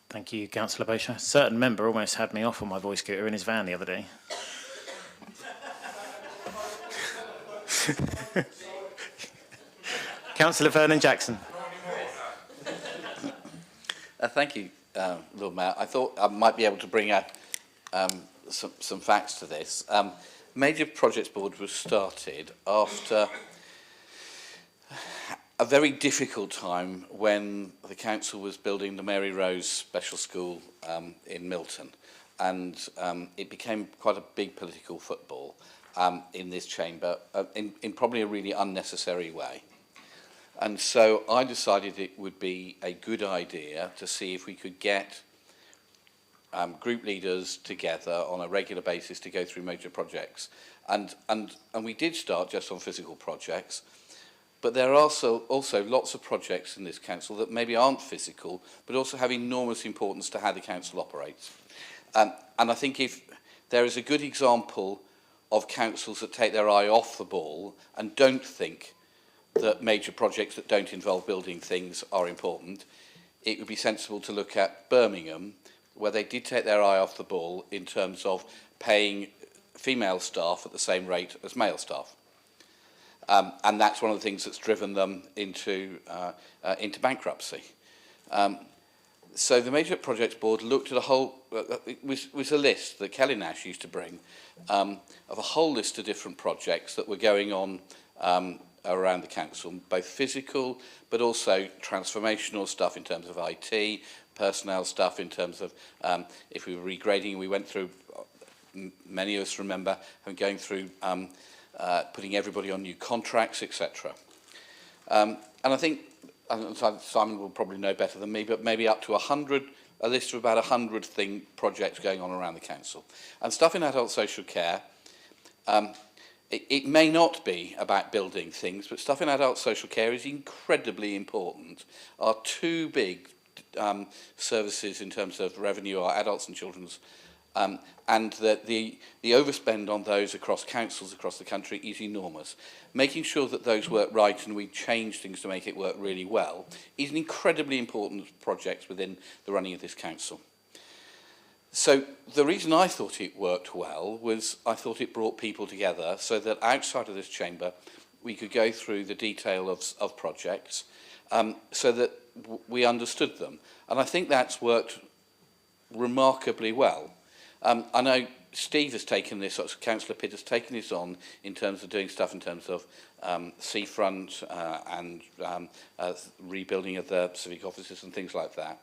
Thank you, Councillor Bosher. A certain member almost had me off on my voice scooter in his van the other day. Councillor Vernon Jackson. Thank you, Lord Mayor. I thought I might be able to bring out some facts to this. Major Projects Board was started after a very difficult time when the council was building the Mary Rose Special School in Milton, and it became quite a big political football in this chamber in probably a really unnecessary way. And so I decided it would be a good idea to see if we could get group leaders together on a regular basis to go through major projects. And we did start just on physical projects, but there are also lots of projects in this council that maybe aren't physical, but also have enormous importance to how the council operates. And I think if there is a good example of councils that take their eye off the ball and don't think that major projects that don't involve building things are important, it would be sensible to look at Birmingham, where they did take their eye off the ball in terms of paying female staff at the same rate as male staff. And that's one of the things that's driven them into bankruptcy. So the Major Projects Board looked at a whole, it was a list that Kelly Nash used to bring, of a whole list of different projects that were going on around the council, both physical but also transformational stuff in terms of IT, personnel stuff in terms of if we were regrading, we went through, many of us remember going through putting everybody on new contracts, etc. And I think, Simon will probably know better than me, but maybe up to 100, a list of about 100 projects going on around the council. And stuff in adult social care, it may not be about building things, but stuff in adult social care is incredibly important. Our two big services in terms of revenue are adults and children's, and that the overspend on those across councils across the country is enormous. Making sure that those work right and we change things to make it work really well is an incredibly important project within the running of this council. So the reason I thought it worked well was I thought it brought people together so that outside of this chamber we could go through the detail of projects so that we understood them. And I think that's worked remarkably well. I know Steve has taken this, or Councillor Pitt has taken this on in terms of doing stuff in terms of seafront and rebuilding of the civic offices and things like that,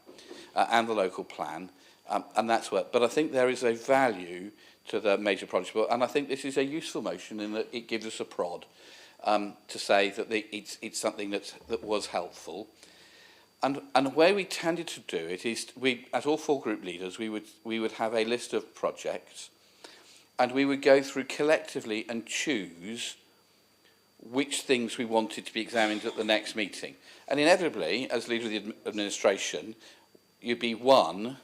and the local plan. and that's what. But I think there is a value to the major project board, and I think this is a useful motion in that it gives us a prod to say that it's something that was helpful. And the way we tended to do it is, as all 4 group leaders, we would have a list of projects, and we would go through collectively and choose which things we wanted to be examined at the next meeting. And inevitably, as leader of the administration, you'd be 1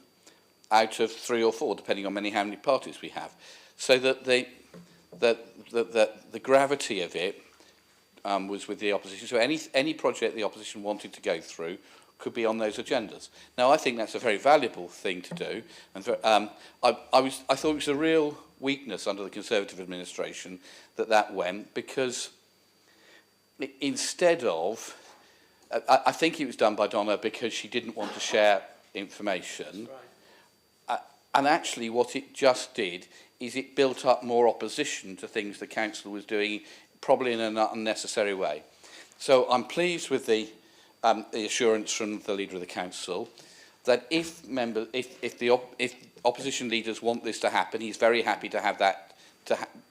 out of 3 or 4, depending on how many parties we have. So that the gravity of it was with the opposition. So any project the opposition wanted to go through could be on those agendas. Now, I think that's a very valuable thing to do. And I thought it was a real weakness under the Conservative administration that went, because instead of, I think it was done by Donna because she didn't want to share information. And actually what it just did is it built up more opposition to things the council was doing, probably in an unnecessary way. So I'm pleased with the assurance from the leader of the council that if opposition leaders want this to happen, he's very happy to have that.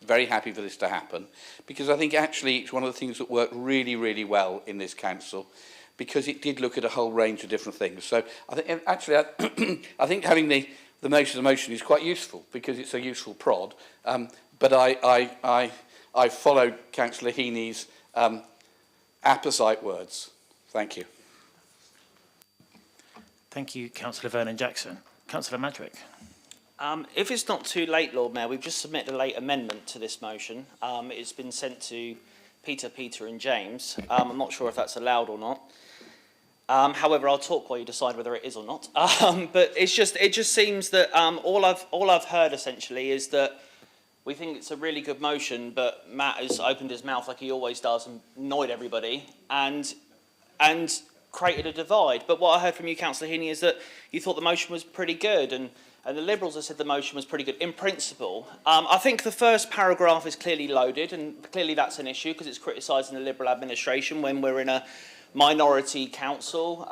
Very happy for this to happen, because I think actually it's one of the things that worked really, really well in this council, because it did look at a whole range of different things. So I think actually I think having the motion is quite useful, because it's a useful prod. But I followed Councillor Heaney's apposite words. Thank you. Thank you, Councillor Vernon Jackson. Councillor Madrick. If it's not too late, Lord Mayor, we've just submitted a late amendment to this motion. It's been sent to Peter and James. I'm not sure if that's allowed or not. However, I'll talk while you decide whether it is or not. But it just seems that all I've heard essentially is that we think it's a really good motion, but Matt has opened his mouth like he always does and annoyed everybody and created a divide. But what I heard from you, Councillor Heaney, is that you thought the motion was pretty good, and the Liberals have said the motion was pretty good in principle. I think the first paragraph is clearly loaded, and clearly that's an issue because it's criticising the Liberal administration when we're in a minority council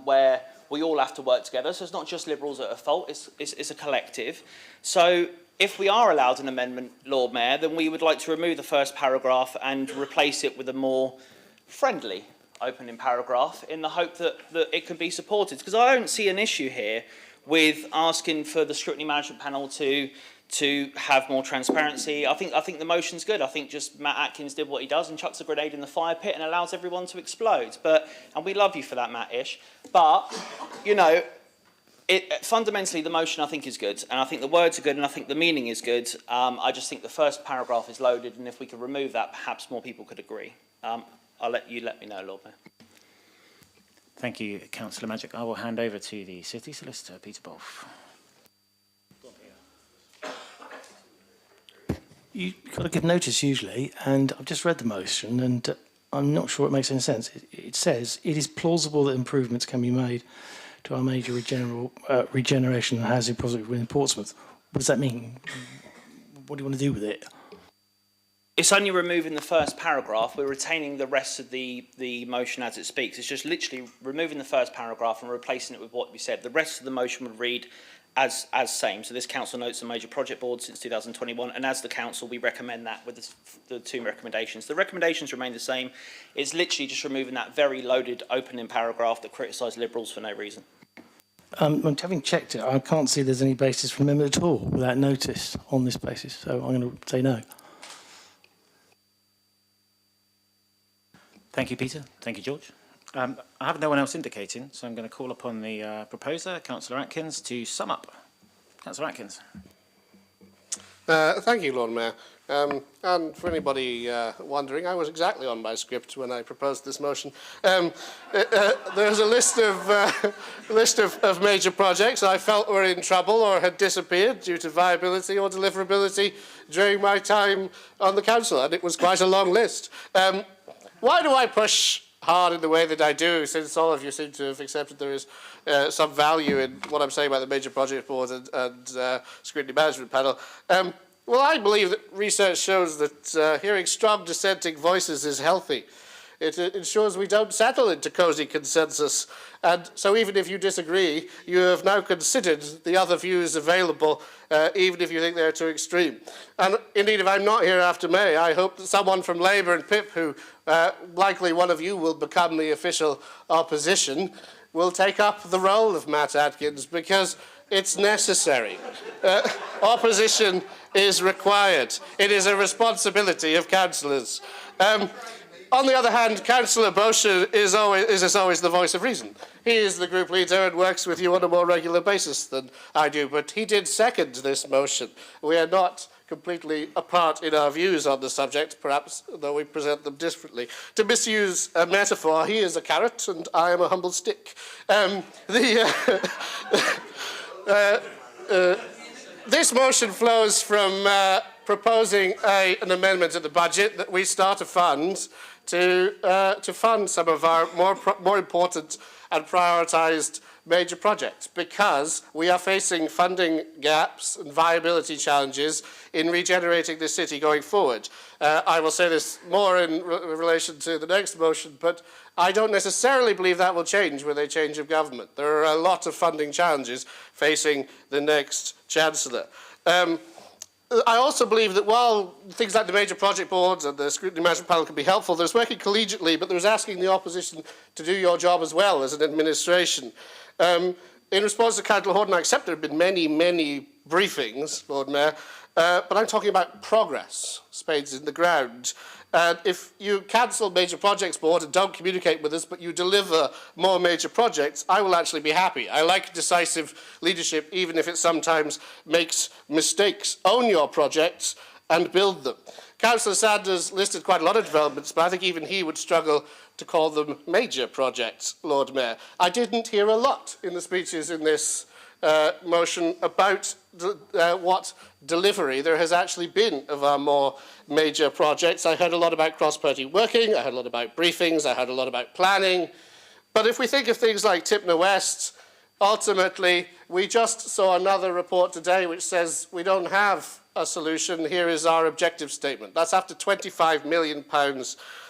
where we all have to work together. So it's not just Liberals that are at fault, it's a collective. So if we are allowed an amendment, Lord Mayor, then we would like to remove the first paragraph and replace it with a more friendly opening paragraph in the hope that it can be supported. Because I don't see an issue here with asking for the scrutiny management panel to have more transparency. I think the motion's good. I think just Matt Atkins did what he does and chucks a grenade in the fire pit and allows everyone to explode. And we love you for that, Matt-ish. But, you know, fundamentally the motion I think is good, and I think the words are good, and I think the meaning is good. I just think the first paragraph is loaded, and if we could remove that, perhaps more people could agree. I'll let me know, Lord Mayor. Thank you, Councillor Magic. I will hand over to the City Solicitor, Peter Bolf. You've got to give notice usually, and I've just read the motion, and I'm not sure it makes any sense. It says, it is plausible that improvements can be made to our major regeneration and housing project within Portsmouth. What does that mean? What do you want to do with it? It's only removing the first paragraph. We're retaining the rest of the motion as it speaks. It's just literally removing the first paragraph and replacing it with what we said. The rest of the motion would read as same. So this council notes the major project board since 2021, and as the council, we recommend that with the 2 recommendations. The recommendations remain the same. It's literally just removing that very loaded opening paragraph that criticised Liberals for no reason. Having checked it, I can't see there's any basis for amendment at all without notice on this basis, so I'm going to say no. Thank you, Peter. Thank you, George. I have no one else indicating, so I'm going to call upon the proposer, Councillor Atkins, to sum up. Councillor Atkins. Thank you, Lord Mayor. And for anybody wondering, I was exactly on my script when I proposed this motion. There's a list of major projects I felt were in trouble or had disappeared due to viability or deliverability during my time on the council, and it was quite a long list. Why do I push hard in the way that I do, since all of you seem to have accepted there is some value in what I'm saying about the major project board and scrutiny management panel? Well, I believe that research shows that hearing strong dissenting voices is healthy. It ensures we don't settle into cosy consensus. And so even if you disagree, you have now considered the other views available, even if you think they're too extreme. And indeed, if I'm not here after May, I hope that someone from Labour and PIP, who likely one of you will become the official opposition, will take up the role of Matt Atkins, because it's necessary. Opposition is required. It is a responsibility of councillors. On the other hand, Councillor Bosher is as always the voice of reason. He is the group leader and works with you on a more regular basis than I do, but he did second this motion. We are not completely apart in our views on the subject, perhaps, though we present them differently. To misuse a metaphor, he is a carrot and I am a humble stick. This motion flows from proposing an amendment to the budget that we start a fund to fund some of our more important and prioritised major projects, because we are facing funding gaps and viability challenges in regenerating the city going forward. I will say this more in relation to the next motion, but I don't necessarily believe that will change with a change of government. There are a lot of funding challenges facing the next Chancellor. I also believe that while things like the major project boards and the scrutiny management panel can be helpful, there's working collegiately, but there's asking the opposition to do your job as well as an administration. In response to Councillor Horton, I accept there have been many, many briefings, Lord Mayor, but I'm talking about progress, spades in the ground. And if you cancel Major Projects Board and don't communicate with us, but you deliver more major projects, I will actually be happy. I like decisive leadership, even if it sometimes makes mistakes. Own your projects and build them. Councillor Sanders listed quite a lot of developments, but I think even he would struggle to call them major projects, Lord Mayor. I didn't hear a lot in the speeches in this motion about what delivery there has actually been of our more major projects. I heard a lot about cross-party working, I heard a lot about briefings, I heard a lot about planning. But if we think of things like Tipner West, ultimately, we just saw another report today which says we don't have a solution. Here is our objective statement. That's after £25 million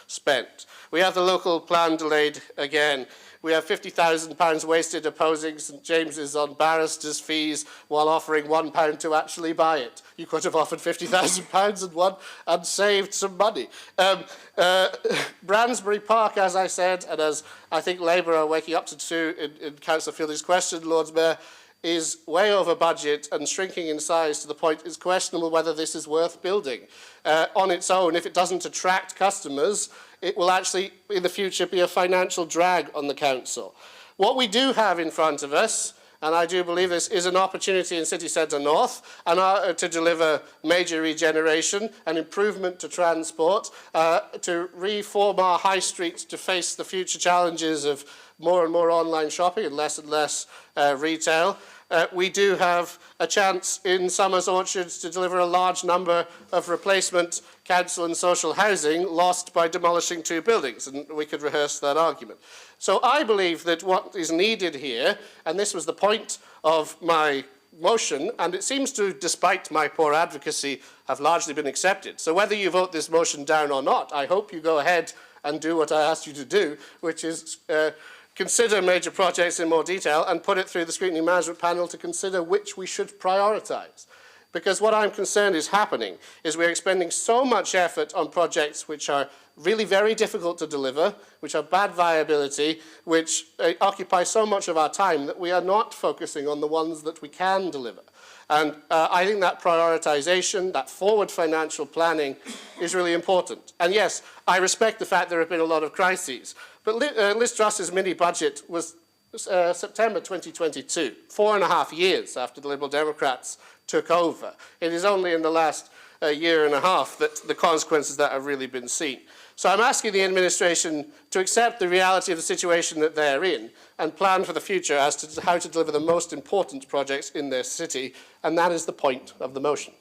spent. We have the local plan delayed again. We have £50,000 wasted opposing St James's on barristers' fees while offering £1 to actually buy it. You could have offered £50,000 and saved some money. Bransbury Park, as I said, and as I think Labour are waking up to in Councillor Fielding's question, Lord Mayor, is way over budget and shrinking in size to the point it's questionable whether this is worth building. On its own, if it doesn't attract customers, it will actually, in the future, be a financial drag on the council. What we do have in front of us, and I do believe this, is an opportunity in City Centre North and to deliver major regeneration and improvement to transport, to reform our high streets to face the future challenges of more and more online shopping and less retail. We do have a chance in Summers Orchards to deliver a large number of replacement council and social housing lost by demolishing 2 buildings, and we could rehearse that argument. So I believe that what is needed here, and this was the point of my motion, and it seems to, despite my poor advocacy, have largely been accepted. So whether you vote this motion down or not, I hope you go ahead and do what I asked you to do, which is consider major projects in more detail and put it through the scrutiny management panel to consider which we should prioritise. Because what I'm concerned is happening is we're expending so much effort on projects which are really very difficult to deliver, which have bad viability, which occupy so much of our time that we are not focusing on the ones that we can deliver. And I think that prioritisation, that forward financial planning is really important. And yes, I respect the fact there have been a lot of crises. But Liz Truss's mini-budget was September 2022, 4.5 years after the Liberal Democrats took over. It is only in the last year and a half that the consequences of that have really been seen. So I'm asking the administration to accept the reality of the situation that they're in and plan for the future as to how to deliver the most important projects in their city, and that is the point of the motion.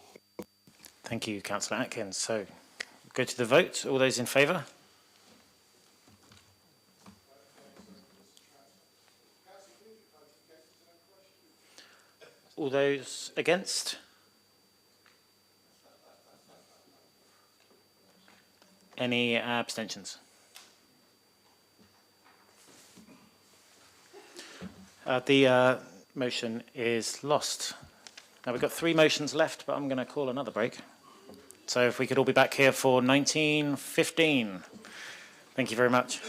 Thank you, Councillor Atkins. So go to the vote. All those in favour? All those against? Any abstentions? The motion is lost. Now we've got 3 motions left, but I'm going to call another break. So if we could all be back here for 19:15. Thank you very much.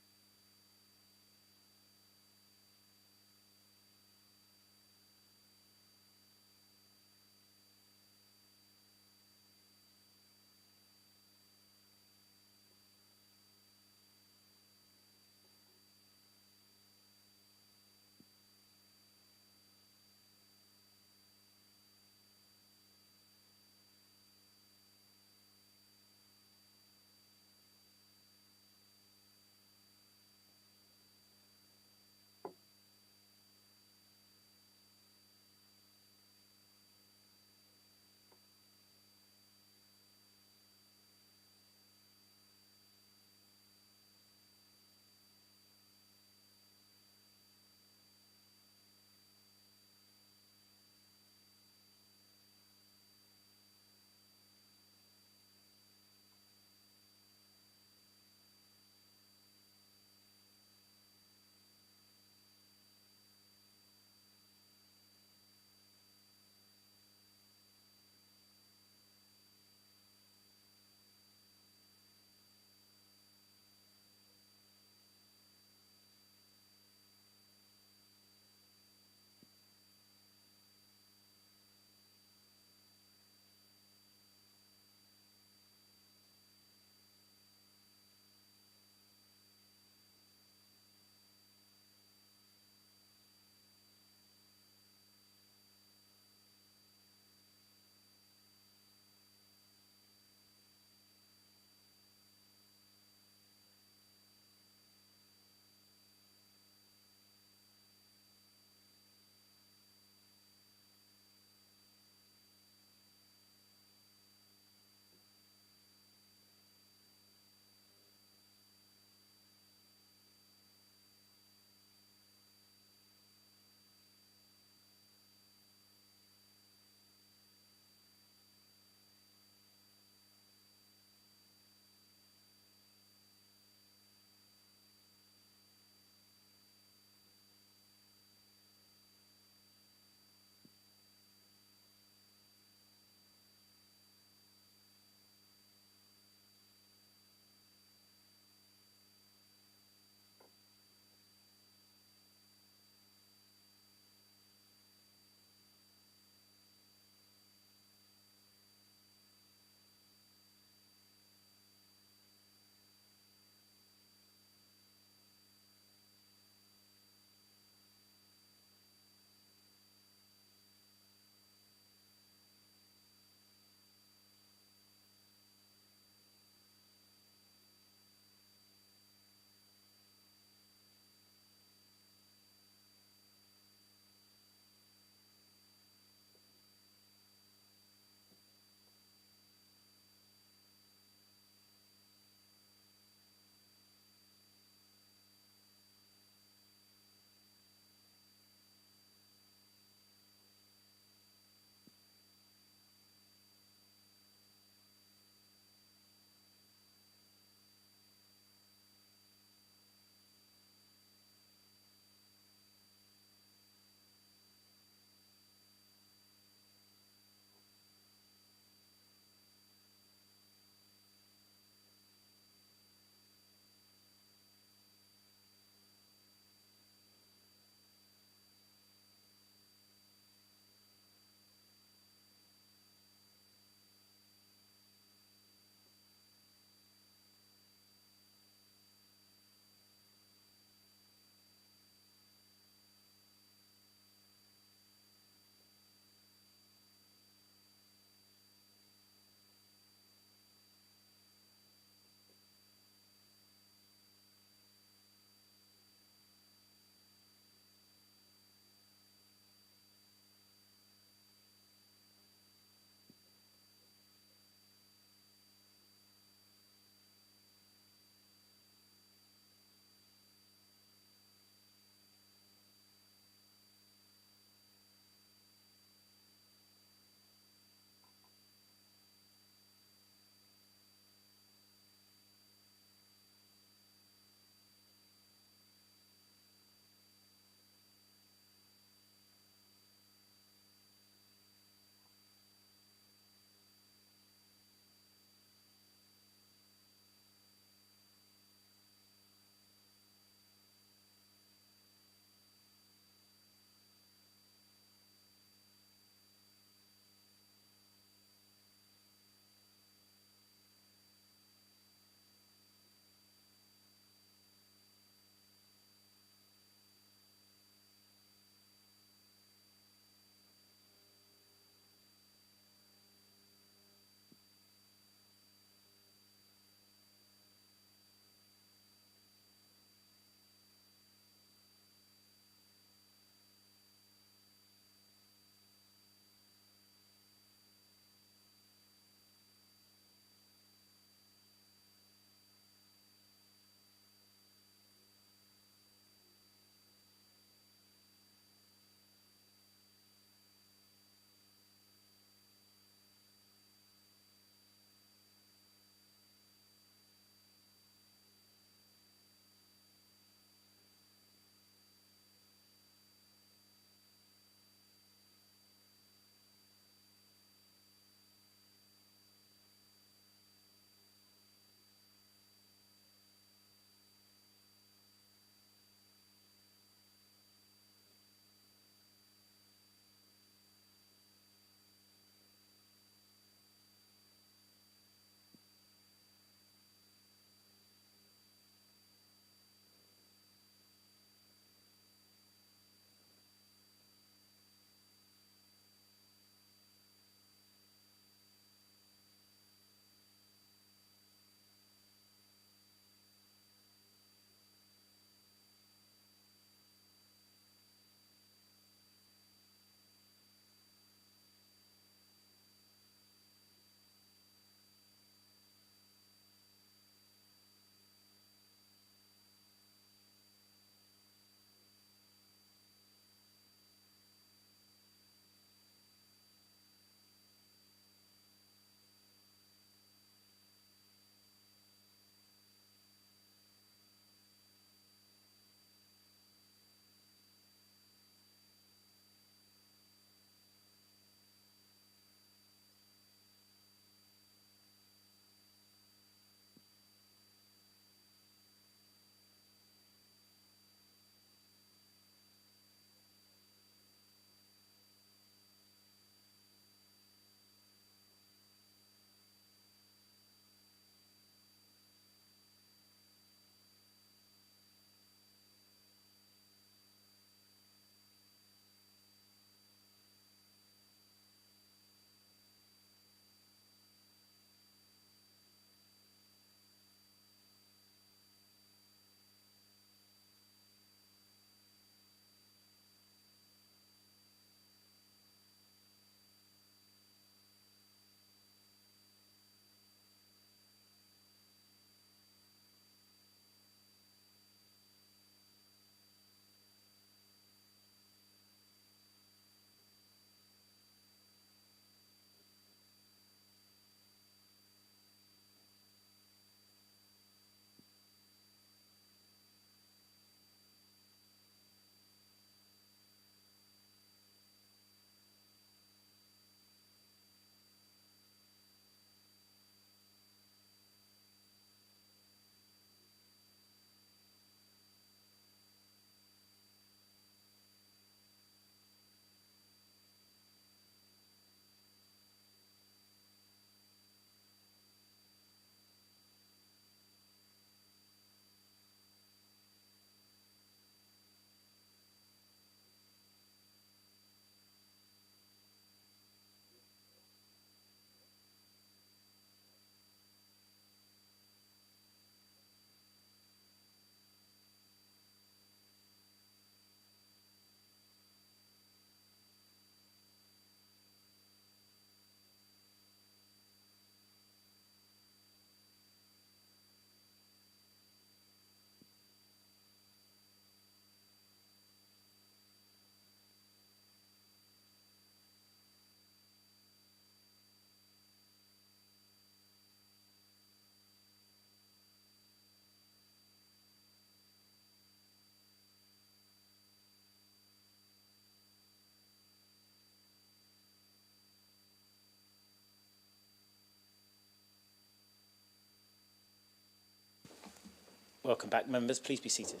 Welcome back, members. Please be seated.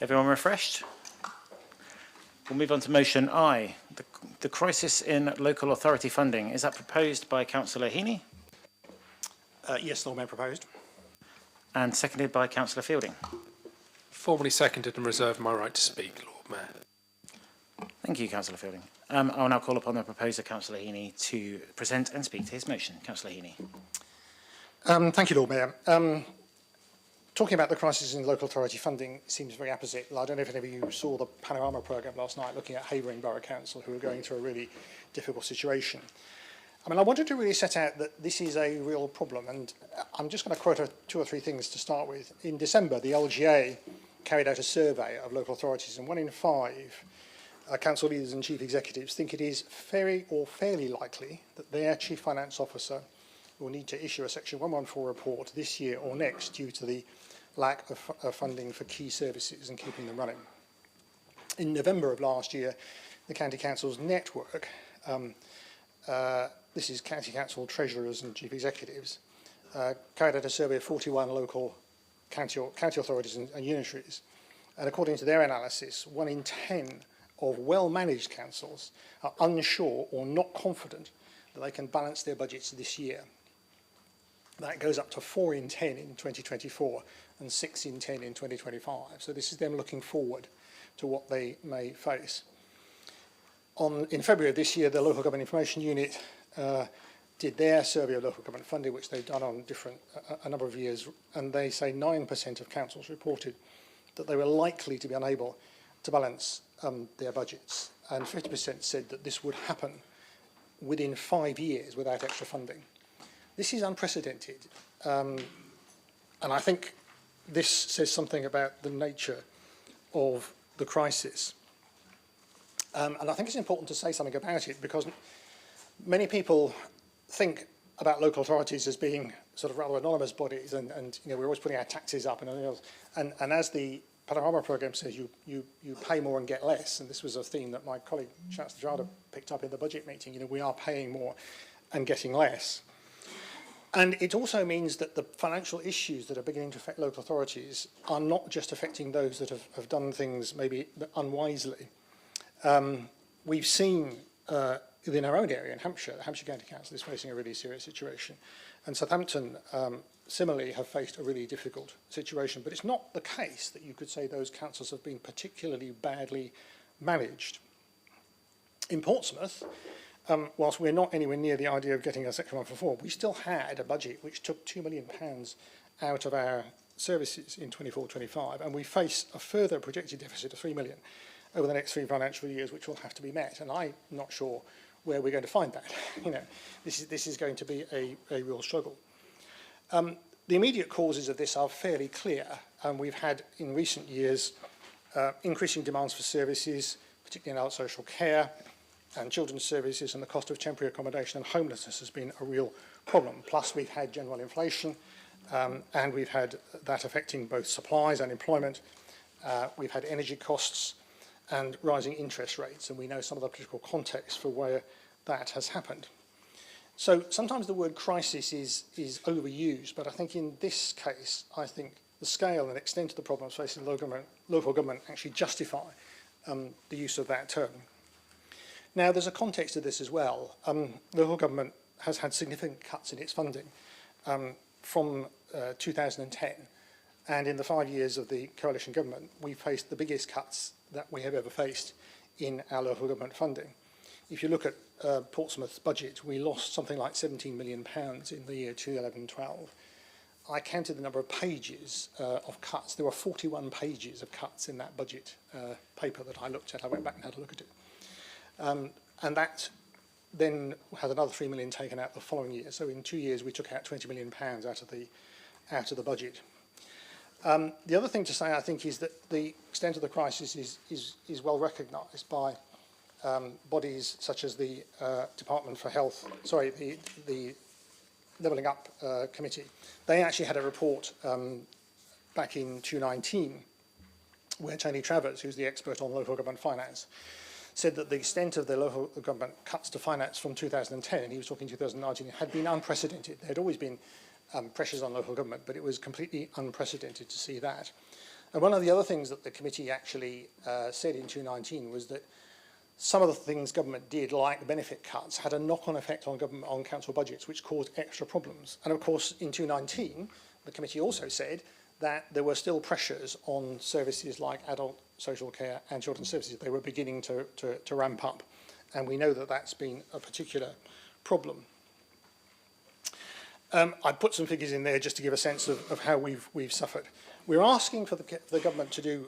Everyone refreshed? We'll move on to motion I, the crisis in local authority funding. Is that proposed by Councillor Heaney? Yes, Lord Mayor, proposed. And seconded by Councillor Fielding. Formally seconded and reserve my right to speak, Lord Mayor. Thank you, Councillor Fielding. I'll now call upon the proposer, Councillor Heaney, to present and speak to his motion. Councillor Heaney. Thank you, Lord Mayor. Talking about the crisis in local authority funding seems very apposite. I don't know if any of you saw the Panorama programme last night looking at Havering Borough Council, who are going through a really difficult situation. I mean, I wanted to really set out that this is a real problem, and I'm just going to quote two or three things to start with. In December, the LGA carried out a survey of local authorities, and 1 in 5 council leaders and chief executives think it is fairly likely that their chief finance officer will need to issue a Section 114 report this year or next due to the lack of funding for key services and keeping them running. In November of last year, the County Council's network, this is County Council treasurers and chief executives, carried out a survey of 41 local county authorities and unitaries. And according to their analysis, 1 in 10 of well-managed councils are unsure or not confident that they can balance their budgets this year. That goes up to 4 in 10 in 2024 and 6 in 10 in 2025. So this is them looking forward to what they may face. In February of this year, the Local Government Information Unit did their survey of local government funding, which they've done on a number of years, and they say 9% of councils reported that they were likely to be unable to balance their budgets, and 50% said that this would happen within 5 years without extra funding. This is unprecedented, and I think this says something about the nature of the crisis. And I think it's important to say something about it, because many people think about local authorities as being sort of rather anonymous bodies, and you know, we're always putting our taxes up, and as the Panorama programme says, you pay more and get less, and this was a theme that my colleague Chancellor Jada picked up in the budget meeting. You know, we are paying more and getting less. And it also means that the financial issues that are beginning to affect local authorities are not just affecting those that have done things maybe unwisely. We've seen within our own area in Hampshire, the Hampshire County Council is facing a really serious situation. And Southampton, similarly, have faced a really difficult situation. But it's not the case that you could say those councils have been particularly badly managed. In Portsmouth, whilst we're not anywhere near the idea of getting a Section 144, we still had a budget which took £2 million out of our services in 24-25, and we face a further projected deficit of £3 million over the next 3 financial years, which will have to be met. And I'm not sure where we're going to find that. You know, this is going to be a real struggle. The immediate causes of this are fairly clear, and we've had in recent years increasing demands for services, particularly in adult social care and children's services, and the cost of temporary accommodation and homelessness has been a real problem. Plus, we've had general inflation, and we've had that affecting both supplies and employment. We've had energy costs and rising interest rates, and we know some of the political context for where that has happened. So sometimes the word crisis is overused, but I think in this case, I think the scale and extent of the problems facing local government actually justify the use of that term. Now, there's a context to this as well. Local government has had significant cuts in its funding from 2010, and in the 5 years of the coalition government, we faced the biggest cuts that we have ever faced in our local government funding. If you look at Portsmouth's budget, we lost something like £17 million in the year 2011-12. I counted the number of pages of cuts. There were 41 pages of cuts in that budget paper that I looked at. I went back and had a look at it. And that then had another £3 million taken out the following year. So in 2 years, we took out £20 million out of the budget. The other thing to say, I think, is that the extent of the crisis is well recognised by bodies such as the Department for Health, the Levelling Up Committee. They actually had a report back in 2019 where Tony Travers, who's the expert on local government finance, said that the extent of the local government cuts to finance from 2010, and he was talking 2019, had been unprecedented. There had always been pressures on local government, but it was completely unprecedented to see that. And one of the other things that the committee actually said in 2019 was that some of the things government did, like the benefit cuts, had a knock-on effect on government, on council budgets, which caused extra problems. And of course, in 2019, the committee also said that there were still pressures on services like adult social care and children's services. They were beginning to ramp up. And we know that that's been a particular problem. I put some figures in there just to give a sense of how we've suffered. We're asking for the government to do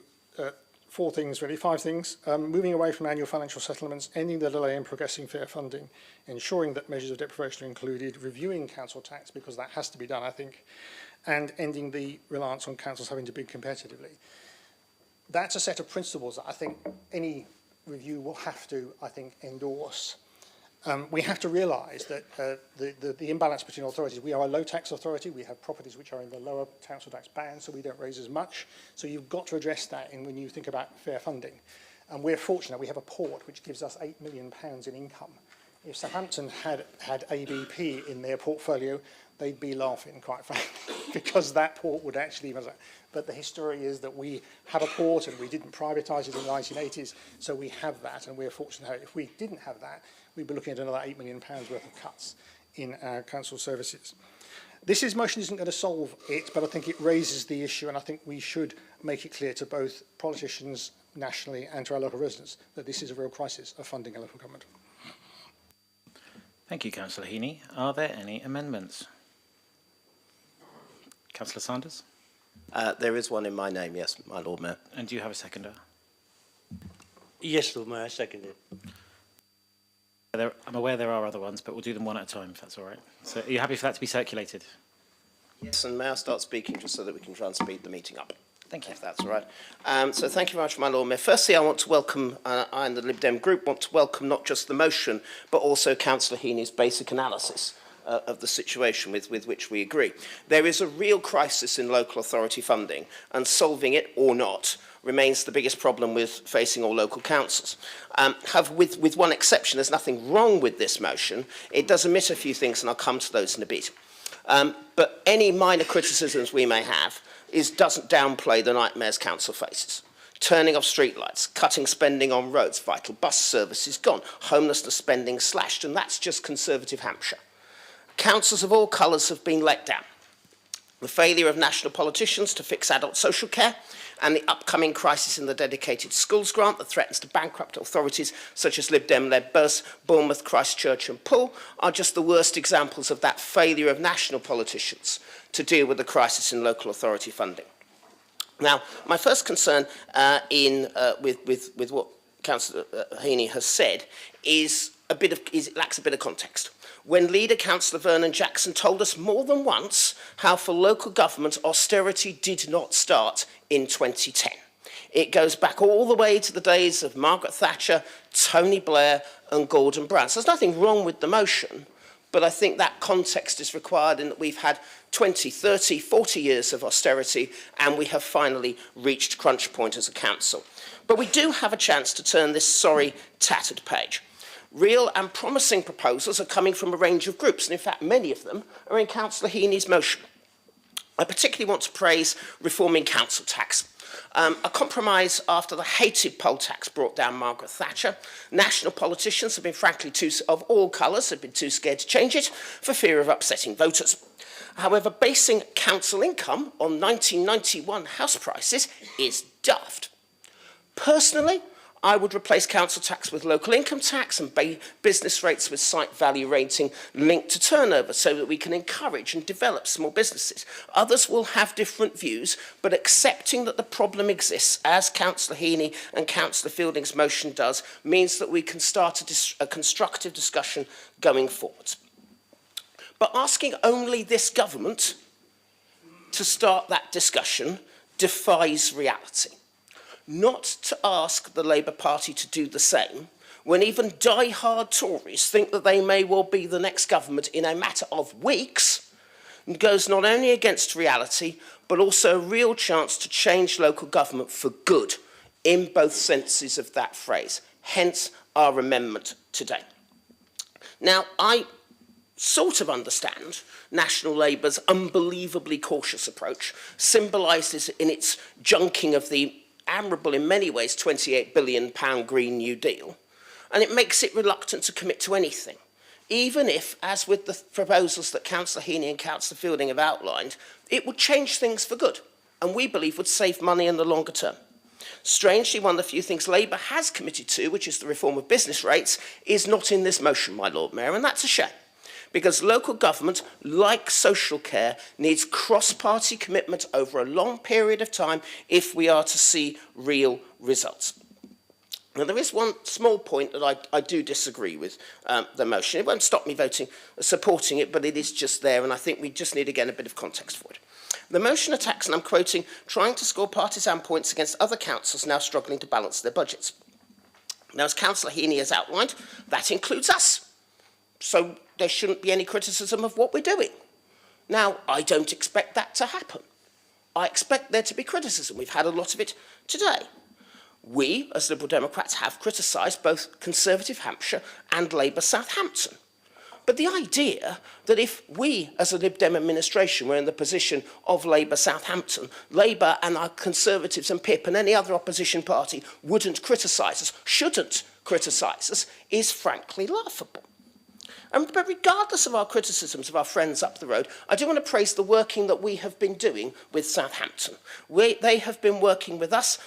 4 things, really, 5 things. Moving away from annual financial settlements, ending the delay in progressing fair funding, ensuring that measures of deprivation are included, reviewing council tax, because that has to be done, I think, and ending the reliance on councils having to bid competitively. That's a set of principles that I think any review will have to, I think, endorse. We have to realise that the imbalance between authorities, we are a low tax authority, we have properties which are in the lower council tax band, so we don't raise as much. So you've got to address that when you think about fair funding. And we're fortunate, we have a port which gives us £8 million in income. If Southampton had ABP in their portfolio, they'd be laughing, quite frankly, because that port would actually... But the history is that we have a port and we didn't privatise it in the 1980s, so we have that, and we're fortunate. If we didn't have that, we'd be looking at another £8 million worth of cuts in our council services. This motion isn't going to solve it, but I think it raises the issue, and I think we should make it clear to both politicians nationally and to our local residents that this is a real crisis of funding a local government. Thank you, Councillor Heaney. Are there any amendments? Councillor Sanders? There is one in my name, yes, my Lord Mayor. And do you have a seconder? Yes, Lord Mayor, I second it. I'm aware there are other ones, but we'll do them one at a time, if that's all right. So are you happy for that to be circulated? Yes, and may I start speaking just so that we can try and speed the meeting up? Thank you. If that's all right. So thank you very much, my Lord Mayor. Firstly, I want to welcome, I and the Lib Dem group want to welcome not just the motion, but also Councillor Heaney's basic analysis of the situation with which we agree. There is a real crisis in local authority funding, and solving it or not remains the biggest problem with facing all local councils. With one exception, there's nothing wrong with this motion. It does omit a few things, and I'll come to those in a bit. But any minor criticisms we may have doesn't downplay the nightmares council faces. Turning off streetlights, cutting spending on roads, vital bus services gone, homelessness spending slashed, and that's just Conservative Hampshire. Councils of all colours have been let down. The failure of national politicians to fix adult social care and the upcoming crisis in the dedicated schools grant that threatens to bankrupt authorities such as Lib Dem-led Bournemouth, Christchurch and Poole are just the worst examples of that failure of national politicians to deal with the crisis in local authority funding. Now, my first concern with what Councillor Heaney has said is it lacks a bit of context. When leader Councillor Vernon Jackson told us more than once how for local government austerity did not start in 2010. It goes back all the way to the days of Margaret Thatcher, Tony Blair and Gordon Brown. So there's nothing wrong with the motion, but I think that context is required in that we've had 20, 30, 40 years of austerity and we have finally reached crunch point as a council. But we do have a chance to turn this sorry, tattered page. Real and promising proposals are coming from a range of groups, and in fact many of them are in Councillor Heaney's motion. I particularly want to praise reforming council tax. A compromise after the hated poll tax brought down Margaret Thatcher. National politicians have been frankly of all colours have been too scared to change it for fear of upsetting voters. However, basing council income on 1991 house prices is daft. Personally, I would replace council tax with local income tax and business rates with site value rating linked to turnover so that we can encourage and develop small businesses. Others will have different views, but accepting that the problem exists, as Councillor Heaney and Councillor Fielding's motion does, means that we can start a constructive discussion going forward. But asking only this government to start that discussion defies reality. Not to ask the Labour Party to do the same, when even die-hard Tories think that they may well be the next government in a matter of weeks, goes not only against reality, but also a real chance to change local government for good, in both senses of that phrase. hence our amendment today. Now, I sort of understand National Labour's unbelievably cautious approach, symbolised in its junking of the admirable, in many ways, £28 billion Green New Deal, and it makes it reluctant to commit to anything, even if, as with the proposals that Councillor Heaney and Councillor Fielding have outlined, it would change things for good, and we believe would save money in the longer term. Strangely, one of the few things Labour has committed to, which is the reform of business rates, is not in this motion, my Lord Mayor, and that's a shame. Because local government, like social care, needs cross-party commitment over a long period of time if we are to see real results. Now, there is one small point that I do disagree with the motion. It won't stop me supporting it, but it is just there, and I think we just need, again, a bit of context for it. The motion attacks, and I'm quoting, trying to score partisan points against other councils now struggling to balance their budgets. Now, as Councillor Heaney has outlined, that includes us. So there shouldn't be any criticism of what we're doing. Now, I don't expect that to happen. I expect there to be criticism. We've had a lot of it today. We, as Liberal Democrats, have criticised both Conservative Hampshire and Labour Southampton. But the idea that if we, as a Lib Dem administration, were in the position of Labour Southampton, Labour and our Conservatives and PIP and any other opposition party wouldn't criticise us, shouldn't criticise us, is frankly laughable. But regardless of our criticisms of our friends up the road, I do want to praise the working that we have been doing with Southampton. They have been working with us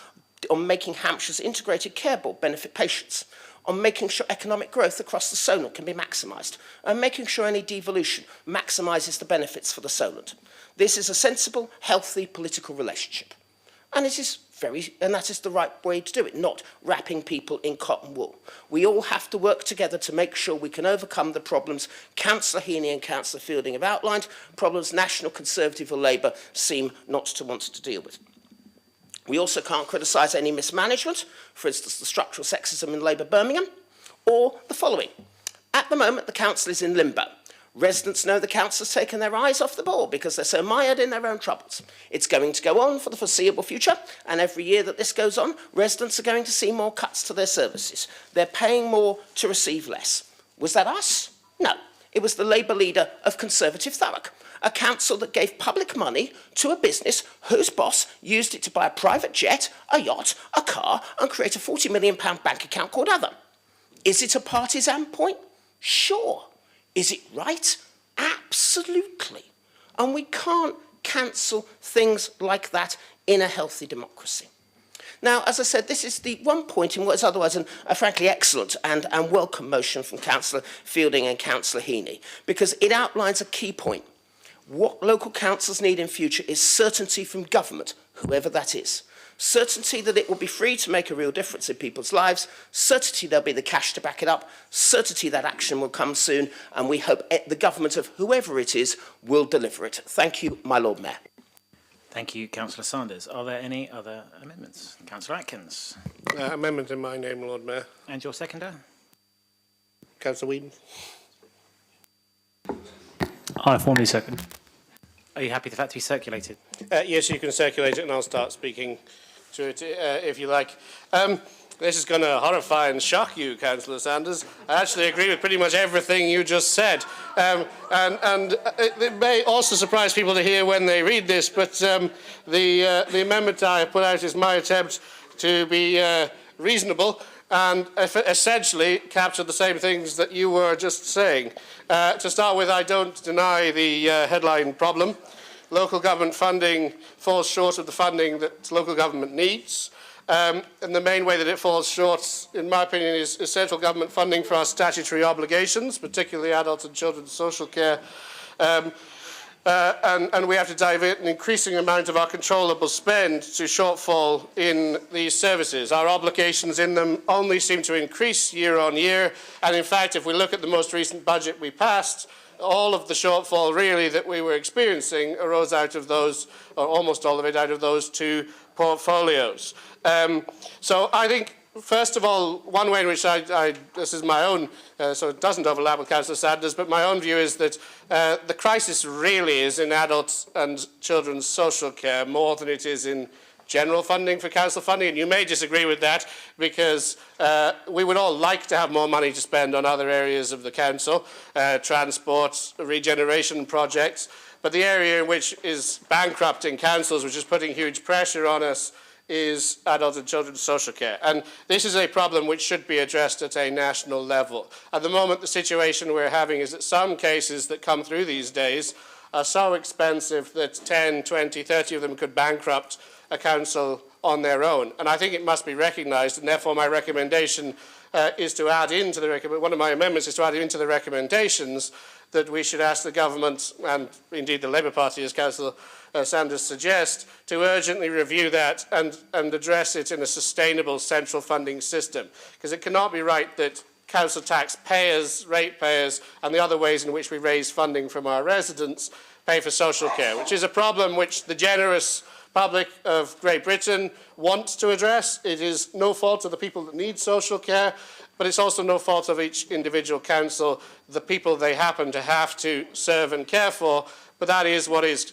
on making Hampshire's integrated care board benefit patients, on making sure economic growth across the Solent can be maximised, and making sure any devolution maximises the benefits for the Solent. This is a sensible, healthy political relationship. And that is the right way to do it, not wrapping people in cotton wool. We all have to work together to make sure we can overcome the problems Councillor Heaney and Councillor Fielding have outlined, problems National Conservative or Labour seem not to want to deal with. We also can't criticise any mismanagement, for instance, the structural sexism in Labour Birmingham, or the following. At the moment, the council is in limbo. Residents know the council has taken their eyes off the ball because they're so mired in their own troubles. It's going to go on for the foreseeable future, and every year that this goes on, residents are going to see more cuts to their services. They're paying more to receive less. Was that us? No. It was the Labour leader of Conservative Thurrock, a council that gave public money to a business whose boss used it to buy a private jet, a yacht, a car, and create a £40 million bank account called Other. Is it a partisan point? Sure. Is it right? Absolutely. And we can't cancel things like that in a healthy democracy. Now, as I said, this is the one point in what is otherwise a frankly excellent and welcome motion from Councillor Fielding and Councillor Heaney, because it outlines a key point. What local councils need in future is certainty from government, whoever that is. Certainty that it will be free to make a real difference in people's lives, certainty there'll be the cash to back it up, certainty that action will come soon, and we hope the government of whoever it is will deliver it. Thank you, my Lord Mayor. Thank you, Councillor Sanders. Are there any other amendments? Councillor Atkins. Amendment in my name, Lord Mayor. And your seconder? Councillor Whedon. I formally second. Are you happy for that to be circulated? Yes, you can circulate it and I'll start speaking to it if you like. This is going to horrify and shock you, Councillor Sanders. I actually agree with pretty much everything you just said. And it may also surprise people to hear when they read this, but the amendment I put out is my attempt to be reasonable and essentially capture the same things that you were just saying. To start with, I don't deny the headline problem. Local government funding falls short of the funding that local government needs. And the main way that it falls short, in my opinion, is central government funding for our statutory obligations, particularly adult and children's social care. And we have to divert an increasing amount of our controllable spend to shortfall in these services. Our obligations in them only seem to increase year on year. And in fact, if we look at the most recent budget we passed, all of the shortfall really that we were experiencing arose out of those, or almost all of it out of those two portfolios. So I think, first of all, one way in which this is my own, so it doesn't overlap with Councillor Sanders, but my own view is that the crisis really is in adults and children's social care more than it is in general funding for council funding, and you may disagree with that because we would all like to have more money to spend on other areas of the council, transport, regeneration projects, but the area in which is bankrupting councils, which is putting huge pressure on us, is adult and children's social care. And this is a problem which should be addressed at a national level. At the moment, the situation we're having is that some cases that come through these days are so expensive that 10, 20, 30 of them could bankrupt a council on their own. And I think it must be recognised, and therefore my recommendation is to add into one of my amendments is to add into the recommendations that we should ask the government, and indeed the Labour Party, as Councillor Sanders suggests, to urgently review that and address it in a sustainable central funding system. Because it cannot be right that council tax payers, ratepayers, and the other ways in which we raise funding from our residents pay for social care, which is a problem which the generous public of Great Britain wants to address. It is no fault of the people that need social care, but it's also no fault of each individual council, the people they happen to have to serve and care for. But that is what is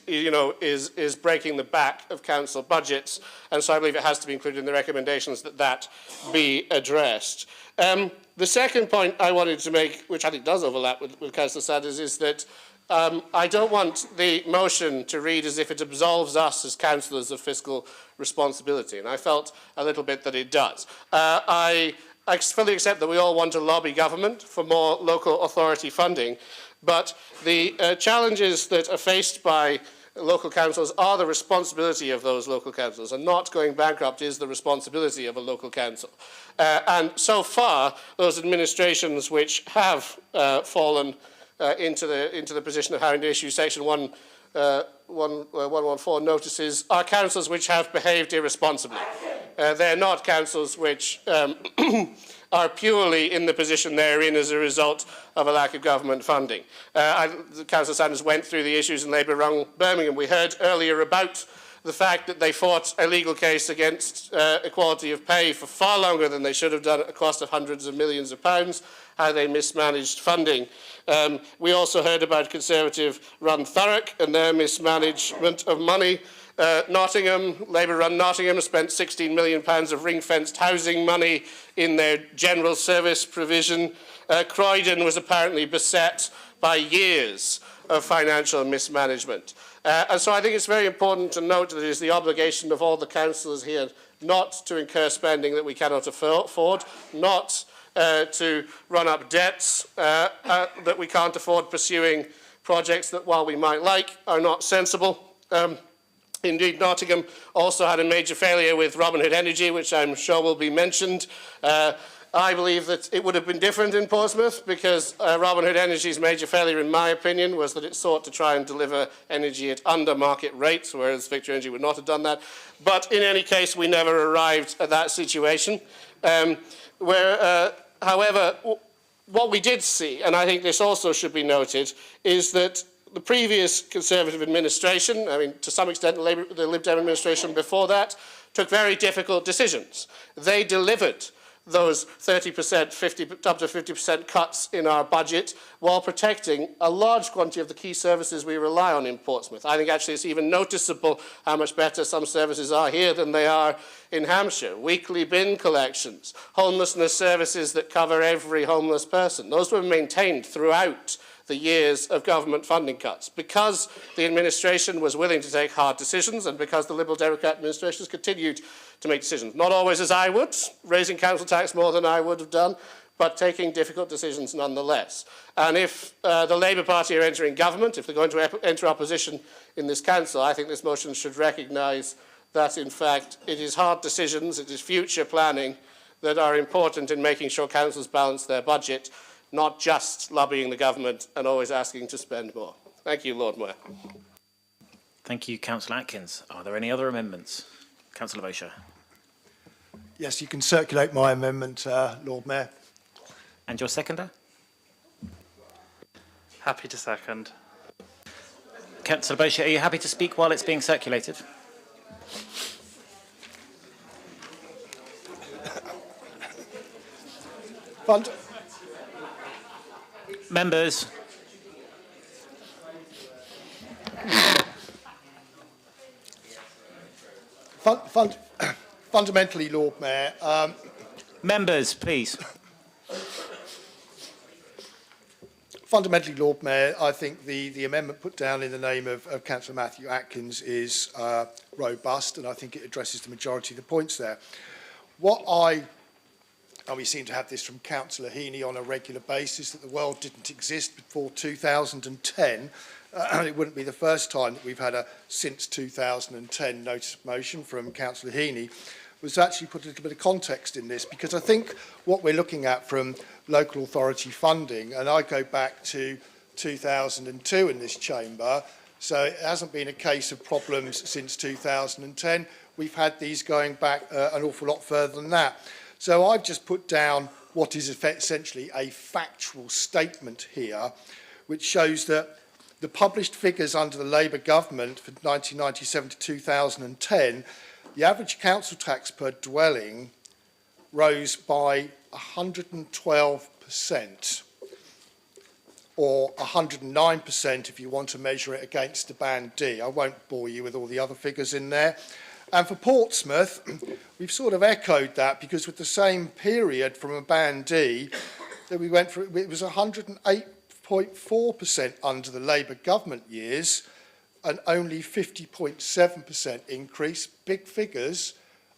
breaking the back of council budgets, and so I believe it has to be included in the recommendations that be addressed. The second point I wanted to make, which I think does overlap with Councillor Sanders, is that I don't want the motion to read as if it absolves us as councillors of fiscal responsibility, and I felt a little bit that it does. I fully accept that we all want to lobby government for more local authority funding, but the challenges that are faced by local councils are the responsibility of those local councils, and not going bankrupt is the responsibility of a local council. And so far, those administrations which have fallen into the position of having to issue Section 114 notices are councils which have behaved irresponsibly. They're not councils which are purely in the position they're in as a result of a lack of government funding. Councillor Sanders went through the issues in Labour-run Birmingham. We heard earlier about the fact that they fought a legal case against equality of pay for far longer than they should have done at a cost of hundreds of millions of pounds, how they mismanaged funding. We also heard about Conservative-run Thurrock and their mismanagement of money. Nottingham, Labour-run Nottingham, spent £16 million of ring-fenced housing money in their general service provision. Croydon was apparently beset by years of financial mismanagement. And so I think it's very important to note that it is the obligation of all the councillors here not to incur spending that we cannot afford, not to run up debts that we can't afford, pursuing projects that, while we might like, are not sensible. Indeed, Nottingham also had a major failure with Robin Hood Energy, which I'm sure will be mentioned. I believe that it would have been different in Portsmouth because Robin Hood Energy's major failure, in my opinion, was that it sought to try and deliver energy at under market rates, whereas Victor Energy would not have done that. But in any case, we never arrived at that situation. However, what we did see, and I think this also should be noted, is that the previous Conservative administration, I mean, to some extent the Lib Dem administration before that, took very difficult decisions. They delivered those 30%, up to 50% cuts in our budget while protecting a large quantity of the key services we rely on in Portsmouth. I think actually it's even noticeable how much better some services are here than they are in Hampshire. Weekly bin collections, homelessness services that cover every homeless person. Those were maintained throughout the years of government funding cuts because the administration was willing to take hard decisions and because the Liberal Democrat administrations continued to make decisions. Not always as I would, raising council tax more than I would have done, but taking difficult decisions nonetheless. And if the Labour Party are entering government, if they're going to enter opposition in this council, I think this motion should recognise that, in fact, it is hard decisions, it is future planning that are important in making sure councils balance their budget, not just lobbying the government and always asking to spend more. Thank you, Lord Mayor. Thank you, Councillor Atkins. Are there any other amendments? Councillor Bosher. Yes, you can circulate my amendment, Lord Mayor. And your seconder? Happy to second. Councillor Bosher, are you happy to speak while it's being circulated? Members. Fundamentally, Lord Mayor, members, please. Fundamentally, Lord Mayor, I think the amendment put down in the name of Councillor Matthew Atkins is robust, and I think it addresses the majority of the points there. And we seem to have this from Councillor Heaney on a regular basis, that the world didn't exist before 2010. It wouldn't be the first time that we've had a since 2010 notice of motion from Councillor Heaney, was to actually put a little bit of context in this, because I think what we're looking at from local authority funding, and I go back to 2002 in this chamber, so it hasn't been a case of problems since 2010. We've had these going back an awful lot further than that. So I've just put down what is essentially a factual statement here, which shows that the published figures under the Labour government for 1997 to 2010, the average council tax per dwelling rose by 112%, or 109% if you want to measure it against the Band D. I won't bore you with all the other figures in there. And for Portsmouth, we've sort of echoed that, because with the same period from a Band D, that we went for, it was 108.4% under the Labour government years, and only 50.7% increase, big figures,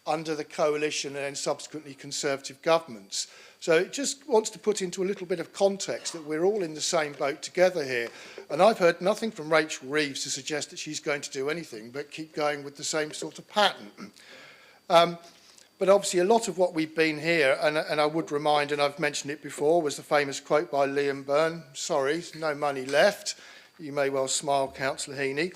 under the coalition and then subsequently Conservative governments. So it just wants to put into a little bit of context that we're all in the same boat together here. And I've heard nothing from Rachel Reeves to suggest that she's going to do anything but keep going with the same sort of pattern. But obviously a lot of what we've been here, and I would remind, and I've mentioned it before, was the famous quote by Liam Byrne, sorry, no money left. You may well smile, Councillor Heaney.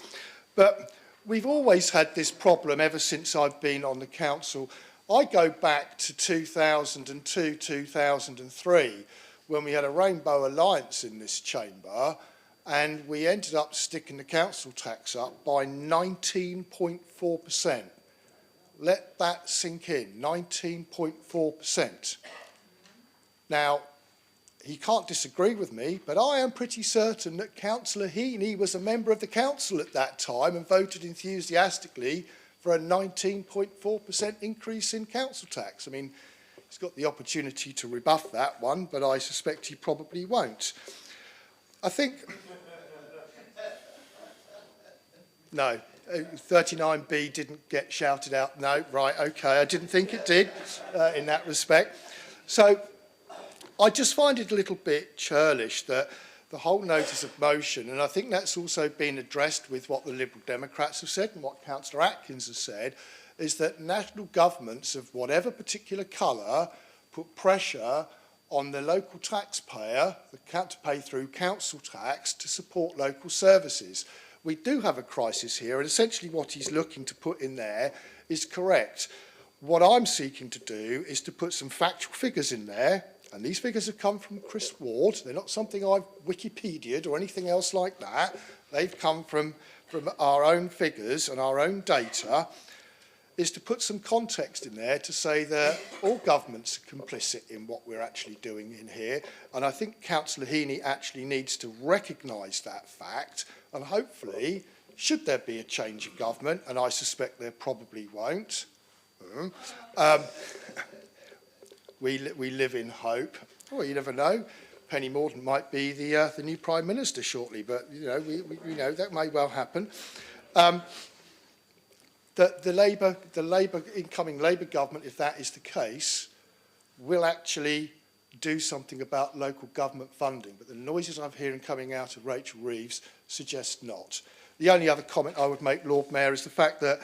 But we've always had this problem ever since I've been on the council. I go back to 2002, 2003, when we had a Rainbow Alliance in this chamber, and we ended up sticking the council tax up by 19.4%. Let that sink in, 19.4%. Now, he can't disagree with me, but I am pretty certain that Councillor Heaney was a member of the council at that time and voted enthusiastically for a 19.4% increase in council tax. I mean, he's got the opportunity to rebuff that one, but I suspect he probably won't. I think... No, 39B didn't get shouted out. No, right, okay, I didn't think it did in that respect. So I just find it a little bit churlish that the whole notice of motion, and I think that's also been addressed with what the Liberal Democrats have said and what Councillor Atkins has said, is that national governments of whatever particular colour put pressure on the local taxpayer, to pay through council tax, to support local services. We do have a crisis here, and essentially what he's looking to put in there is correct. What I'm seeking to do is to put some factual figures in there, and these figures have come from Chris Ward. They're not something I've Wikipedia'd or anything else like that. They've come from our own figures and our own data, is to put some context in there to say that all governments are complicit in what we're actually doing in here. And I think Councillor Heaney actually needs to recognise that fact, and hopefully, should there be a change of government, and I suspect there probably won't, we live in hope. Well, you never know. Penny Mordaunt might be the new Prime Minister shortly, but you know, we know that may well happen. The incoming Labour government, if that is the case, will actually do something about local government funding. But the noises I'm hearing coming out of Rachel Reeves suggest not. The only other comment I would make, Lord Mayor, is the fact that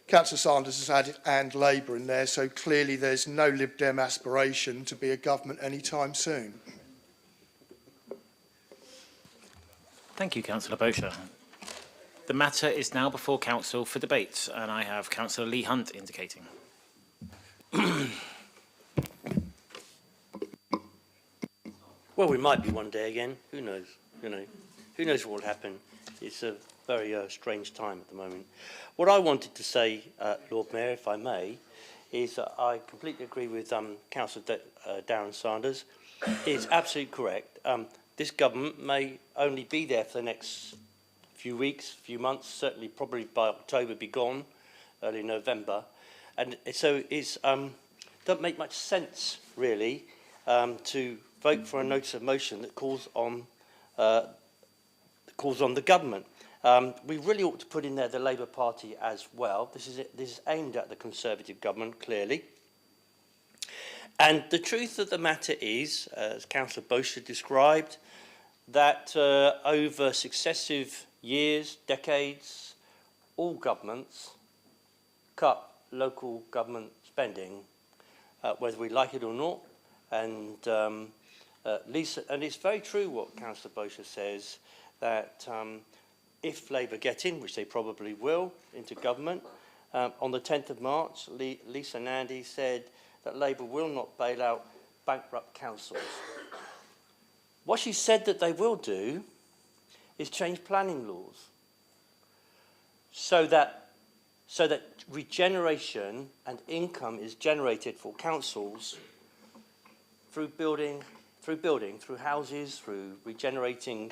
Councillor Sanders has added "and Labour" in there, so clearly there's no Lib Dem aspiration to be a government anytime soon. Thank you, Councillor Bosher. The matter is now before Council for debate, and I have Councillor Lee Hunt indicating. Well, we might be one day again. Who knows? You know, who knows what will happen? It's a very strange time at the moment. What I wanted to say, Lord Mayor, if I may, is I completely agree with Councillor Darren Sanders. It's absolutely correct. This government may only be there for the next few weeks, few months, certainly probably by October be gone, early November. And so it's doesn't make much sense, really, to vote for a notice of motion that calls on the government. We really ought to put in there the Labour Party as well. This is aimed at the Conservative government, clearly. And the truth of the matter is, as Councillor Bosher described, that over successive years, decades, all governments cut local government spending, whether we like it or not. And Lisa, and it's very true what Councillor Bosher says, that if Labour get in, which they probably will, into government, on the 10th of March, Lisa Nandy said that Labour will not bail out bankrupt councils. What she said that they will do is change planning laws so that regeneration and income is generated for councils through building, through houses, through regenerating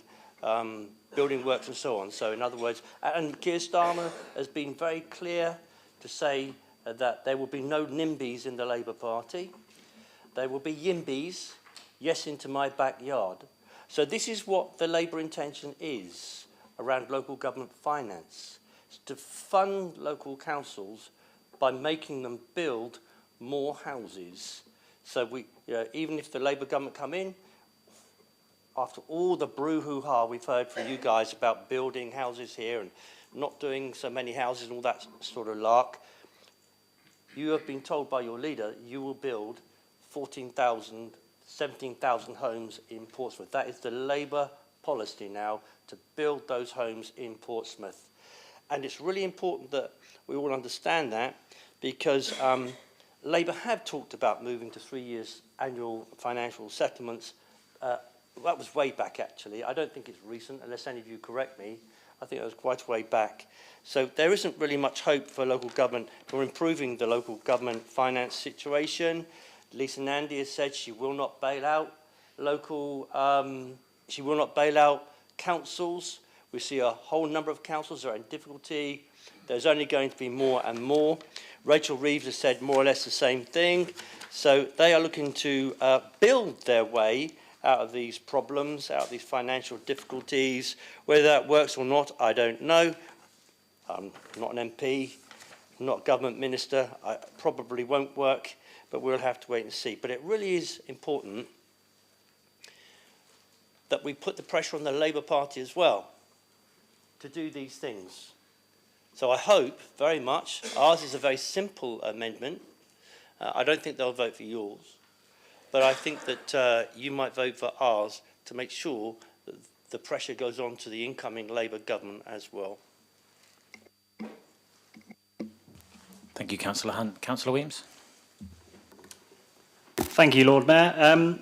building works and so on. So in other words, and Keir Starmer has been very clear to say that there will be no NIMBYs in the Labour Party. There will be YIMBYs, yes into my backyard. So this is what the Labour intention is around local government finance. It's to fund local councils by making them build more houses. So even if the Labour government come in, after all the brouhaha we've heard from you guys about building houses here and not doing so many houses and all that sort of lark, you have been told by your leader you will build 14,000, 17,000 homes in Portsmouth. That is the Labour policy now, to build those homes in Portsmouth. And it's really important that we all understand that, because Labour have talked about moving to 3 years annual financial settlements. That was way back, actually. I don't think it's recent, unless any of you correct me. I think it was quite a way back. So there isn't really much hope for local government, for improving the local government finance situation. Lisa Nandy has said she will not bail out she will not bail out councils. We see a whole number of councils that are in difficulty. There's only going to be more and more. Rachel Reeves has said more or less the same thing. So they are looking to build their way out of these problems, out of these financial difficulties. Whether that works or not, I don't know. I'm not an MP, not a government minister. I probably won't work, but we'll have to wait and see. But it really is important that we put the pressure on the Labour Party as well to do these things. So I hope very much, ours is a very simple amendment. I don't think they'll vote for yours, but I think that you might vote for ours to make sure that the pressure goes on to the incoming Labour government as well. Thank you, Councillor Hunt. Councillor Williams. Thank you, Lord Mayor.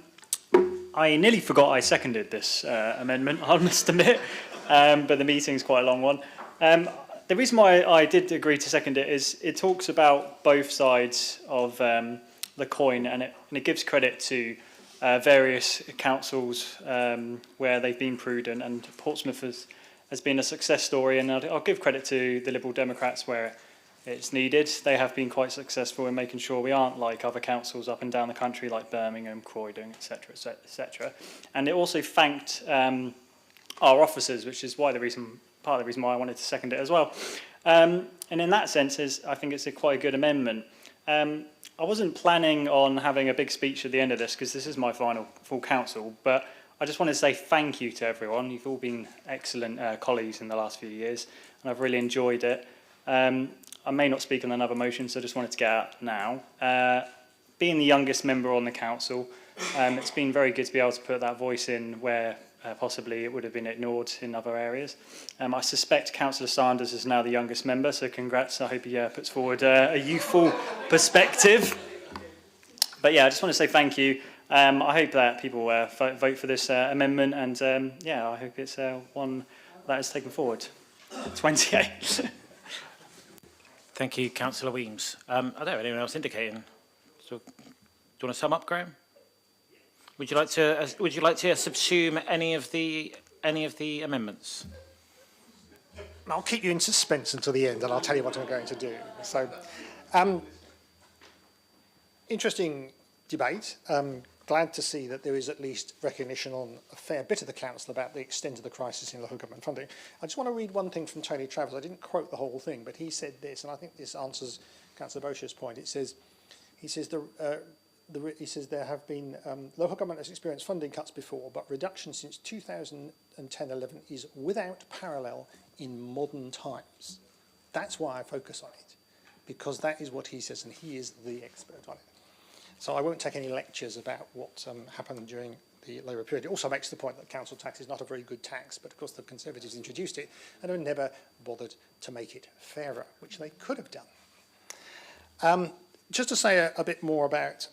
I nearly forgot I seconded this amendment, I must admit, but the meeting's quite a long one. The reason why I did agree to second it is it talks about both sides of the coin, and it gives credit to various councils where they've been prudent, and Portsmouth has been a success story, and I'll give credit to the Liberal Democrats where it's needed. They have been quite successful in making sure we aren't like other councils up and down the country like Birmingham, Croydon, etc., etc. And it also thanked our officers, which is part of the reason why I wanted to second it as well. And in that sense, I think it's quite a good amendment. I wasn't planning on having a big speech at the end of this because this is my final full council, but I just want to say thank you to everyone. You've all been excellent colleagues in the last few years, and I've really enjoyed it. I may not speak on another motion, so I just wanted to get out now. Being the youngest member on the council, it's been very good to be able to put that voice in where possibly it would have been ignored in other areas. I suspect Councillor Sanders is now the youngest member, so congrats. I hope he puts forward a youthful perspective. But yeah, I just want to say thank you. I hope that people vote for this amendment, and yeah, I hope it's one that is taken forward. 28. Thank you, Councillor Weems. I don't have anyone else indicating. So, do you want to sum up, Graham? Would you like to subsume any of the amendments? I'll keep you in suspense until the end, and I'll tell you what I'm going to do. So, Interesting debate. Glad to see that there is at least recognition on a fair bit of the council about the extent of the crisis in local government funding. I just want to read one thing from Tony Travers. I didn't quote the whole thing, but he said this, and I think this answers Councillor Bosher's point. He says there have been local government has experienced funding cuts before, but reduction since 2010-11 is without parallel in modern times. That's why I focus on it, because that is what he says, and he is the expert on it. So I won't take any lectures about what happened during the Labour period. It also makes the point that council tax is not a very good tax, but of course the Conservatives introduced it and have never bothered to make it fairer, which they could have done. Just to say a bit more about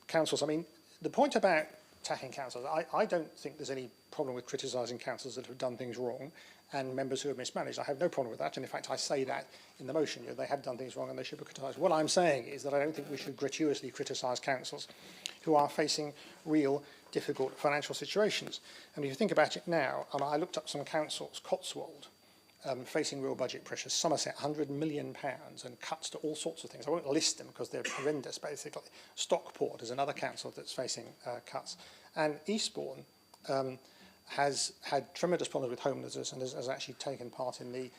councils, I mean, the point about attacking councils, I don't think there's any problem with criticising councils that have done things wrong and members who have mismanaged. I have no problem with that, and in fact I say that in the motion. They have done things wrong and they should be criticised. What I'm saying is that I don't think we should gratuitously criticise councils who are facing real difficult financial situations. And if you think about it now, I looked up some councils, Cotswold, facing real budget pressures, Somerset, £100 million and cuts to all sorts of things. I won't list them because they're horrendous, basically. Stockport is another council that's facing cuts. And Eastbourne has had tremendous problems with homelessness and has actually taken part in the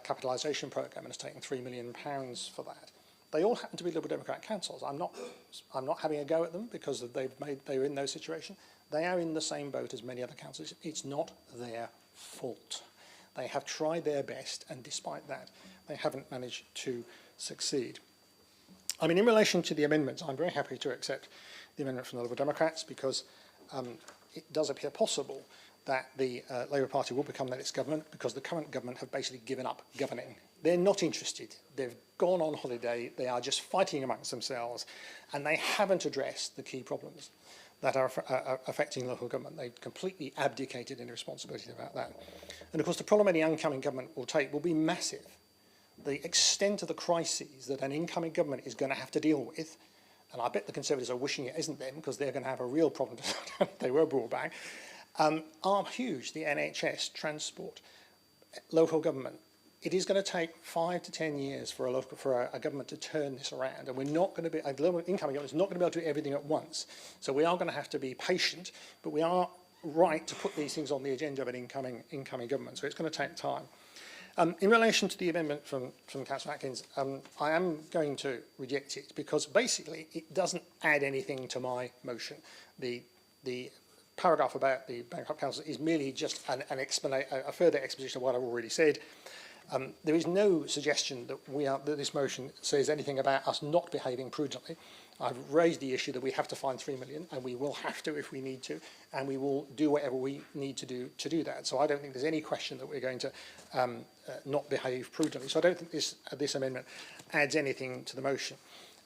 capitalisation programme and has taken £3 million for that. They all happen to be Liberal Democrat councils. I'm not having a go at them because they were in those situations. They are in the same boat as many other councils. It's not their fault. They have tried their best, and despite that, they haven't managed to succeed. I mean, in relation to the amendments, I'm very happy to accept the amendment from the Liberal Democrats because it does appear possible that the Labour Party will become the next government because the current government have basically given up governing. They're not interested. They've gone on holiday. They are just fighting amongst themselves, and they haven't addressed the key problems that are affecting local government. They've completely abdicated any responsibility about that. And of course, the problem any incoming government will take will be massive. The extent of the crises that an incoming government is going to have to deal with, and I bet the Conservatives are wishing it isn't them because they're going to have a real problem if they were brought back, are huge. The NHS, transport, local government. It is going to take 5 to 10 years for a government to turn this around, and we're not going to be, incoming government is not going to be able to do everything at once. So we are going to have to be patient, but we are right to put these things on the agenda of an incoming government. So it's going to take time. In relation to the amendment from Councillor Atkins, I am going to reject it because basically it doesn't add anything to my motion. The paragraph about the bankrupt council is merely just a further exposition of what I've already said. There is no suggestion that this motion says anything about us not behaving prudently. I've raised the issue that we have to find 3 million, and we will have to if we need to, and we will do whatever we need to do that. So I don't think there's any question that we're going to not behave prudently. So I don't think this amendment adds anything to the motion.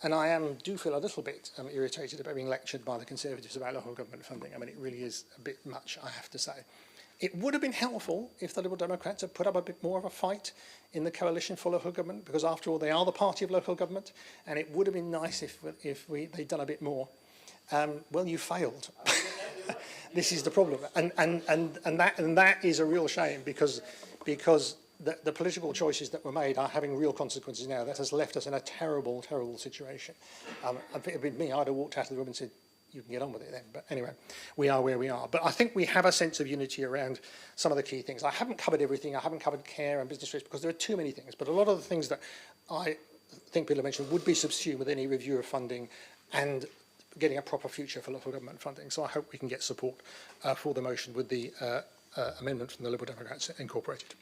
And I do feel a little bit irritated about being lectured by the Conservatives about local government funding. I mean, it really is a bit much, I have to say. It would have been helpful if the Liberal Democrats had put up a bit more of a fight in the coalition for local government, because after all, they are the party of local government, and it would have been nice if they'd done a bit more. Well, you failed. This is the problem, and that is a real shame because the political choices that were made are having real consequences now. That has left us in a terrible, terrible situation. If it had been me, I'd have walked out of the room and said, you can get on with it then. But anyway, we are where we are. But I think we have a sense of unity around some of the key things. I haven't covered everything. I haven't covered care and business rates because there are too many things. But a lot of the things that I think people have mentioned would be subsumed with any review of funding and getting a proper future for local government funding. So I hope we can get support for the motion with the amendment from the Liberal Democrats incorporated.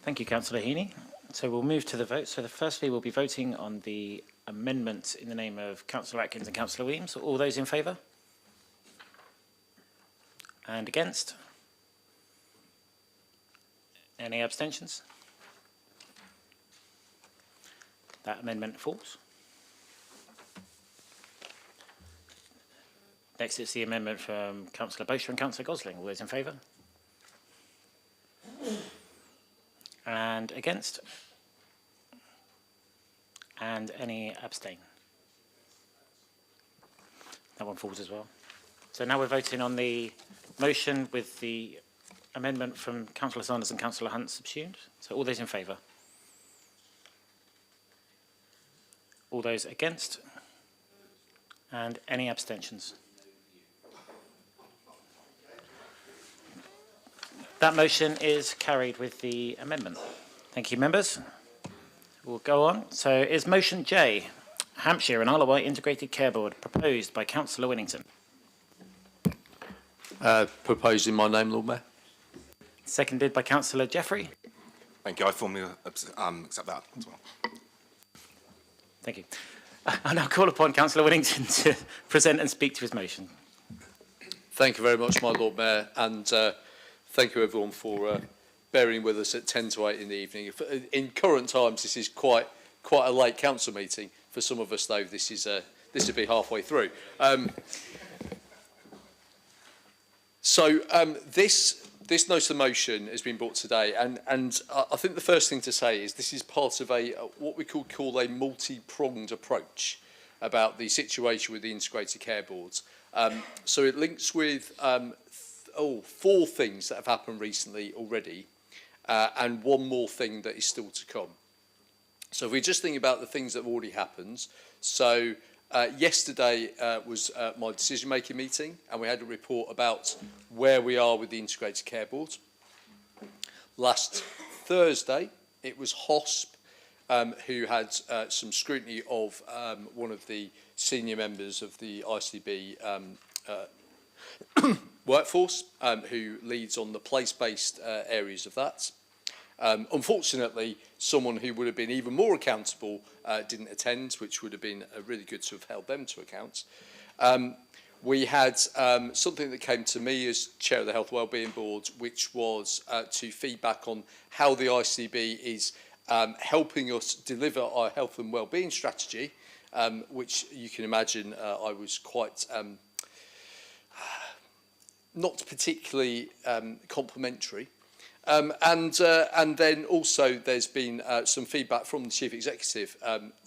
Thank you, Councillor Heaney. So we'll move to the vote. So firstly, we'll be voting on the amendment in the name of Councillor Atkins and Councillor Williams. All those in favour? And against? Any abstentions? That amendment falls. Next is the amendment from Councillor Bosher and Councillor Gosling. All those in favour? And against? And any abstain? That one falls as well. So now we're voting on the motion with the amendment from Councillor Sanders and Councillor Hunt subsumed. So all those in favour? All those against? And any abstentions? That motion is carried with the amendment. Thank you, members. We'll go on. So is motion J, Hampshire and Isle of Wight Integrated Care Board, proposed by Councillor Winnington. Proposed in my name, Lord Mayor. Seconded by Councillor Jeffrey. Thank you. I formally accept that as well. Thank you. I now call upon Councillor Winnington to present and speak to his motion. Thank you very much, my Lord Mayor, and thank you everyone for bearing with us at 10 to 8 in the evening. In current times, this is quite a late council meeting. For some of us, though, this will be halfway through. This notice of motion has been brought today, and I think the first thing to say is this is part of what we could call a multi-pronged approach about the situation with the integrated care boards. So it links with 4 things that have happened recently already, and one more thing that is still to come. So if we just think about the things that have already happened, so yesterday was my decision-making meeting, and we had a report about where we are with the integrated care board. Last Thursday, it was HOSP who had some scrutiny of one of the senior members of the ICB workforce, who leads on the place-based areas of that. Unfortunately, someone who would have been even more accountable didn't attend, which would have been really good to have held them to account. We had something that came to me as Chair of the Health Wellbeing Board, which was to feedback on how the ICB is helping us deliver our health and wellbeing strategy, which you can imagine I was quite not particularly complimentary. And then also there's been some feedback from the Chief Executive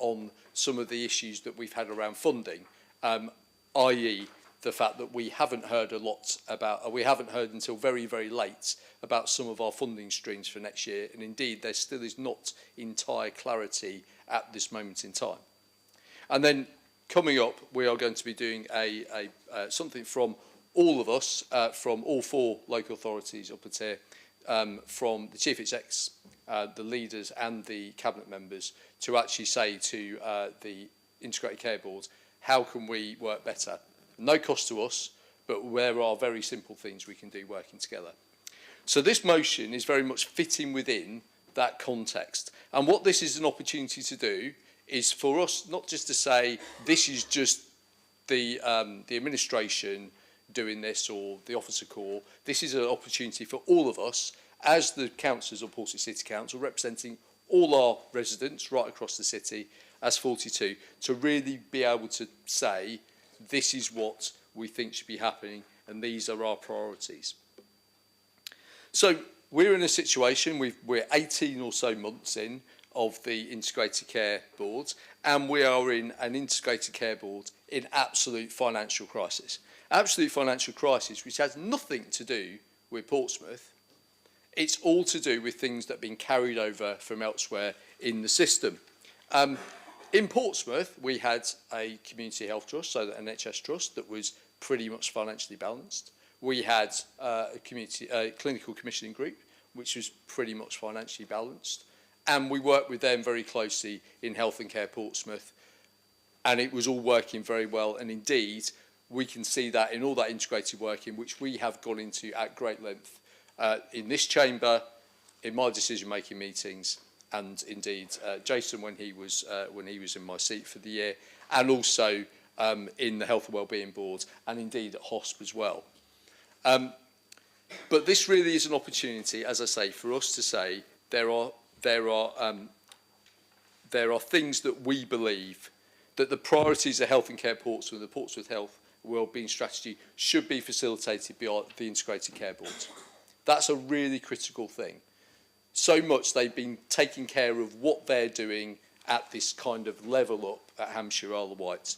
on some of the issues that we've had around funding, i.e. the fact that we haven't heard a lot about, we haven't heard until very, very late about some of our funding streams for next year, and indeed there still is not entire clarity at this moment in time. And then coming up, we are going to be doing something from all of us, from all 4 local authorities up at here, from the Chief Execs, the leaders and the Cabinet members, to actually say to the Integrated Care Board, how can we work better? No cost to us, but there are very simple things we can do working together. So this motion is very much fitting within that context. And what this is an opportunity to do is for us not just to say this is just the administration doing this or the officer corps. This is an opportunity for all of us as the councillors of Portsmouth City Council, representing all our residents right across the city as 42, to really be able to say this is what we think should be happening and these are our priorities. So we're in a situation, we're 18 or so months in of the Integrated Care Board, and we are in an Integrated Care Board in absolute financial crisis. Absolute financial crisis, which has nothing to do with Portsmouth. It's all to do with things that have been carried over from elsewhere in the system. In Portsmouth, we had a community health trust, so an NHS trust, that was pretty much financially balanced. We had a clinical commissioning group, which was pretty much financially balanced. And we worked with them very closely in Health and Care Portsmouth. And it was all working very well. And indeed, we can see that in all that integrated working, which we have gone into at great length in this chamber, in my decision-making meetings, and indeed Jason when he was in my seat for the year, and also in the Health and Wellbeing Board, and indeed at HOSP as well. But this really is an opportunity, as I say, for us to say there are things that we believe that the priorities of Health and Care Portsmouth, the Portsmouth Health Wellbeing Strategy, should be facilitated by the Integrated Care Board. That's a really critical thing. So much they've been taking care of what they're doing at this kind of level up at Hampshire Isle of Wight.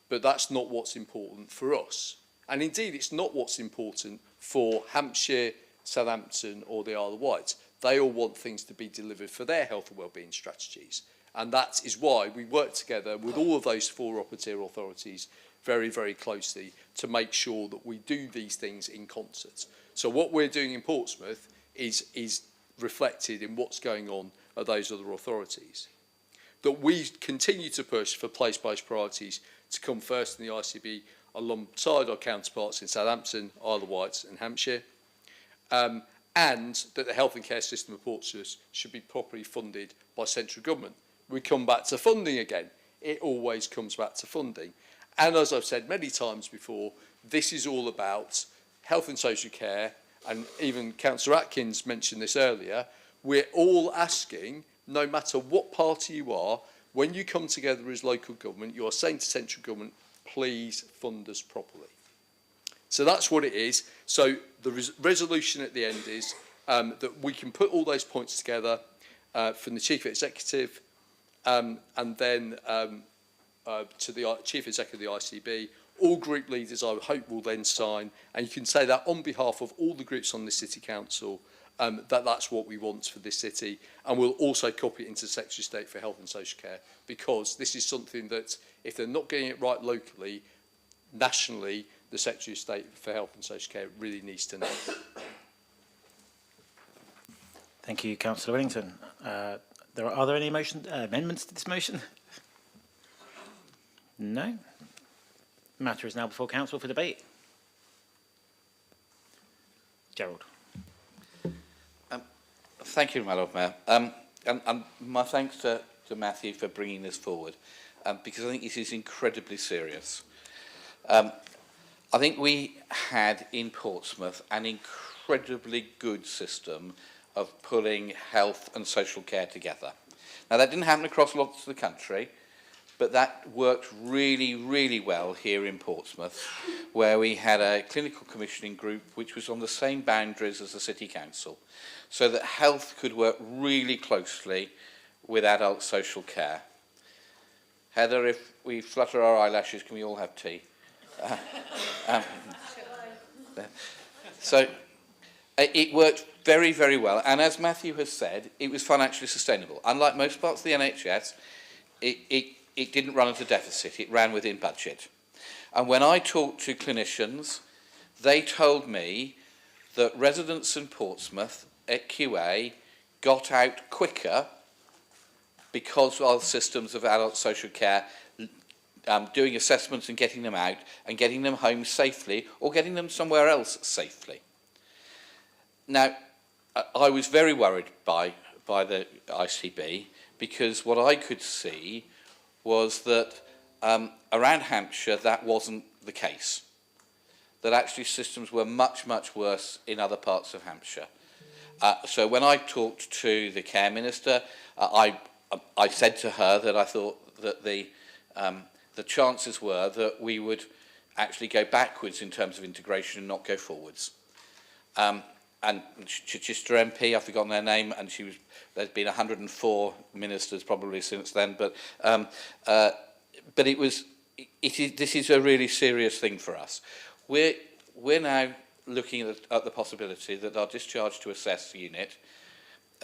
But that's not what's important for us. And indeed, it's not what's important for Hampshire, Southampton or the Isle of Wight. They all want things to be delivered for their health and wellbeing strategies. And that is why we work together with all of those 4 upper tier authorities very, very closely to make sure that we do these things in concert. So what we're doing in Portsmouth is reflected in what's going on at those other authorities. That we continue to push for place-based priorities to come first in the ICB alongside our counterparts in Southampton, Isle of Wight and Hampshire, and that the health and care system of Portsmouth should be properly funded by central government. We come back to funding again. It always comes back to funding. And as I've said many times before, this is all about health and social care, and even Councillor Atkins mentioned this earlier. We're all asking, no matter what party you are, when you come together as local government, you are saying to central government, please fund us properly. So that's what it is. So the resolution at the end is that we can put all those points together from the Chief Executive and then to the Chief Executive of the ICB. All group leaders, I hope, will then sign, and you can say that on behalf of all the groups on the City Council, that's what we want for this city, and we'll also copy it into the Secretary of State for Health and Social Care, because this is something that, if they're not getting it right locally, nationally, the Secretary of State for Health and Social Care really needs to know. Thank you, Councillor Whittington. Are there any amendments to this motion? No. The matter is now before Council for debate. Gerald. Thank you, my Lord Mayor. And my thanks to Matthew for bringing this forward, because I think this is incredibly serious. I think we had in Portsmouth an incredibly good system of pulling health and social care together. Now, that didn't happen across lots of the country, but that worked really, really well here in Portsmouth, where we had a clinical commissioning group which was on the same boundaries as the City Council, so that health could work really closely with adult social care. Heather, if we flutter our eyelashes, can we all have tea? So it worked very, very well, and as Matthew has said, it was financially sustainable. Unlike most parts of the NHS, it didn't run at a deficit, it ran within budget. And when I talked to clinicians, they told me that residents in Portsmouth at QA got out quicker because of systems of adult social care, doing assessments and getting them out and getting them home safely or getting them somewhere else safely. Now, I was very worried by the ICB, because what I could see was that around Hampshire that wasn't the case. That actually systems were much, much worse in other parts of Hampshire. So when I talked to the Care Minister, I said to her that I thought that the chances were that we would actually go backwards in terms of integration and not go forwards. And Chichester MP, I've forgotten their name, and there's been 104 ministers probably since then, but this is a really serious thing for us. We're now looking at the possibility that our discharge to assess unit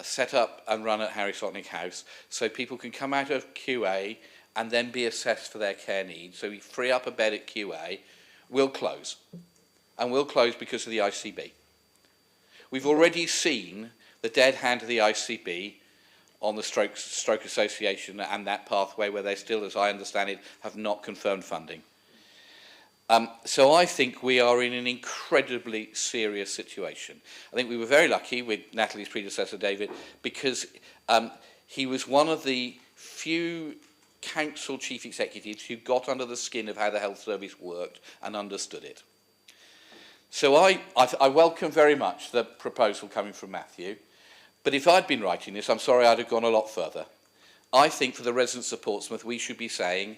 set up and run at Harry Sotnick House, so people can come out of QA and then be assessed for their care needs. So we free up a bed at QA, will close, and will close because of the ICB. We've already seen the dead hand of the ICB on the Stroke Association and that pathway, where they still, as I understand it, have not confirmed funding. So I think we are in an incredibly serious situation. I think we were very lucky with Natalie's predecessor, David, because he was one of the few council chief executives who got under the skin of how the health service worked and understood it. So I welcome very much the proposal coming from Matthew, but if I'd been writing this, I'm sorry, I'd have gone a lot further. I think for the residents of Portsmouth, we should be saying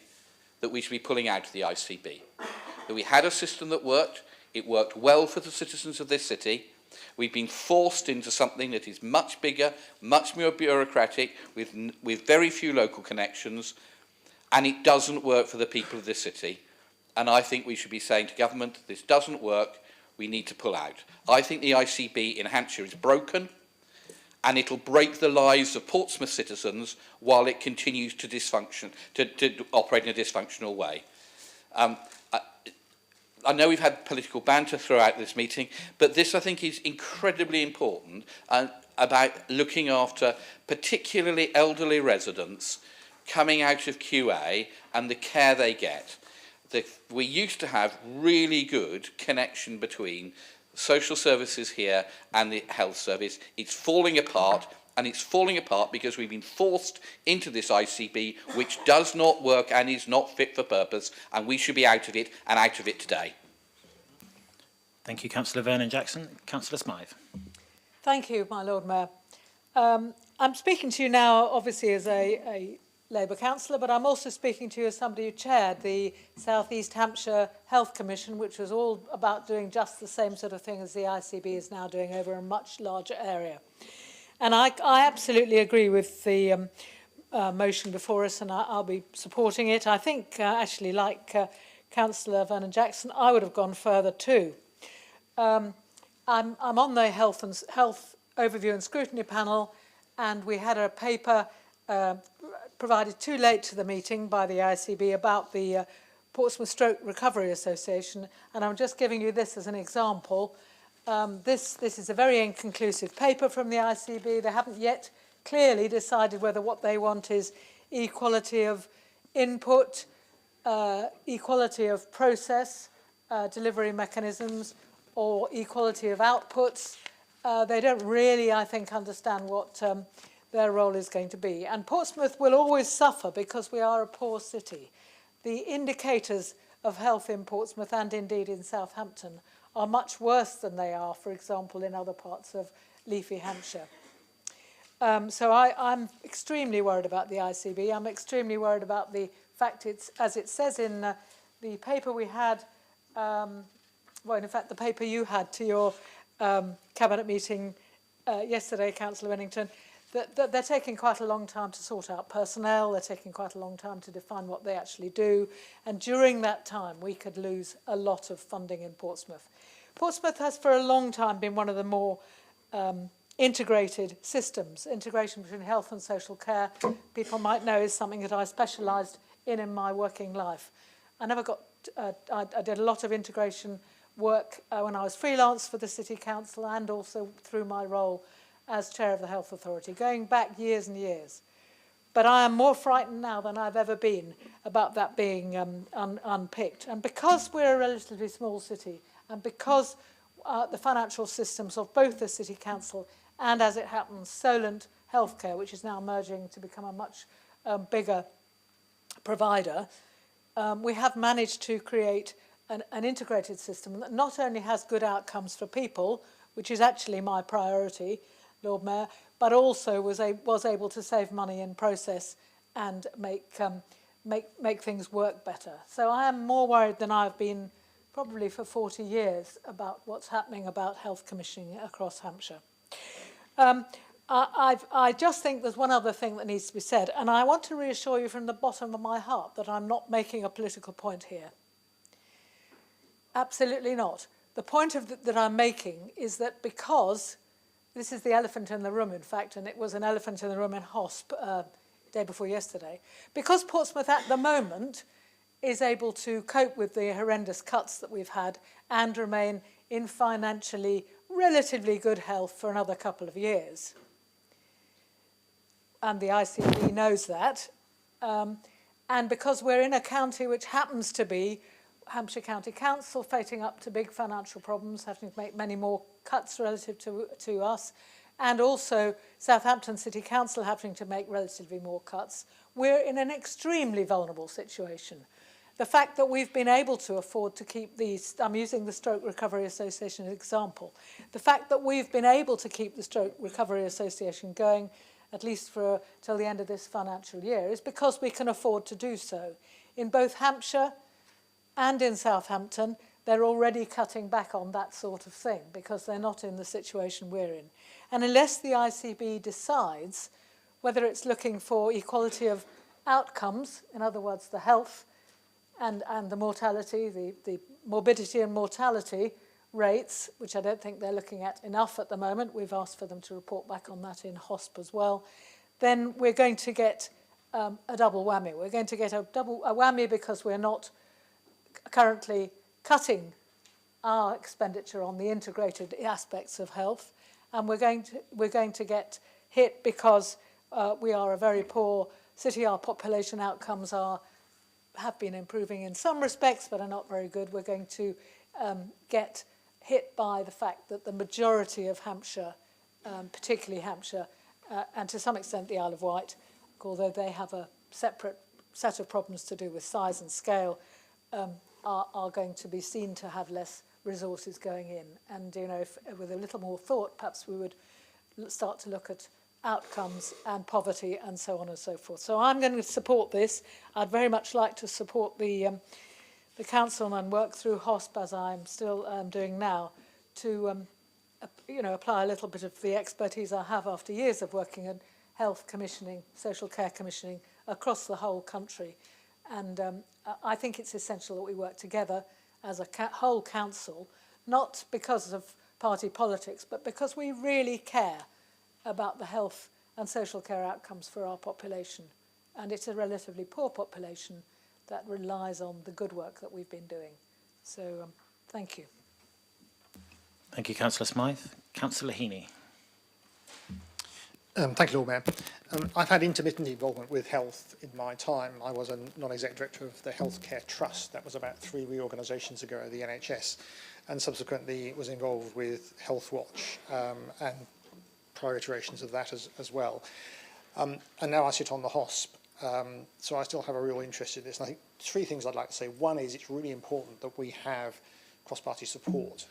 that we should be pulling out of the ICB. That we had a system that worked, it worked well for the citizens of this city. We've been forced into something that is much bigger, much more bureaucratic, with very few local connections, and it doesn't work for the people of this city. And I think we should be saying to government, this doesn't work, we need to pull out. I think the ICB in Hampshire is broken, and it'll break the lives of Portsmouth citizens while it continues to operate in a dysfunctional way. I know we've had political banter throughout this meeting, but this, I think, is incredibly important about looking after particularly elderly residents coming out of QA and the care they get. We used to have really good connection between social services here and the health service. It's falling apart, and it's falling apart because we've been forced into this ICB, which does not work and is not fit for purpose, and we should be out of it, and out of it today. Thank you, Councillor Vernon-Jackson. Councillor Smythe. Thank you, my Lord Mayor. I'm speaking to you now, obviously, as a Labour councillor, but I'm also speaking to you as somebody who chaired the South East Hampshire Health Commission, which was all about doing just the same sort of thing as the ICB is now doing over a much larger area. And I absolutely agree with the motion before us, and I'll be supporting it. I think, actually, like Councillor Vernon-Jackson, I would have gone further too. I'm on the Health Overview and Scrutiny Panel, and we had a paper provided too late to the meeting by the ICB about the Portsmouth Stroke Recovery Association, and I'm just giving you this as an example. This is a very inconclusive paper from the ICB. They haven't yet clearly decided whether what they want is equality of input, equality of process, delivery mechanisms, or equality of outputs. They don't really, I think, understand what their role is going to be. And Portsmouth will always suffer because we are a poor city. The indicators of health in Portsmouth and indeed in Southampton are much worse than they are, for example, in other parts of leafy Hampshire. So I'm extremely worried about the ICB. I'm extremely worried about the fact it's, as it says in the paper we had, well, in fact, the paper you had to your cabinet meeting yesterday, Councillor Wennington, that they're taking quite a long time to sort out personnel, they're taking quite a long time to define what they actually do, and during that time we could lose a lot of funding in Portsmouth. Portsmouth has for a long time been one of the more integrated systems. Integration between health and social care, people might know, is something that I specialised in my working life. I never got, I did a lot of integration work when I was freelance for the City Council and also through my role as Chair of the Health Authority, going back years and years. But I am more frightened now than I've ever been about that being unpicked. And because we're a relatively small city, and because the financial systems of both the City Council and, as it happens, Solent Healthcare, which is now merging to become a much bigger provider, we have managed to create an integrated system that not only has good outcomes for people, which is actually my priority, Lord Mayor, but also was able to save money in process and make things work better. So I am more worried than I've been probably for 40 years about what's happening about health commissioning across Hampshire. I just think there's one other thing that needs to be said, and I want to reassure you from the bottom of my heart that I'm not making a political point here. Absolutely not. The point that I'm making is that because this is the elephant in the room, in fact, and it was an elephant in the room in HOSP day before yesterday, because Portsmouth at the moment is able to cope with the horrendous cuts that we've had and remain in financially relatively good health for another couple of years. And the ICB knows that. And because we're in a county which happens to be Hampshire County Council facing up to big financial problems, having to make many more cuts relative to us, and also Southampton City Council having to make relatively more cuts, we're in an extremely vulnerable situation. The fact that we've been able to afford to keep these, I'm using the Stroke Recovery Association as an example, the fact that we've been able to keep the Stroke Recovery Association going at least till the end of this financial year is because we can afford to do so. In both Hampshire and in Southampton, they're already cutting back on that sort of thing because they're not in the situation we're in. And unless the ICB decides whether it's looking for equality of outcomes, in other words, the health and the mortality, the morbidity and mortality, rates, which I don't think they're looking at enough at the moment. We've asked for them to report back on that in HOSP as well. Then we're going to get a double whammy. We're going to get a whammy because we're not currently cutting our expenditure on the integrated aspects of health, and we're going to get hit because we are a very poor city. Our population outcomes have been improving in some respects, but are not very good. We're going to get hit by the fact that the majority of Hampshire, particularly Hampshire, and to some extent the Isle of Wight, although they have a separate set of problems to do with size and scale, are going to be seen to have less resources going in. And, you know, if, with a little more thought, perhaps we would start to look at outcomes and poverty and so on and so forth. So I'm going to support this. I'd very much like to support the council and work through HOSP, as I'm still doing now, to you know, apply a little bit of the expertise I have after years of working in health commissioning, social care commissioning across the whole country. And I think it's essential that we work together as a whole council, not because of party politics, but because we really care about the health and social care outcomes for our population. And it's a relatively poor population that relies on the good work that we've been doing. So thank you. Thank you, Councillor Smythe. Councillor Heaney. Thank you, Lord Mayor. I've had intermittent involvement with health in my time. I was a non-exec director of the Healthcare Trust. That was about 3 reorganisations ago of the NHS, and subsequently was involved with Health Watch and prior iterations of that as well. And now I sit on the HOSP, so I still have a real interest in this. And I think 3 things I'd like to say. One is it's really important that we have cross-party support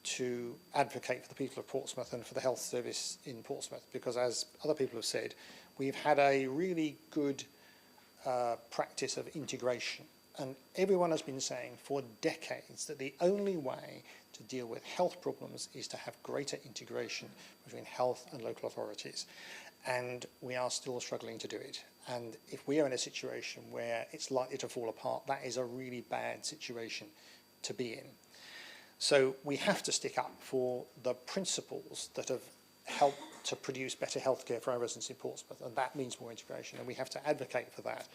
to advocate for the people of Portsmouth and for the health service in Portsmouth, because as other people have said, we've had a really good practice of integration, and everyone has been saying for decades that the only way to deal with health problems is to have greater integration between health and local authorities, and we are still struggling to do it. And if we are in a situation where it's likely to fall apart, that is a really bad situation to be in. So we have to stick up for the principles that have helped to produce better healthcare for our residents in Portsmouth, and that means more integration, and we have to advocate for that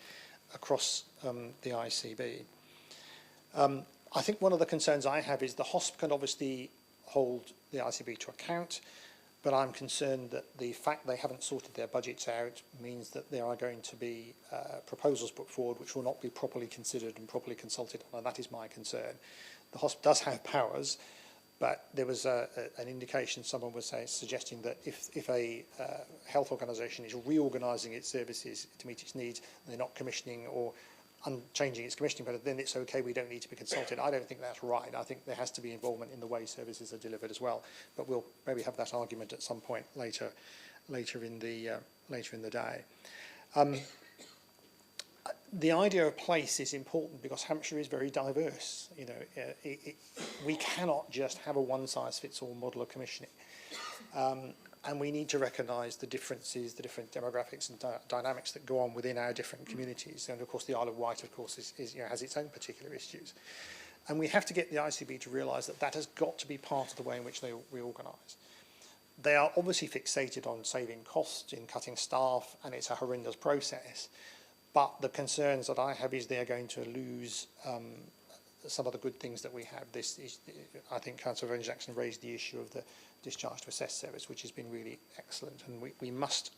across the ICB. I think one of the concerns I have is the HOSP can obviously hold the ICB to account, but I'm concerned that the fact they haven't sorted their budgets out means that there are going to be proposals put forward which will not be properly considered and properly consulted on, and that is my concern. The HOSP does have powers, but there was an indication, someone was suggesting that if a health organisation is reorganising its services to meet its needs, and they're not commissioning or changing its commissioning, but then it's okay, we don't need to be consulted. I don't think that's right. I think there has to be involvement in the way services are delivered as well. But we'll maybe have that argument at some point later in the day. The idea of place is important because Hampshire is very diverse. You know, we cannot just have a one-size-fits-all model of commissioning, and we need to recognise the differences, the different demographics and dynamics that go on within our different communities. And of course, the Isle of Wight, of course, is you know, has its own particular issues, and we have to get the ICB to realise that that has got to be part of the way in which they reorganise. They are obviously fixated on saving costs, in cutting staff, and it's a horrendous process. But the concerns that I have is they are going to lose some of the good things that we have. I think Councillor Owen-Jackson raised the issue of the discharge to assess service, which has been really excellent, and we must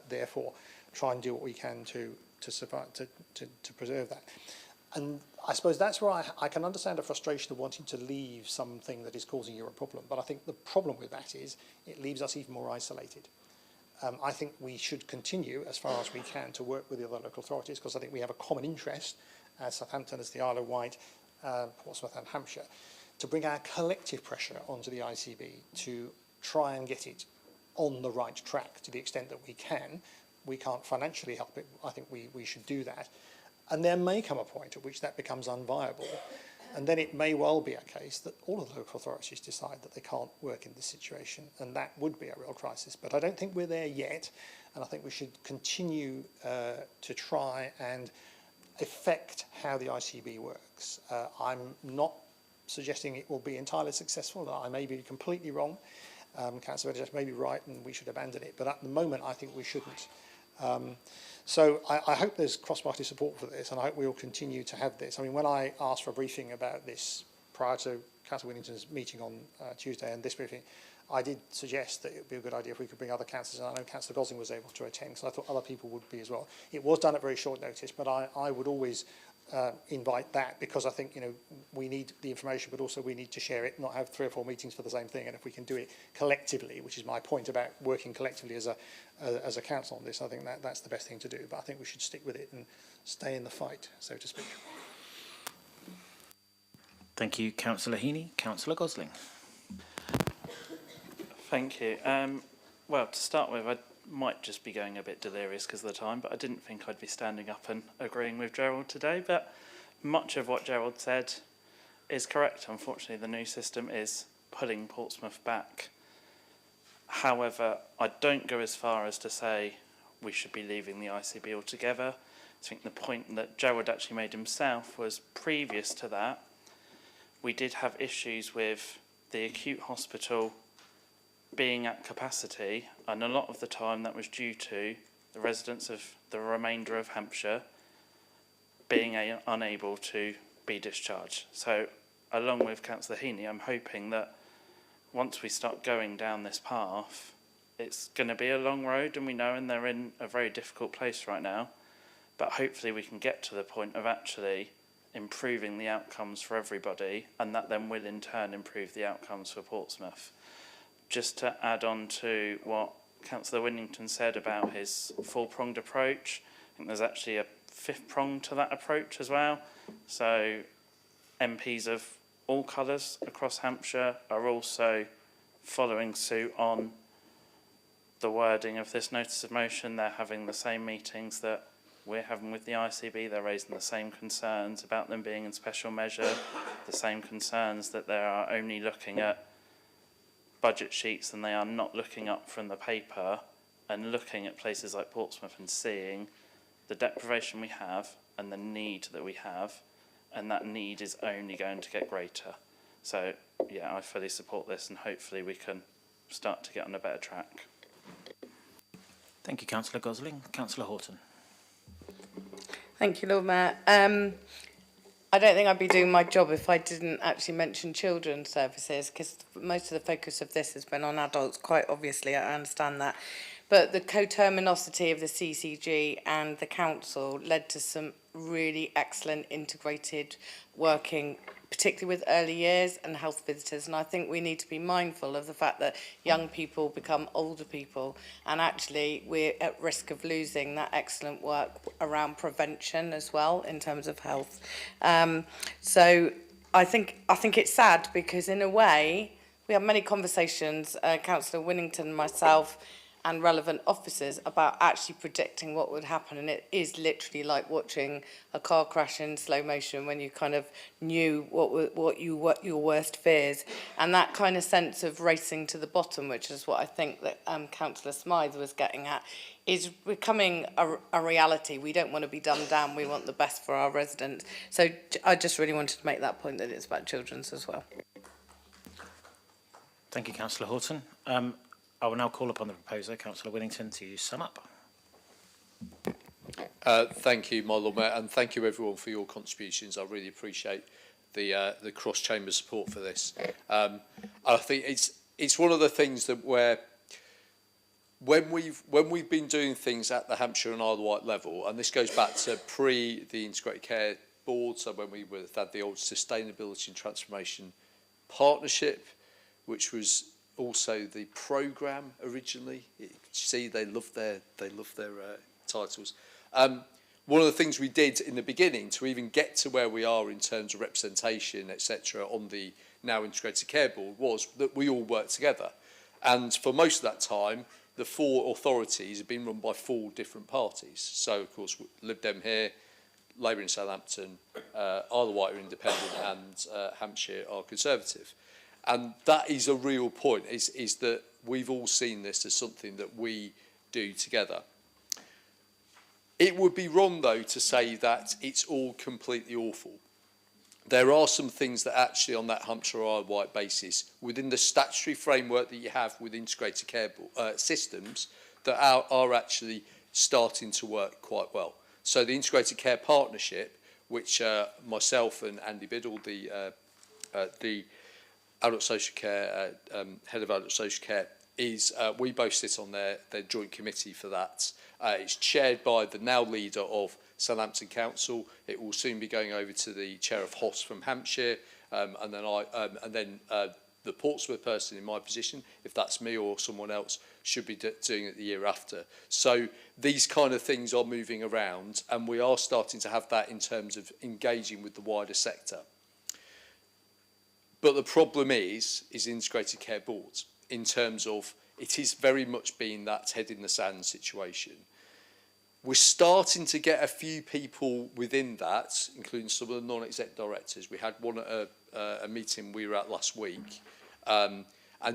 therefore try and do what we can to survive, to preserve that. And I suppose that's where I can understand the frustration of wanting to leave something that is causing you a problem. But I think the problem with that is it leaves us even more isolated. I think we should continue, as far as we can, to work with the other local authorities, because I think we have a common interest, as Southampton, as the Isle of Wight, Portsmouth and Hampshire, to bring our collective pressure onto the ICB to try and get it on the right track to the extent that we can. We can't financially help it. I think we should do that. And there may come a point at which that becomes unviable. And then it may well be a case that all of the local authorities decide that they can't work in this situation, and that would be a real crisis. But I don't think we're there yet, and I think we should continue to try and affect how the ICB works. I'm not suggesting it will be entirely successful. I may be completely wrong. Councillor Edwards may be right and we should abandon it, but at the moment I think we shouldn't. So I hope there's cross-party support for this, and I hope we will continue to have this. I mean, when I asked for a briefing about this prior to Councillor Winnington's meeting on Tuesday and this briefing, I did suggest that it would be a good idea if we could bring other councillors, and I know Councillor Gosling was able to attend, so I thought other people would be as well. It was done at very short notice, but I would always invite that, because I think, you know, we need the information, but also we need to share it, not have 3 or 4 meetings for the same thing. And if we can do it collectively, which is my point about working collectively as a council on this, I think that's the best thing to do. But I think we should stick with it and stay in the fight, so to speak. Thank you, Councillor Heaney. Councillor Gosling. Thank you. Well, to start with, I might just be going a bit delirious because of the time, but I didn't think I'd be standing up and agreeing with Gerald today. But much of what Gerald said is correct. Unfortunately, the new system is pulling Portsmouth back. However, I don't go as far as to say we should be leaving the ICB altogether. I think the point that Gerald actually made himself was, previous to that, we did have issues with the acute hospital being at capacity, and a lot of the time that was due to the residents of the remainder of Hampshire being unable to be discharged. So, along with Councillor Heaney, I'm hoping that once we start going down this path, it's going to be a long road, and we know, and they're in a very difficult place right now, but hopefully we can get to the point of actually improving the outcomes for everybody, and that then will in turn improve the outcomes for Portsmouth. Just to add on to what Councillor Winnington said about his four-pronged approach, I think there's actually a fifth prong to that approach as well. So MPs of all colours across Hampshire are also following suit on the wording of this notice of motion. They're having the same meetings that we're having with the ICB. They're raising the same concerns about them being in special measure, the same concerns that they are only looking at budget sheets and they are not looking up from the paper and looking at places like Portsmouth and seeing the deprivation we have and the need that we have, and that need is only going to get greater. So yeah, I fully support this, and hopefully we can start to get on a better track. Thank you, Councillor Gosling. Councillor Horton. Thank you, Lord Mayor. I don't think I'd be doing my job if I didn't actually mention children's services, because most of the focus of this has been on adults, quite obviously, I understand that. But the coterminosity of the CCG and the council led to some really excellent integrated working, particularly with early years and health visitors. And I think we need to be mindful of the fact that young people become older people, and actually we're at risk of losing that excellent work around prevention as well in terms of health. So I think it's sad, because in a way we have many conversations, Councillor Winnington, myself, and relevant officers about actually predicting what would happen, and it is literally like watching a car crash in slow motion when you kind of knew what your worst fears, and that kind of sense of racing to the bottom, which is what I think that Councillor Smythe was getting at, is becoming a reality. We don't want to be dumbed down. We want the best for our residents. So I just really wanted to make that point, that it's about children's as well. Thank you, Councillor Horton. I will now call upon the proposer, Councillor Winnington, to sum up. Thank you, my Lord Mayor, and thank you everyone for your contributions. I really appreciate the cross-chamber support for this. I think it's one of the things that when we've been doing things at the Hampshire and Isle of Wight level, and this goes back to pre the Integrated Care Board, so when we had the old Sustainability and Transformation Partnership, which was also the programme originally. See, they love their titles. One of the things we did in the beginning to even get to where we are in terms of representation, etc., on the now Integrated Care Board was that we all worked together. And for most of that time, the 4 authorities have been run by 4 different parties. So, of course, Lib Dem here, Labour in Southampton, Isle of Wight are independent, and Hampshire are Conservative. And that is a real point, is that we've all seen this as something that we do together. It would be wrong, though, to say that it's all completely awful. there are some things that actually on that Hampshire Isle of Wight basis, within the statutory framework that you have with integrated care systems, that are actually starting to work quite well. So the Integrated Care Partnership, which myself and Andy Biddle, the adult social care, head of adult social care, we both sit on their joint committee for that. It's chaired by the now leader of Southampton Council. It will soon be going over to the chair of HOS from Hampshire, and then the Portsmouth person in my position, if that's me or someone else, should be doing it the year after. So these kind of things are moving around, and we are starting to have that in terms of engaging with the wider sector. But the problem is integrated care boards, in terms of it is very much being that head in the sand situation. We're starting to get a few people within that, including some of the non-exec directors. We had one at a meeting we were at last week, and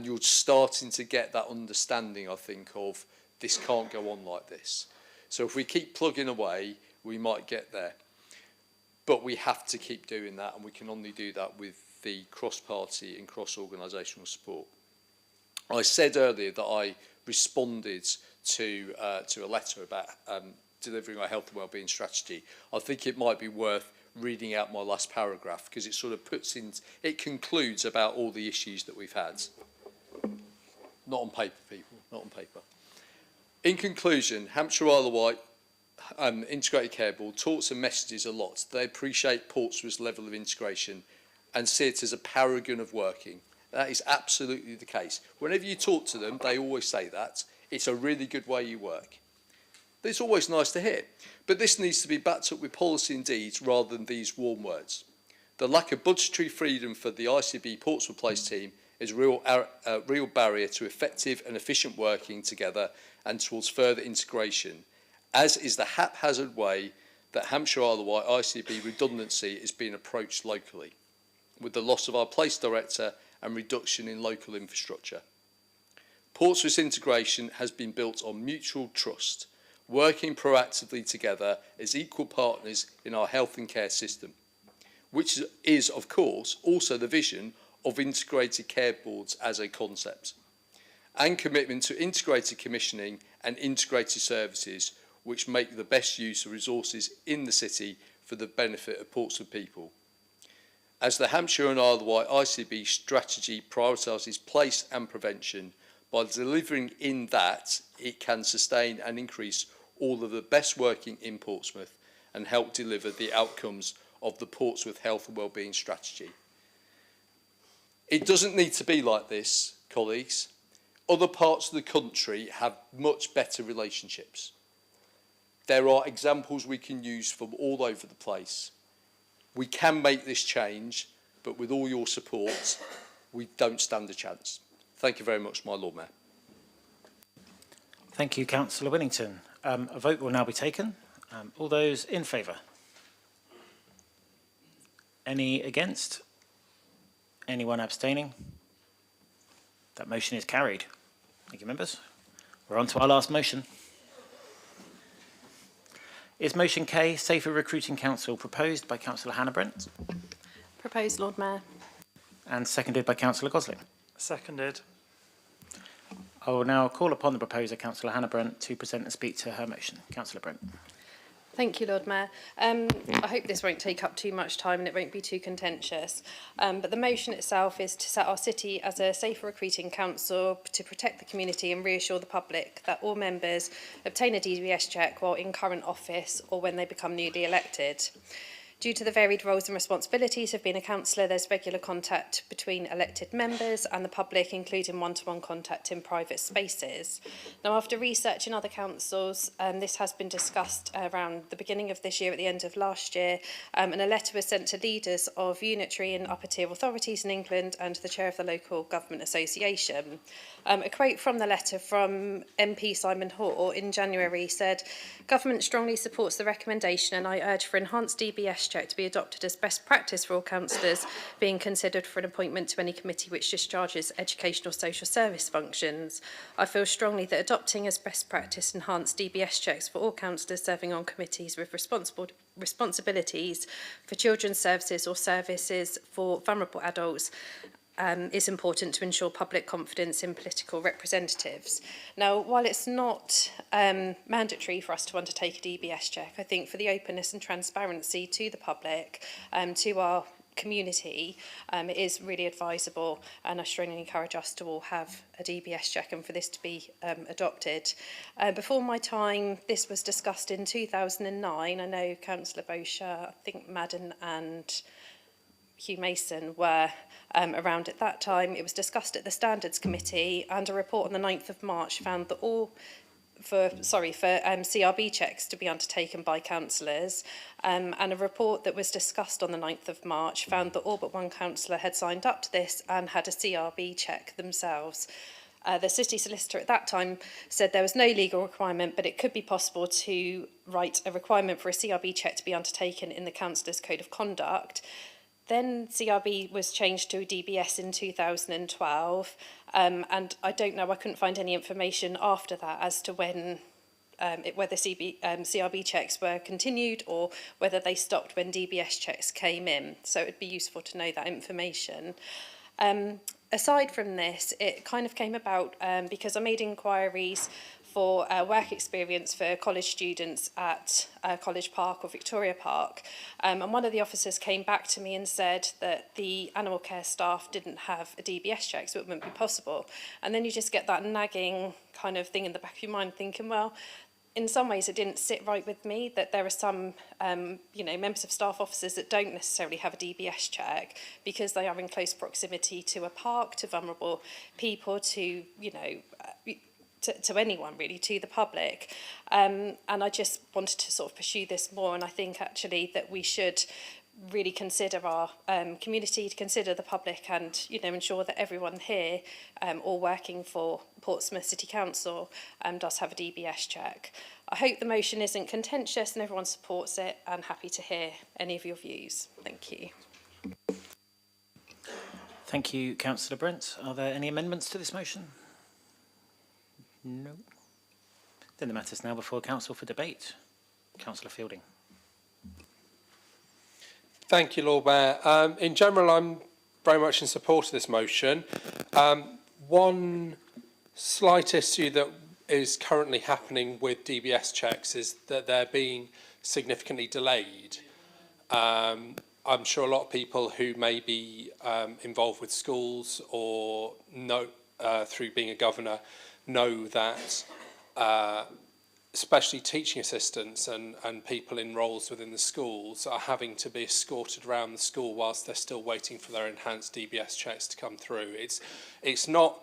you're starting to get that understanding, I think, of this can't go on like this. So if we keep plugging away, we might get there. But we have to keep doing that, and we can only do that with the cross-party and cross-organisational support. I said earlier that I responded to a letter about delivering our health and wellbeing strategy. I think it might be worth reading out my last paragraph, because it sort of it concludes about all the issues that we've had. Not on paper, people, not on paper. In conclusion, Hampshire Isle of Wight Integrated Care Board talks and messages a lot. They appreciate Portsmouth's level of integration and see it as a paragon of working. That is absolutely the case. Whenever you talk to them, they always say that. It's a really good way you work. It's always nice to hear. But this needs to be backed up with policy and deeds rather than these warm words. The lack of budgetary freedom for the ICB Portsmouth Place team is a real barrier to effective and efficient working together and towards further integration, as is the haphazard way that Hampshire Isle of Wight ICB redundancy is being approached locally, with the loss of our place director and reduction in local infrastructure. Portsmouth's integration has been built on mutual trust, working proactively together as equal partners in our health and care system, which is, of course, also the vision of integrated care boards as a concept, and commitment to integrated commissioning and integrated services which make the best use of resources in the city for the benefit of Portsmouth people. As the Hampshire and Isle of Wight ICB strategy prioritises place and prevention, by delivering in that, it can sustain and increase all of the best working in Portsmouth and help deliver the outcomes of the Portsmouth Health and Wellbeing Strategy. It doesn't need to be like this, colleagues. Other parts of the country have much better relationships. There are examples we can use from all over the place. We can make this change, but with all your support, we don't stand a chance. Thank you very much, my Lord Mayor. Thank you, Councillor Whittington. A vote will now be taken. All those in favour? Any against? Anyone abstaining? That motion is carried. Thank you, members. We're on to our last motion. Is motion K, Safer Recruiting Council, proposed by Councillor Hannah-Brent Proposed, Lord Mayor. and seconded by Councillor Gosling? Seconded. I will now call upon the proposer, Councillor Hannah-Brent, to present and speak to her motion. Councillor Brent. Thank you, Lord Mayor. I hope this won't take up too much time and it won't be too contentious. But the motion itself is to set our city as a safer recruiting council to protect the community and reassure the public that all members obtain a DBS check while in current office or when they become newly elected. Due to the varied roles and responsibilities of being a councillor, there's regular contact between elected members and the public, including one-to-one contact in private spaces. Now, after research in other councils, this has been discussed around the beginning of this year, at the end of last year, and a letter was sent to leaders of unitary and upper tier authorities in England and the chair of the local government association. A quote from the letter from MP Simon Hoare in January said, "Government strongly supports the recommendation and I urge for enhanced DBS check to be adopted as best practice for all councillors being considered for an appointment to any committee which discharges educational or social service functions. I feel strongly that adopting as best practice enhanced DBS checks for all councillors serving on committees with responsibilities for children's services or services for vulnerable adults is important to ensure public confidence in political representatives. Now, while it's not mandatory for us to undertake a DBS check, I think for the openness and transparency to the public, to our community, it is really advisable, and I strongly encourage us to all have a DBS check and for this to be adopted. Before my time, this was discussed in 2009. I know Councillor Bosher, I think Madden and Hugh Mason were around at that time. It was discussed at the Standards Committee, and a report on the 9th of March found that for CRB checks to be undertaken by councillors, and a report that was discussed on the 9th of March found that all but one councillor had signed up to this and had a CRB check themselves. The city solicitor at that time said there was no legal requirement, but it could be possible to write a requirement for a CRB check to be undertaken in the councillor's code of conduct. Then CRB was changed to DBS in 2012, and I don't know, I couldn't find any information after that as to when, whether CRB checks were continued or whether they stopped when DBS checks came in. So it would be useful to know that information. Aside from this, it kind of came about because I made inquiries for work experience for college students at College Park or Victoria Park. And one of the officers came back to me and said that the animal care staff didn't have a DBS check, so it wouldn't be possible. And then you just get that nagging kind of thing in the back of your mind thinking, well, in some ways it didn't sit right with me that there are some members of staff officers that don't necessarily have a DBS check because they are in close proximity to a park, to vulnerable people, to to anyone really, to the public. And I just wanted to sort of pursue this more, and I think actually that we should really consider our community, to consider the public, and ensure that everyone here, all working for Portsmouth City Council, does have a DBS check. I hope the motion isn't contentious and everyone supports it, and happy to hear any of your views. Thank you. Thank you, Councillor Brent. Are there any amendments to this motion? No. Then the matter is now before Council for debate. Councillor Fielding. Thank you, Lord Mayor. In general, I'm very much in support of this motion. One slight issue that is currently happening with DBS checks is that they're being significantly delayed. I'm sure a lot of people who may be involved with schools or know through being a governor know that especially teaching assistants and people in roles within the schools are having to be escorted around the school whilst they're still waiting for their enhanced DBS checks to come through. It's not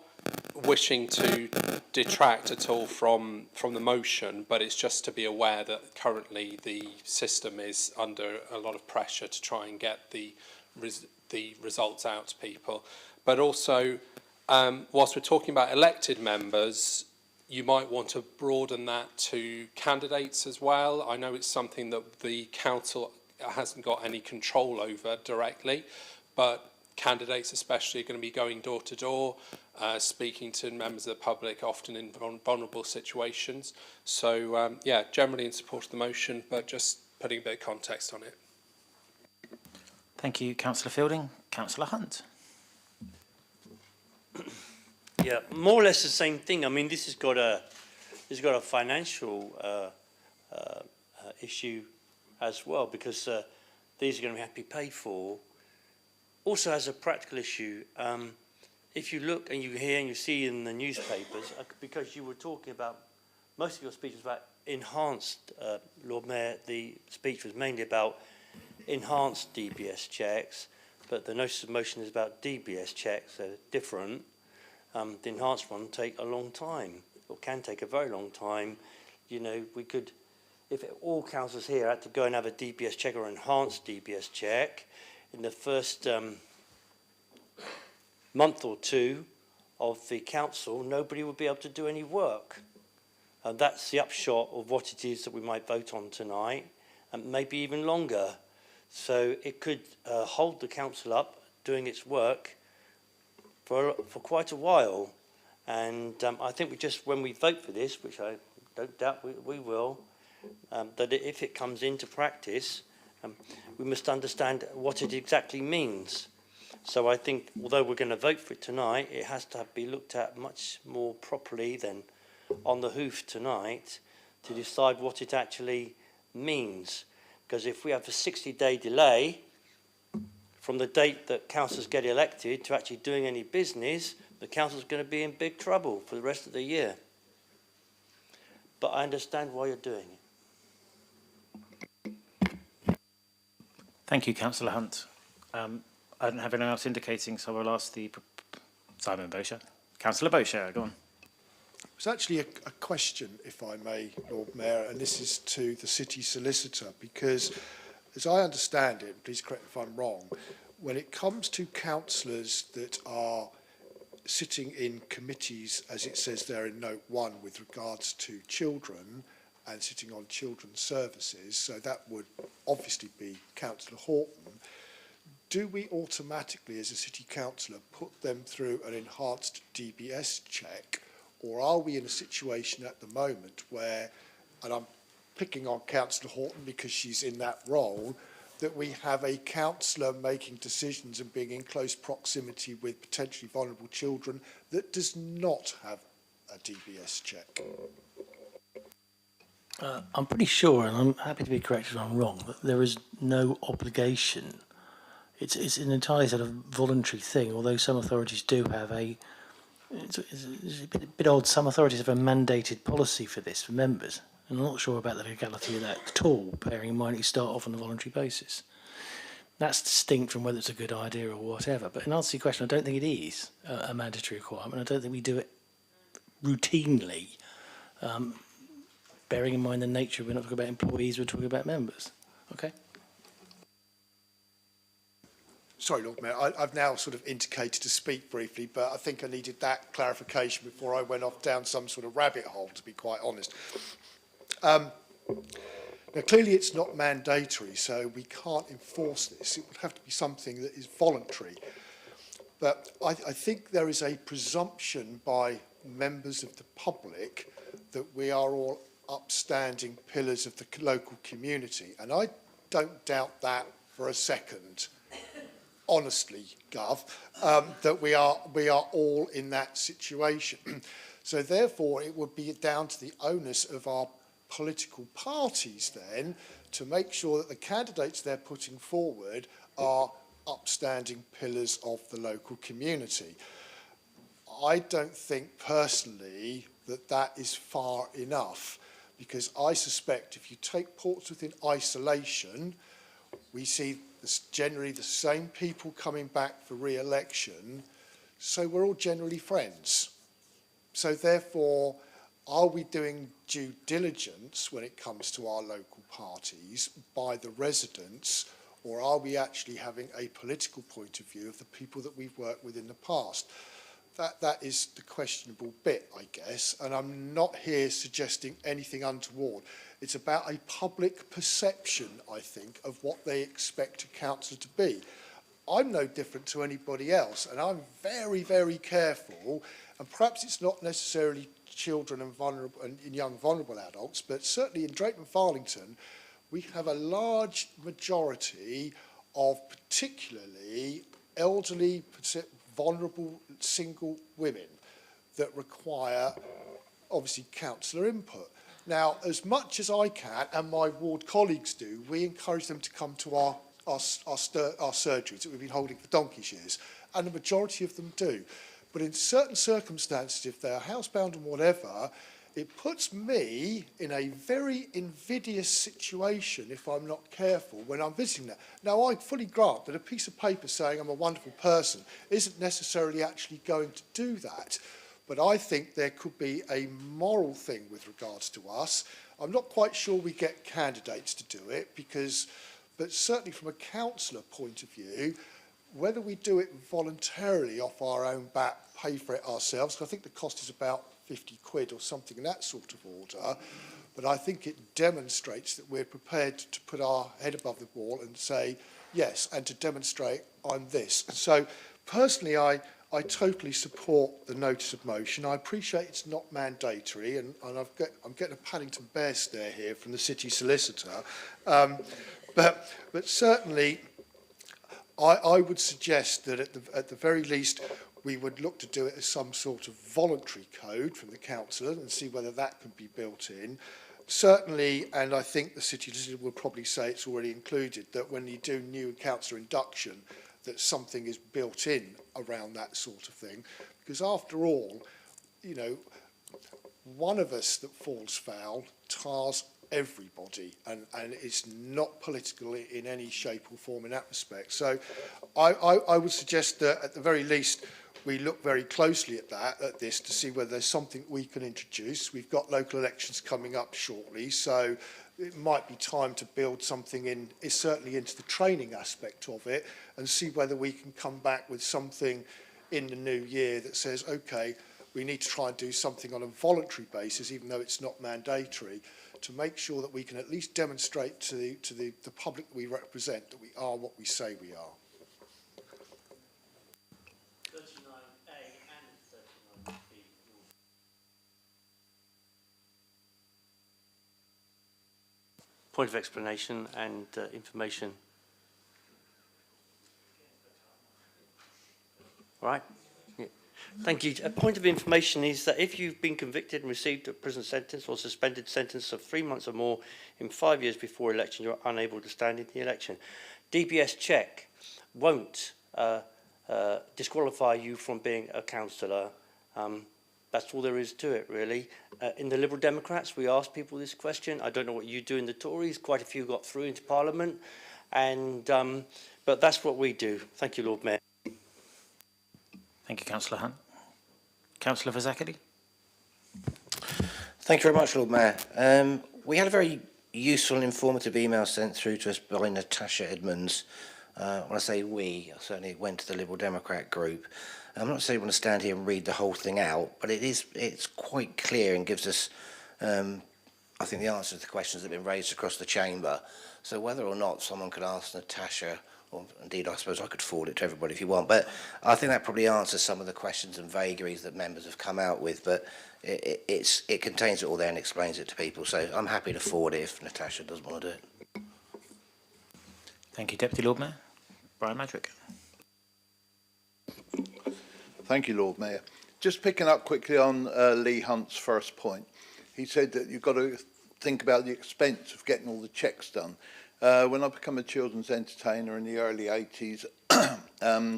wishing to detract at all from the motion, but it's just to be aware that currently the system is under a lot of pressure to try and get the results out to people. But also, whilst we're talking about elected members, you might want to broaden that to candidates as well. I know it's something that the council hasn't got any control over directly, but candidates especially are going to be going door to door, speaking to members of the public, often in vulnerable situations. So, yeah, generally in support of the motion, but just putting a bit of context on it. Thank you, Councillor Fielding. Councillor Hunt. Yeah, more or less the same thing. I mean, this has got a financial issue as well, because these are going to have to be paid for. Also, as a practical issue, if you look and you hear and you see in the newspapers, because you were talking about, most of your speech was about enhanced, Lord Mayor, the speech was mainly about enhanced DBS checks, but the notice of motion is about DBS checks, they're different. The enhanced one take a long time, or can take a very long time. You know, we could, if all councillors here had to go and have a DBS check or enhanced DBS check, in the first month or two of the council, nobody would be able to do any work. And that's the upshot of what it is that we might vote on tonight, and maybe even longer. So it could hold the council up doing its work for quite a while. And I think when we vote for this, which I don't doubt we will, that if it comes into practice, we must understand what it exactly means. So I think, although we're going to vote for it tonight, it has to be looked at much more properly than on the hoof tonight to decide what it actually means. Because if we have a 60-day delay from the date that councillors get elected to actually doing any business, the council's going to be in big trouble for the rest of the year. But I understand why you're doing it. Thank you, Councillor Hunt. I don't have anyone else indicating, so I'll ask the Simon Bowsher. Councillor Bowsher, go on. It's actually a question, if I may, Lord Mayor, and this is to the City Solicitor, because as I understand it, please correct me if I'm wrong, when it comes to councillors that are sitting in committees, as it says there in note 1, with regards to children and sitting on children's services, so that would obviously be Councillor Horton, do we automatically, as a city councillor, put them through an enhanced DBS check, or are we in a situation at the moment where, and I'm picking on Councillor Horton because she's in that role, that we have a councillor making decisions and being in close proximity with potentially vulnerable children that does not have a DBS check? I'm pretty sure, and I'm happy to be corrected if I'm wrong, that there is no obligation. It's an entirely sort of voluntary thing, although some authorities do have it's a bit odd, some authorities have a mandated policy for this for members. And I'm not sure about the legality of that at all, bearing in mind you start off on a voluntary basis. That's distinct from whether it's a good idea or whatever. But in answer to your question, I don't think it is a mandatory requirement. I don't think we do it routinely, bearing in mind the nature, we're not talking about employees, we're talking about members. Okay? Sorry, Lord Mayor, I've now sort of indicated to speak briefly, but I think I needed that clarification before I went off down some sort of rabbit hole, to be quite honest. Now, clearly it's not mandatory, so we can't enforce this. It would have to be something that is voluntary. But I think there is a presumption by members of the public that we are all upstanding pillars of the local community. And I don't doubt that for a second. Honestly, Gov, that we are all in that situation. So therefore, it would be down to the onus of our political parties then to make sure that the candidates they're putting forward are upstanding pillars of the local community. I don't think personally that that is far enough, because I suspect if you take Portsmouth in isolation, we see generally the same people coming back for re-election, so we're all generally friends. So therefore, are we doing due diligence when it comes to our local parties by the residents, or are we actually having a political point of view of the people that we've worked with in the past? That is the questionable bit, I guess, and I'm not here suggesting anything untoward. It's about a public perception, I think, of what they expect a councillor to be. I'm no different to anybody else, and I'm very, very careful, and perhaps it's not necessarily children and vulnerable and young vulnerable adults, but certainly in Drayton Farlington, we have a large majority of particularly elderly, vulnerable single women that require, obviously, councillor input. Now, as much as I can, and my ward colleagues do, we encourage them to come to our surgeries that we've been holding for donkey's years, and the majority of them do. But in certain circumstances, if they're housebound and whatever, it puts me in a very invidious situation if I'm not careful when I'm visiting them. Now, I fully grant that a piece of paper saying I'm a wonderful person isn't necessarily actually going to do that. But I think there could be a moral thing with regards to us. I'm not quite sure we get candidates to do it, but certainly from a councillor point of view, whether we do it voluntarily off our own back, pay for it ourselves, because I think the cost is about 50 quid or something in that sort of order. But I think it demonstrates that we're prepared to put our head above the wall and say, yes, and to demonstrate I'm this. So personally, I totally support the notice of motion. I appreciate it's not mandatory, and I'm getting a Paddington Bear stare here from the city solicitor. But certainly, I would suggest that at the very least, we would look to do it as some sort of voluntary code from the councillor and see whether that can be built in. Certainly, and I think the city solicitor will probably say it's already included, that when you do new councillor induction, that something is built in around that sort of thing. Because after all, you know, one of us that falls foul tars everybody, and it's not political in any shape or form in that respect. So I would suggest that at the very least we look very closely at this to see whether there's something we can introduce. We've got local elections coming up shortly, so it might be time to build something in, certainly into the training aspect of it, and see whether we can come back with something in the new year that says, okay, we need to try and do something on a voluntary basis, even though it's not mandatory, to make sure that we can at least demonstrate to the public that we represent that we are what we say we are. 39A and 39B. Point of explanation and information. Right. Yeah. Thank you. A point of information is that if you've been convicted and received a prison sentence or suspended sentence of 3 months or more in 5 years before election, you're unable to stand in the election. DBS check won't disqualify you from being a councillor. That's all there is to it, really. In the Liberal Democrats, we asked people this question. I don't know what you do in the Tories. Quite a few got through into Parliament. And, but that's what we do. Thank you, Lord Mayor. Thank you, Councillor Hunt. Councillor Fazakerley. Thank you very much, Lord Mayor. We had a very useful and informative email sent through to us by Natasha Edmonds. When I say we, I certainly went to the Liberal Democrat group. I'm not saying I want to stand here and read the whole thing out, but it's quite clear and gives us, I think, the answer to the questions that have been raised across the chamber. So whether or not someone could ask Natasha, or indeed I suppose I could forward it to everybody if you want, but I think that probably answers some of the questions and vagaries that members have come out with, but it contains it all there and explains it to people. So I'm happy to forward it if Natasha doesn't want to do it. Thank you, Deputy Lord Mayor. Brian Madrick. Thank you, Lord Mayor. Just picking up quickly on Lee Hunt's first point. He said that you've got to think about the expense of getting all the checks done. When I became a children's entertainer in the early 80s,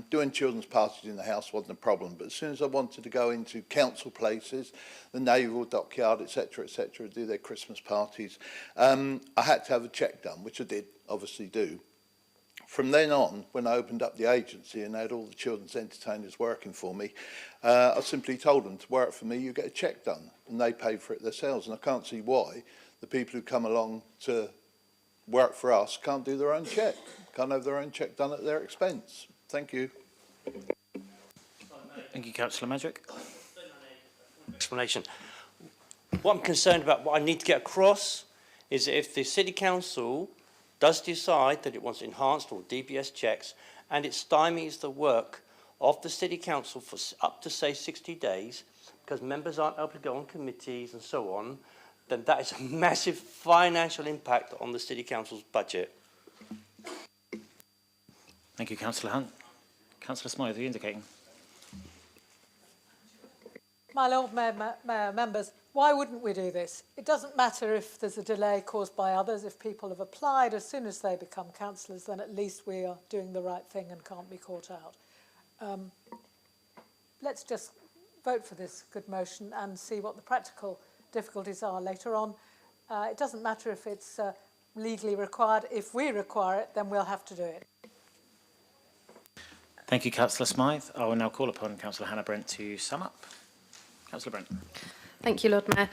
doing children's parties in the house wasn't a problem. But as soon as I wanted to go into council places, the naval dockyard, etc., do their Christmas parties, I had to have a check done, which I did obviously do. From then on, when I opened up the agency and had all the children's entertainers working for me, I simply told them to work for me, you get a check done, and they paid for it themselves. And I can't see why the people who come along to work for us can't do their own check, can't have their own check done at their expense. Thank you. Thank you, Councillor Madrick. Explanation. What I'm concerned about, what I need to get across, is that if the City Council does decide that it wants enhanced or DBS checks, and it stymies the work of the City Council for up to, say, 60 days, because members aren't able to go on committees and so on, then that is a massive financial impact on the City Council's budget. Thank you, Councillor Hunt. Councillor Smythe, are you indicating? My Lord Mayor, members, why wouldn't we do this? It doesn't matter if there's a delay caused by others. If people have applied, as soon as they become councillors, then at least we are doing the right thing and can't be caught out. Let's just vote for this good motion and see what the practical difficulties are later on. It doesn't matter if it's legally required. If we require it, then we'll have to do it. Thank you, Councillor Smythe. I will now call upon Councillor Hannah Brent to sum up. Councillor Brent. Thank you, Lord Mayor.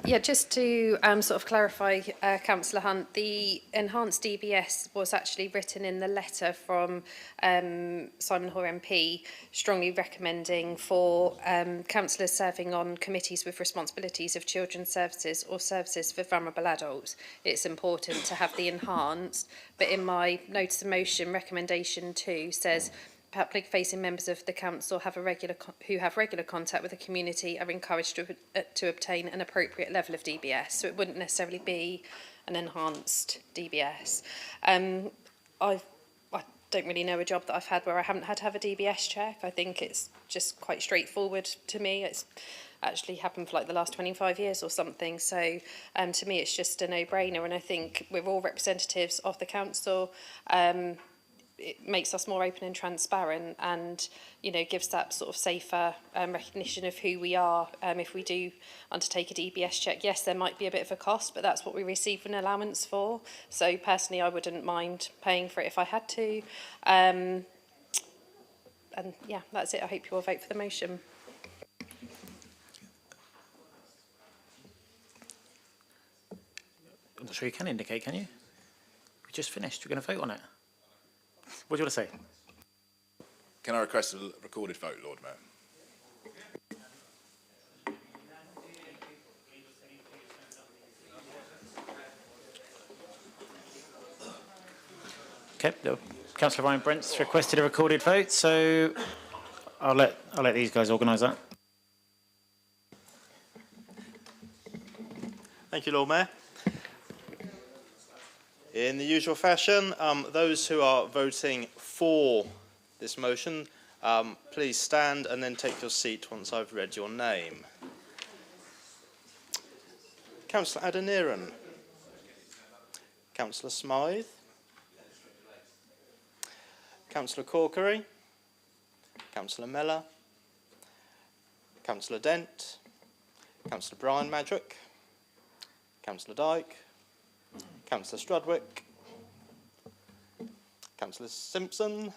Yeah, just to sort of clarify, Councillor Hunt, the enhanced DBS was actually written in the letter from Simon Hoare MP, strongly recommending for councillors serving on committees with responsibilities of children's services or services for vulnerable adults. It's important to have the enhanced, but in my notice of motion, recommendation 2 says public-facing members of the council who have regular contact with the community are encouraged to obtain an appropriate level of DBS. So it wouldn't necessarily be an enhanced DBS. I don't really know a job that I've had where I haven't had to have a DBS check. I think it's just quite straightforward to me. It's actually happened for like the last 25 years or something. So to me, it's just a no-brainer. And I think we're all representatives of the council. It makes us more open and transparent, and gives that sort of safer recognition of who we are. If we do undertake a DBS check, yes, there might be a bit of a cost, but that's what we receive an allowance for. So personally, I wouldn't mind paying for it if I had to. And yeah, that's it. I hope you will vote for the motion. I'm not sure you can indicate, can you? We just finished. We're going to vote on it. What do you want to say? Can I request a recorded vote, Lord Mayor? Okay, Councillor Ryan Brent's requested a recorded vote, so I'll let these guys organise that. Thank you, Lord Mayor. In the usual fashion, those who are voting for this motion, please stand and then take your seat once I've read your name. Councillor Adeniran. Councillor Smythe. Councillor Corkery. Councillor Mellor. Councillor Dent. Councillor Brian Madrick. Councillor Dyke. Councillor Strudwick, Councillor Simpson,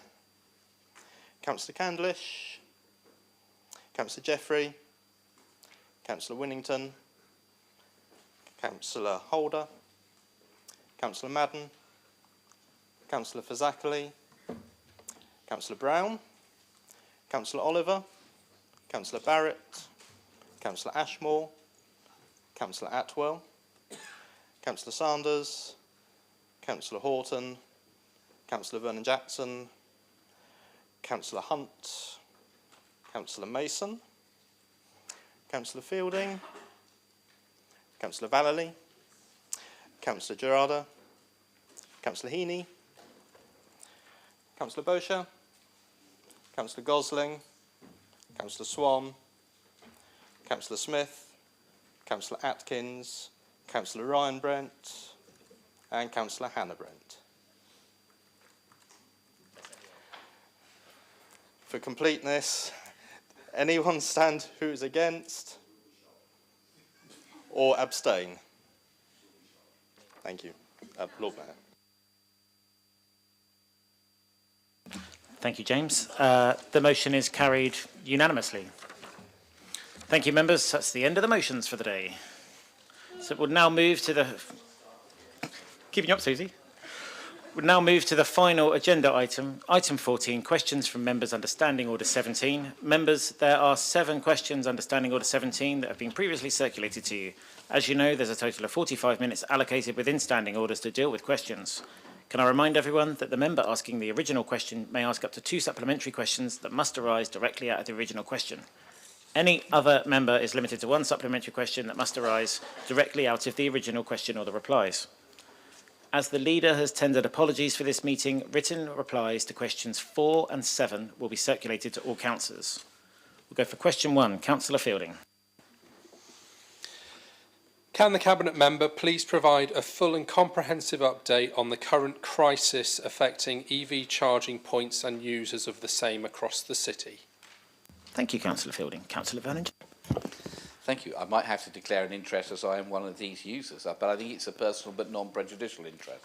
Councillor Candlish, Councillor Jeffrey, Councillor Winnington, Councillor Holder, Councillor Madden, Councillor Fazakerley, Councillor Brown, Councillor Oliver, Councillor Barrett, Councillor Ashmore, Councillor Atwell, Councillor Sanders, Councillor Horton, Councillor Vernon-Jackson, Councillor Hunt, Councillor Mason, Councillor Fielding, Councillor Vallely, Councillor Gerarda, Councillor Heaney, Councillor Bosher, Councillor Gosling, Councillor Swan, Councillor Smith, Councillor Atkins, Councillor Ryan Brent and Councillor Hannah Brent. For completeness, anyone stand who is against or abstain? Thank you. Lord Mayor. Thank you, James. The motion is carried unanimously. Thank you, members. That's the end of the motions for the day. So we'll now move to the... Keeping you up, Susie. We'll now move to the final agenda item, item 14, questions from members under Standing Order 17. Members, there are 7 questions under Standing Order 17 that have been previously circulated to you. As you know, there's a total of 45 minutes allocated within Standing Orders to deal with questions. Can I remind everyone that the member asking the original question may ask up to 2 supplementary questions that must arise directly out of the original question. Any other member is limited to 1 supplementary question that must arise directly out of the original question or the replies. As the leader has tendered apologies for this meeting, written replies to questions 4 and 7 will be circulated to all councillors. We'll go for question 1. Councillor Fielding. Can the Cabinet Member please provide a full and comprehensive update on the current crisis affecting EV charging points and users of the same across the city? Thank you, Councillor Fielding. Councillor Vernon. Thank you. I might have to declare an interest as I am one of these users, but I think it's a personal but non-prejudicial interest.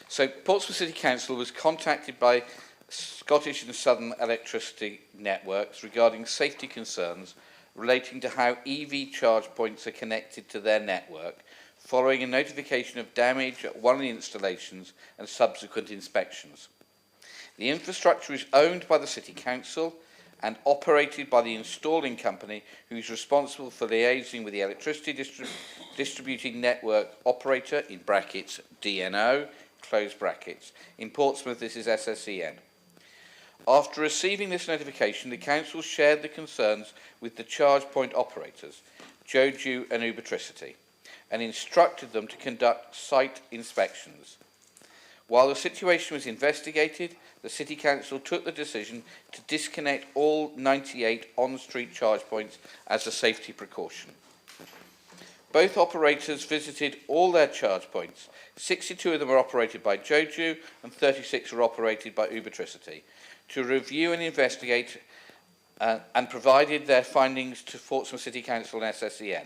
So Portsmouth City Council was contacted by Scottish and Southern Electricity Networks regarding safety concerns relating to how EV charge points are connected to their network, following a notification of damage at one of the installations and subsequent inspections. The infrastructure is owned by the City Council and operated by the installing company, who is responsible for liaising with the electricity distributing network operator, in brackets DNO, close brackets. In Portsmouth, this is SSEN. After receiving this notification, the Council shared the concerns with the charge point operators, Joju and Ubertricity, and instructed them to conduct site inspections. While the situation was investigated, the City Council took the decision to disconnect all 98 on-street charge points as a safety precaution. Both operators visited all their charge points. 62 of them are operated by Joju and 36 are operated by Ubertricity, to review and investigate and provided their findings to Portsmouth City Council and SSEN.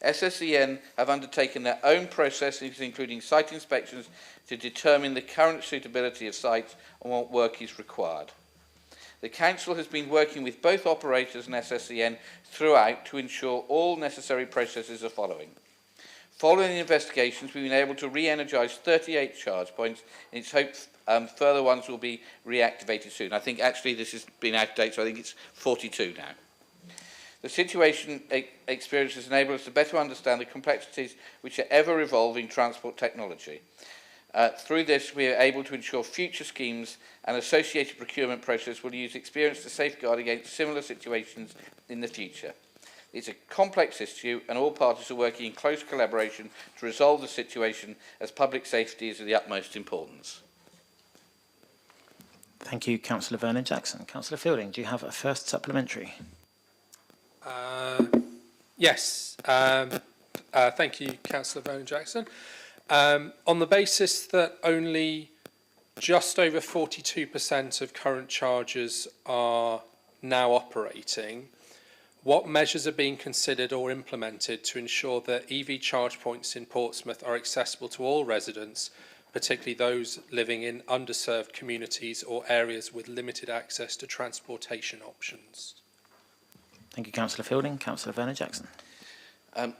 SSEN have undertaken their own processes, including site inspections, to determine the current suitability of sites and what work is required. The Council has been working with both operators and SSEN throughout to ensure all necessary processes are following. Following the investigations, we've been able to re-energise 38 charge points, and it's hoped further ones will be reactivated soon. I think actually this has been out of date, so I think it's 42 now. The situation experienced has enabled us to better understand the complexities which are ever-evolving transport technology. Through this, we are able to ensure future schemes and associated procurement process will use experience to safeguard against similar situations in the future. It's a complex issue, and all parties are working in close collaboration to resolve the situation, as public safety is of the utmost importance. Thank you, Councillor Vernon-Jackson. Councillor Fielding, do you have a first supplementary? Yes. Thank you, Councillor Vernon-Jackson. On the basis that only just over 42% of current chargers are now operating, what measures are being considered or implemented to ensure that EV charge points in Portsmouth are accessible to all residents, particularly those living in underserved communities or areas with limited access to transportation options? Thank you, Councillor Fielding. Councillor Vernon-Jackson.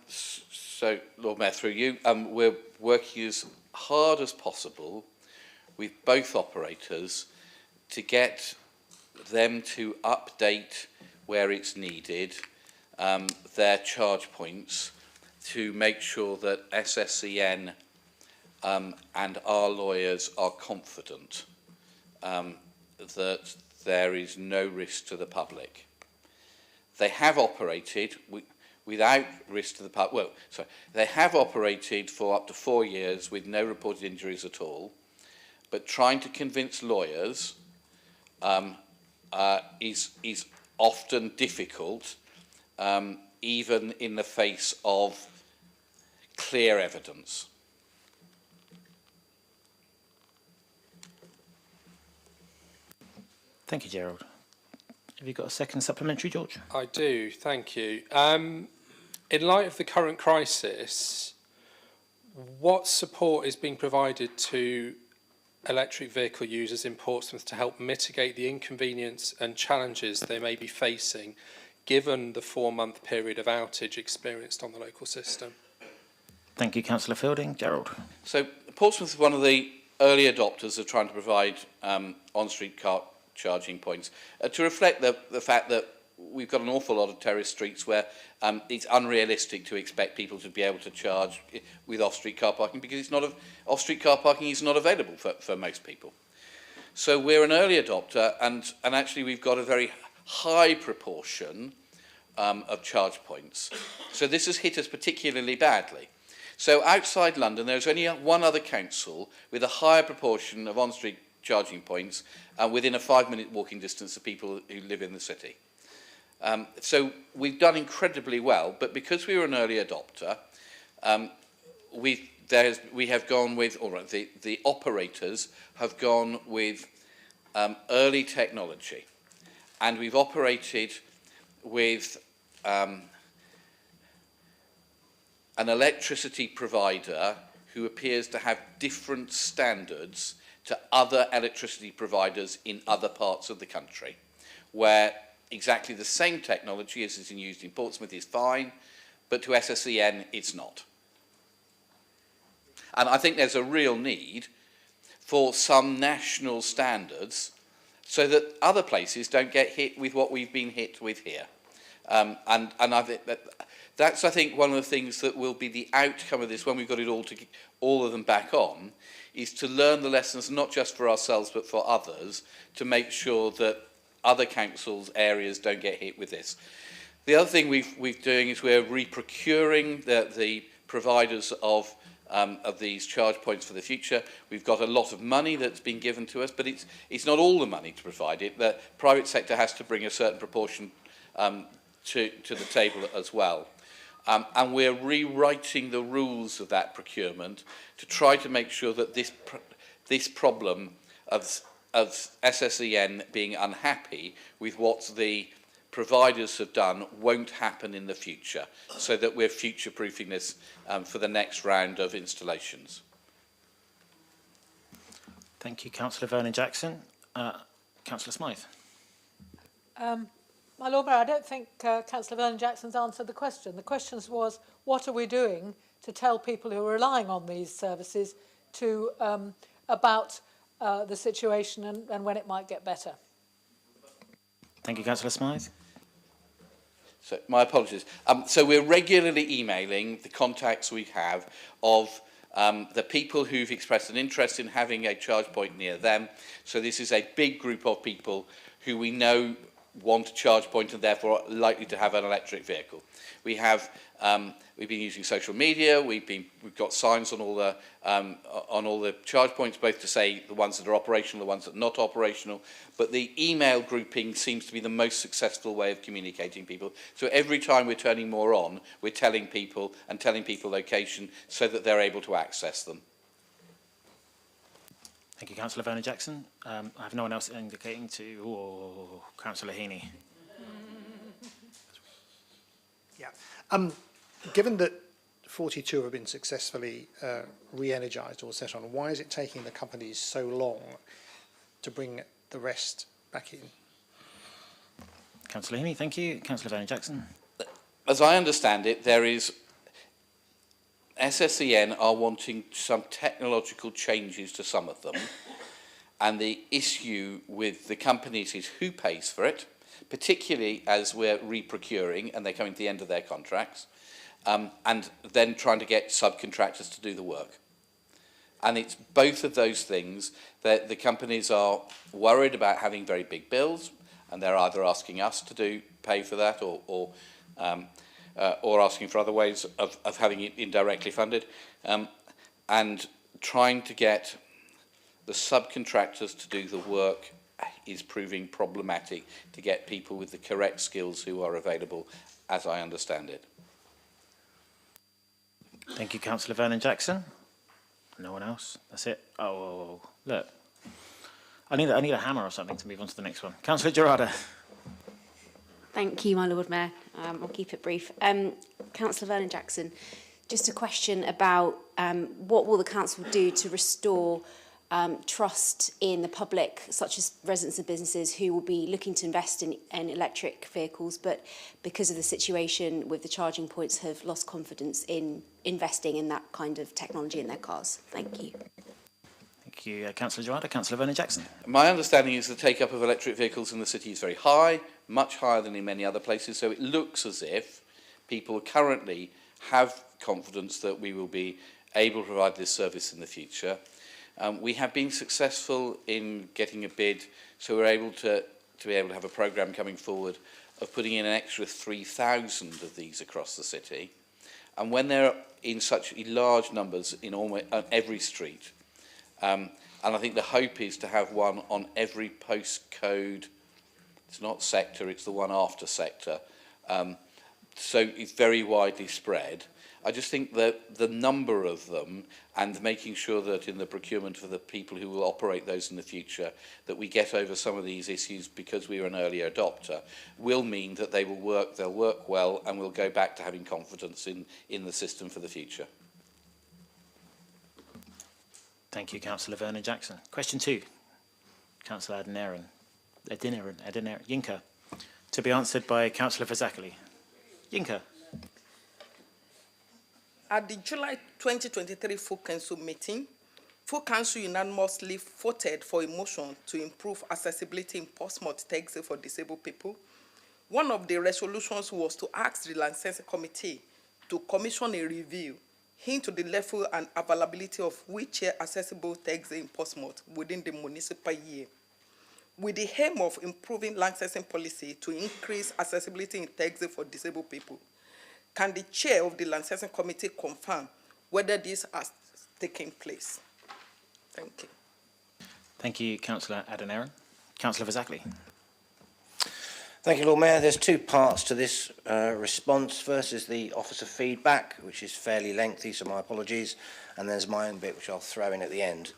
So, Lord Mayor, through you, we're working as hard as possible with both operators to get them to update where it's needed their charge points, to make sure that SSEN and our lawyers are confident that there is no risk to the public. They have operated without risk to the public. Well, sorry, they have operated for up to 4 years with no reported injuries at all, but trying to convince lawyers is often difficult, even in the face of clear evidence. Thank you, Gerald. Have you got a second supplementary, George? I do, thank you. In light of the current crisis, what support is being provided to electric vehicle users in Portsmouth to help mitigate the inconvenience and challenges they may be facing, given the 4-month period of outage experienced on the local system? Thank you, Councillor Fielding. Gerald. So Portsmouth is one of the early adopters of trying to provide on-street car charging points to reflect the fact that we've got an awful lot of terrace streets where it's unrealistic to expect people to be able to charge with off-street car parking, because it's not off-street car parking is not available for most people. So we're an early adopter, and actually we've got a very high proportion of charge points. So this has hit us particularly badly. So outside London, there's only one other council with a higher proportion of on-street charging points within a 5-minute walking distance of people who live in the city. So we've done incredibly well, but because we were an early adopter, we have gone with, or the operators have gone with early technology, and we've operated with an electricity provider who appears to have different standards to other electricity providers in other parts of the country, where exactly the same technology as is used in Portsmouth is fine, but to SSEN it's not. And I think there's a real need for some national standards so that other places don't get hit with what we've been hit with here. And I think that's, I think, one of the things that will be the outcome of this when we've got it all of them back on, is to learn the lessons not just for ourselves but for others, to make sure that other councils' areas don't get hit with this. The other thing we're doing is we're re-procuring the providers of these charge points for the future. We've got a lot of money that's been given to us, but it's not all the money to provide it. The private sector has to bring a certain proportion to the table as well. And we're rewriting the rules of that procurement to try to make sure that this problem of SSEN being unhappy with what the providers have done won't happen in the future, so that we're future-proofing this for the next round of installations. Thank you, Councillor Vernon-Jackson. Councillor Smythe. My Lord Mayor, I don't think Councillor Vernon-Jackson's answered the question. The question was, what are we doing to tell people who are relying on these services to about the situation and when it might get better? Thank you, Councillor Smythe. So, my apologies. So we're regularly emailing the contacts we have of the people who've expressed an interest in having a charge point near them. So this is a big group of people who we know want a charge point and therefore are likely to have an electric vehicle. We have we've been using social media. We've got signs on all the charge points, both to say the ones that are operational, the ones that are not operational. But the email grouping seems to be the most successful way of communicating people. So every time we're turning more on, we're telling people location so that they're able to access them. Thank you, Councillor Vernon-Jackson. I have no one else indicating to Councillor Heaney. Yeah. Given that 42 have been successfully re-energised or set on, why is it taking the companies so long to bring the rest back in? Councillor Heaney, thank you. Councillor Vernon-Jackson. As I understand it, there is SSEN are wanting some technological changes to some of them, and the issue with the companies is who pays for it, particularly as we're re-procuring and they're coming to the end of their contracts, and then trying to get subcontractors to do the work. And it's both of those things that the companies are worried about having very big bills, and they're either asking us to pay for that or asking for other ways of having it indirectly funded, and trying to get the subcontractors to do the work is proving problematic to get people with the correct skills who are available, as I understand it. Thank you, Councillor Vernon-Jackson. No one else? That's it? Oh, look. I need a hammer or something to move on to the next one. Councillor Gerarda. Thank you, my Lord Mayor. I'll keep it brief. Councillor Vernon-Jackson, just a question about what will the council do to restore trust in the public, such as residents and businesses who will be looking to invest in electric vehicles, but because of the situation with the charging points have lost confidence in investing in that kind of technology in their cars. Thank you. Thank you, Councillor Gerarda. Councillor Vernon-Jackson. My understanding is the take-up of electric vehicles in the city is very high, much higher than in many other places, so it looks as if people currently have confidence that we will be able to provide this service in the future. We have been successful in getting a bid, so we're able to have a programme coming forward of putting in an extra 3,000 of these across the city. And when they're in such large numbers in almost on every street, and I think the hope is to have one on every postcode. It's not sector, it's the one after sector. So it's very widely spread. I just think that the number of them and making sure that in the procurement for the people who will operate those in the future, that we get over some of these issues because we are an early adopter, will mean that they'll work well, and we'll go back to having confidence in the system for the future. Thank you, Councillor Vernon-Jackson. Question 2, Councillor Adeniran. Yinka. To be answered by Councillor Fazakerley. Yinka. At the July 2023 Full Council meeting, Full Council unanimously voted for a motion to improve accessibility in Portsmouth taxi for disabled people. One of the resolutions was to ask the Licensing Committee to commission a review into the level and availability of wheelchair accessible taxi in Portsmouth within the municipal year, with the aim of improving licensing policy to increase accessibility in taxi for disabled people. Can the chair of the licensing committee confirm whether this has taken place? Thank you. Thank you, Councillor Adeniran. Councillor Fazakerley. Thank you, Lord Mayor. There's two parts to this response. First is the officer feedback, which is fairly lengthy, so my apologies. And there's my own bit, which I'll throw in at the end.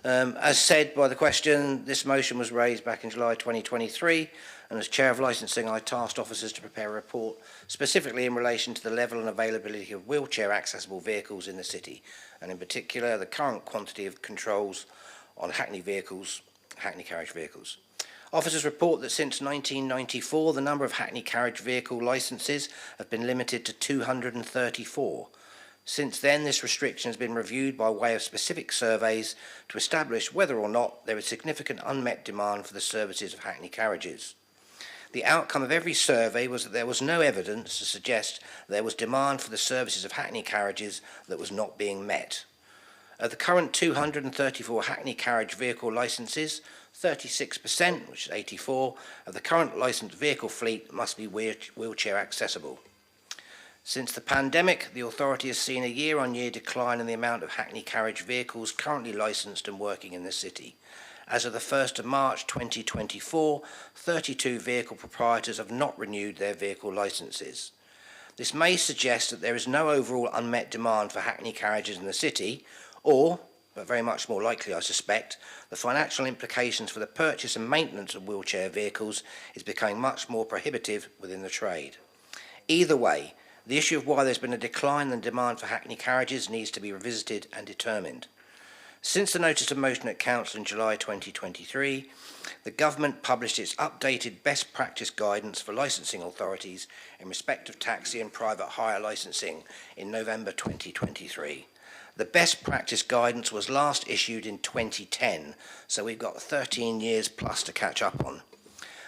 As said by the question, this motion was raised back in July 2023, and as Chair of Licensing, I tasked officers to prepare a report specifically in relation to the level and availability of wheelchair-accessible vehicles in the city, and in particular, the current quantity of controls on Hackney carriage vehicles. Officers report that since 1994, the number of Hackney carriage vehicle licences have been limited to 234. Since then, this restriction has been reviewed by way of specific surveys to establish whether or not there is significant unmet demand for the services of Hackney carriages. The outcome of every survey was that there was no evidence to suggest there was demand for the services of Hackney carriages that was not being met. Of the current 234 Hackney carriage vehicle licences, 36%, which is 84, of the current licensed vehicle fleet must be wheelchair accessible. Since the pandemic, the authority has seen a year-on-year decline in the amount of Hackney carriage vehicles currently licensed and working in the city. As of the 1st of March 2024, 32 vehicle proprietors have not renewed their vehicle licences. This may suggest that there is no overall unmet demand for Hackney carriages in the city, or, but very much more likely I suspect, the financial implications for the purchase and maintenance of wheelchair vehicles is becoming much more prohibitive within the trade. Either way, the issue of why there's been a decline in demand for Hackney carriages needs to be revisited and determined. Since the notice of motion at Council in July 2023, the Government published its updated best practice guidance for licensing authorities in respect of taxi and private hire licensing in November 2023. The best practice guidance was last issued in 2010, so we've got 13 years plus to catch up on.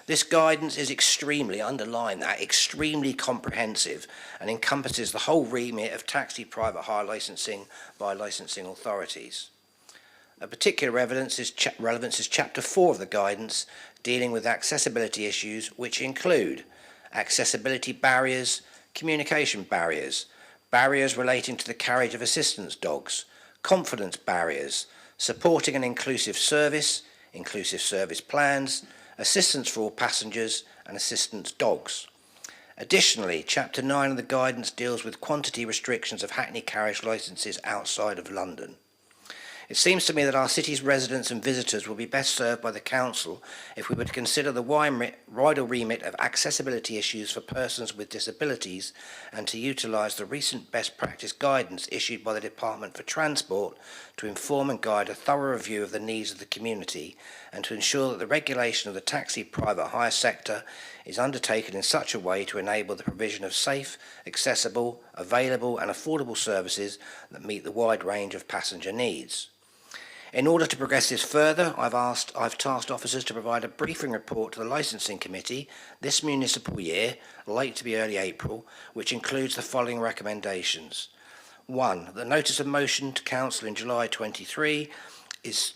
This guidance is extremely comprehensive and encompasses the whole remit of taxi private hire licensing by licensing authorities. Of particular relevance is Chapter 4 of the guidance, dealing with accessibility issues, which include accessibility barriers, communication barriers, barriers relating to the carriage of assistance dogs, confidence barriers, supporting an inclusive service plans, assistance for all passengers, and assistance dogs. Additionally, Chapter 9 of the guidance deals with quantity restrictions of Hackney carriage licences outside of London. It seems to me that our city's residents and visitors will be best served by the Council if we were to consider the wider remit of accessibility issues for persons with disabilities and to utilise the recent best practice guidance issued by the Department for Transport to inform and guide a thorough review of the needs of the community and to ensure that the regulation of the taxi private hire sector is undertaken in such a way to enable the provision of safe, accessible, available and affordable services that meet the wide range of passenger needs. In order to progress this further, I've tasked officers to provide a briefing report to the Licensing Committee this municipal year, late to be early April, which includes the following recommendations. 1. The notice of motion to Council in July 2023 is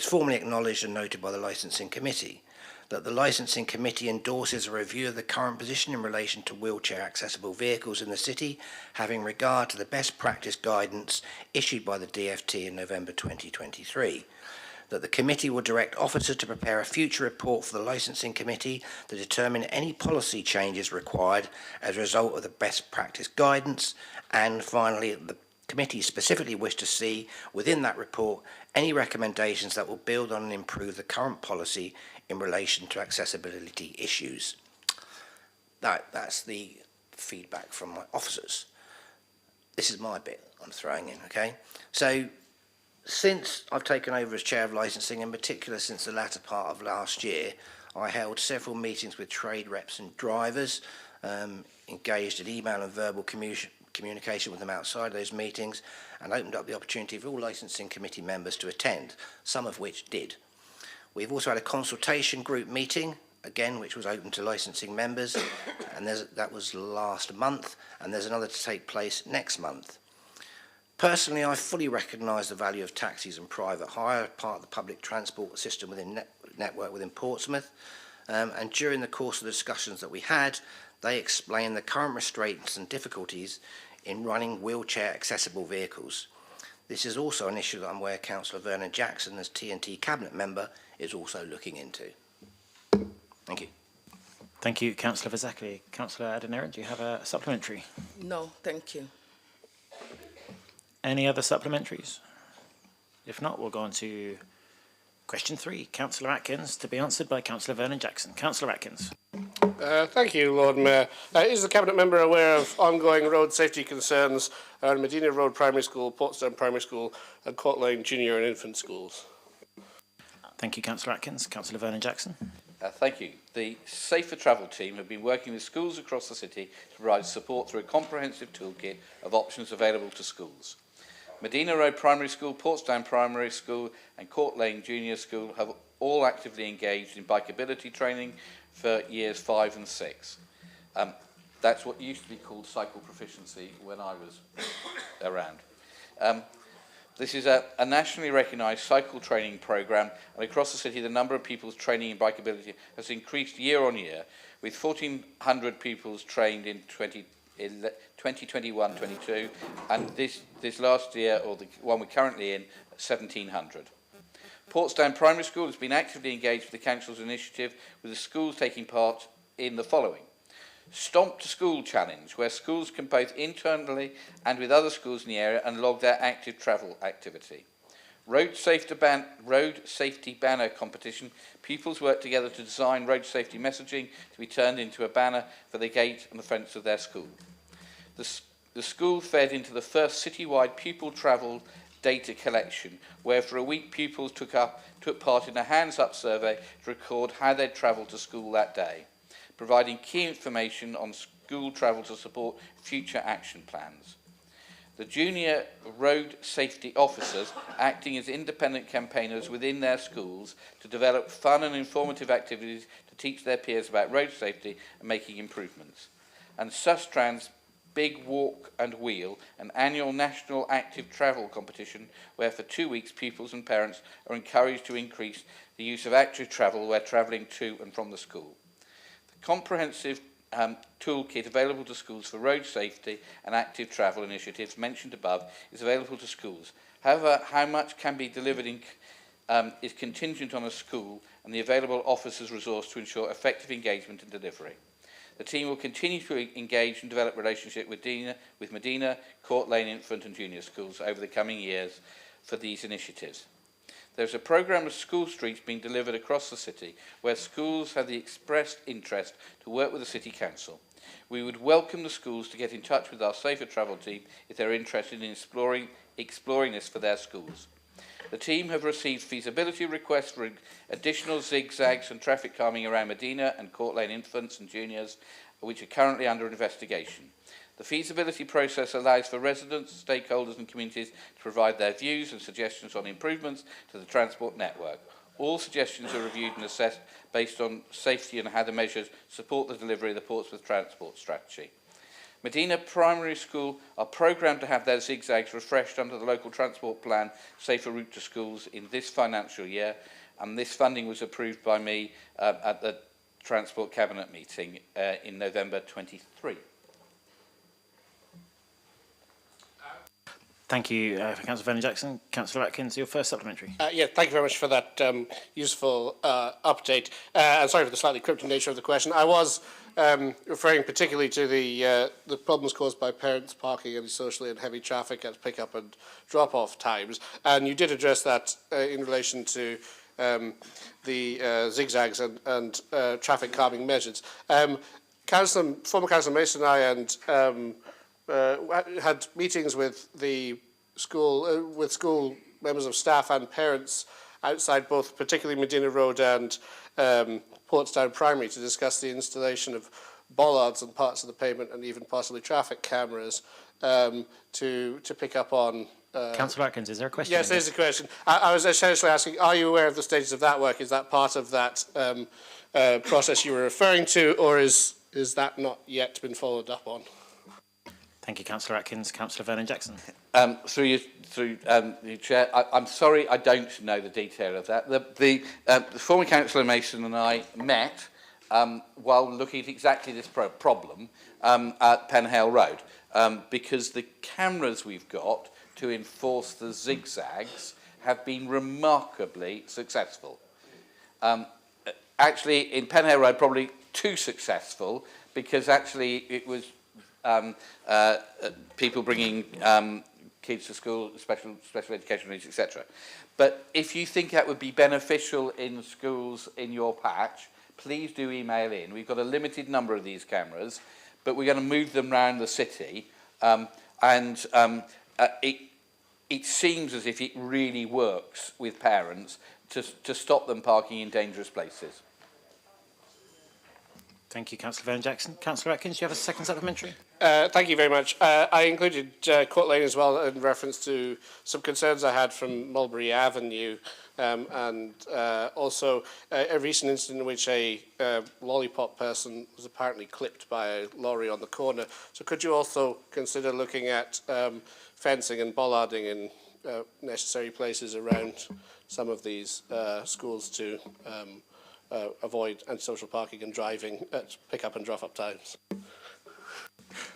formally acknowledged and noted by the Licensing Committee. That the Licensing Committee endorses a review of the current position in relation to wheelchair accessible vehicles in the city, having regard to the best practice guidance issued by the DFT in November 2023. That the committee will direct officers to prepare a future report for the Licensing Committee to determine any policy changes required as a result of the best practice guidance, and finally, the committee specifically wish to see within that report any recommendations that will build on and improve the current policy in relation to accessibility issues. That's the feedback from my officers. This is my bit I'm throwing in, okay? So, since I've taken over as Chair of Licensing, in particular since the latter part of last year, I held several meetings with trade reps and drivers, engaged in email and verbal communication with them outside those meetings, and opened up the opportunity for all licensing committee members to attend, some of which did. We've also had a consultation group meeting, again, which was open to licensing members, and that was last month, and there's another to take place next month. Personally, I fully recognise the value of taxis and private hire, part of the public transport system within network within Portsmouth, and during the course of the discussions that we had, they explained the current restraints and difficulties in running wheelchair accessible vehicles. This is also an issue that I'm aware Councillor Vernon Jackson, as TNT Cabinet member, is also looking into. Thank you. Thank you, Councillor Fazackley. Councillor Adeniran, do you have a supplementary? No, thank you. Any other supplementaries? If not, we'll go on to question 3. Councillor Atkins, to be answered by Councillor Vernon Jackson. Councillor Atkins. Thank you, Lord Mayor. Is the Cabinet member aware of ongoing road safety concerns around Medina Road Primary School, Portsdown Primary School and Court Lane Junior and Infant Schools? Thank you, Councillor Atkins. Councillor Vernon Jackson. Thank you. The Safer Travel team have been working with schools across the city to provide support through a comprehensive toolkit of options available to schools. Medina Road Primary School, Portsdown Primary School and Court Lane Junior School have all actively engaged in bikeability training for years 5 and 6. That's what used to be called cycle proficiency when I was around. This is a nationally recognised cycle training programme, and across the city the number of pupils training in bikeability has increased year on year, with 1,400 pupils trained in 2021-22, and this last year, or the one we're currently in, 1,700. Portsdown Primary School has been actively engaged with the Council's initiative, with the schools taking part in the following. Stomp to School Challenge, where schools can both internally and with other schools in the area unlog their active travel activity. Road Safety Banner Competition. Pupils work together to design road safety messaging to be turned into a banner for the gate and the fence of their school. The school fed into the first citywide pupil travel data collection, where for a week pupils took part in a hands-up survey to record how they'd travelled to school that day, providing key information on school travel to support future action plans. The junior road safety officers acting as independent campaigners within their schools to develop fun and informative activities to teach their peers about road safety and making improvements. And Sustrans Big Walk and Wheel, an annual national active travel competition where for 2 weeks pupils and parents are encouraged to increase the use of active travel where travelling to and from the school. The comprehensive toolkit available to schools for road safety and active travel initiatives mentioned above is available to schools. However, how much can be delivered is contingent on a school and the available officers' resource to ensure effective engagement and delivery. The team will continue to engage and develop relationship with Medina, Court Lane Infant and Junior Schools over the coming years for these initiatives. There is a programme of school streets being delivered across the city where schools have the expressed interest to work with the City Council. We would welcome the schools to get in touch with our Safer Travel team if they're interested in exploring this for their schools. The team have received feasibility requests for additional zigzags and traffic calming around Medina and Court Lane Infants and Juniors, which are currently under investigation. The feasibility process allows for residents, stakeholders and communities to provide their views and suggestions on improvements to the transport network. All suggestions are reviewed and assessed based on safety and how the measures support the delivery of the Portsmouth Transport Strategy. Medina Primary School are programmed to have their zigzags refreshed under the local transport plan Safer Route to Schools in this financial year, and this funding was approved by me at the Transport Cabinet meeting in November 23. Thank you, Councillor Vernon Jackson. Councillor Atkins, your first supplementary. Yeah, thank you very much for that useful update. And sorry for the slightly cryptic nature of the question. I was referring particularly to the problems caused by parents parking in socially and heavy traffic at pick-up and drop-off times. And you did address that in relation to the zigzags and traffic calming measures. Former Councillor Mason and I had meetings with the school, school members of staff and parents outside both, particularly Medina Road and Portstown Primary to discuss the installation of bollards on parts of the pavement and even possibly traffic cameras to pick up on... Councillor Atkins, is there a question? Yes, there's a question. I was essentially asking, are you aware of the status of that work? Is that part of that process you were referring to, or is that not yet been followed up on? Thank you, Councillor Atkins. Councillor Vernon-Jackson. Through you, Chair, I'm sorry I don't know the detail of that. The former Councillor Mason and I met while looking at exactly this problem at Penhale Road, because the cameras we've got to enforce the zigzags have been remarkably successful. Actually, in Penhale Road, probably too successful, because actually it was people bringing kids to school, special education needs, etc. But if you think that would be beneficial in schools in your patch, please do email in. We've got a limited number of these cameras, but we're going to move them around the city, it seems as if it really works with parents to stop them parking in dangerous places. Thank you, Councillor Vernon-Jackson. Councillor Atkins, do you have a second supplementary? Thank you very much. I included Court Lane as well in reference to some concerns I had from Mulberry Avenue and also a recent incident in which a lollipop person was apparently clipped by a lorry on the corner. So could you also consider looking at fencing and bollarding in necessary places around some of these schools to avoid antisocial parking and driving at pick-up and drop-up times?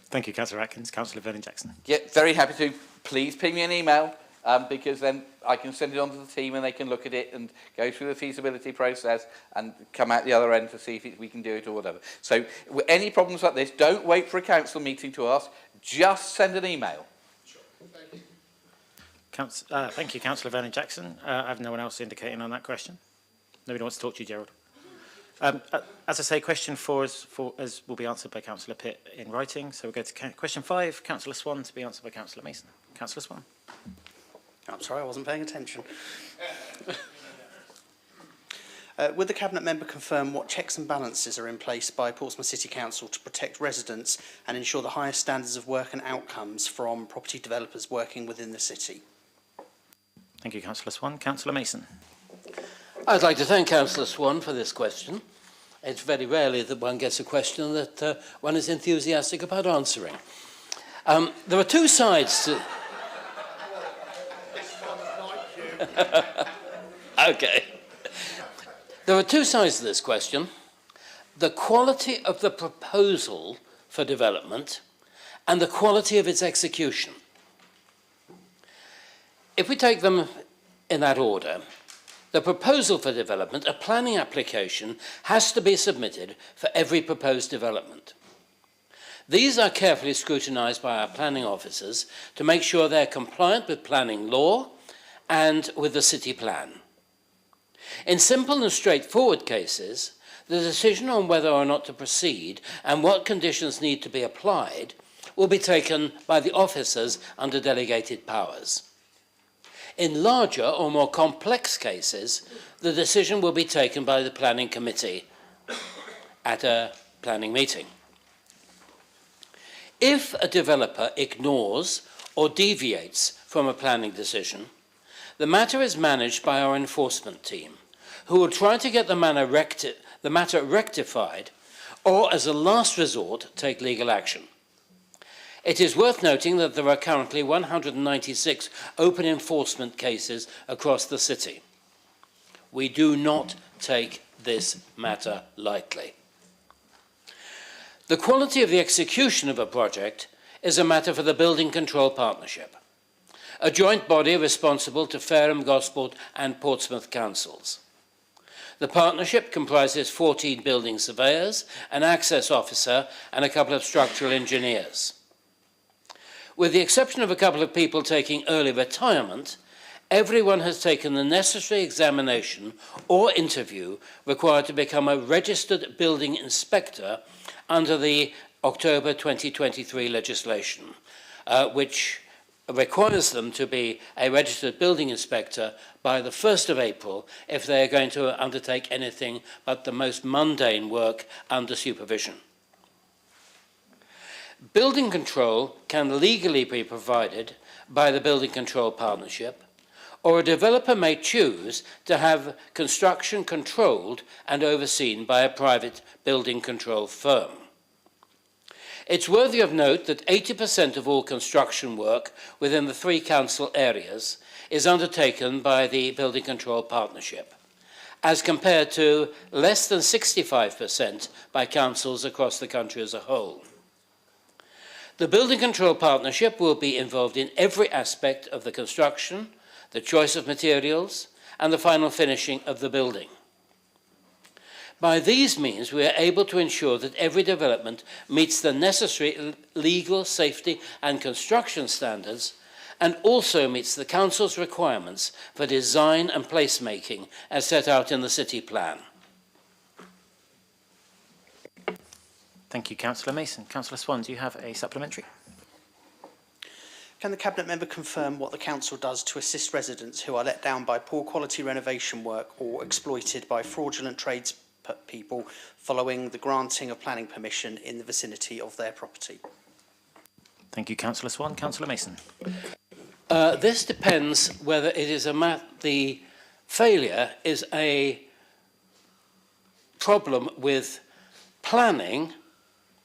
Thank you, Councillor Atkins. Councillor Vernon-Jackson. Yeah, very happy to. Please ping me an email, because then I can send it on to the team and they can look at it and go through the feasibility process and come out the other end to see if we can do it or whatever. So any problems like this, don't wait for a council meeting to ask, just send an email. Sure. Thank you. Thank you, Councillor Vernon-Jackson. I have no one else indicating on that question. Nobody wants to talk to you, Gerald. As I say, question 4 will be answered by Councillor Pitt in writing. So we'll go to question 5, Councillor Swan, to be answered by Councillor Mason. Councillor Swan. I'm sorry, I wasn't paying attention. Would the Cabinet Member confirm what checks and balances are in place by Portsmouth City Council to protect residents and ensure the highest standards of work and outcomes from property developers working within the city? Thank you, Councillor Swan. Councillor Mason. I'd like to thank Councillor Swan for this question. It's very rarely that one gets a question that one is enthusiastic about answering. There are two sides to... Okay. There are two sides to this question. The quality of the proposal for development and the quality of its execution. If we take them in that order, the proposal for development, a planning application, has to be submitted for every proposed development. These are carefully scrutinised by our planning officers to make sure they're compliant with planning law and with the city plan. In simple and straightforward cases, the decision on whether or not to proceed and what conditions need to be applied will be taken by the officers under delegated powers. In larger or more complex cases, the decision will be taken by the planning committee at a planning meeting. If a developer ignores or deviates from a planning decision, the matter is managed by our enforcement team, who will try to get the matter rectified or, as a last resort, take legal action. It is worth noting that there are currently 196 open enforcement cases across the city. We do not take this matter lightly. The quality of the execution of a project is a matter for the Building Control Partnership, a joint body responsible to Fareham, Gosport and Portsmouth councils. The partnership comprises 14 building surveyors, an access officer and a couple of structural engineers. With the exception of a couple of people taking early retirement, everyone has taken the necessary examination or interview required to become a registered building inspector under the October 2023 legislation, which requires them to be a registered building inspector by the 1st of April if they are going to undertake anything but the most mundane work under supervision. Building control can legally be provided by the Building Control Partnership, or a developer may choose to have construction controlled and overseen by a private building control firm. It's worthy of note that 80% of all construction work within the 3 council areas is undertaken by the Building Control Partnership, as compared to less than 65% by councils across the country as a whole. The Building Control Partnership will be involved in every aspect of the construction, the choice of materials, and the final finishing of the building. By these means, we are able to ensure that every development meets the necessary legal, safety and construction standards, and also meets the Council's requirements for design and placemaking as set out in the City Plan. Thank you, Councillor Mason. Councillor Swan, do you have a supplementary? Can the Cabinet Member confirm what the Council does to assist residents who are let down by poor quality renovation work or exploited by fraudulent tradespeople following the granting of planning permission in the vicinity of their property? Thank you, Councillor Swan. Councillor Mason. This depends whether it is the failure is a problem with planning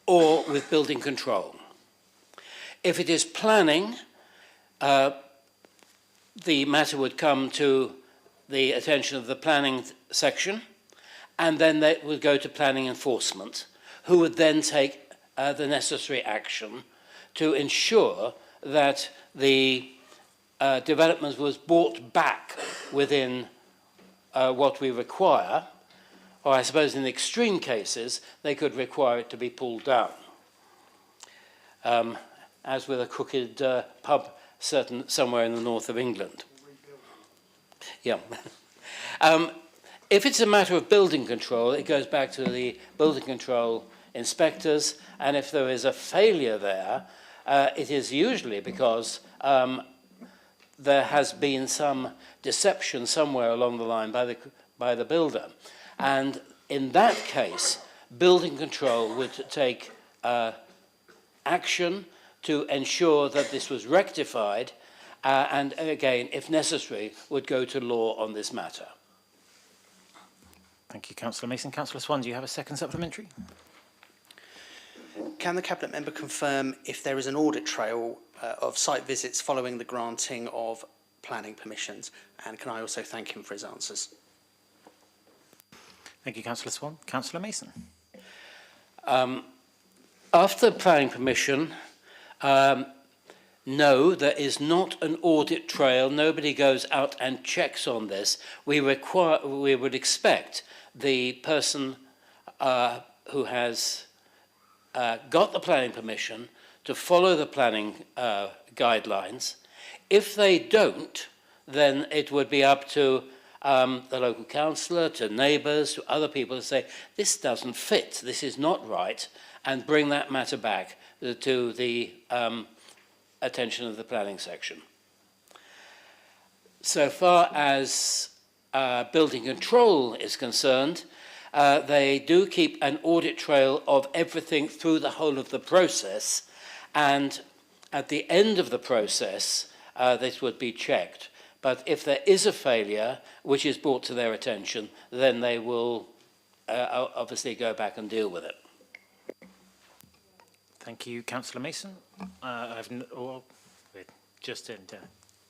or with building control. If it is planning, the matter would come to the attention of the planning section, and then that would go to planning enforcement, who would then take the necessary action to ensure that the development was brought back within what we require, or I suppose in extreme cases, they could require it to be pulled down. As with a crooked pub somewhere in the north of England. Yeah. If it's a matter of building control, it goes back to the building control inspectors, and if there is a failure there, it is usually because there has been some deception somewhere along the line by the builder. And in that case, building control would take action to ensure that this was rectified, and again, if necessary, would go to law on this matter. Thank you, Councillor Mason. Councillor Swan, do you have a second supplementary? Can the Cabinet Member confirm if there is an audit trail of site visits following the granting of planning permissions? And can I also thank him for his answers? Thank you, Councillor Swan. Councillor Mason. After planning permission, no, there is not an audit trail. Nobody goes out and checks on this. We would expect the person who has got the planning permission to follow the planning guidelines. If they don't, then it would be up to the local councillor, to neighbours, to other people to say, this doesn't fit, this is not right, and bring that matter back to the attention of the planning section. So far as building control is concerned, they do keep an audit trail of everything through the whole of the process, and at the end of the process, this would be checked. But if there is a failure which is brought to their attention, then they will obviously go back and deal with it. Thank you, Councillor Mason.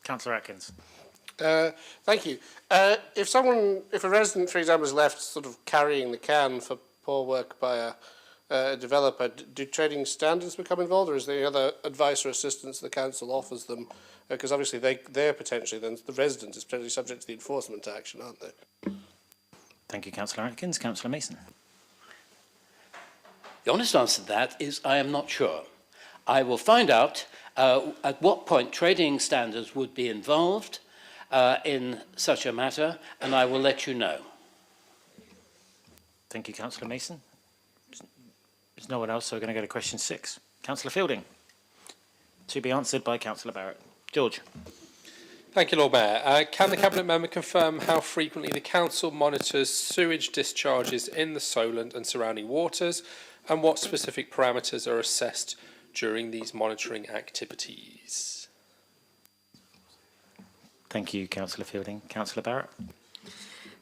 Councillor Atkins. Thank you. If a resident, for example, is left sort of carrying the can for poor work by a developer, do trading standards become involved, or is there any other advice or assistance the council offers them? Because obviously they're potentially, then the resident is potentially subject to the enforcement action, aren't they? Thank you, Councillor Atkins. Councillor Mason. The honest answer to that is I am not sure. I will find out at what point trading standards would be involved in such a matter, and I will let you know. Thank you, Councillor Mason. There's no one else, so we're going to go to question 6. Councillor Fielding. To be answered by Councillor Barrett. George. Thank you, Lord Mayor. Can the Cabinet Member confirm how frequently the Council monitors sewage discharges in the Solent and surrounding waters, and what specific parameters are assessed during these monitoring activities? Thank you, Councillor Fielding. Councillor Barrett.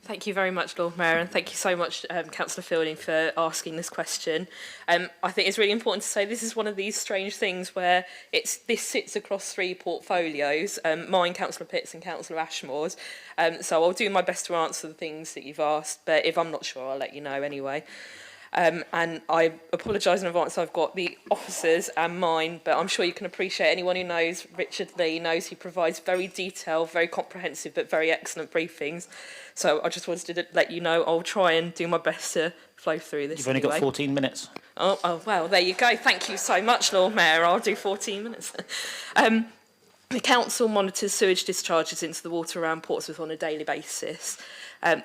Thank you very much, Lord Mayor, and thank you so much, Councillor Fielding, for asking this question. I think it's really important to say this is one of these strange things where this sits across three portfolios, mine, Councillor Pitts and Councillor Ashmore's. So I'll do my best to answer the things that you've asked, but if I'm not sure, I'll let you know anyway. And I apologise in advance, I've got the officers and mine, but I'm sure you can appreciate anyone who knows Richard Lee knows he provides very detailed, very comprehensive, but very excellent briefings. So I just wanted to let you know I'll try and do my best to flow through this. You've only got 14 minutes. Oh, well, there you go. Thank you so much, Lord Mayor. I'll do 14 minutes. The Council monitors sewage discharges into the water around Portsmouth on a daily basis.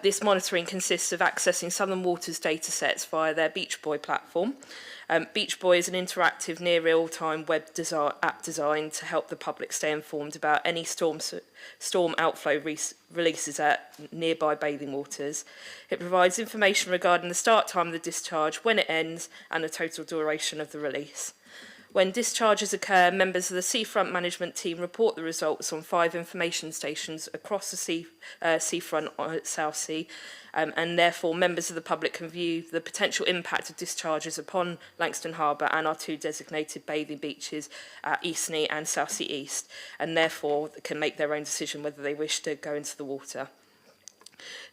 This monitoring consists of accessing Southern Water's data sets via their Beach Boy platform. Beach Boy is an interactive, near real-time web app designed to help the public stay informed about any storm outflow releases at nearby bathing waters. It provides information regarding the start time of the discharge, when it ends, and the total duration of the release. When discharges occur, members of the Seafront Management Team report the results on 5 information stations across the seafront at Southsea, and therefore members of the public can view the potential impact of discharges upon Langstone Harbour and our 2 designated bathing beaches at Eastney and Southsea East, and therefore can make their own decision whether they wish to go into the water.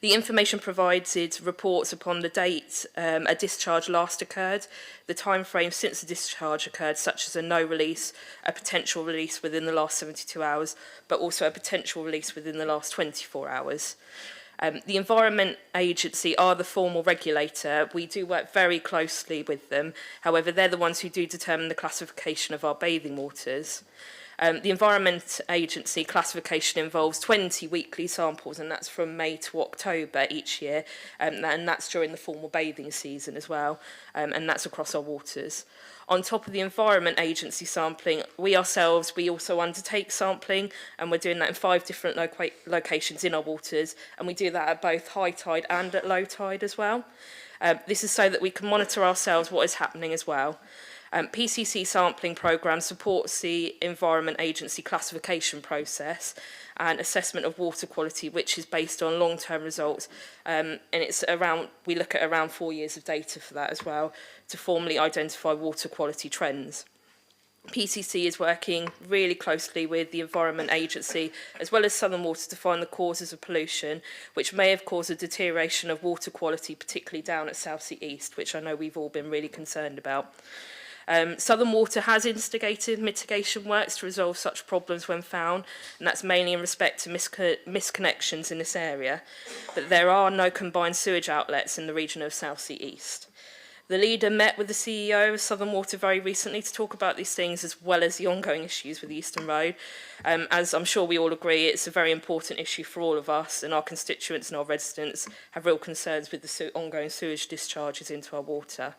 The information provided reports upon the date a discharge last occurred, the time frame since the discharge occurred, such as a no release, a potential release within the last 72 hours, but also a potential release within the last 24 hours. The Environment Agency are the formal regulator. We do work very closely with them. However, they're the ones who do determine the classification of our bathing waters. The Environment Agency classification involves 20 weekly samples, and that's from May to October each year, and that's during the formal bathing season as well, and that's across our waters. On top of the Environment Agency sampling, we also undertake sampling, and we're doing that in 5 different locations in our waters, and we do that at both high tide and at low tide as well. This is so that we can monitor ourselves what is happening as well. PCC sampling programme supports the Environment Agency classification process and assessment of water quality, which is based on long-term results, and we look at around 4 years of data for that as well to formally identify water quality trends. PCC is working really closely with the Environment Agency as well as Southern Water to find the causes of pollution, which may have caused a deterioration of water quality, particularly down at Southsea East, which I know we've all been really concerned about. Southern Water has instigated mitigation works to resolve such problems when found, and that's mainly in respect to misconnections in this area. But there are no combined sewage outlets in the region of Southsea East. The leader met with the CEO of Southern Water very recently to talk about these things as well as the ongoing issues with the Eastern Road. As I'm sure we all agree, it's a very important issue for all of us, and our constituents and our residents have real concerns with the ongoing sewage discharges into our water.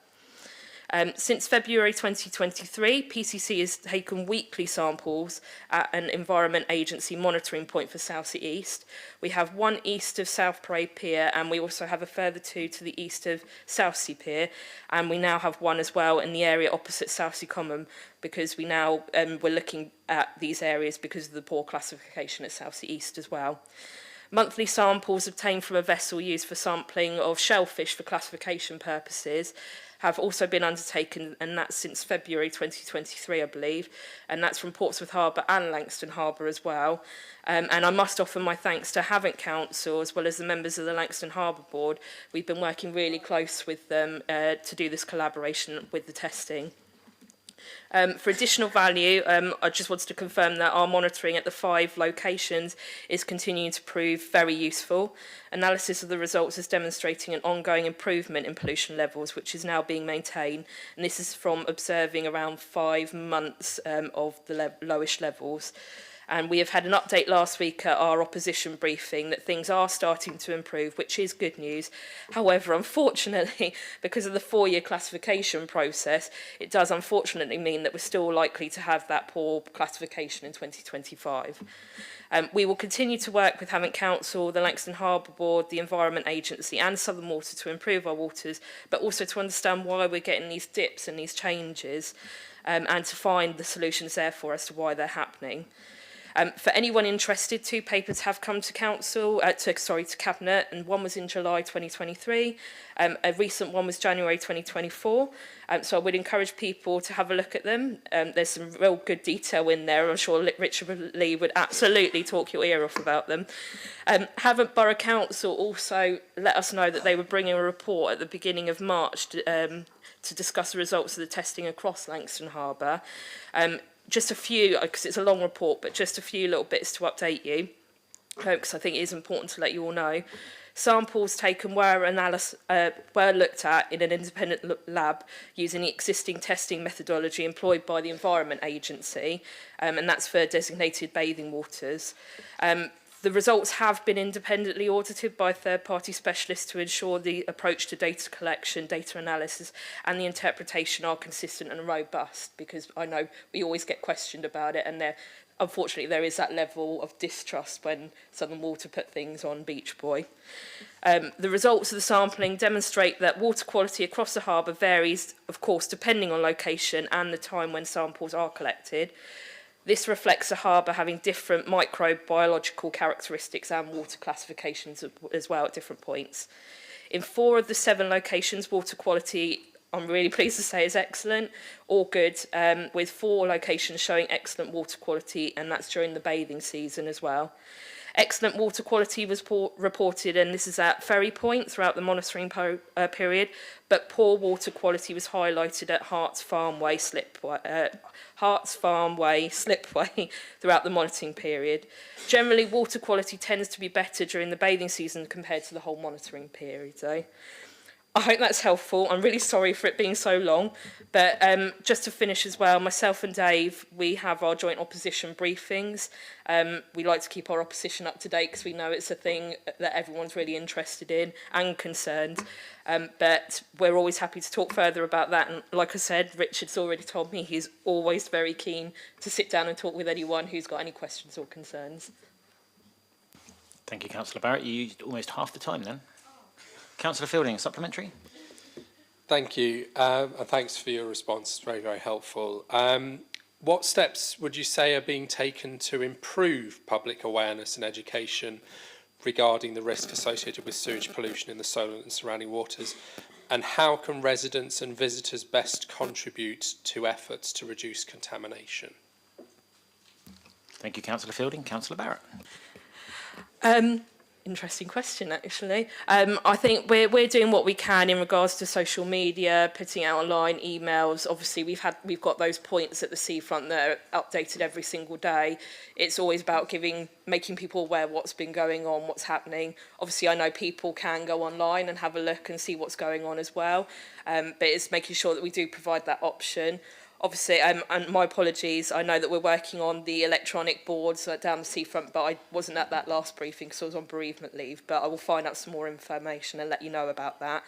Since February 2023, PCC has taken weekly samples at an Environment Agency monitoring point for Southsea East. We have 1 east of South Parade Pier, and we also have a further 2 to the east of Southsea Pier, and we now have 1 as well in the area opposite Southsea Common, because we now we're looking at these areas because of the poor classification at Southsea East as well. Monthly samples obtained from a vessel used for sampling of shellfish for classification purposes have also been undertaken, and that's since February 2023, I believe, and that's from Portsmouth Harbour and Langstone Harbour as well. And I must offer my thanks to Havant Council as well as the members of the Langstone Harbour Board. We've been working really close with them to do this collaboration with the testing. For additional value, I just wanted to confirm that our monitoring at the 5 locations is continuing to prove very useful. Analysis of the results is demonstrating an ongoing improvement in pollution levels, which is now being maintained, and this is from observing around 5 months of the lowest levels. And we have had an update last week at our opposition briefing that things are starting to improve, which is good news. However, unfortunately, because of the 4-year classification process, it does unfortunately mean that we're still likely to have that poor classification in 2025. We will continue to work with Havant Council, the Langston Harbour Board, the Environment Agency and Southern Water to improve our waters, but also to understand why we're getting these dips and these changes, and to find the solutions therefore as to why they're happening. For anyone interested, 2 papers have come to to Cabinet, and one was in July 2023. A recent one was January 2024. So I would encourage people to have a look at them. There's some real good detail in there. I'm sure Richard Lee would absolutely talk your ear off about them. Havant Borough Council also let us know that they were bringing a report at the beginning of March to discuss the results of the testing across Langston Harbour. Just a few, because it's a long report, but just a few little bits to update you, because I think it is important to let you all know. Samples taken were looked at in an independent lab using the existing testing methodology employed by the Environment Agency, and that's for designated bathing waters. The results have been independently audited by third-party specialists to ensure the approach to data collection, data analysis and the interpretation are consistent and robust, because I know we always get questioned about it, and unfortunately there is that level of distrust when Southern Water put things on Beach Boy. The results of the sampling demonstrate that water quality across the harbour varies, of course, depending on location and the time when samples are collected. This reflects the harbour having different microbiological characteristics and water classifications as well at different points. In 4 of the 7 locations, water quality, I'm really pleased to say, is excellent or good, with 4 locations showing excellent water quality, and that's during the bathing season as well. Excellent water quality was reported, and this is at Ferry Point throughout the monitoring period, but poor water quality was highlighted at Harts Farm Way Slipway throughout the monitoring period. Generally, water quality tends to be better during the bathing season compared to the whole monitoring period, though. I hope that's helpful. I'm really sorry for it being so long, but just to finish as well, myself and Dave, we have our joint opposition briefings. We like to keep our opposition up to date because we know it's a thing that everyone's really interested in and concerned. But we're always happy to talk further about that. And like I said, Richard's already told me he's always very keen to sit down and talk with anyone who's got any questions or concerns. Thank you, Councillor Barrett. You used almost half the time then. Councillor Fielding, supplementary. Thank you, and thanks for your response. It's very, very helpful. What steps would you say are being taken to improve public awareness and education regarding the risk associated with sewage pollution in the Solent and surrounding waters? And how can residents and visitors best contribute to efforts to reduce contamination? Thank you, Councillor Fielding. Councillor Barrett. Interesting question, actually. I think we're doing what we can in regards to social media, putting out online emails. Obviously, we've got those points at the seafront that are updated every single day. It's always about making people aware what's been going on, what's happening. Obviously, I know people can go online and have a look and see what's going on as well. But it's making sure that we do provide that option. Obviously, and my apologies, I know that we're working on the electronic boards down the seafront, but I wasn't at that last briefing because I was on bereavement leave, but I will find out some more information and let you know about that.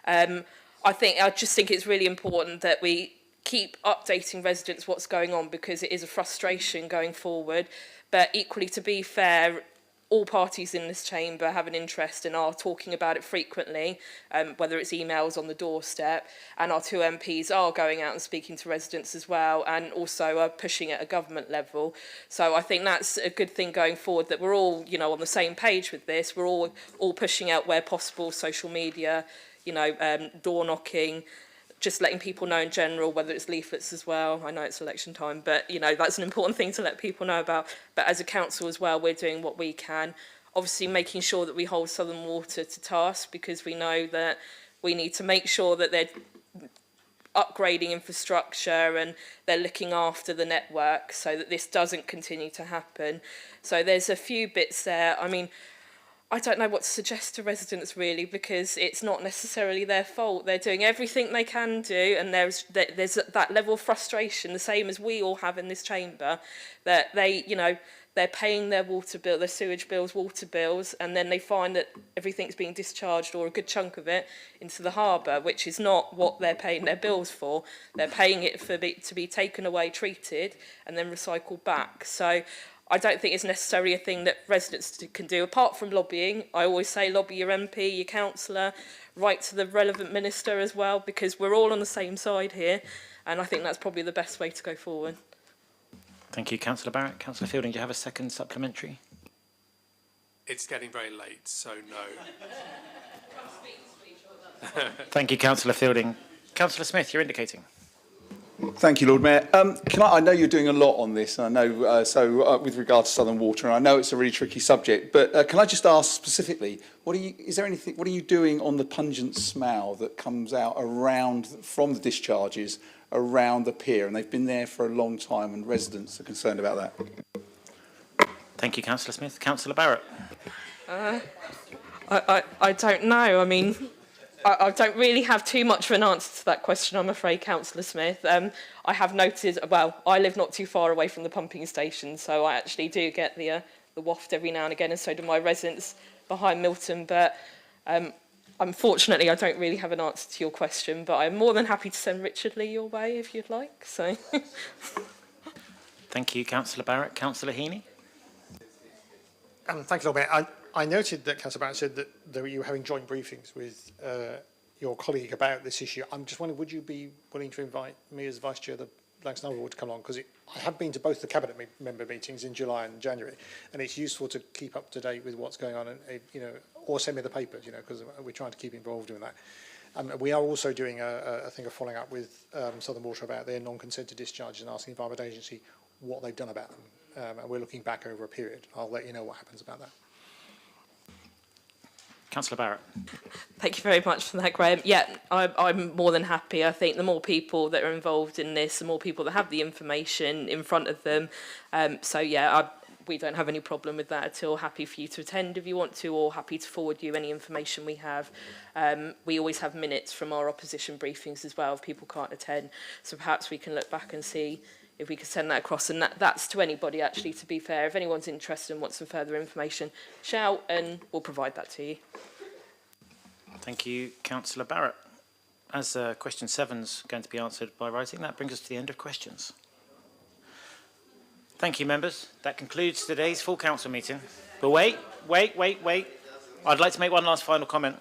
I just think it's really important that we keep updating residents what's going on, because it is a frustration going forward, but equally, to be fair, all parties in this chamber have an interest and are talking about it frequently, whether it's emails on the doorstep, and our 2 MPs are going out and speaking to residents as well, and also are pushing at a government level. So I think that's a good thing going forward, that we're all, on the same page with this. We're all pushing out where possible, social media, door knocking, just letting people know in general, whether it's leaflets as well. I know it's election time, but that's an important thing to let people know about. But as a council as well, we're doing what we can. Obviously, making sure that we hold Southern Water to task, because we know that we need to make sure that they're upgrading infrastructure and they're looking after the network so that this doesn't continue to happen. So there's a few bits there. I mean, I don't know what to suggest to residents really, because it's not necessarily their fault. They're doing everything they can do, and there's that level of frustration, the same as we all have in this chamber, that they're paying their water bill, their sewage bills, water bills, and then they find that everything's being discharged, or a good chunk of it, into the harbour, which is not what they're paying their bills for. They're paying it to be taken away, treated, and then recycled back. So I don't think it's necessarily a thing that residents can do, apart from lobbying. I always say lobby your MP, your councillor, write to the relevant minister as well, because we're all on the same side here, and I think that's probably the best way to go forward. Thank you, Councillor Barrett. Councillor Fielding, do you have a second supplementary? It's getting very late, so no. Thank you, Councillor Fielding. Councillor Smith, you're indicating. Thank you, Lord Mayor. I know you're doing a lot on this, and I know with regard to Southern Water, and I know it's a really tricky subject. But can I just ask specifically, what are you doing on the pungent smell that comes out from the discharges around the pier? And they've been there for a long time, and residents are concerned about that. Thank you, Councillor Smith. Councillor Barrett. I don't know. I mean, I don't really have too much of an answer to that question, I'm afraid, Councillor Smith. I have noted, well, I live not too far away from the pumping station, so I actually do get the waft every now and again, and so do my residents behind Milton. But unfortunately, I don't really have an answer to your question, but I'm more than happy to send Richard Lee your way if you'd like. So, Thank you, Councillor Barrett. Councillor Heaney. Thank you, Lord Mayor. I noted that Councillor Barrett said that you were having joint briefings with your colleague about this issue. I'm just wondering, would you be willing to invite me as Vice Chair of the Langston Board to come along? Because I have been to both the Cabinet member meetings in July and January, and it's useful to keep up to date with what's going on, and or send me the papers, because we're trying to keep involved in that. We are also doing a thing of following up with Southern Water about their non-consented discharges and asking the Environment Agency what they've done about them. And we're looking back over a period. I'll let you know what happens about that. Councillor Barrett. thank you very much for that, Graham. Yeah, I'm more than happy. I think the more people that are involved in this, the more people that have the information in front of them. So yeah, we don't have any problem with that at all. Happy for you to attend if you want to, or happy to forward you any information we have. We always have minutes from our opposition briefings as well if people can't attend. So perhaps we can look back and see if we could send that across. And that's to anybody, actually, to be fair. If anyone's interested and wants some further information, shout and we'll provide that to you. Thank you, Councillor Barrett. As question 7's going to be answered by writing, that brings us to the end of questions. Thank you, members. That concludes today's full council meeting. But wait. I'd like to make one last final comment.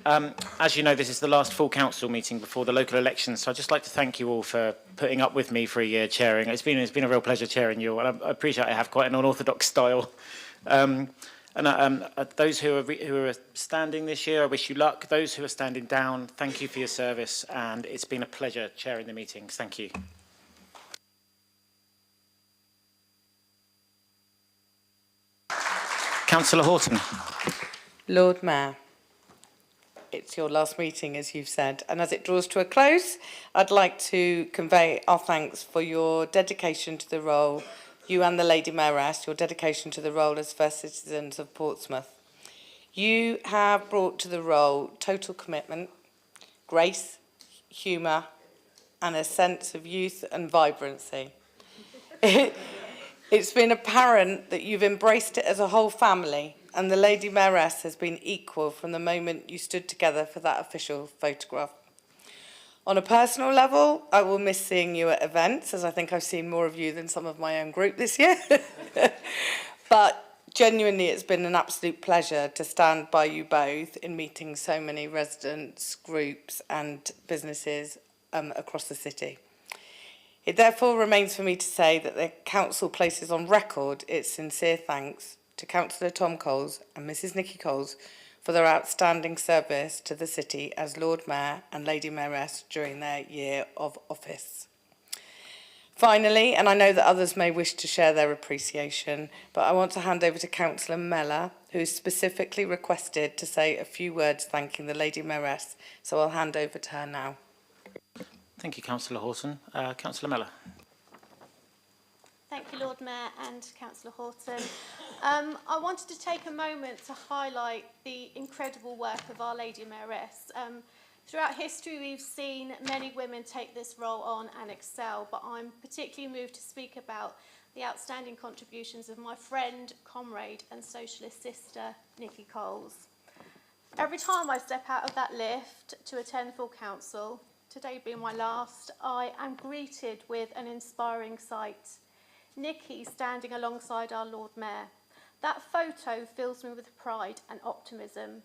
As you know, this is the last full council meeting before the local elections, so I'd just like to thank you all for putting up with me for a year chairing. It's been a real pleasure chairing you all, and I appreciate I have quite an unorthodox style. Those who are standing this year, I wish you luck. Those who are standing down, thank you for your service, and it's been a pleasure chairing the meetings. Thank you. Councillor Horton. Lord Mayor, it's your last meeting, as you've said, and as it draws to a close, I'd like to convey our thanks for your dedication to the role, you and the Lady Mayoress, your dedication to the role as first citizens of Portsmouth. You have brought to the role total commitment, grace, humour, and a sense of youth and vibrancy. It's been apparent that you've embraced it as a whole family, and the Lady Mayoress has been equal from the moment you stood together for that official photograph. On a personal level, I will miss seeing you at events, as I think I've seen more of you than some of my own group this year. But genuinely, it's been an absolute pleasure to stand by you both in meeting so many residents, groups and businesses across the city. It therefore remains for me to say that the Council places on record its sincere thanks to Councillor Tom Coles and Mrs Nikki Coles for their outstanding service to the City as Lord Mayor and Lady Mayoress during their year of office. Finally, and I know that others may wish to share their appreciation, but I want to hand over to Councillor Mellor, who specifically requested to say a few words thanking the Lady Mayoress, so I'll hand over to her now. Thank you, Councillor Horton. Councillor Mellor. Thank you, Lord Mayor and Councillor Horton. I wanted to take a moment to highlight the incredible work of Our Lady Mayoress. Throughout history, we've seen many women take this role on and excel, but I'm particularly moved to speak about the outstanding contributions of my friend, comrade and socialist sister, Nikki Coles. Every time I step out of that lift to attend full council, today being my last, I am greeted with an inspiring sight. Nikki standing alongside our Lord Mayor. That photo fills me with pride and optimism.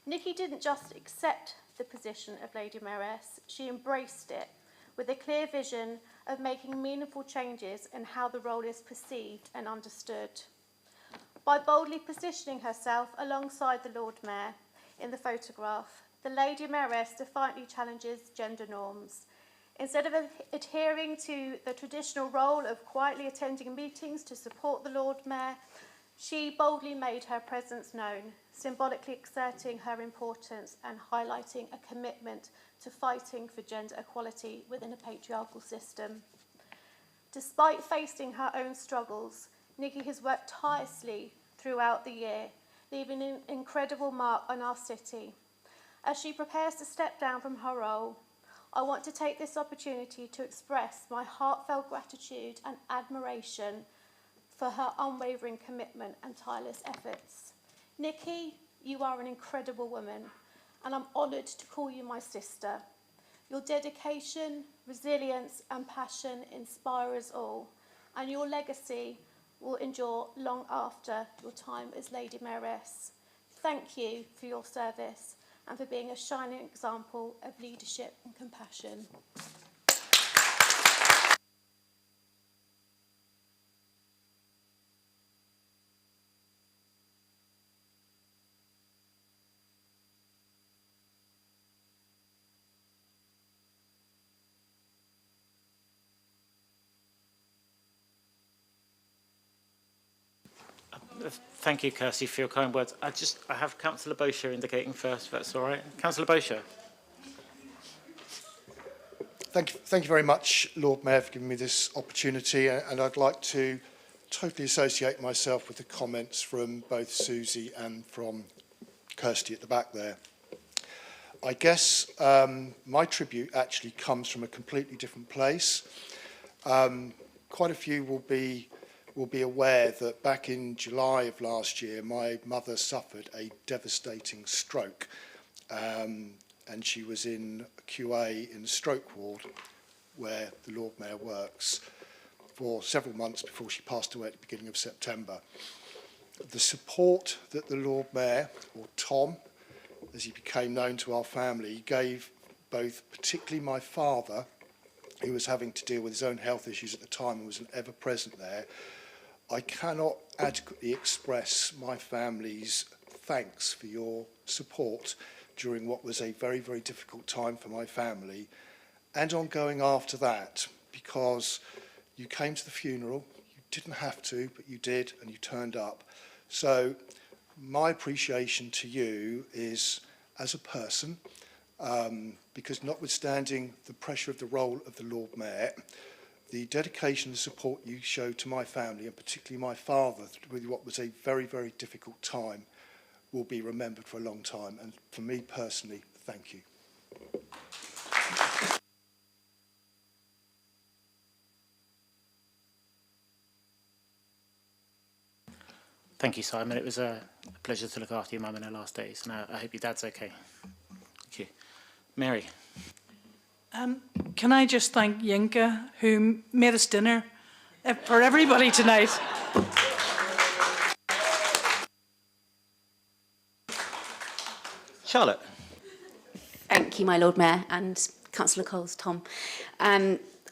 Nikki didn't just accept the position of Lady Mayoress, she embraced it with a clear vision of making meaningful changes in how the role is perceived and understood. By boldly positioning herself alongside the Lord Mayor in the photograph, the Lady Mayoress defiantly challenges gender norms. Instead of adhering to the traditional role of quietly attending meetings to support the Lord Mayor, she boldly made her presence known, symbolically exerting her importance and highlighting a commitment to fighting for gender equality within a patriarchal system. Despite facing her own struggles, Nikki has worked tirelessly throughout the year, leaving an incredible mark on our city. As she prepares to step down from her role, I want to take this opportunity to express my heartfelt gratitude and admiration for her unwavering commitment and tireless efforts. Nikki, you are an incredible woman, and I'm honoured to call you my sister. Your dedication, resilience and passion inspire us all, and your legacy will endure long after your time as Lady Mayoress. Thank you for your service and for being a shining example of leadership and compassion. Thank you, Kirsty, for your kind words. I have Councillor Bosher indicating first, if that's all right. Councillor Bosher. Thank you very much, Lord Mayor, for giving me this opportunity, and I'd like to totally associate myself with the comments from both Susie and from Kirsty at the back there. I guess my tribute actually comes from a completely different place. Quite a few will be aware that back in July of last year, my mother suffered a devastating stroke, and she was in QA in the stroke ward where the Lord Mayor works for several months before she passed away at the beginning of September. The support that the Lord Mayor, or Tom, as he became known to our family, gave both particularly my father, who was having to deal with his own health issues at the time and was ever present there, I cannot adequately express my family's thanks for your support during what was a very, very difficult time for my family, and ongoing after that, because you came to the funeral, you didn't have to, but you did, and you turned up. So my appreciation to you is as a person, because notwithstanding the pressure of the role of the Lord Mayor, the dedication and support you showed to my family, and particularly my father, with what was a very, very difficult time, will be remembered for a long time. And for me personally, thank you. Thank you, Simon. It was a pleasure to look after your mum in her last days, and I hope your dad's okay. Thank you. Mary. Can I just thank Yinka, who made us dinner for everybody tonight. Charlotte. Thank you, my Lord Mayor, and Councillor Coles, Tom.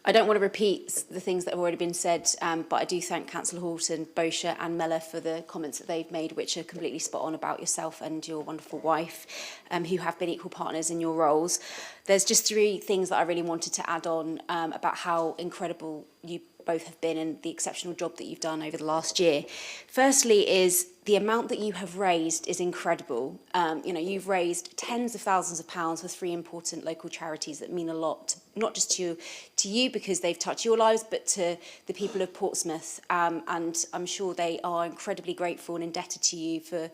I don't want to repeat the things that have already been said, but I do thank Councillor Horton, Bosher and Mella for the comments that they've made, which are completely spot on about yourself and your wonderful wife, who have been equal partners in your roles. There's just three things that I really wanted to add on about how incredible you both have been and the exceptional job that you've done over the last year. Firstly is the amount that you have raised is incredible. You know, you've raised tens of thousands of pounds for 3 important local charities that mean a lot, not just to you because they've touched your lives, but to the people of Portsmouth. And I'm sure they are incredibly grateful and indebted to you for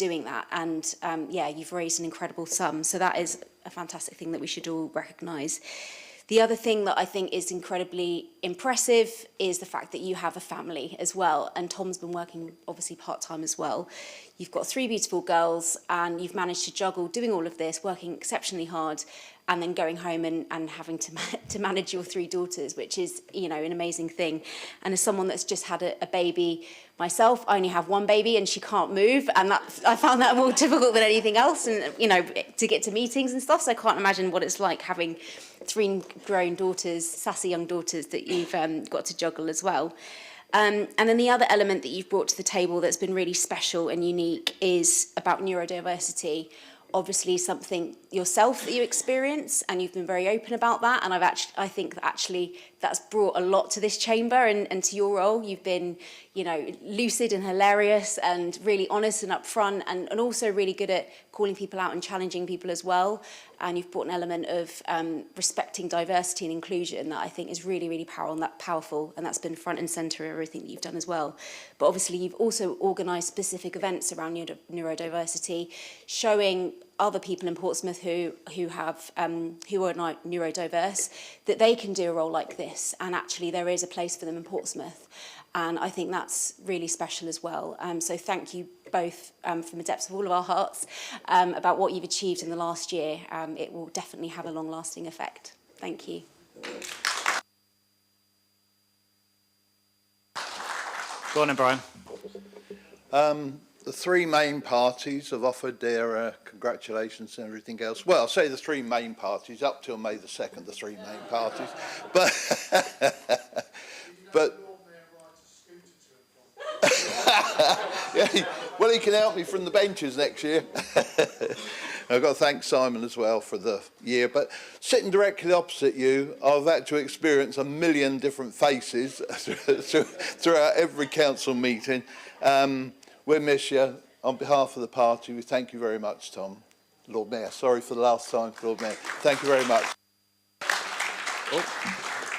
doing that. And yeah, you've raised an incredible sum. So that is a fantastic thing that we should all recognise. The other thing that I think is incredibly impressive is the fact that you have a family as well. And Tom's been working obviously part-time as well. You've got 3 beautiful girls and you've managed to juggle doing all of this, working exceptionally hard, and then going home and having to manage your 3 daughters, which is, you know, an amazing thing. And as someone that's just had a baby myself, I only have 1 baby and she can't move, and that I found that more difficult than anything else, and, you know, to get to meetings and stuff, so I can't imagine what it's like having 3 grown daughters, sassy young daughters that you've got to juggle as well. And then the other element that you've brought to the table that's been really special and unique is about neurodiversity. Obviously something yourself that you experience, and you've been very open about that, and I think that actually that's brought a lot to this chamber and to your role. You've been, you know, lucid and hilarious and really honest and upfront, and also really good at calling people out and challenging people as well. And you've brought an element of respecting diversity and inclusion that I think is really, really powerful, and that's been front and centre of everything that you've done as well. But obviously you've also organised specific events around neurodiversity, showing other people in Portsmouth who are neurodiverse that they can do a role like this, and actually there is a place for them in Portsmouth. And I think that's really special as well. So thank you both from the depths of all of our hearts about what you've achieved in the last year. It will definitely have a long-lasting effect. Thank you. Go on then, Brian. The 3 main parties have offered their congratulations and everything else. Well, I'll say the 3 main parties, up till May the 2nd, the 3 main parties. But yeah, well, he can help me from the benches next year. I've got to thank Simon as well for the year. But sitting directly opposite you, I've had to experience a million different faces throughout every council meeting. We'll miss you. On behalf of the party, we thank you very much, Tom. Lord Mayor, sorry for the last time, Lord Mayor. Thank you very much. Oh.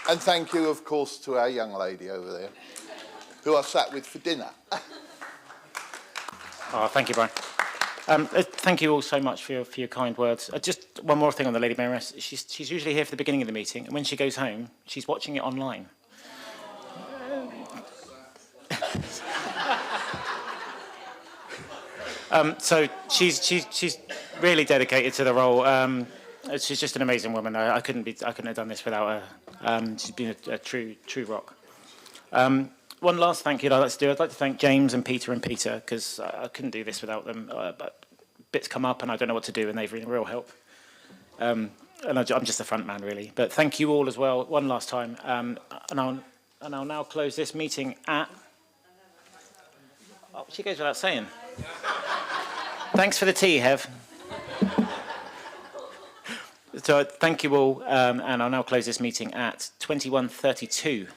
And thank you, of course, to our young lady over there, who I sat with for dinner. Oh, thank you, Brian. Thank you all so much for your kind words. Just one more thing on the Lady Mayoress. She's usually here for the beginning of the meeting, and when she goes home, she's watching it online. So she's really dedicated to the role. She's just an amazing woman. I couldn't have done this without her. She's been a true rock. One last thank you I'd like to do. I'd like to thank James and Peter because I couldn't do this without them. But bits come up and I don't know what to do, and they've been a real help. And I'm just a front man, really. But thank you all as well, one last time. And I'll now close this meeting at... Oh, she goes without saying. Thanks for the tea, Hev. So thank you all, and I'll now close this meeting at 21:32.